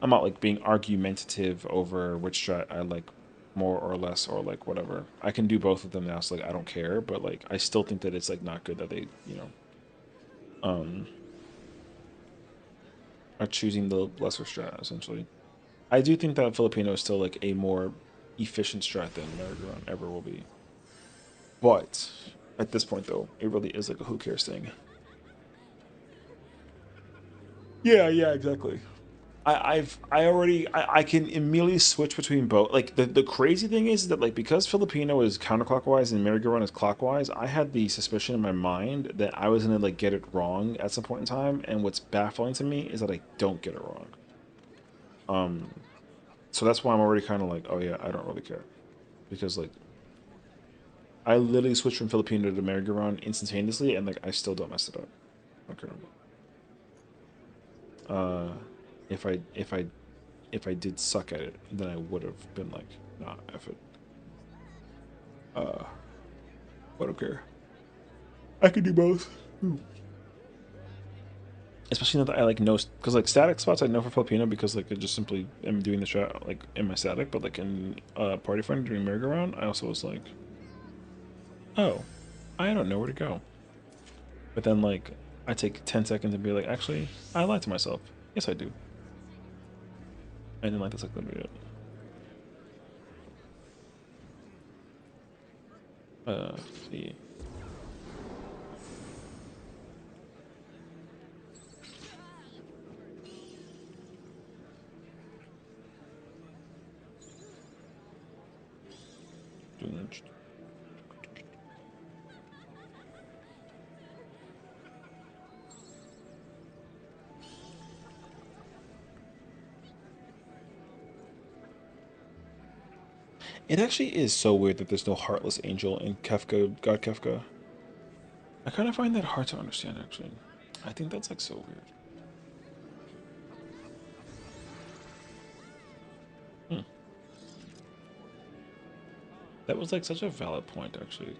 I'm not like being argumentative over which strat I like more or less or like whatever. I can do both of them now, so like I don't care, but like I still think that it's like not good that they, you know, are choosing the lesser strat essentially. I do think that Filipino is still like a more efficient strat than Merry-Go-Round ever will be. But at this point though, it really is like a who cares thing. Yeah, exactly. I can immediately switch between both. Like the crazy thing is that like because Filipino is counterclockwise and merry-go-round is clockwise, I had the suspicion in my mind that I was gonna like get it wrong at some point in time. And what's baffling to me is that I don't get it wrong. So that's why I'm already kind of like, oh yeah, I don't really care, because like I literally switched from Filipino to merry-go-round instantaneously, and like I still don't mess it up. Okay. If I did suck at it, then I would have been like, nah, F it. I don't care. I can do both. Especially now that I like know, because like static spots I know for Filipino because like I just simply am doing the strat like in my static, but like in Party Friend doing merry-go-round, I also was like, oh, I don't know where to go. But then like I take 10 seconds and be like, actually, I lied to myself. Yes, I do. And then like that's like literally it. Let's see. It actually is so weird that there's no Heartless Angel in Kefka, God Kefka. I kind of find that hard to understand, actually. I think that's like so weird. That was like such a valid point, actually.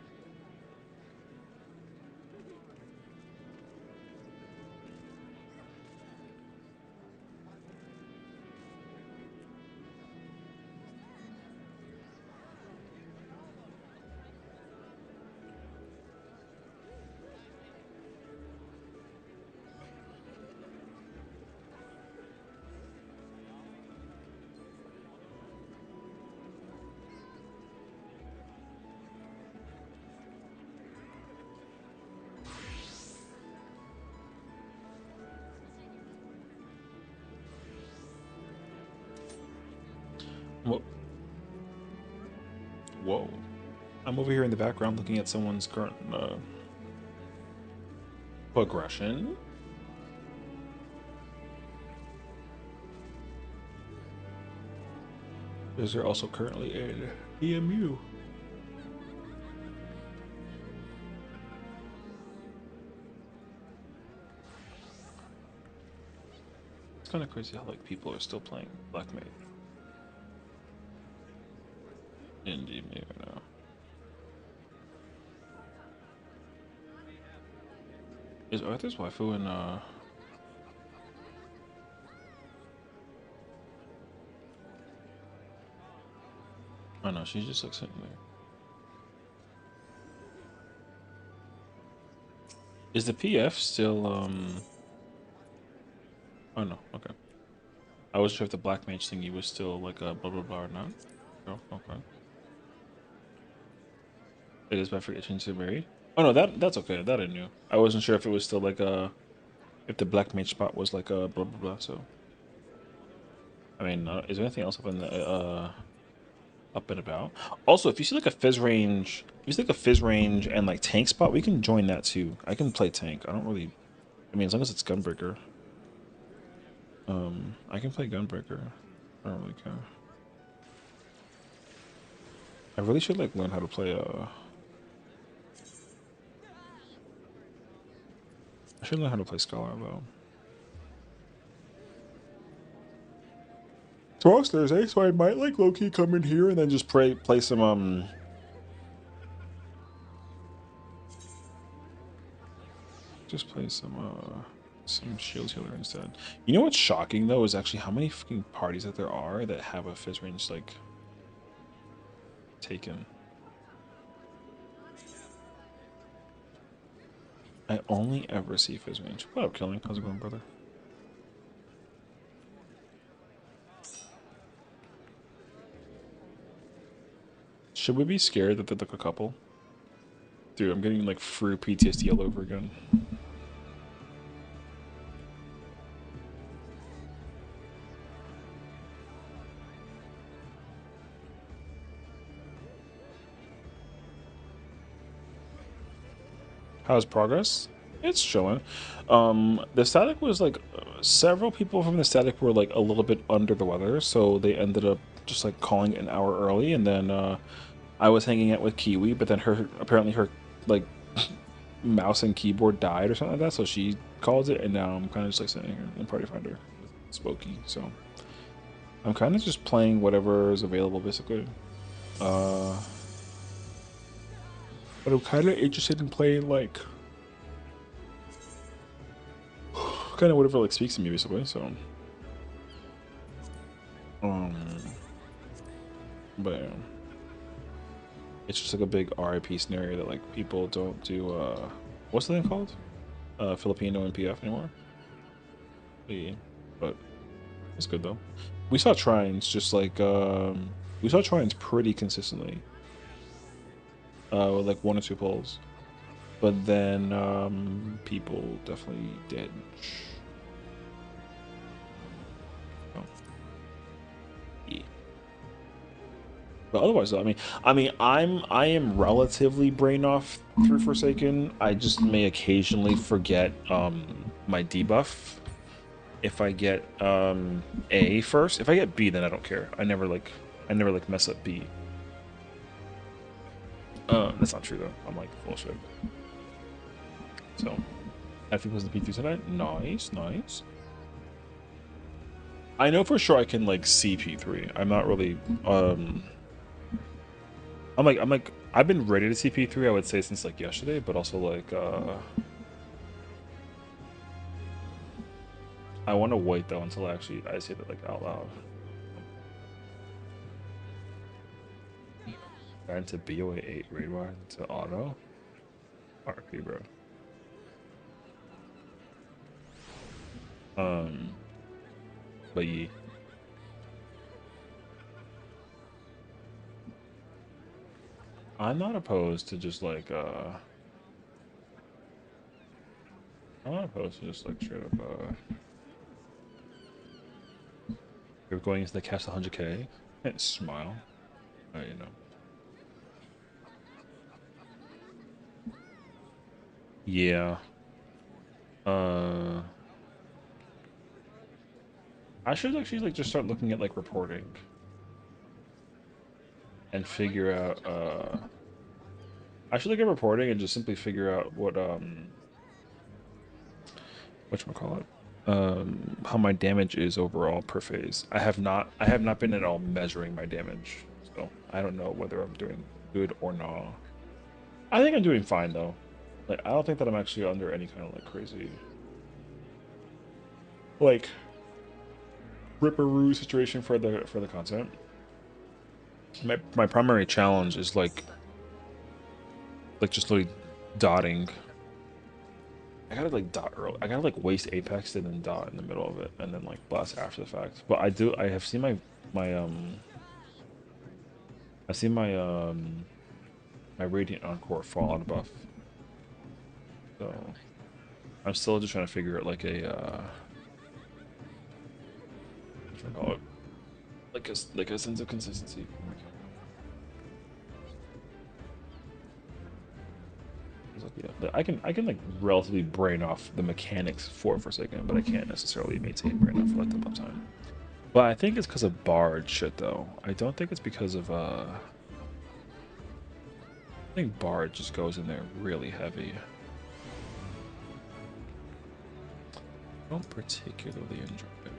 Whoa. I'm over here in the background looking at someone's current progression. Is there also currently an EMU? It's kind of crazy how like people are still playing Black Mage. Indeed, maybe now. Is Arthur's waifu in oh no, she's just like sitting there. Is the PF still oh no, okay. I wasn't sure if the Black Mage thingy was still like a blah blah blah or not. Oh, okay. It is by forgetting to married. Oh no, that's okay. That I knew. I wasn't sure if it was still like a, if the Black Mage spot was like a blah blah blah. So, I mean, is there anything else up in the up and about? Also, if you see like a fizz range, if you see like a fizz range and like tank spot, we can join that too. I can play tank. I don't really. I mean, as long as it's Gunbreaker. I can play Gunbreaker. I don't really care. I really should like learn how to play I should learn how to play Scholar though. Tomorrow's Thursday, so I might like low-key come in here and then just play some just play some shield healer instead. You know what's shocking though is actually how many fucking parties that there are that have a fizz range like taken. I only ever see Fizz range. What up, Killing? How's it going, brother? Should we be scared that they look a couple? Dude, I'm getting like fruit PTSD all over again. How's progress? It's showing. The static was like several people from the static were like a little bit under the weather, so they ended up just like calling an hour early, and then I was hanging out with Kiwi, but then her apparently her like mouse and keyboard died or something like that, so she called it, and now I'm kind of just like sitting here in Party Finder with Spooky, so I'm kind of just playing whatever is available basically. But I'm kind of interested in playing like kind of whatever like speaks to me basically. So, um, but yeah. It's just like a big RIP scenario that like people don't do. What's the thing called? Filipino and PF anymore. Yeah, but it's good though. We saw trines just like we saw trines pretty consistently. With like 1 or 2 pulls. But then people definitely did. Oh. Yeah. But otherwise, though, I am relatively brain off through Forsaken. I just may occasionally forget my debuff. If I get A first, if I get B, then I don't care. I never like mess up B. That's not true though. I'm like full shit. So, I think it was the P3 tonight. Nice, nice. I know for sure I can like see P3. I'm not really I'm like I've been ready to see P3 I would say since like yesterday, but also like I want to wait though until actually I say that like out loud. Back to BOA 8 raid wire to auto. RP, bro. But yeah. I'm not opposed to just like I'm not opposed to just like straight up you're going into the cast 100k and smile. You know. Yeah. I should actually like just start looking at like reporting and figure out I should look at reporting and just simply figure out what whatchamacallit, how my damage is overall per phase. I have not been at all measuring my damage, so I don't know whether I'm doing good or not. I think I'm doing fine though. Like I don't think that I'm actually under any kind of like crazy like ripperoo situation for the content. My primary challenge is like just literally dotting. I gotta like dot early. I gotta like waste apex and then dot in the middle of it and then like blast after the fact. But I have seen I see my radiant encore fall on buff. So I'm still just trying to figure out like a what should I call it? Like a sense of consistency. Yeah, I can like relatively brain off the mechanics for Forsaken, but I can't necessarily maintain brain off for like the whole time. But I think it's because of Bard shit though. I don't think it's because of I think Bard just goes in there really heavy. I don't particularly enjoy it.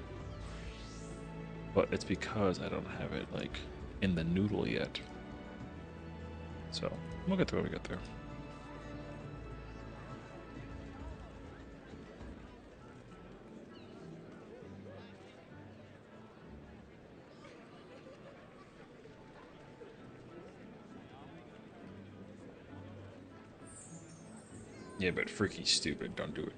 But it's because I don't have it like in the noodle yet. So we'll get to where we get there. Yeah, but freaky stupid. Don't do it.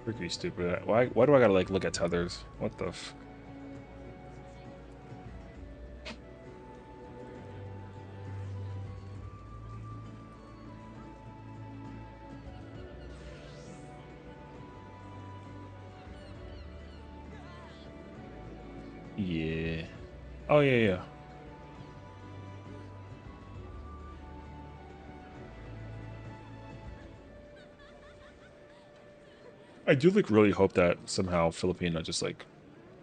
Freaky stupid. Why do I gotta like look at tethers? What the f? Yeah. Oh yeah, yeah. I do like really hope that somehow Filipino just like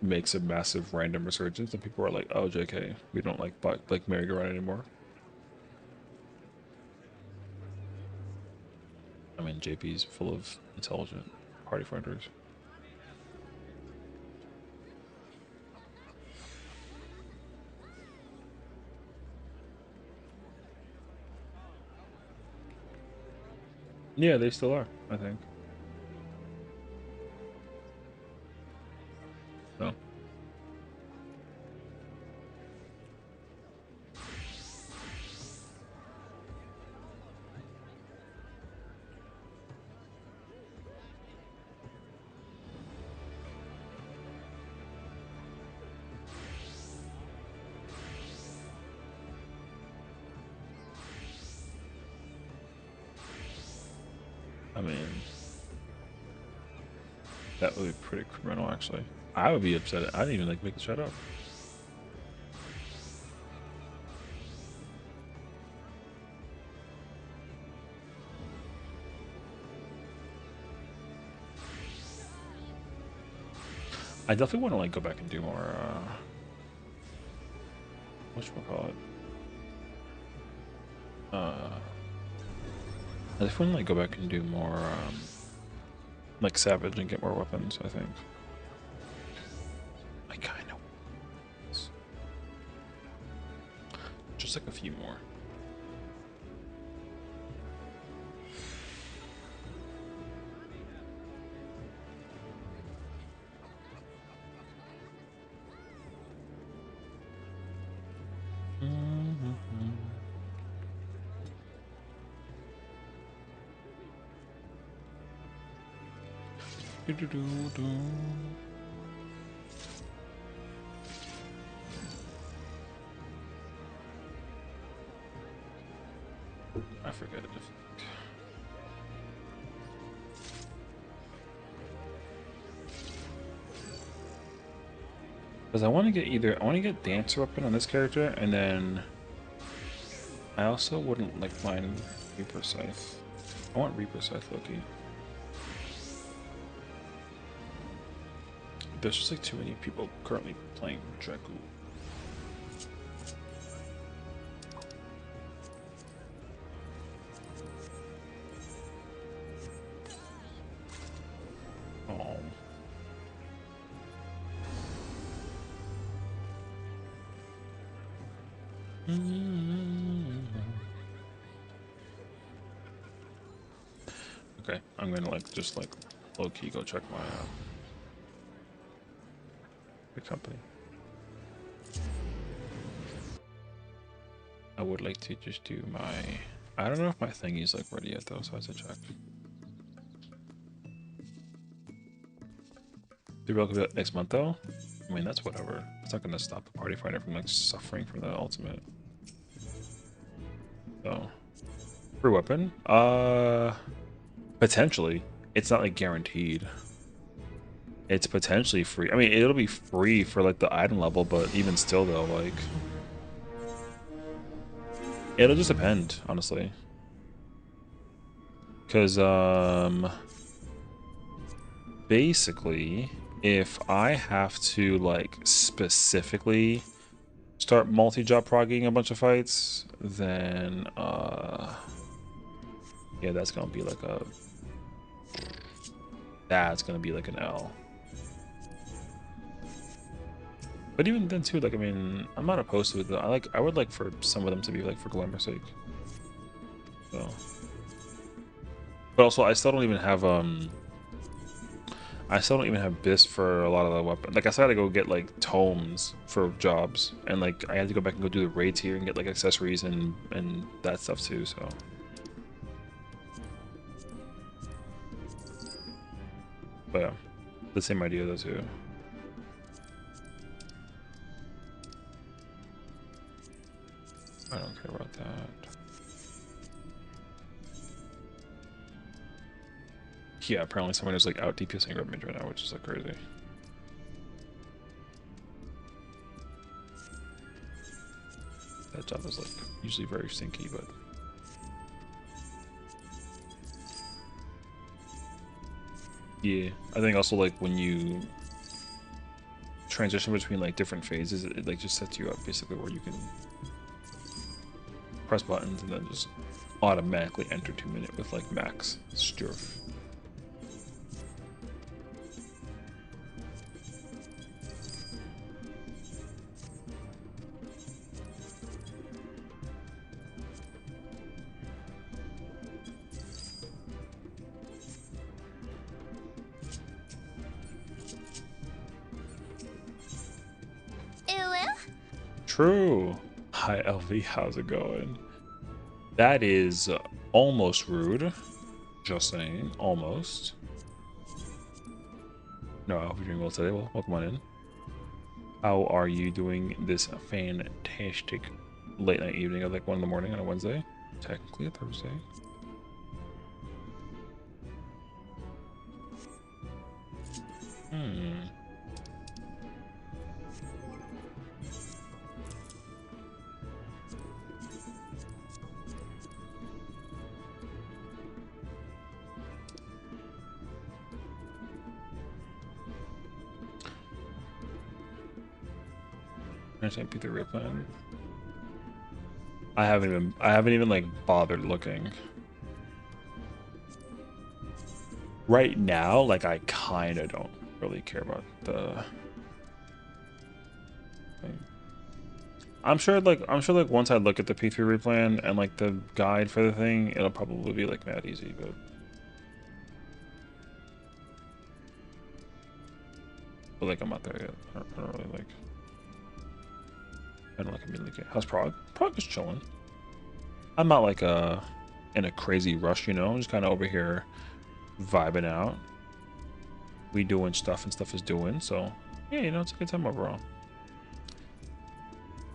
makes a massive random resurgence and people are like, oh JK, we don't like merry-go-round anymore. I mean JP's full of intelligent party finders. Yeah, they still are, I think. No. I mean, that would be pretty criminal, actually. I would be upset. I didn't even like make the shut up. I definitely want to like go back and do more. Whatchamacallit? I definitely want to like go back and do more. Like Savage and get more weapons, I think. I kind of. Just like a few more. I forget it. Because I want to get I want to get Dancer weapon on this character, and then I also wouldn't like mind Reaper Scythe. I want Reaper Scythe Loki. There's just like too many people currently playing Dracu. Oh. Okay, I'm gonna like just like low key go check my the company. I would like to just do my. I don't know if my thingy's like ready yet though, so I have to check. The real bit next month though. I mean that's whatever. It's not gonna stop the party fighter from like suffering from the ultimate. So free weapon? Potentially. It's not like guaranteed. It's potentially free. I mean it'll be free for like the item level, but even still though, like it'll just depend, honestly. Cause basically if I have to like specifically start multi-job progging a bunch of fights, then yeah, that's gonna be like an L. But even then too, like I mean, I'm not opposed to it though. I would like for some of them to be like for glamour's sake. So but also I still don't even have BIS for a lot of the weapons. Like I still gotta go get like tomes for jobs, and like I had to go back and go do the raids here and get like accessories and that stuff too. So But yeah, the same idea though too. I don't care about that. Yeah, apparently someone is like out DPSing red mage right now, which is like crazy. That job is like usually very stinky, but yeah, I think also like when you transition between like different phases, it like just sets you up basically where you can press buttons and then just automatically enter 2 minute with like max stuff. True. Hi LV, how's it going? That is almost rude. Just saying, almost. No, I hope you're doing well today. Well, welcome on in. How are you doing this fantastic late night evening of like 1 in the morning on a Wednesday? Technically a Thursday. MP3 plan. I haven't even like bothered looking. Right now, like I kinda don't really care about the thing. I'm sure like once I look at the P3 replan and like the guide for the thing, it'll probably be like mad easy, but like I'm not there yet. I don't really like. I don't like immediately get. How's Prague? Prague is chilling. I'm not like in a crazy rush, you know. I'm just kind of over here vibing out. We doing stuff and stuff is doing. So yeah, you know, it's a good time overall.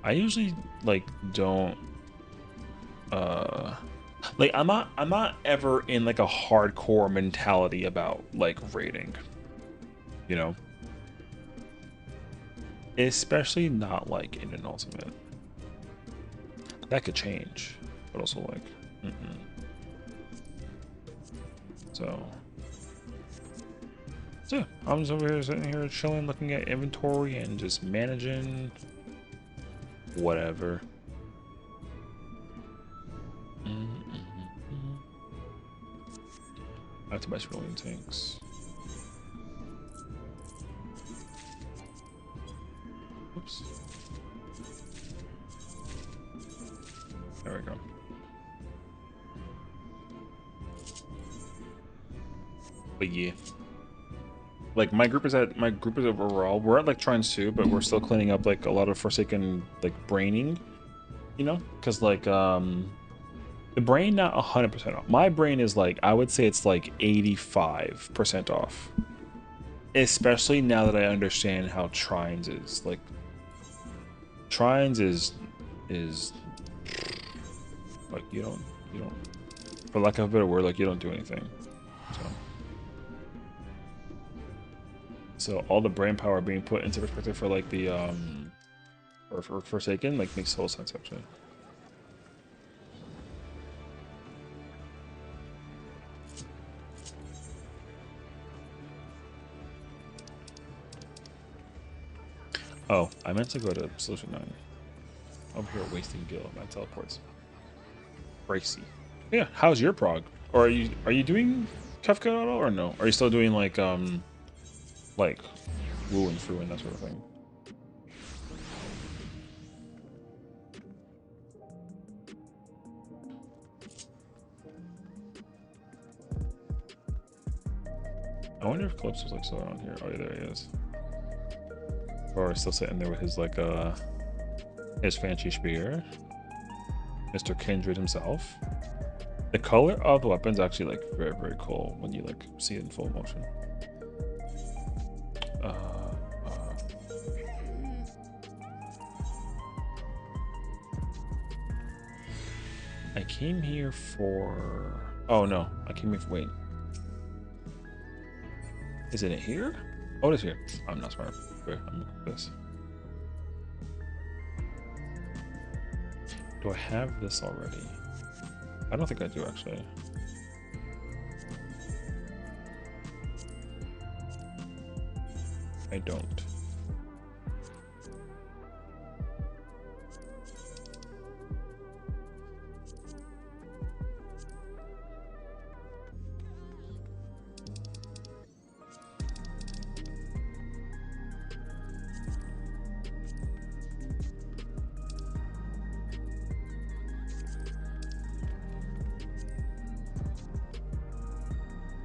I usually like don't like I'm not ever in like a hardcore mentality about like rating, you know. Especially not like in an ultimate. That could change, but also like, So yeah, I'm just over here sitting here chilling, looking at inventory and just managing whatever. I have to buy cerulean tanks. Oops. There we go. But yeah. Like my group is overall, we're at like Trines too, but we're still cleaning up like a lot of Forsaken like braining, you know? Cause like the brain not 100% off. My brain is like, I would say it's like 85% off. Especially now that I understand how Trines is. Like Trines is like you don't for lack of a better word, like you don't do anything. So all the brain power being put into perspective for like the or for Forsaken like makes total sense actually. Oh, I meant to go to Solution 9. Over here wasting gil on my teleports. Racy. Yeah, how's your prog? Or are you doing Kefka at all or no? Are you still doing like woo and through and that sort of thing? I wonder if Calypso's like still around here. Oh yeah, there he is. Or still sitting there with his like his fancy spear. Mr. Kindred himself. The color of the weapon's actually like very, very cool when you like see it in full motion. I came here for... Oh, no. I came here for... Wait. Is it here? Oh, it is here. I'm not smart. Wait, I'm looking at this. Do I have this already? I don't think I do, actually. I don't.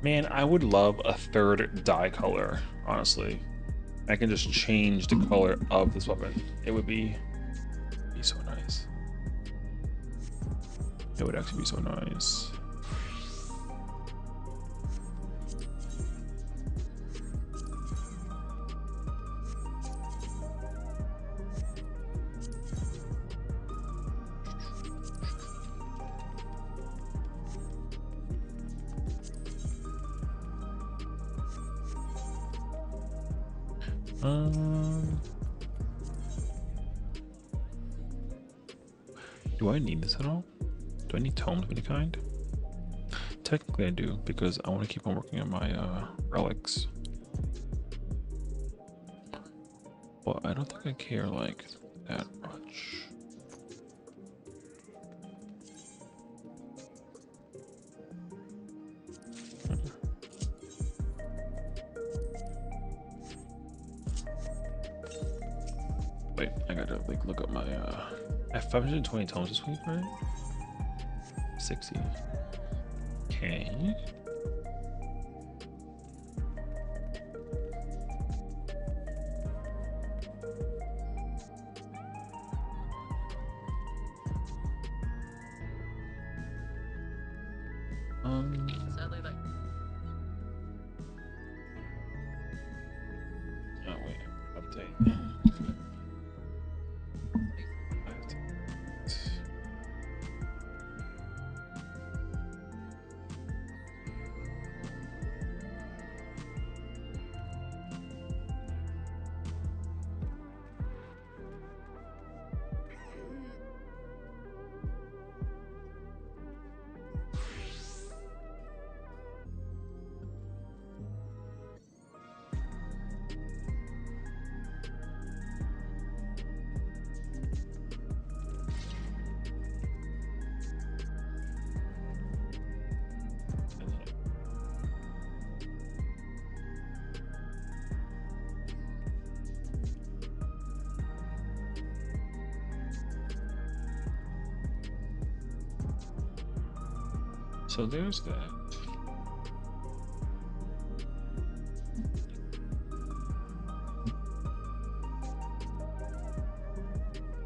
Man, I would love a third dye color, honestly. I can just change the color of this weapon. It would be so nice. It would actually be so nice. Do I need this at all? Do I need tomes of any kind? Technically I do, because I want to keep on working on my relics. But I don't think I care like that much. Wait, I gotta like look up my I have 520 tomes this week, right? 60. Okay. Sadly, like. Oh wait, update. So there's that.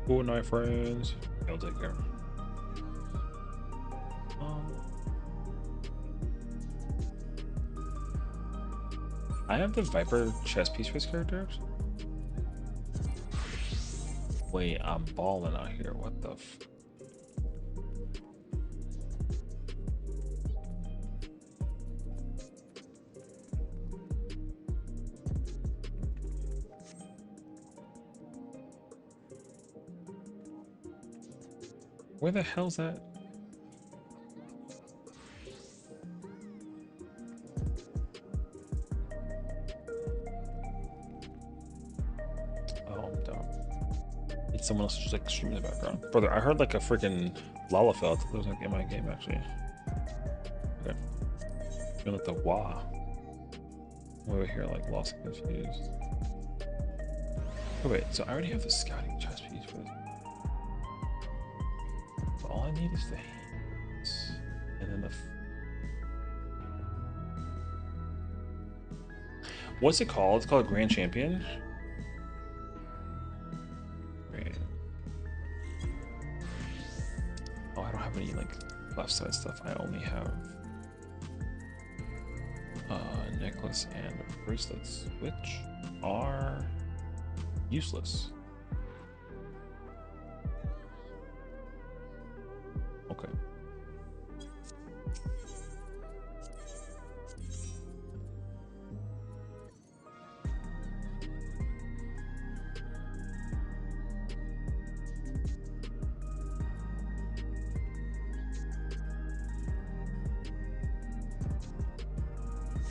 Good night, friends. Y'all take care. I have the Viper chess piece for his characters. Wait, I'm balling out here. What the f... Where the hell's that? Oh, I'm dumb. It's someone else just like streaming in the background. Brother, I heard like a freaking Lalafell. That was like in my game actually. Okay. Feel like the wah. I'm over here like lost and confused. Oh wait, so I already have the scouting chest piece for this. So all I need is the hands. And then the... What's it called? It's called Grand Champion. Oh, I don't have any like left side stuff. I only have necklace and bracelets, which are useless. Okay.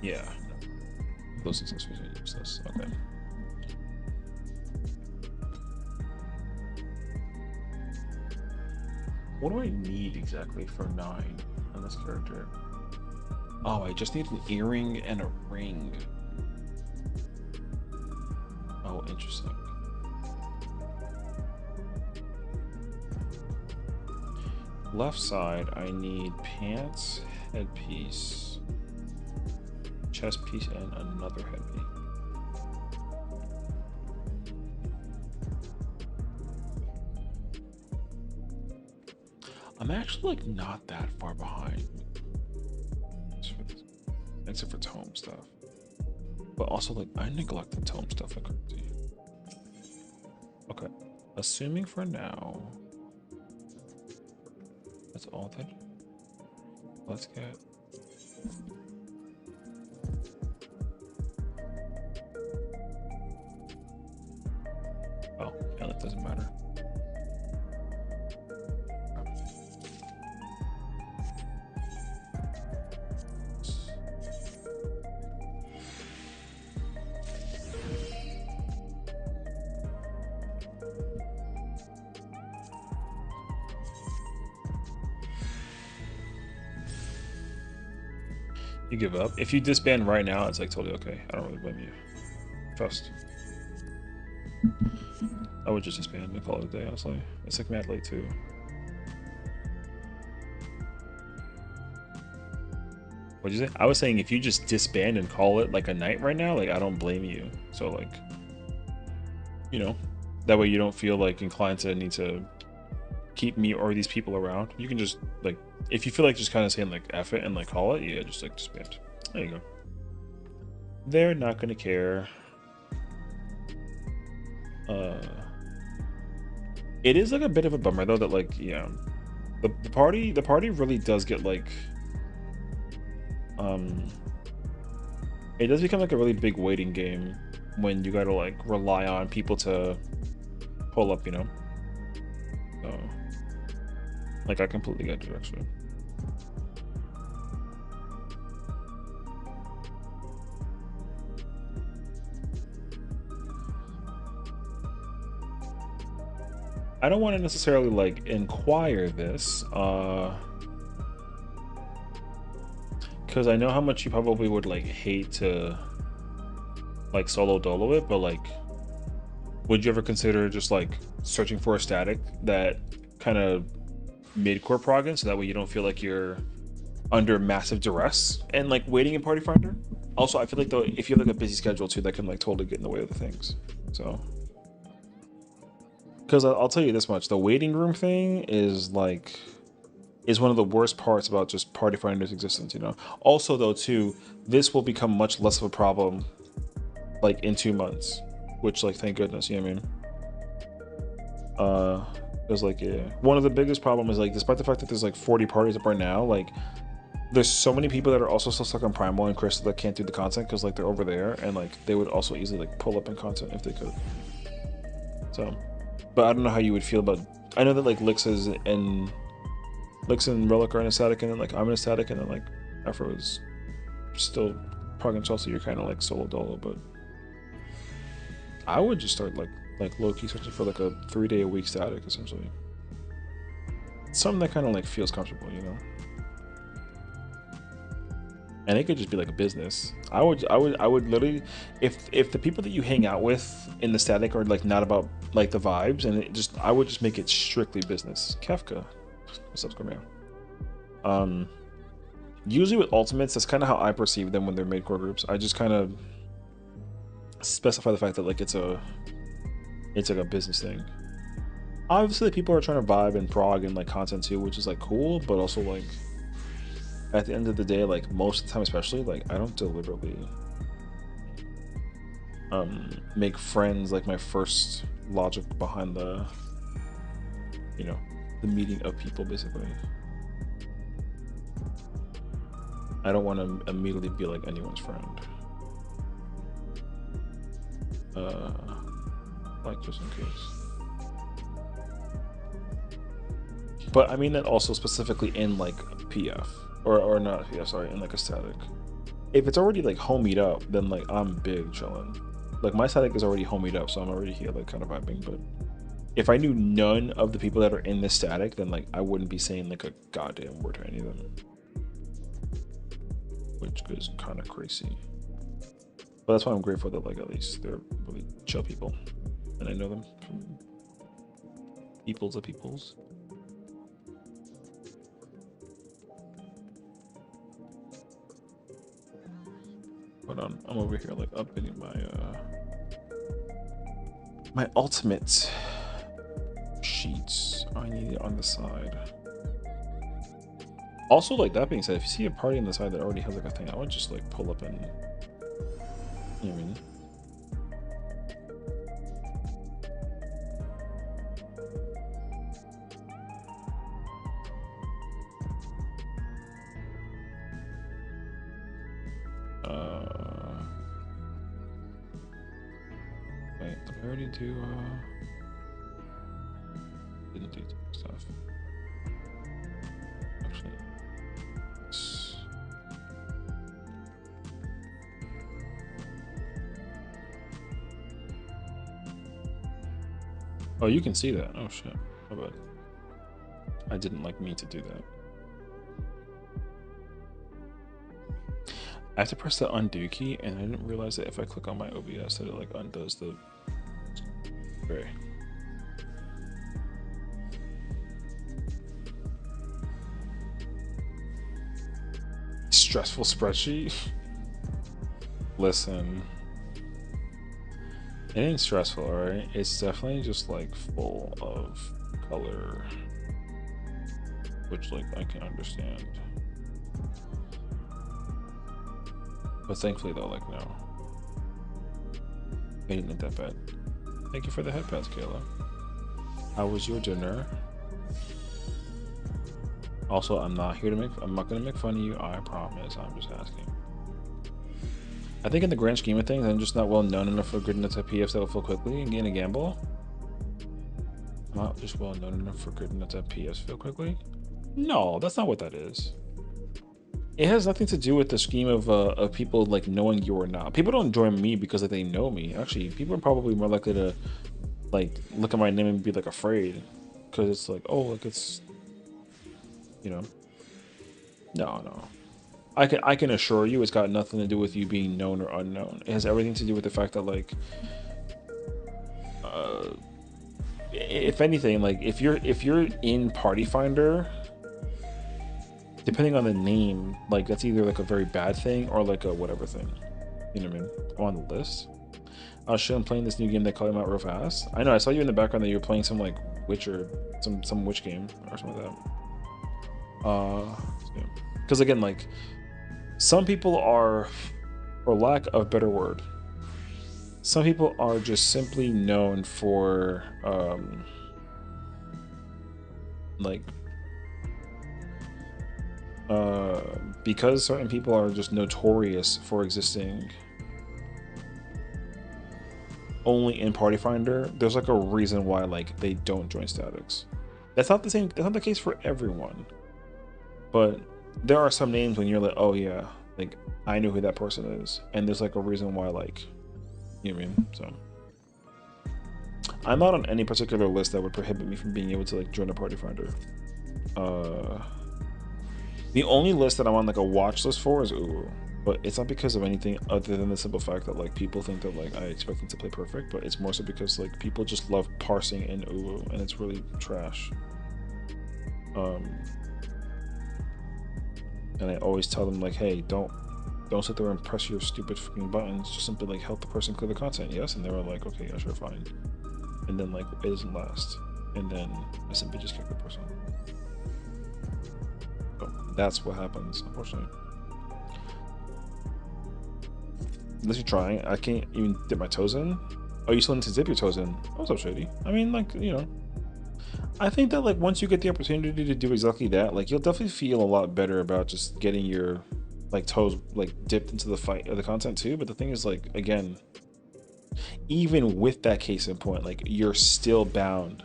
Yeah. Those accessories are useless. Okay. What do I need exactly for 9 on this character? Oh, I just need an earring and a ring. Oh, interesting. Left side, I need pants, headpiece, chest piece, and another headpiece. I'm actually like not that far behind, except for tome stuff. But also like I neglected tome stuff like crazy. Okay, assuming for now that's all that. Let's get. Oh, yeah, that doesn't matter. You give up. If you disband right now, it's like totally okay. I don't really blame you. Trust. I would just disband and call it a day, honestly. It's like mad late too. What'd you say? I was saying if you just disband and call it like a night right now, like I don't blame you. So like, you know, that way you don't feel like inclined to need to keep me or these people around. You can just like, if you feel like just kind of saying like F it and like call it, yeah, just like disband. There you go. They're not gonna care. It is like a bit of a bummer though that like, yeah, the party really does get like, it does become like a really big waiting game when you gotta like rely on people to pull up, you know. So like I completely get it actually. I don't want to necessarily like inquire this, because I know how much you probably would like hate to like solo dolo it, but like, would you ever consider just like searching for a static that kind of mid-core progin, so that way you don't feel like you're under massive duress and like waiting in Party Finder? Also, I feel like though, if you have like a busy schedule too, that can like totally get in the way of the things. So. Because I'll tell you this much, the waiting room thing is like, is one of the worst parts about just Party Finder's existence, you know? Also though too, this will become much less of a problem like in 2 months, which like, thank goodness, you know what I mean? Because like, yeah, one of the biggest problems is like, despite the fact that there's like 40 parties up right now, like there's so many people that are also still stuck on Primal and Crystal that can't do the content because like they're over there, and like they would also easily like pull up in content if they could. So. But I don't know how you would feel about. I know that like Lix and Relic are in a static, and then like I'm in a static, and then like Afro is still prog and Chelsea. You're kind of like solo dolo, but I would just start like low key searching for like a 3-day-a-week static essentially. Something that kind of like feels comfortable, you know. And it could just be like a business. I would literally, if the people that you hang out with in the static are like not about like the vibes, and I would just make it strictly business. Kefka, what's up, Scorpio? Usually with ultimates, that's kind of how I perceive them when they're made core groups. I just kind of specify the fact that like it's like a business thing. Obviously, people are trying to vibe and prog and like content too, which is like cool, but also like, at the end of the day, like most of the time especially, like I don't deliberately make friends like my first logic behind the, you know, the meeting of people basically. I don't want to immediately be like anyone's friend. Like just in case. But I mean that also specifically in like PF. Or not, yeah, sorry, in like a static. if it's already like homied up, then like I'm big chilling. Like my static is already homied up, so I'm already here like kind of vibing. But if I knew none of the people that are in this static, then like I wouldn't be saying like a goddamn word to any of them, which is kind of crazy. But that's why I'm grateful that like at least they're really chill people, and I know them from peoples of peoples. But I'm over here like updating my my ultimate sheets. I need it on the side. Also, like that being said, if you see a party on the side that already has like a thing, I would just like pull up and, you know what I mean? Wait, did I already do didn't do stuff. Actually, oh, you can see that. Oh shit. How about I didn't like me to do that. I have to press the undo key, and I didn't realize that if I click on my OBS that it like undoes the gray. Stressful spreadsheet. Listen, it ain't stressful, alright? It's definitely just like full of color, which like I can understand. But thankfully though, like no, it ain't that bad. Thank you for the headpads, Kayla. How was your dinner? Also, I'm not gonna make fun of you, I promise. I'm just asking. I think in the grand scheme of things, I'm just not well known enough for good enough to PFs that will fill quickly and gain a gamble. I'm not just well known enough for good enough to PFs fill quickly. No, that's not what that is. It has nothing to do with the scheme of people like knowing you or not. People don't join me because like, they know me. Actually, people are probably more likely to like look at my name and be like afraid, because it's like, oh, like it's, you know. No. I can assure you, it's got nothing to do with you being known or unknown. It has everything to do with the fact that like, if anything, like if you're in Party Finder, depending on the name, like that's either like a very bad thing or like a whatever thing. You know what I mean? I'm on the list. Oh shit, I'm playing this new game they call him out real fast. I know, I saw you in the background that you were playing some like Witcher, some witch game or something like that. Because again, like some people are, for lack of a better word, some people are just simply known for like because certain people are just notorious for existing only in Party Finder, there's like a reason why like they don't join statics. That's not the case for everyone, but there are some names when you're like, oh yeah, like I know who that person is, and there's like a reason why, like, you know what I mean? So I'm not on any particular list that would prohibit me from being able to like join a Party Finder. The only list that I'm on like a watch list for is Uru, but it's not because of anything other than the simple fact that like people think that like I expect them to play perfect, but it's more so because like people just love parsing in Uru and it's really trash. And I always tell them like, hey, don't sit there and press your stupid fucking buttons, just simply like help the person clear the content. Yes, and they were like, okay, yeah, sure, fine. And then like it doesn't last, and then I simply just kick the person. So that's what happens, unfortunately. Unless you're trying, I can't even dip my toes in. Oh, you still need to dip your toes in? What's up, Shady? I mean, like, you know, I think that like once you get the opportunity to do exactly that, like you'll definitely feel a lot better about just getting your like toes like dipped into the fight of the content too. But the thing is, like, again, even with that case in point, like you're still bound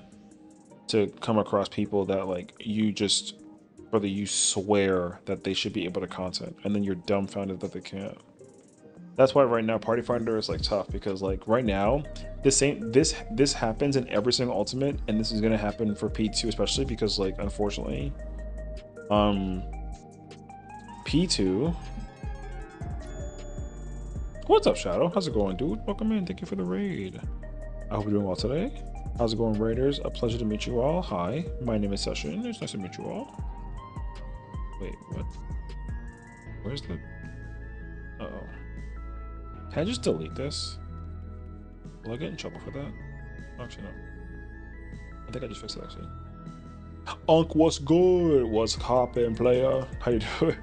to come across people that like you just Brother, you swear that they should be able to content, and then you're dumbfounded that they can't. That's why right now Party Finder is like tough, because like right now this happens in every single ultimate, and this is gonna happen for P2 especially, because like unfortunately P2. What's up, Shadow? How's it going, dude? Welcome in. Thank you for the raid. I hope you're doing well today. How's it going, Raiders? A pleasure to meet you all. Hi, my name is Sessiion. It's nice to meet you all. Wait, what? Where's the... Uh-oh. Can I just delete this? Will I get in trouble for that? Actually, no. I think I just fixed it, actually. Unc, what's good? What's hoppin', player? How you doing?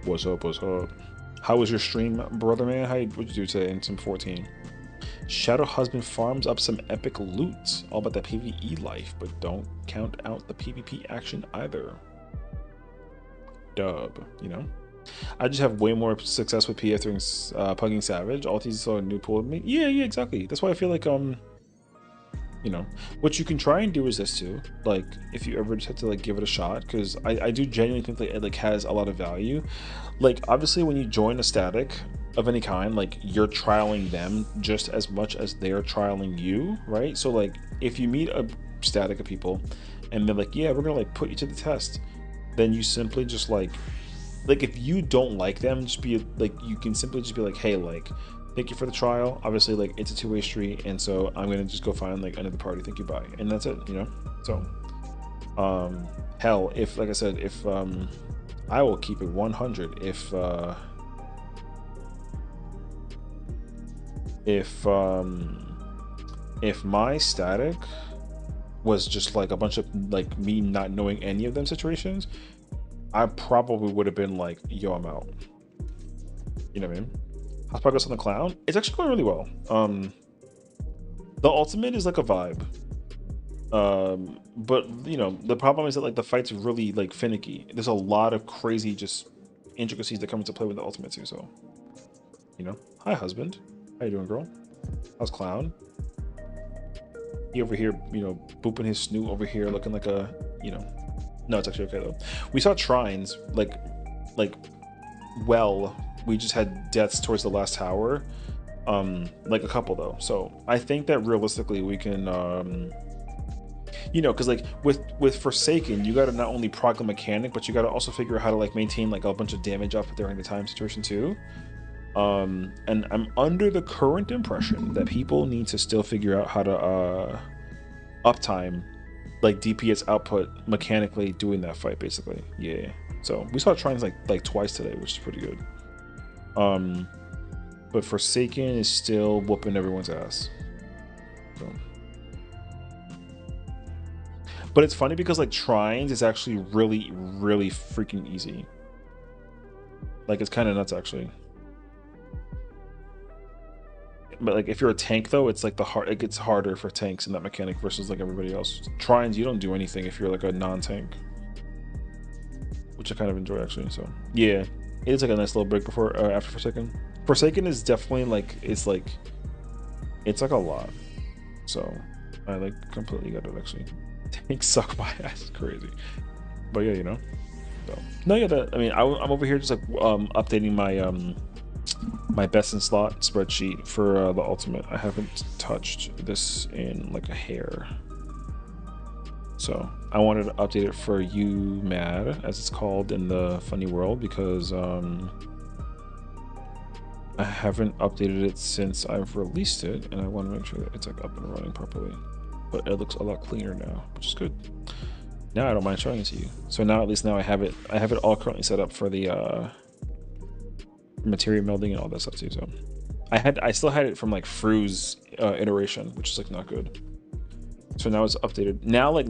What's up, what's up? How was your stream, brother man? What'd you do today in Sim 14? Shadow Husband farms up some epic loot. All about the PvE life, but don't count out the PvP action either. Dub, you know? I just have way more success with PF during Pugging Savage. All these saw a new pool of me. Yeah, exactly. That's why I feel like, you know, what you can try and do is this too. Like, if you ever just have to like give it a shot, because I do genuinely think that it like has a lot of value. Like, obviously when you join a static of any kind, like you're trialing them just as much as they're trialing you, right? So like if you meet a static of people and they're like, yeah, we're gonna like put you to the test, then you simply just like if you don't like them, just be like, you can simply just be like, hey, like, thank you for the trial. Obviously, like, it's a two-way street, and so I'm gonna just go find like another party. Thank you, bye, and that's it, you know. So hell, if, like I said, if I will keep it 100, if my static was just like a bunch of like me not knowing any of them situations, I probably would have been like, yo, I'm out. You know what I mean? How's progress on the clown? It's actually going really well. The ultimate is like a vibe. But you know, the problem is that like the fight's really like finicky. There's a lot of crazy just intricacies that come into play with the ultimate too. So, you know, hi husband, how you doing, girl? How's clown? He over here, you know, booping his snoot over here, looking like a, you know. No, it's actually okay though. We saw trines like well, we just had deaths towards the last tower, like a couple though. So I think that realistically we can, you know, because like with Forsaken, you got to not only prog the mechanic, but you got to also figure out how to like maintain like a bunch of damage up during the time situation too. And I'm under the current impression that people need to still figure out how to uptime like DPS output mechanically doing that fight basically. Yeah, so we saw trines like twice today, which is pretty good. But Forsaken is still whooping everyone's ass. So. But it's funny because like trines is actually really freaking easy. Like it's kind of nuts actually. But like if you're a tank though, it's like it gets harder for tanks in that mechanic versus like everybody else. Trines, you don't do anything if you're like a non-tank, which I kind of enjoy actually. So yeah, it is like a nice little break before after Forsaken. Forsaken is definitely like it's like a lot. So I like completely got it actually. Tanks suck my ass, crazy. But yeah, you know. So no, yeah, I mean I'm over here just like updating my my best in slot spreadsheet for the ultimate. I haven't touched this in like a hair, so I wanted to update it for you, Mad, as it's called in the funny world, because I haven't updated it since I've released it, and I want to make sure that it's like up and running properly. But it looks a lot cleaner now, which is good. Now I don't mind showing it to you. So now at least now I have it all currently set up for the materia melding and all that stuff too. So I still had it from like Fru's iteration, which is like not good. So now it's updated. Now like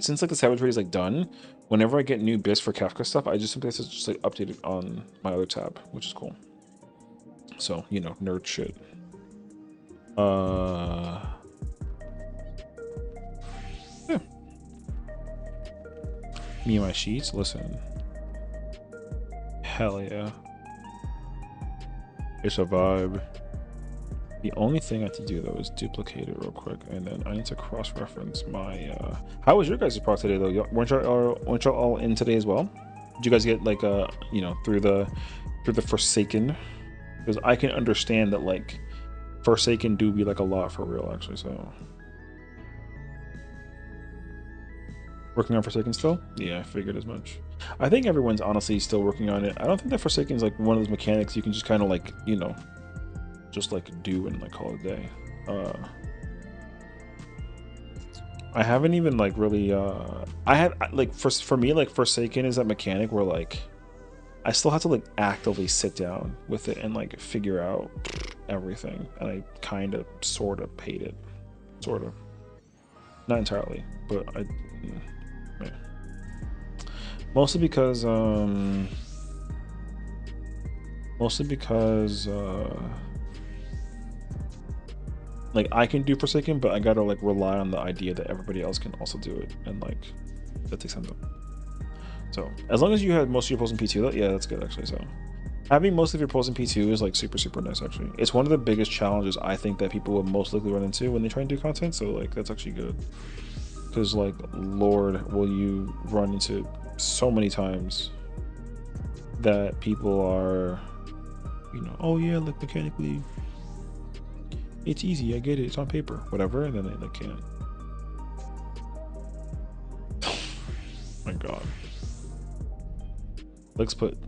since like the Savage Raid is like done, whenever I get new bits for Kefka stuff, I just simply have to just like update it on my other tab, which is cool. So, you know, nerd shit. Yeah. Me and my sheets, listen. Hell yeah. It's a vibe. The only thing I have to do though is duplicate it real quick, and then I need to cross-reference my how was your guys' proc today though? Weren't y'all all in today as well? Did you guys get like you know, through the Forsaken? Because I can understand that like Forsaken do be like a lot for real actually. So working on Forsaken still? Yeah, I figured as much. I think everyone's honestly still working on it. I don't think that Forsaken is like one of those mechanics you can just kind of like, you know, just like do and like call it a day. I haven't even like really I had like for me like Forsaken is that mechanic where like I still have to like actively sit down with it and like figure out everything, and I kind of sort of hate it, sort of, not entirely, but yeah. Mostly because like I can do Forsaken, but I gotta like rely on the idea that everybody else can also do it, and like that takes time though. So as long as you have most of your polls in P2, yeah, that's good actually. So having most of your polls in P2 is like super nice actually. It's one of the biggest challenges I think that people will most likely run into when they try and do content. So like that's actually good, because like Lord, will you run into so many times that people are, you know, oh yeah, like mechanically it's easy, I get it, it's on paper, whatever, and then they like can't. My god. Let's put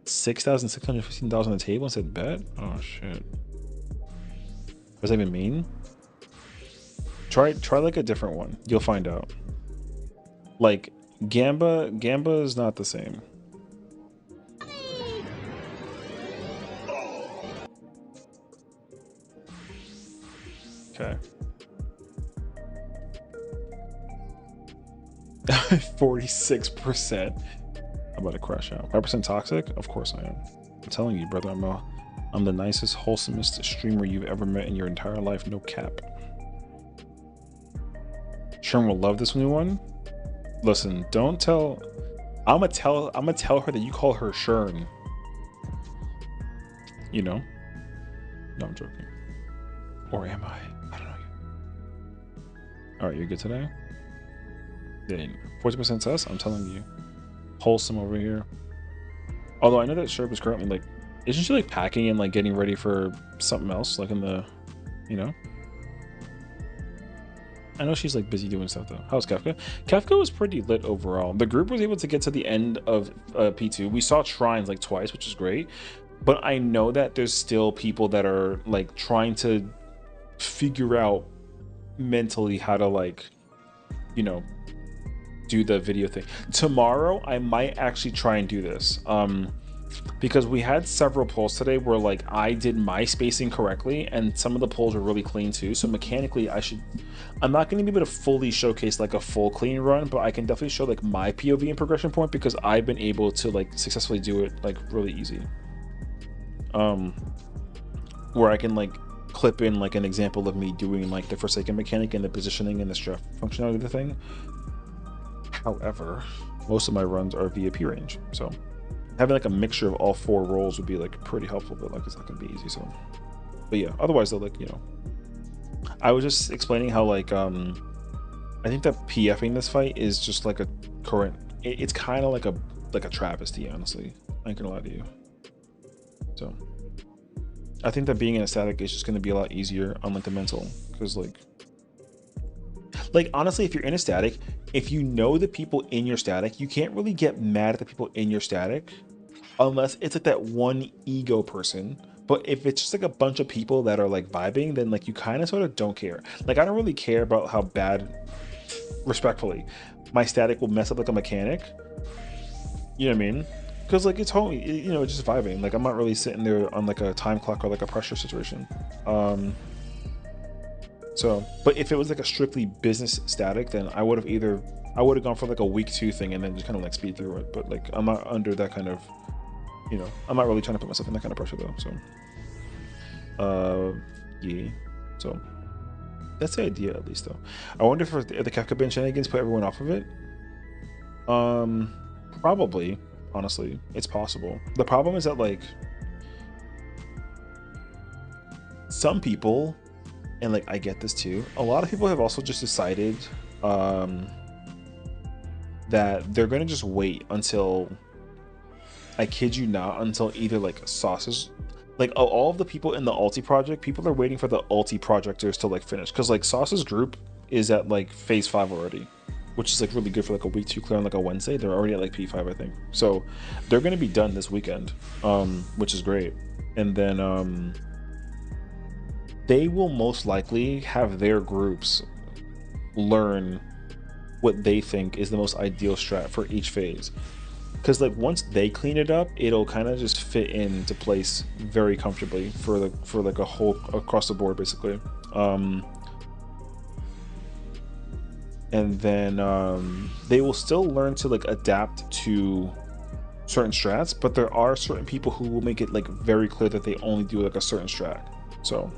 6,615 on the table and said bet. Oh shit. What does that even mean? Try like a different one. You'll find out. Like Gamba is not the same. Okay. 46%. I'm about to crash out. 5% toxic? Of course I am. I'm telling you, brother, I'm the nicest, wholesomest streamer you've ever met in your entire life. No cap. Sherm will love this new one. Listen, don't tell. I'm gonna tell her that you call her Sherm. You know? No, I'm joking. Or am I? I don't know. All right, you're good today. Yeah, 40% sus. I'm telling you, wholesome over here. Although I know that Sherp is currently like, isn't she like packing and like getting ready for something else, like in the, you know? I know she's like busy doing stuff though. How's Kefka? Kefka was pretty lit overall. The group was able to get to the end of P2. We saw shrines like twice, which is great. But I know that there's still people that are like trying to figure out mentally how to like, you know, do the video thing. Tomorrow I might actually try and do this. Because we had several polls today where like I did my spacing correctly and some of the polls were really clean too, so mechanically I'm not going to be able to fully showcase like a full clean run, but I can definitely show like my POV and progression point because I've been able to like successfully do it like really easy, where I can like clip in like an example of me doing like the Forsaken mechanic and the positioning and the strap functionality of the thing. However, most of my runs are via P range, so having like a mixture of all four roles would be like pretty helpful, but like it's not gonna be easy. So, but yeah, otherwise though, like, you know, I was just explaining how like I think that PFing this fight is just like a current, it's kind of like a travesty, honestly. I ain't gonna lie to you. So I think that being in a static is just gonna be a lot easier on like the mental, because like honestly, if you're in a static, if you know the people in your static, you can't really get mad at the people in your static unless it's like that one ego person. But if it's just like a bunch of people that are like vibing, then like you kind of sort of don't care. Like I don't really care about how bad, respectfully, my static will mess up like a mechanic. You know what I mean? Because like it's homie, you know, it's just vibing. Like I'm not really sitting there on like a time clock or like a pressure situation. So, but if it was like a strictly business static, then I would have gone for like a week 2 thing and then just kind of like speed through it. But like I'm not under that kind of, you know, I'm not really trying to put myself in that kind of pressure though. So, yeah. So that's the idea at least though. I wonder if the Kefka bin shenanigans put everyone off of it. Probably, honestly, it's possible. The problem is that like some people, and like I get this too, a lot of people have also just decided that they're going to just wait until I kid you not, until either like Sauce's, like all of the people in the Ulti project, people are waiting for the Ulti projectors to like finish, because like Sauce's group is at like phase 5 already, which is like really good for like a week 2 clear on like a Wednesday. They're already at like P5, I think, so they're going to be done this weekend, which is great. And then they will most likely have their groups learn what they think is the most ideal strat for each phase, because like once they clean it up, it'll kind of just fit into place very comfortably for like a whole across the board basically. And then they will still learn to like adapt to certain strats, but there are certain people who will make it like very clear that they only do like a certain strat. So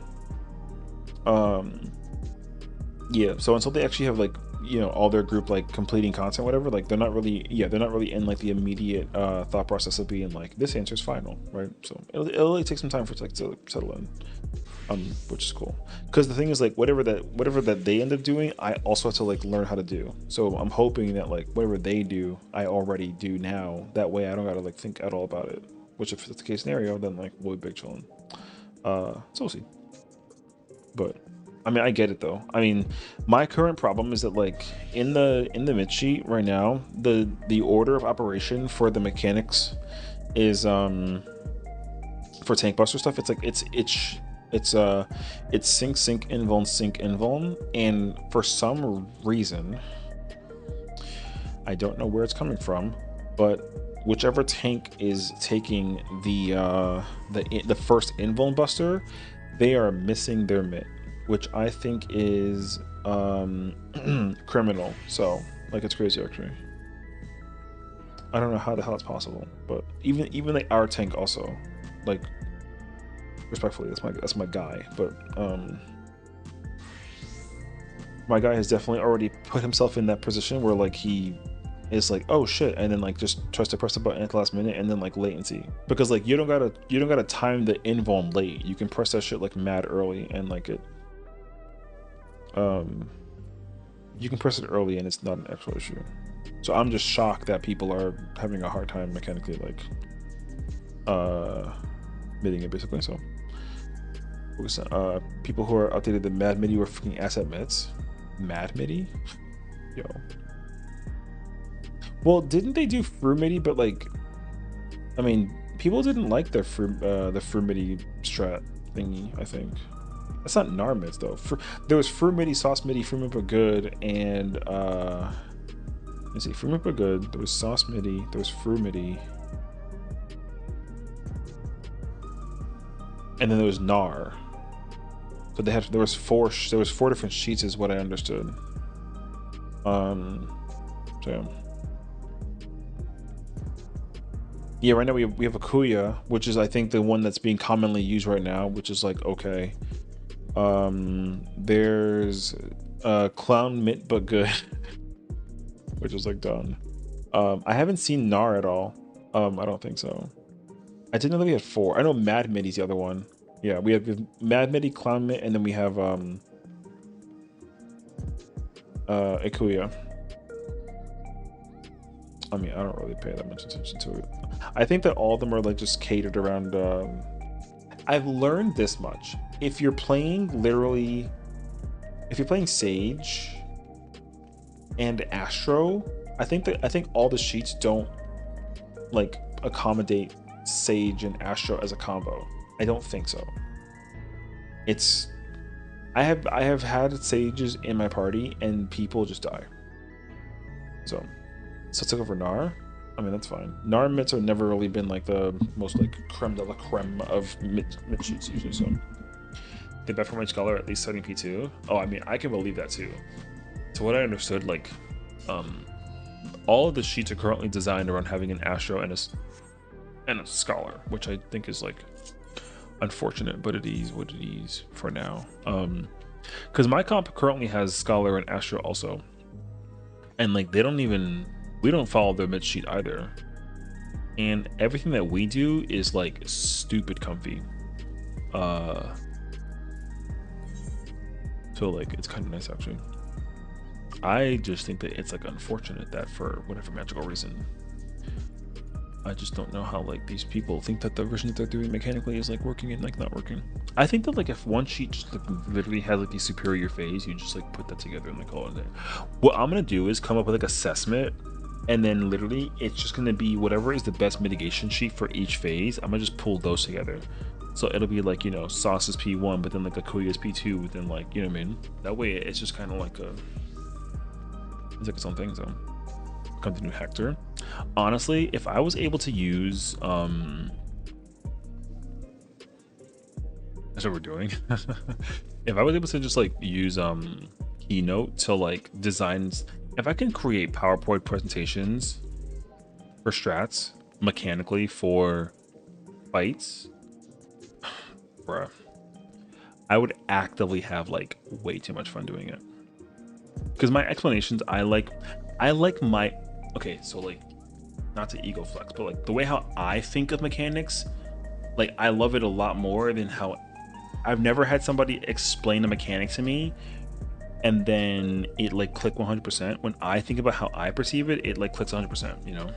yeah, so until they actually have like, you know, all their group like completing content, whatever, like they're not really in like the immediate thought process of being like, this answer is final, right? So it'll really take some time for it like to settle in, which is cool, because the thing is like whatever that they end up doing, I also have to like learn how to do. So I'm hoping that like whatever they do, I already do now, that way I don't gotta like think at all about it, which if it's the case scenario, then like we'll be big chilling. So we'll see. But I mean, I get it though. I mean, my current problem is that like in the mid sheet right now, the order of operation for the mechanics is for tank buster stuff. It's like it's sync invuln, and for some reason, I don't know where it's coming from, but whichever tank is taking the first invuln buster, they are missing their mitt, which I think is criminal. So like it's crazy actually. I don't know how the hell it's possible, but even like our tank also, like respectfully, that's my guy, but my guy has definitely already put himself in that position where like he is like, oh shit, and then like just tries to press the button at the last minute, and then like latency, because like you don't gotta time the invuln late. You can press that shit like mad early, and like it you can press it early and it's not an actual issue. So I'm just shocked that people are having a hard time mechanically like mitting it basically. So people who are updated the mad midi were freaking asset mitts. Mad midi? Yo. Well, didn't they do fru midi? But like, I mean, people didn't like the fru midi strat thingy, I think. That's not Nar mids though. There was fru midi, sauce midi, fru mid but good, and let's see, fru mid but good. There was sauce midi, there was fru midi, and then there was Nar. So there was four different sheets is what I understood. So yeah, right now we have a Kuya, which is I think the one that's being commonly used right now, which is like okay. There's Clown Mitt but good, which is like done. I haven't seen Nar at all. I don't think so. I didn't know that we had 4. I know Mad Midi's the other one. Yeah, we have Mad Midi, Clown Mitt, and then we have Ikuya. I mean, I don't really pay that much attention to it. I think that all of them are like just catered around. I've learned this much. If you're playing Sage and Astro, I think all the sheets don't like accommodate Sage and Astro as a combo. I don't think so. I have had Sages in my party and people just die. So let's go for Nar. I mean, that's fine. Nar mitts have never really been like the most like creme de la creme of mid sheets usually. So the bet for my scholar at least setting P2. Oh, I mean, I can believe that too. To what I understood, like all of the sheets are currently designed around having an Astro and a scholar, which I think is like unfortunate, but it is what it is for now. Because my comp currently has scholar and Astro also, and like we don't follow their mid sheet either, and everything that we do is like stupid comfy. So like it's kind of nice actually. I just think that it's like unfortunate that for whatever magical reason I just don't know how like these people think that the version that they're doing mechanically is like working and like not working. I think that like if one sheet just like literally has like the superior phase, you just like put that together and like call it there. What I'm gonna do is come up with like assessment, and then literally it's just gonna be whatever is the best mitigation sheet for each phase. I'm gonna just pull those together. So it'll be like, you know, Sauce is P1, but then like Akuya is P2, but then like, you know what I mean? That way it's just kind of like a, it's like its own thing. So come to new Hector. Honestly, if I was able to use that's what we're doing. If I was able to just like use Keynote to like designs, if I can create PowerPoint presentations for strats mechanically for fights, bruh, I would actively have like way too much fun doing it. Because my explanations, I like my, okay, so like, not to ego flex, but like the way how I think of mechanics, like I love it a lot more than how I've never had somebody explain the mechanics to me and then it like click 100%. When I think about how I perceive it, it like clicks 100%, you know?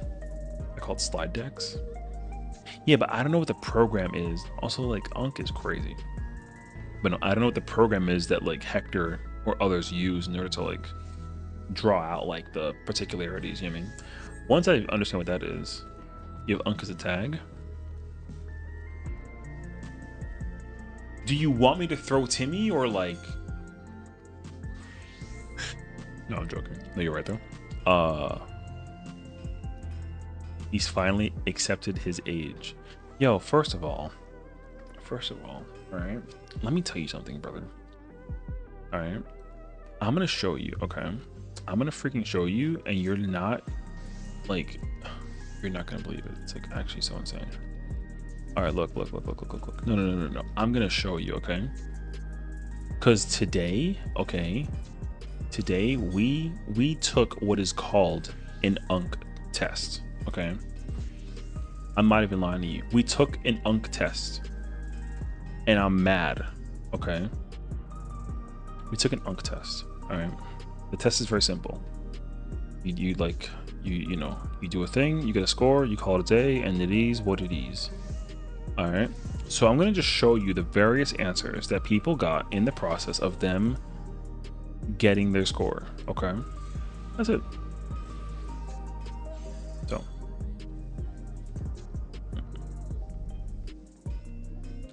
I call it slide decks. Yeah, but I don't know what the program is. Also, like Unk is crazy. But no, I don't know what the program is that like Hector or others use in order to like draw out like the particularities, you know what I mean? Once I understand what that is, you have Unk as a tag. Do you want me to throw Timmy or like... No, I'm joking. No, you're right though. He's finally accepted his age. Yo, first of all, all right, let me tell you something, brother. All right, I'm gonna show you, okay? I'm gonna freaking show you, and you're not, like, you're not gonna believe it. It's like actually so insane. All right, look. No. I'm gonna show you, okay? Because today, okay, today we took what is called an Unk test, okay? I'm not even lying to you. We took an Unk test, and I'm mad, okay? We took an Unk test, all right? The test is very simple. You know, you do a thing, you get a score, you call it a day, and it is what it is. All right, so I'm gonna just show you the various answers that people got in the process of them getting their score. Okay, that's it. So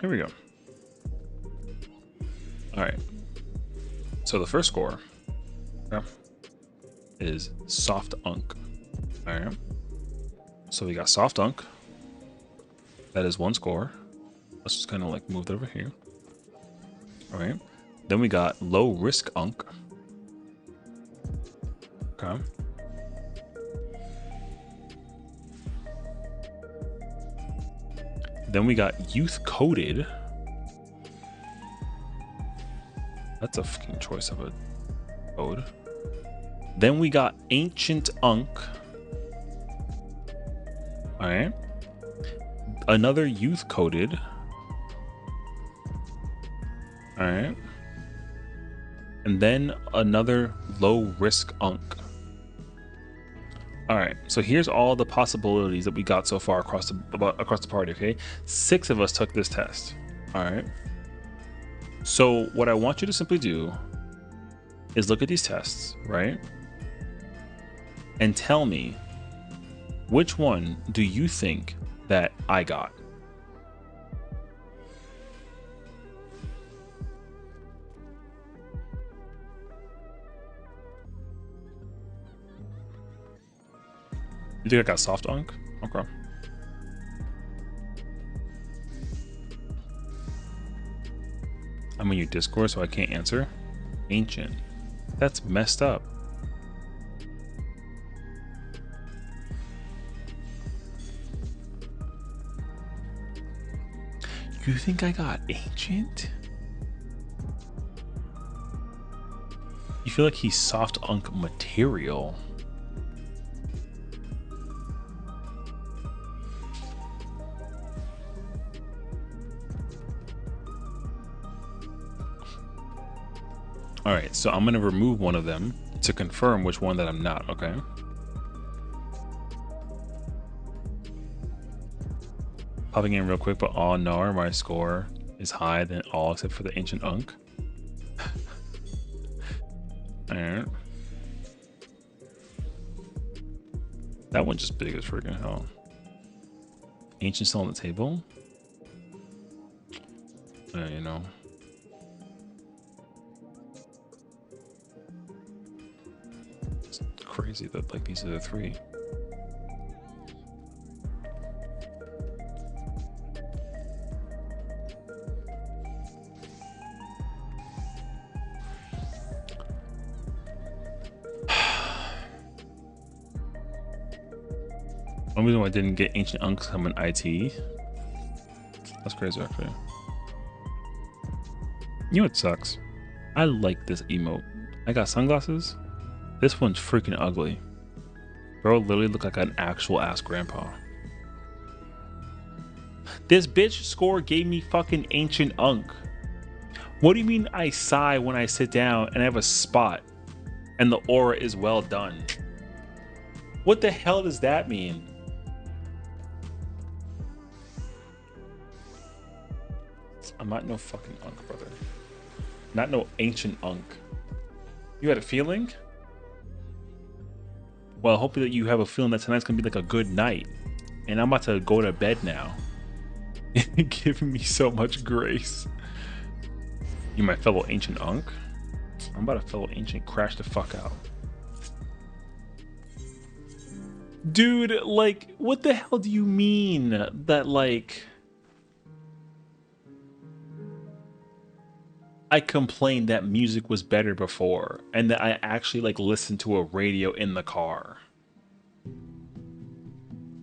here we go. All right, so the first score is soft Unk. All right, so we got soft Unk. That is one score. Let's just kind of like move it over here. All right. Then we got low risk Unk. Okay. Then we got youth coded. That's a fucking choice of a code. Then we got ancient Unk. All right. Another youth coded. All right. And then another low risk Unk. All right, so here's all the possibilities that we got so far across the party, okay? 6 of us took this test. All right. So what I want you to simply do is look at these tests, right? And tell me, which one do you think that I got? You think I got soft Unk? Okay. I'm in your Discord, so I can't answer. Ancient. That's messed up. You think I got ancient? You feel like he's soft Unk material. All right, so I'm gonna remove one of them to confirm which one that I'm not, okay? Popping in real quick, but all Nar, my score is higher than all except for the ancient Unk. Alright. That one's just big as freaking hell. Ancient still on the table? You know. It's crazy that like these are the three. One reason why I didn't get Ancient Unks come in IT. That's crazy, actually. You know what sucks? I like this emote. I got sunglasses. This one's freaking ugly. Bro literally look like an actual ass grandpa. This bitch score gave me fucking Ancient Unk. What do you mean I sigh when I sit down and I have a spot and the aura is well done? What the hell does that mean? I'm not no fucking Unk, brother. Not no Ancient Unk. You had a feeling? Well, hopefully you have a feeling that tonight's gonna be like a good night. And I'm about to go to bed now. Giving me so much grace. You my fellow Ancient Unk? I'm about to fellow Ancient crash the fuck out. Dude, like, what the hell do you mean that, like... I complained that music was better before and that I actually like listened to a radio in the car.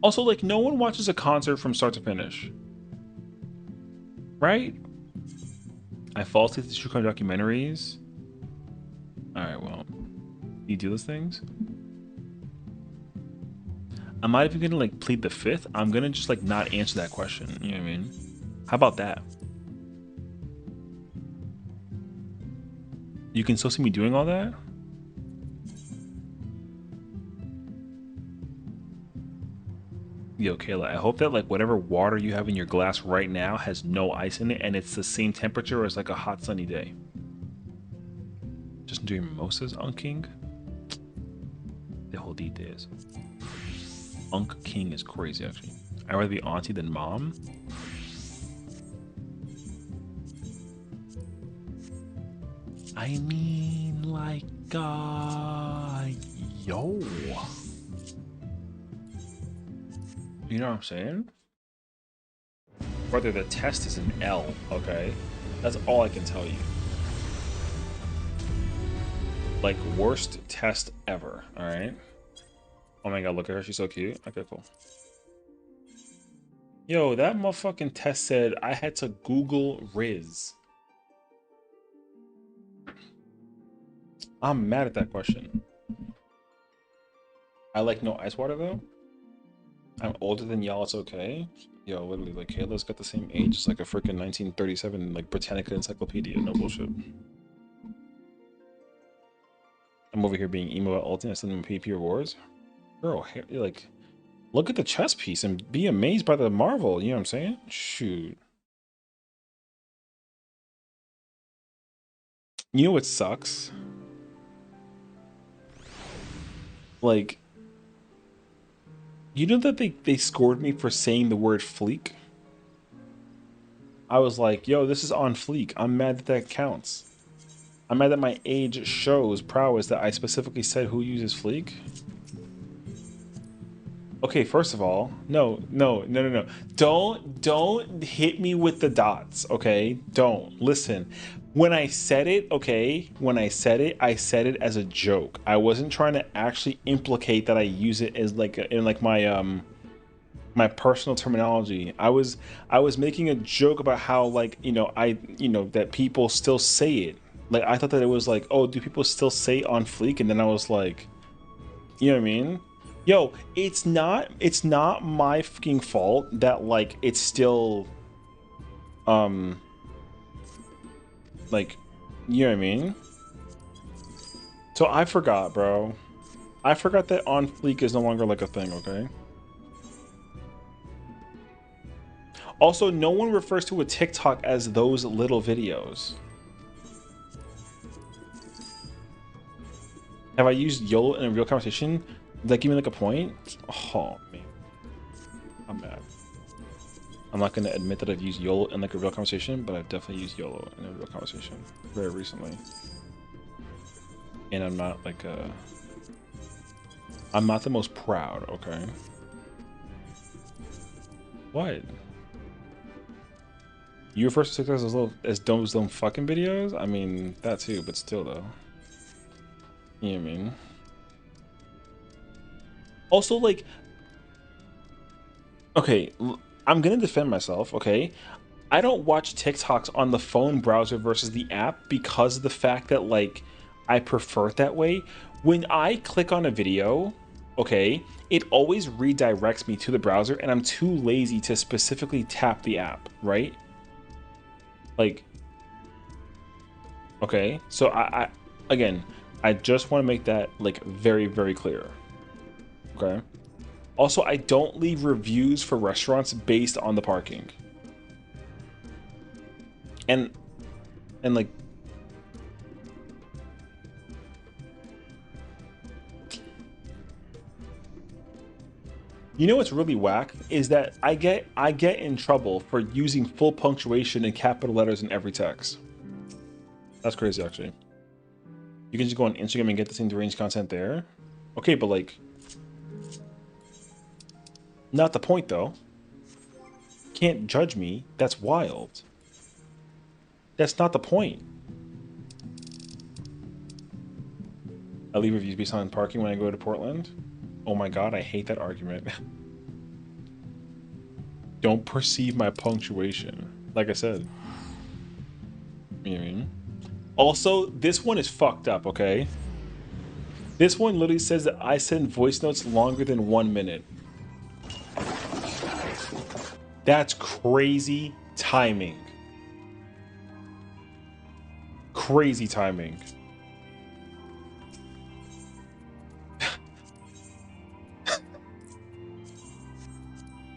Also, like, no one watches a concert from start to finish. Right? I fall asleep to true crime documentaries. Alright, well. You do those things? I'm not even gonna like plead the fifth. I'm gonna just like not answer that question. You know what I mean? How about that? You can still see me doing all that? Yo, Kayla, I hope that like whatever water you have in your glass right now has no ice in it and it's the same temperature as like a hot sunny day. Just doing mimosas, Unk King? The whole details. Unk King is crazy, actually. I'd rather be auntie than mom. I mean, like, yo. You know what I'm saying? Brother, the test is an L, okay? That's all I can tell you. Like, worst test ever, alright? Oh my god, look at her, she's so cute. Okay, cool. Yo, that motherfucking test said I had to Google Riz. I'm mad at that question. I like no ice water though. I'm older than y'all, it's okay. Yo, literally, like Kayla's got the same age as like a freaking 1937 like Britannica encyclopedia. No bullshit. I'm over here being emo about ultimate, sending PP rewards. Girl, like, look at the chess piece and be amazed by the marvel. You know what I'm saying? Shoot. You know what sucks? Like, you know that they scored me for saying the word fleek? I was like, yo, this is on fleek. I'm mad that that counts. I'm mad that my age shows prowess that I specifically said who uses fleek. Okay, first of all, no. Don't hit me with the dots, okay? Don't. Listen. When I said it, okay, I said it as a joke. I wasn't trying to actually implicate that I use it as like in like my my personal terminology. I was making a joke about how like, that people still say it. Like I thought that it was like, oh, do people still say on fleek? And then I was like, you know what I mean? Yo, it's not my fucking fault that like it's still like, you know what I mean? So I forgot, bro. I forgot that on fleek is no longer like a thing, okay? Also, no one refers to a TikTok as those little videos. Have I used YOLO in a real conversation? Does that give me like a point? Oh man, I'm mad. I'm not gonna admit that I've used YOLO in like a real conversation, but I've definitely used YOLO in a real conversation very recently. And I'm not like I'm not the most proud, okay? What? You refer to TikTok as little as those fucking videos? I mean that too, but still though. You know what I mean? Also, like, okay, I'm gonna defend myself, okay? I don't watch TikToks on the phone browser versus the app because of the fact that, like, I prefer it that way. When I click on a video, okay, it always redirects me to the browser, and I'm too lazy to specifically tap the app, right? Like, okay, so again, I just want to make that, like, very, very clear, okay? Also, I don't leave reviews for restaurants based on the parking. And like, you know what's really whack is that I get in trouble for using full punctuation and capital letters in every text. That's crazy, actually. You can just go on Instagram and get the same deranged content there. Okay, but like, not the point though. Can't judge me. That's wild. That's not the point. I leave reviews based on parking when I go to Portland. Oh my god, I hate that argument. Don't perceive my punctuation. Like I said. You know what I mean? Also, this one is fucked up, okay? This one literally says that I send voice notes longer than 1 minute. That's crazy timing. Crazy timing.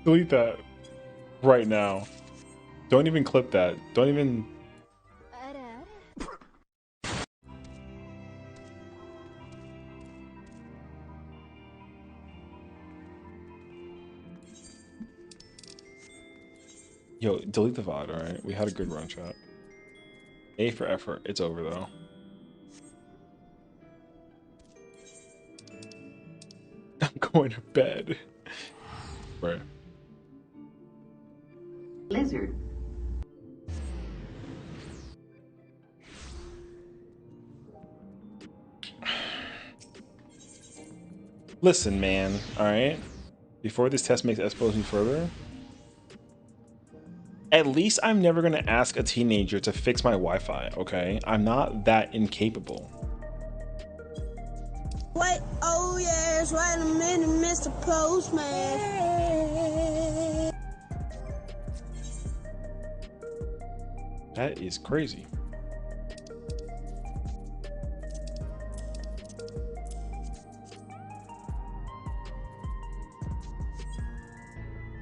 Delete that right now. Don't even clip that. Don't even... Yo, delete the VOD, alright? We had a good run, chat. A for effort. It's over, though. I'm going to bed. Right. Lizard. Listen, man, alright? Before this test makes escalation further, at least I'm never gonna ask a teenager to fix my Wi-Fi, okay? I'm not that incapable. Wait, oh yes, wait a minute, Mr. Postman. That is crazy.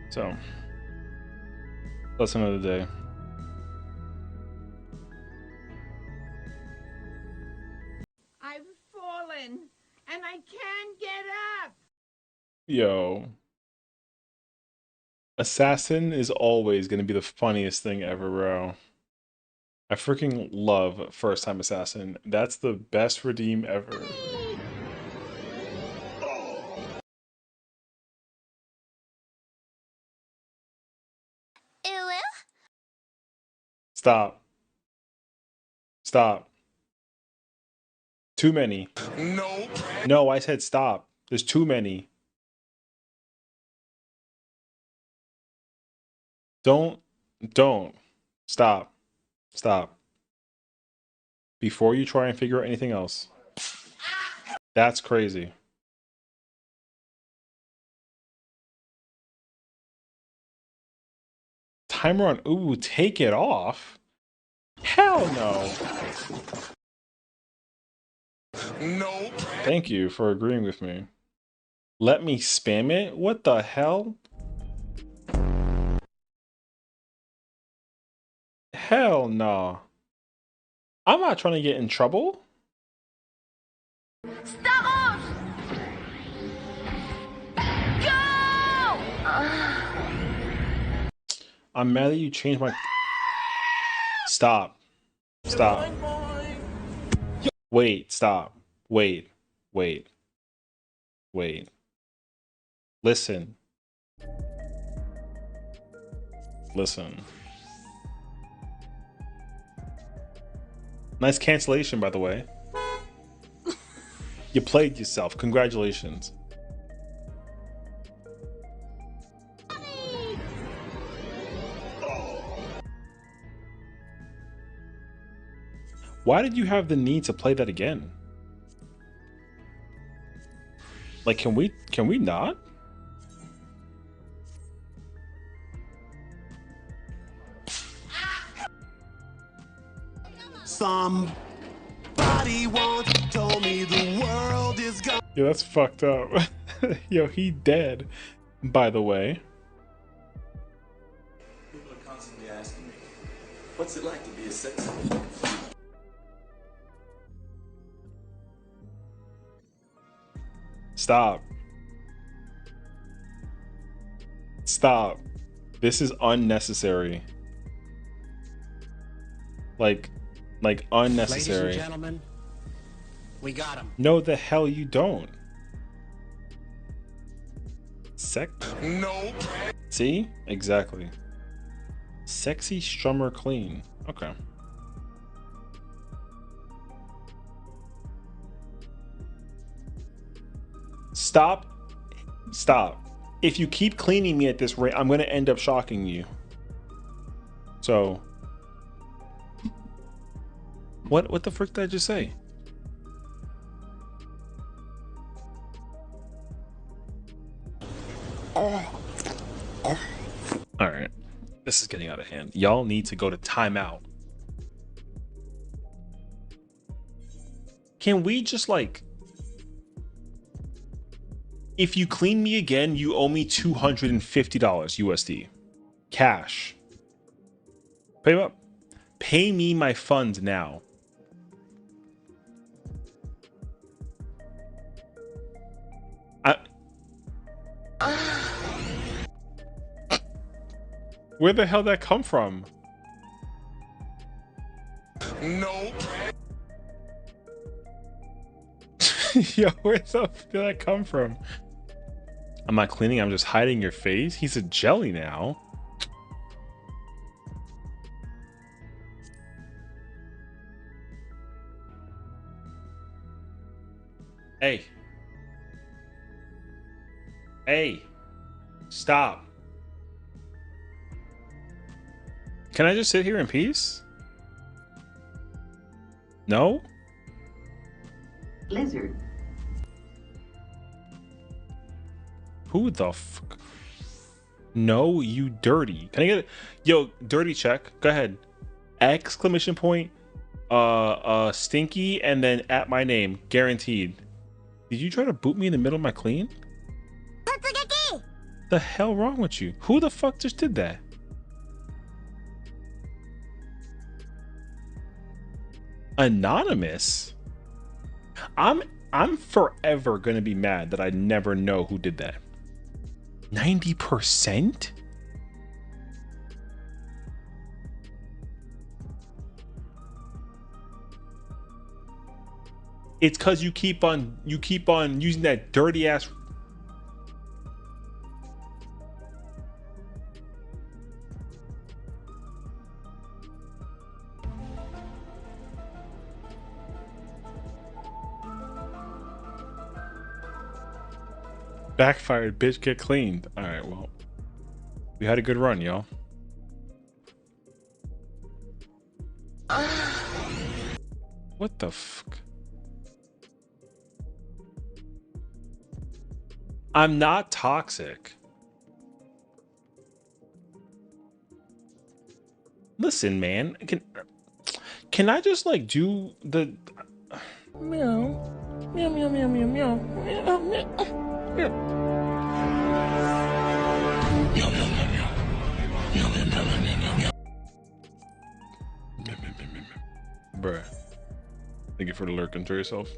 So, lesson of the day. I've fallen and I can't get up. Yo. Assassin is always going to be the funniest thing ever, bro. I freaking love First Time Assassin. That's the best redeem ever. Stop. Stop. Too many. No. No, I said stop. There's too many. Don't. Stop. Stop. Before you try and figure out anything else. That's crazy. Timer on. Ooh, take it off. Hell no. No. Thank you for agreeing with me. Let me spam it? What the hell? no. I'm not trying to get in trouble. Stop! Go! I'm mad that you changed my... Stop. Stop. Wait, stop. Wait. Wait. Wait. Listen. Listen. Nice cancellation, by the way. You played yourself. Congratulations. Why did you have the need to play that again? Like, can we not? Somebody once told me the world is gone. Yeah, that's fucked up. Yo, he dead, by the way. People are constantly asking me, what's it like to be a sex? Stop. Stop. This is unnecessary. Like unnecessary. Ladies and gentlemen, we got him. No, the hell you don't. Nope. See? Exactly. Sexy, strummer, clean. Okay. Stop. Stop. If you keep cleaning me at this rate, I'm going to end up shocking you. So... What the frick did I just say? Alright. This is getting out of hand. Y'all need to go to timeout. Can we just like... If you clean me again, you owe me $250 USD. Cash. Pay up. Pay me my funds now. Where the hell did that come from? Nope. Yo, where the fuck did that come from? I'm not cleaning, I'm just hiding your face. He's a jelly now. Hey. Hey. Stop. Can I just sit here in peace? No? Lizard. Who the fuck? No, you dirty. Can I get it? Yo, dirty check. Go ahead. Exclamation point. Stinky, and then at my name. Guaranteed. Did you try to boot me in the middle of my clean? The hell wrong with you? Who the fuck just did that? Anonymous? I'm forever gonna be mad that I never know who did that. 90%? It's cause you keep on using that dirty ass. Backfired, bitch, get cleaned. All right, well, we had a good run, y'all. What the fuck? I'm not toxic. Listen, man, can I just like do the meow meow meow meow meow meow meow meow. Thank you for lurking to yourself.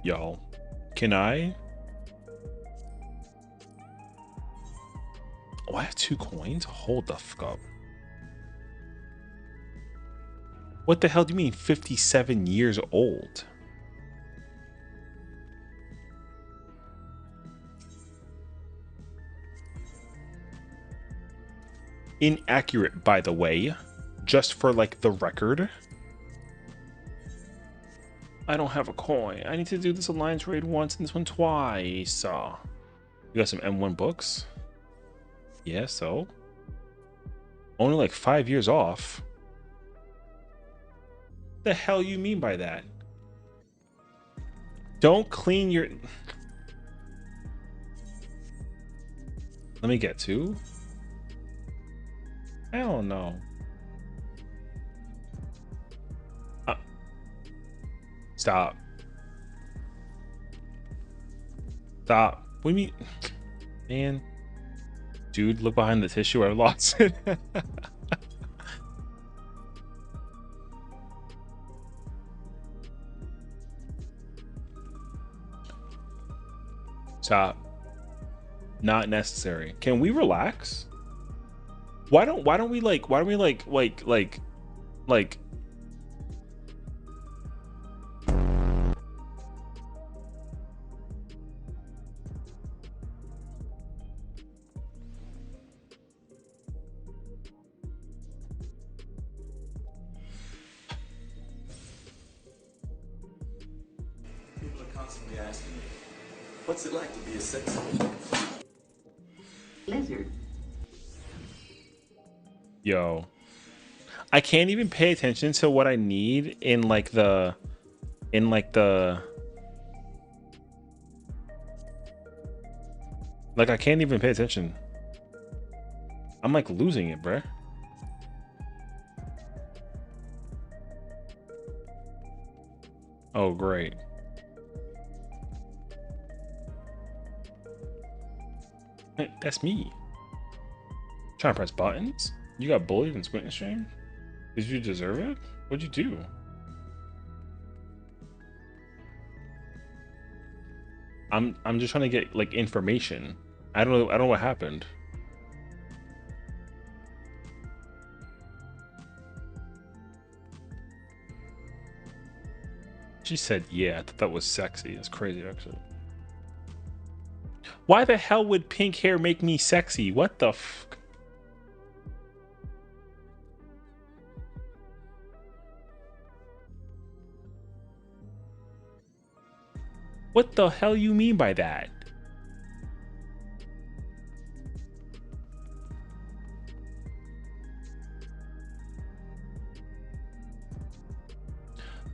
Y'all, can I? Oh, I have 2 coins? Hold the fuck up. What the hell do you mean 57 years old? Inaccurate, by the way. Just for, like, the record. I don't have a coin. I need to do this alliance raid once and this one twice. You got some M1 books? Yeah, so? Only like 5 years off. The hell you mean by that? Don't clean your... Let me get 2. Hell no. Stop. Stop. What do you mean? Man. Dude, look behind the tissue. I lost it. Stop. Not necessary. Can we relax? Why don't we like People are constantly asking me, what's it like to be a Sessiion? Lizard. Yo, I can't even pay attention to what I need in like the like I can't even pay attention. I'm like losing it, bruh. Oh, great. Hey, that's me. Trying to press buttons? You got bullied in Squint Stream? Did you deserve it? What'd you do? I'm just trying to get like information. I don't know what happened. She said, yeah, I thought that was sexy. That's crazy, actually. Why the hell would pink hair make me sexy? What the f... What the hell you mean by that?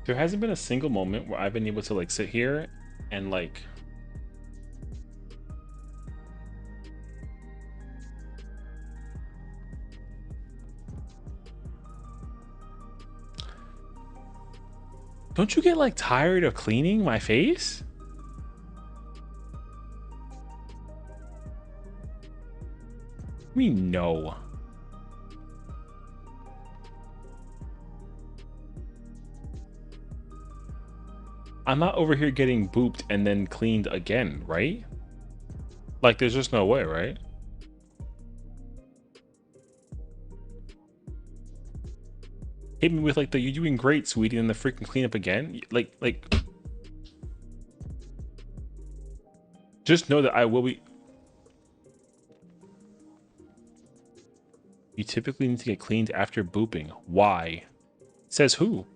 There hasn't been a single moment where I've been able to like sit here and like don't you get like tired of cleaning my face? I mean, no. I'm not over here getting booped and then cleaned again, right? Like, there's just no way, right? Hit me with like the "you're doing great, sweetie," and the freaking cleanup again. Like, just know that I will be. You typically need to get cleaned after booping. Why? Says who?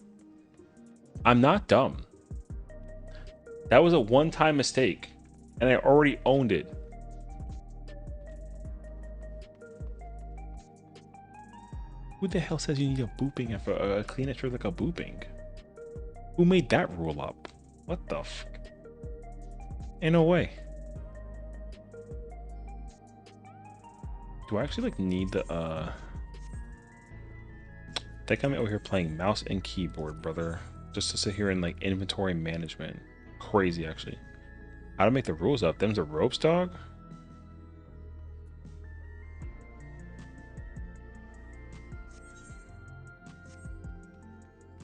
I'm not dumb. That was a one-time mistake, and I already owned it. Who the hell says you need a booping after a clean after like a booping? Who made that rule up? What the f? Ain't no way. Do I actually like need the I think I'm over here playing mouse and keyboard, brother. Just to sit here and like inventory management. Crazy, actually. How to make the rules up? Them's the ropes, dog.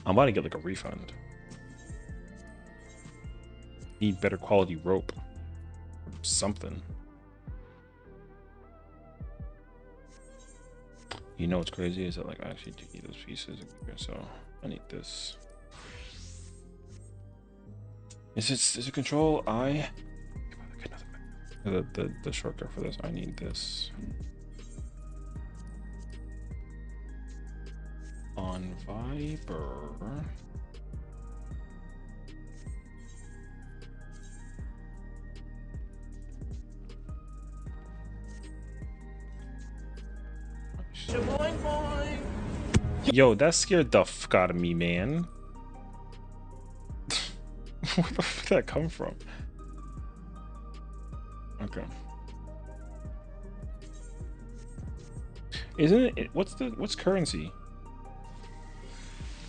I'm about to get like a refund. Need better quality rope. Something. You know what's crazy is that like I actually do need those pieces. So I need this. Is it control I? The shortcut for this. I need this. On Viber. Yo, that scared the fuck out of me, man. Where the fuck did that come from? Okay. Isn't it? What's currency?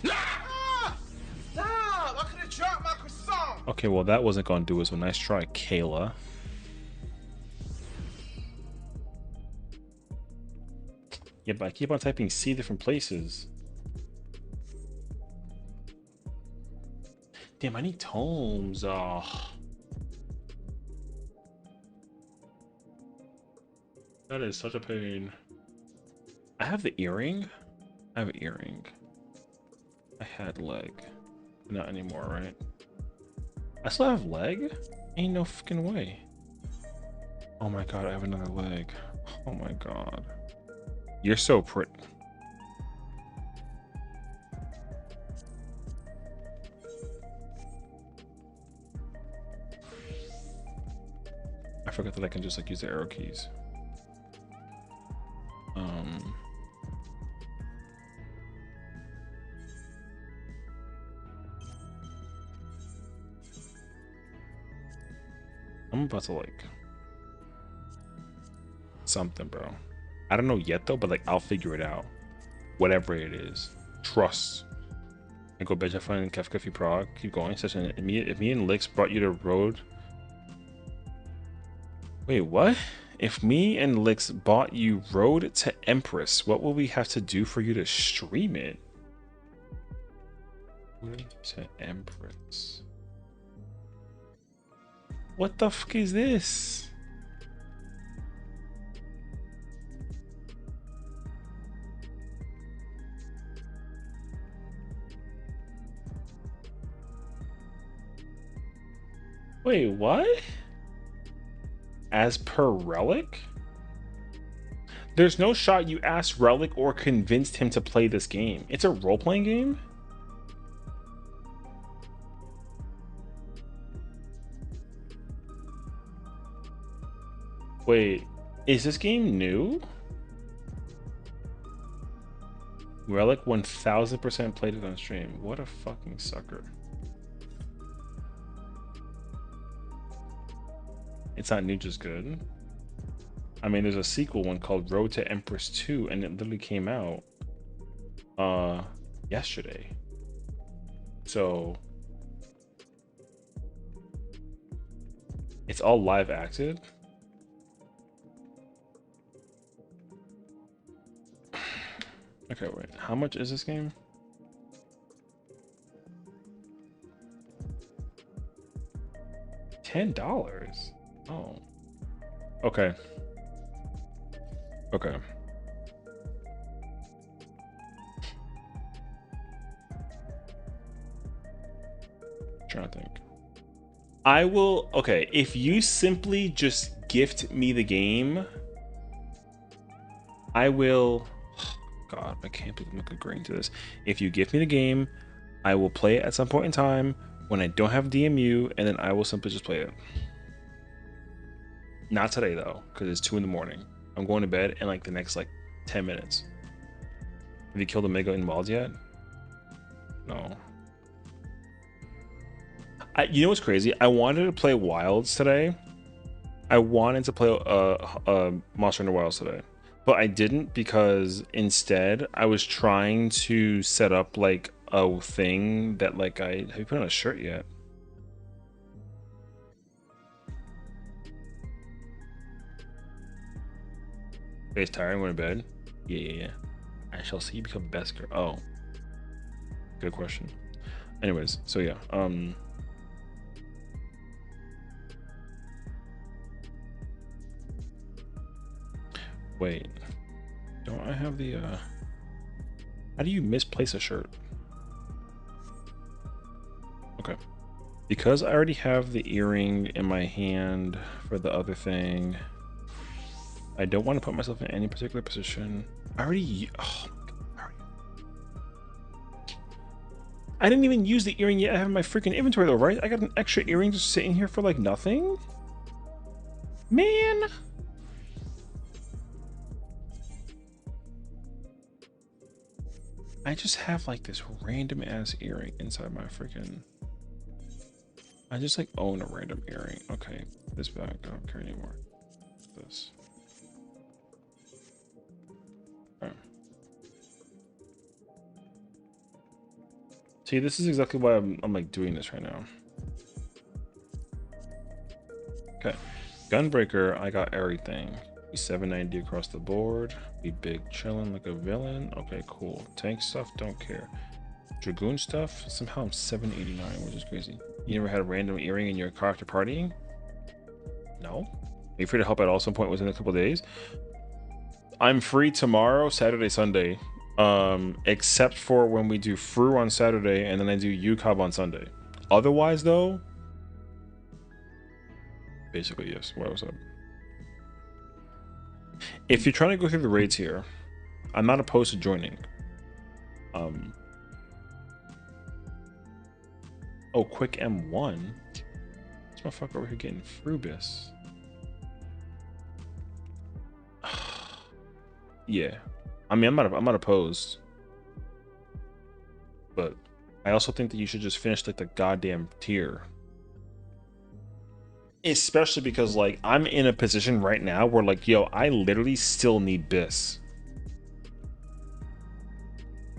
Stop! I could have dropped my croissant. Okay, well that wasn't gonna do it. So nice try, Kayla. Yeah, but I keep on typing C different places. Damn, I need tomes. Oh. That is such a pain. I have the earring. I have an earring. I had leg. Not anymore, right? I still have leg? Ain't no fucking way. Oh my god, I have another leg. Oh my god. You're so pretty. I forgot that I can just like use the arrow keys. I'm about to like something, bro. I don't know yet though, but like I'll figure it out. Whatever it is. Trust. And go bitch, I find Kefka if you prog. Keep going. Such an if me and Lix brought you to road. Wait, what? If me and Lix bought you Road to Empress, what will we have to do for you to stream it? Road to Empress. What the fuck is this? Wait, what? As per Relic? There's no shot you asked Relic or convinced him to play this game. It's a role-playing game? Wait, is this game new? Relic 1000% played it on stream. What a fucking sucker. It's not new, just good. I mean, there's a sequel one called Road to Empress 2, and it literally came out yesterday. So it's all live acted. Okay, wait. How much is this game? $10. Oh. Okay. Okay. Trying to think. I will. Okay, if you simply just gift me the game, I will. God, I can't believe I'm agreeing to this. If you give me the game, I will play it at some point in time when I don't have DMU, and then I will simply just play it. Not today though, because it's 2 in the morning. I'm going to bed in like the next like 10 minutes. Have you killed a Mega in Wilds yet? No. You know what's crazy? I wanted to play Wilds today. I wanted to play Monster Hunter Wilds today, but I didn't because instead I was trying to set up like a thing that like have you put on a shirt yet? Face tired and went to bed? Yeah. I shall see you become best girl. Oh. Good question. Anyways, so yeah. Wait. Don't I have the how do you misplace a shirt? Okay. Because I already have the earring in my hand for the other thing, I don't want to put myself in any particular position. I already, oh my God, I didn't even use the earring yet. I have in my freaking inventory though, right? I got an extra earring just sitting here for like nothing? Man. I just have like this random ass earring inside my freaking... I just like own a random earring. Okay, this bag, I don't care anymore. This. Right. See, this is exactly why I'm like doing this right now. Okay, Gunbreaker, I got everything. Be 790 across the board. Be big chilling like a villain. Okay, cool. Tank stuff, don't care. Dragoon stuff, somehow I'm 789, which is crazy. You never had a random earring in your character partying? No. Are you free to help at all some point within a couple days? I'm free tomorrow, Saturday, Sunday. Except for when we do Fru on Saturday and then I do UCOB on Sunday. Otherwise though, basically yes. What's up? If you're trying to go through the raids here, I'm not opposed to joining. Oh, quick M1. This motherfucker over here getting Frubis. Yeah, I mean, I'm not opposed, but I also think that you should just finish like the goddamn tier. Especially because like I'm in a position right now where like, yo, I literally still need BIS.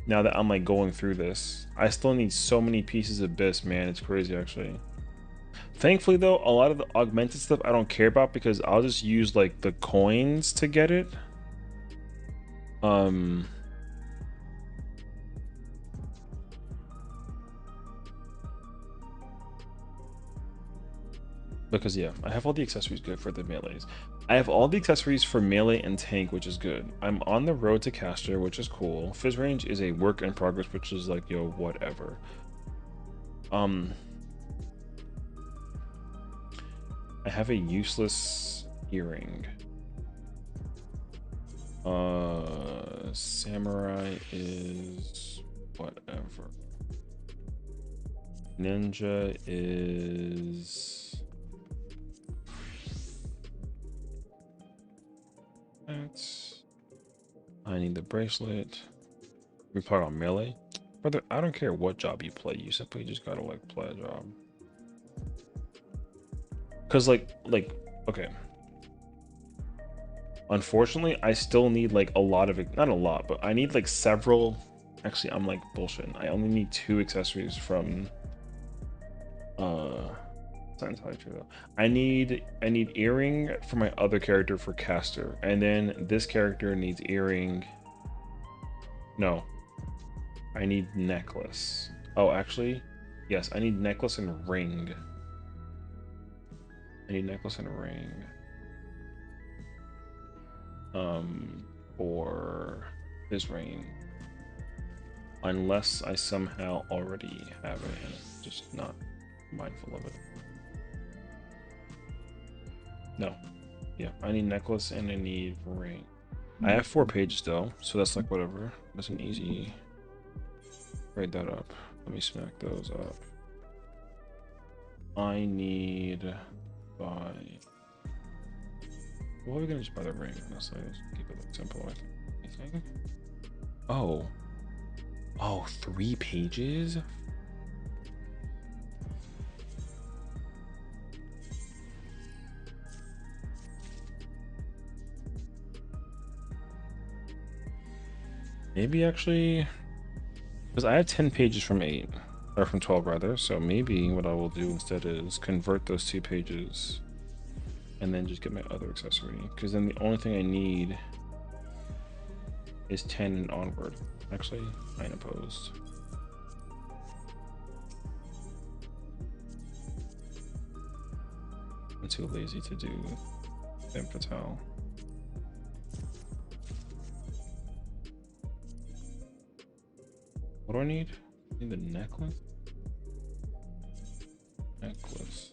Now that I'm like going through this, I still need so many pieces of BIS, man. It's crazy actually. Thankfully though, a lot of the augmented stuff I don't care about because I'll just use like the coins to get it. Because yeah, I have all the accessories good for the melees. I have all the accessories for melee and tank, which is good. I'm on the road to caster, which is cool. Fizz range is a work in progress, which is like, yo, whatever. I have a useless earring. Samurai is whatever. Ninja is that's... I need the bracelet. We play on melee. Brother, I don't care what job you play, you simply just gotta like play a job. Cause like okay. Unfortunately, I still need like a lot of it, not a lot, but I need like several. Actually, I'm like bullshitting. I only need 2 accessories from that's not entirely true though. I need earring for my other character for caster, and then this character needs earring. No, I need necklace. Oh, actually, yes, I need necklace and ring. I need necklace and ring. For this ring. Unless I somehow already have it and I'm just not mindful of it. No. Yeah, I need necklace and I need ring. I have 4 pages though, so that's like whatever. That's an easy... Write that up. Let me smack those up. I need... buy... Well, we're gonna just buy the ring, honestly. Let's keep it like simple, I think. Oh. Oh, 3 pages? Maybe actually... Because I have 10 pages from 8. Or from 12 rather, so maybe what I will do instead is convert those 2 pages and then just get my other accessory, because then the only thing I need is 10 and onward. Actually, I ain't opposed. I'm too lazy to do femme fatale. What do I need? I need the necklace? Necklace.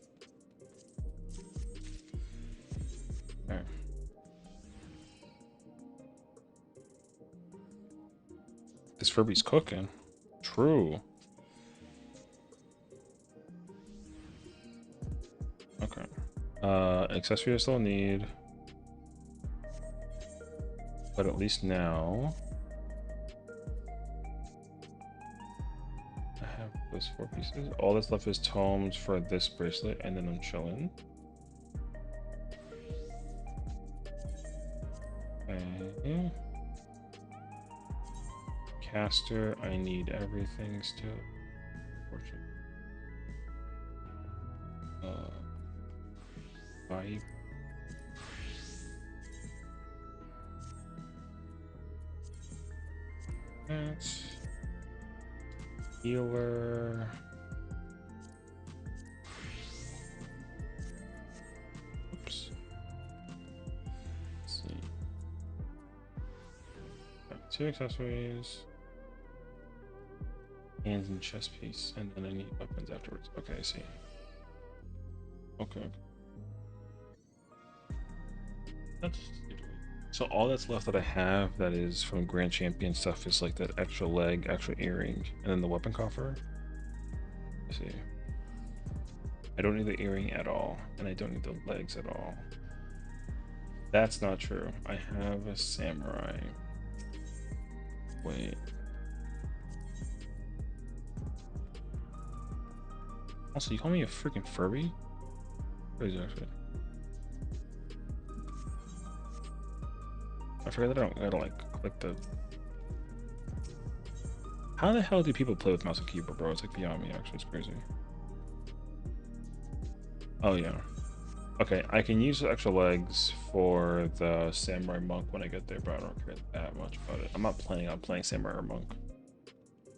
Okay. This Furby's cooking. True. Okay. Accessory I still need. But at least now I have those 4 pieces. All that's left is tomes for this bracelet, and then I'm chilling. Okay. Caster, I need everything still. Fortune. Haii. That's healer. Oops. Let's see. Got 2 accessories. Hands and chest piece, and then I need weapons afterwards. Okay, I see. Okay. That's so all that's left that I have that is from Grand Champion stuff is like that extra leg, extra earring, and then the weapon coffer. Let's see. I don't need the earring at all, and I don't need the legs at all. That's not true. I have a samurai. Wait. Also, you call me a freaking Furby? What is it actually? I forget that I don't like click the. How the hell do people play with mouse and keyboard, bro? It's like beyond me. Actually, it's crazy. Oh yeah. Okay, I can use the extra legs for the samurai monk when I get there, but I don't care that much about it. I'm not planning on playing samurai or monk.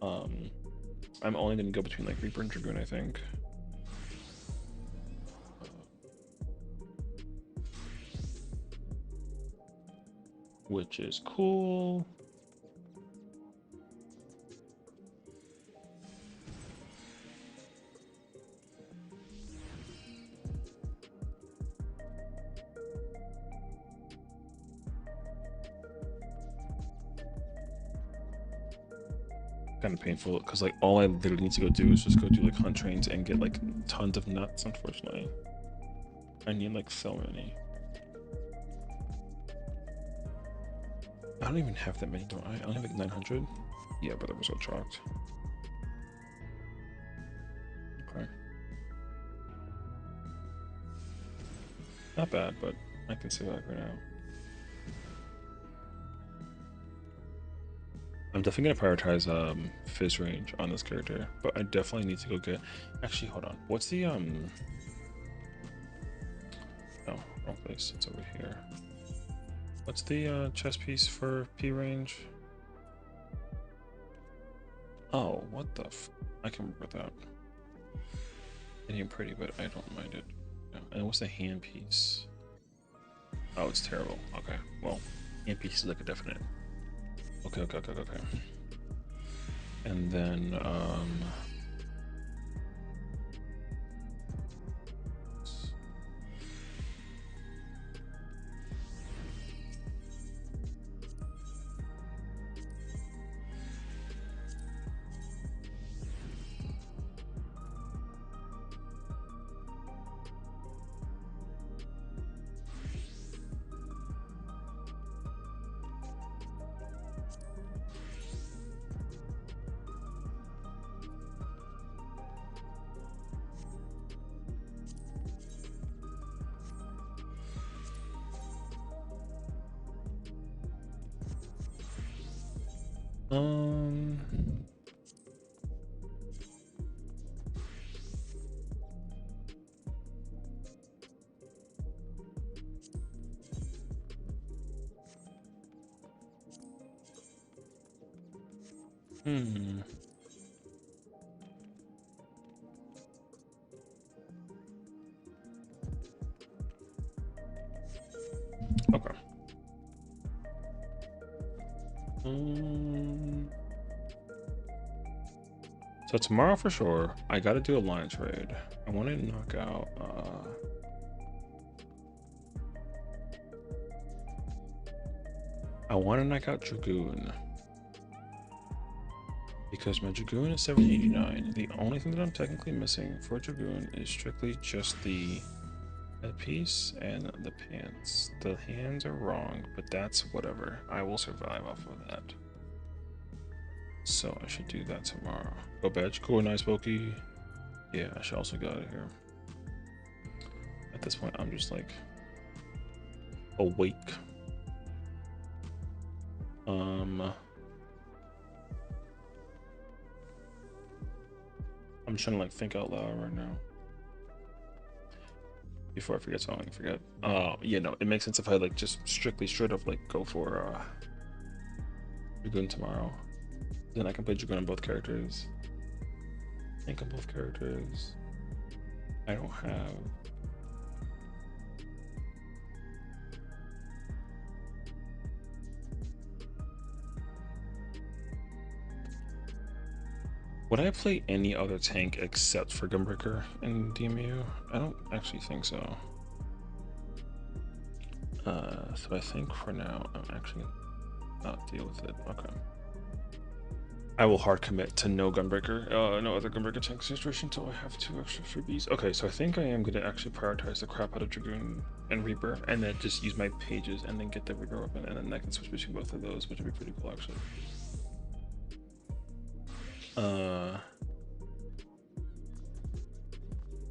I'm only gonna go between like Reaper and Dragoon, I think. Which is cool. Kind of painful because like all I literally need to go do is just go do like hunt trains and get like tons of nuts. Unfortunately, I need like so many. I don't even have that many, don't I? I only have like 900. Yeah, but I was so shocked. Okay, not bad, but I can see that right now. I'm definitely gonna prioritize Fizz range on this character, but I definitely need to go get. Actually, hold on. What's the Oh, wrong place. It's over here. What's the chest piece for P range? Oh, what the f? I can remember that. It ain't pretty, but I don't mind it. No. And what's the hand piece? Oh, it's terrible. Okay, well, hand piece is like a definite. Okay. And then um hmm. Okay. So tomorrow for sure, I gotta do a line trade. I want to knock out Dragoon. Because my Dragoon is 789. The only thing that I'm technically missing for Dragoon is strictly just the headpiece and the pants. The hands are wrong, but that's whatever. I will survive off of that. So I should do that tomorrow. Go badge, cool, nice, bulky. Yeah, I should also get out of here. At this point, I'm just like awake. I'm trying to like think out loud right now before I forget something. Forget. Yeah, no, it makes sense if I like just strictly straight up like go for Dragoon tomorrow. Then I can play Dragoon on both characters. I think on both characters. I don't have. Would I play any other tank except for Gunbreaker in DMU? I don't actually think so. So I think for now, I'm actually not deal with it. Okay. I will hard commit to no Gunbreaker, no other Gunbreaker tank situation until I have 2 extra freebies. Okay, so I think I am gonna actually prioritize the crap out of Dragoon and Reaper, and then just use my pages and then get the Reaper weapon, and then I can switch between both of those, which would be pretty cool actually.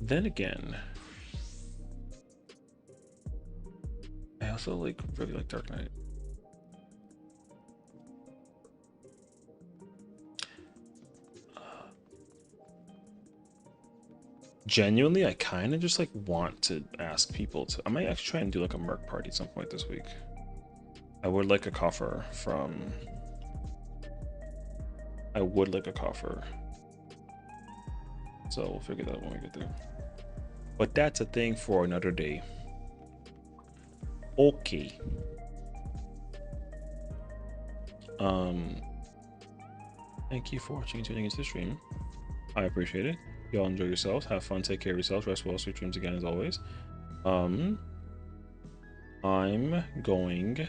Then again, I also like really like Dark Knight. Genuinely, I kind of just like want to ask people to. I might actually try and do like a merc party at some point this week. I would like a coffer from. I would like a coffer. So we'll figure that out when we get there. But that's a thing for another day. Okay. Thank you for watching and tuning into the stream. I appreciate it. Y'all enjoy yourselves. Have fun. Take care of yourselves. Rest well. Sweet dreams again as always. I'm going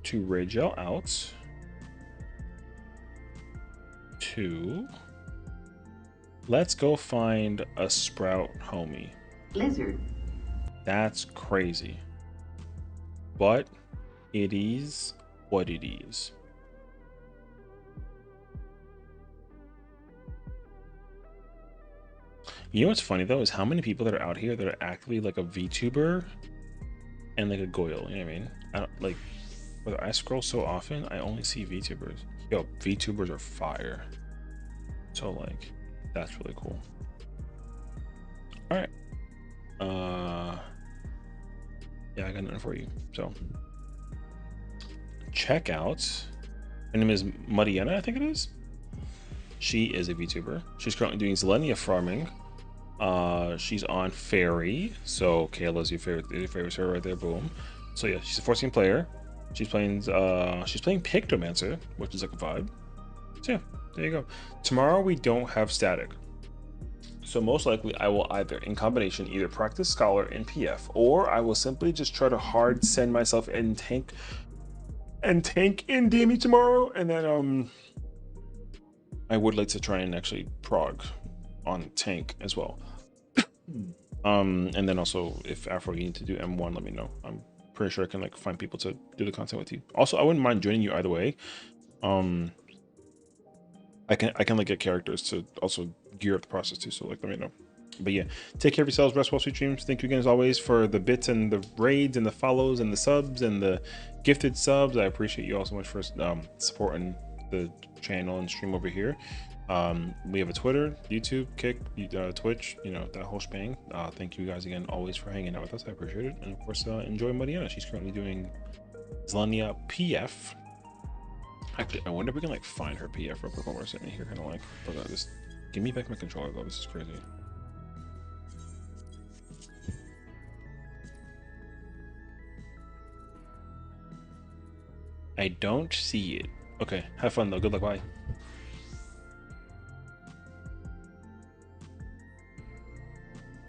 to raid y'all out to let's go find a Sprout homie. Lizard. That's crazy. But it is what it is. You know what's funny though is how many people that are out here that are actively like a VTuber and like a Goyle. You know what I mean? I don't like whether I scroll so often, I only see VTubers. Yo, VTubers are fire. So like, that's really cool. All right. Yeah, I got nothing for you. So check out. Her name is Mariana, I think it is. She is a VTuber. She's currently doing Zelenia farming. She's on Fairy. So Kayla's your favorite server right there. Boom. So yeah, she's a 14 player. She's playing Pictomancer, which is like a vibe. So yeah, there you go. Tomorrow we don't have static. So most likely I will either in combination either practice Scholar and PF, or I will simply just try to hard send myself in tank in DME tomorrow, and then I would like to try and actually prog on tank as well. And then also if Afro you need to do M1, let me know. I'm pretty sure I can like find people to do the content with you. Also, I wouldn't mind joining you either way. I can like get characters to also gear up the process too, so like let me know. But yeah, take care of yourselves, rest well, sweet dreams. Thank you again as always for the bits and the raids and the follows and the subs and the gifted subs. I appreciate you all so much for supporting the channel and stream over here. We have a Twitter, YouTube, Kick, Twitch, you know, that whole shebang. Thank you guys again always for hanging out with us. I appreciate it. And of course, enjoy Mariana. She's currently doing Zelenia PF. Actually, I wonder if we can like find her PF real quick while we're sitting here, kind of like, just give me back my controller though. This is crazy. I don't see it. Okay, have fun though. Good luck, bye.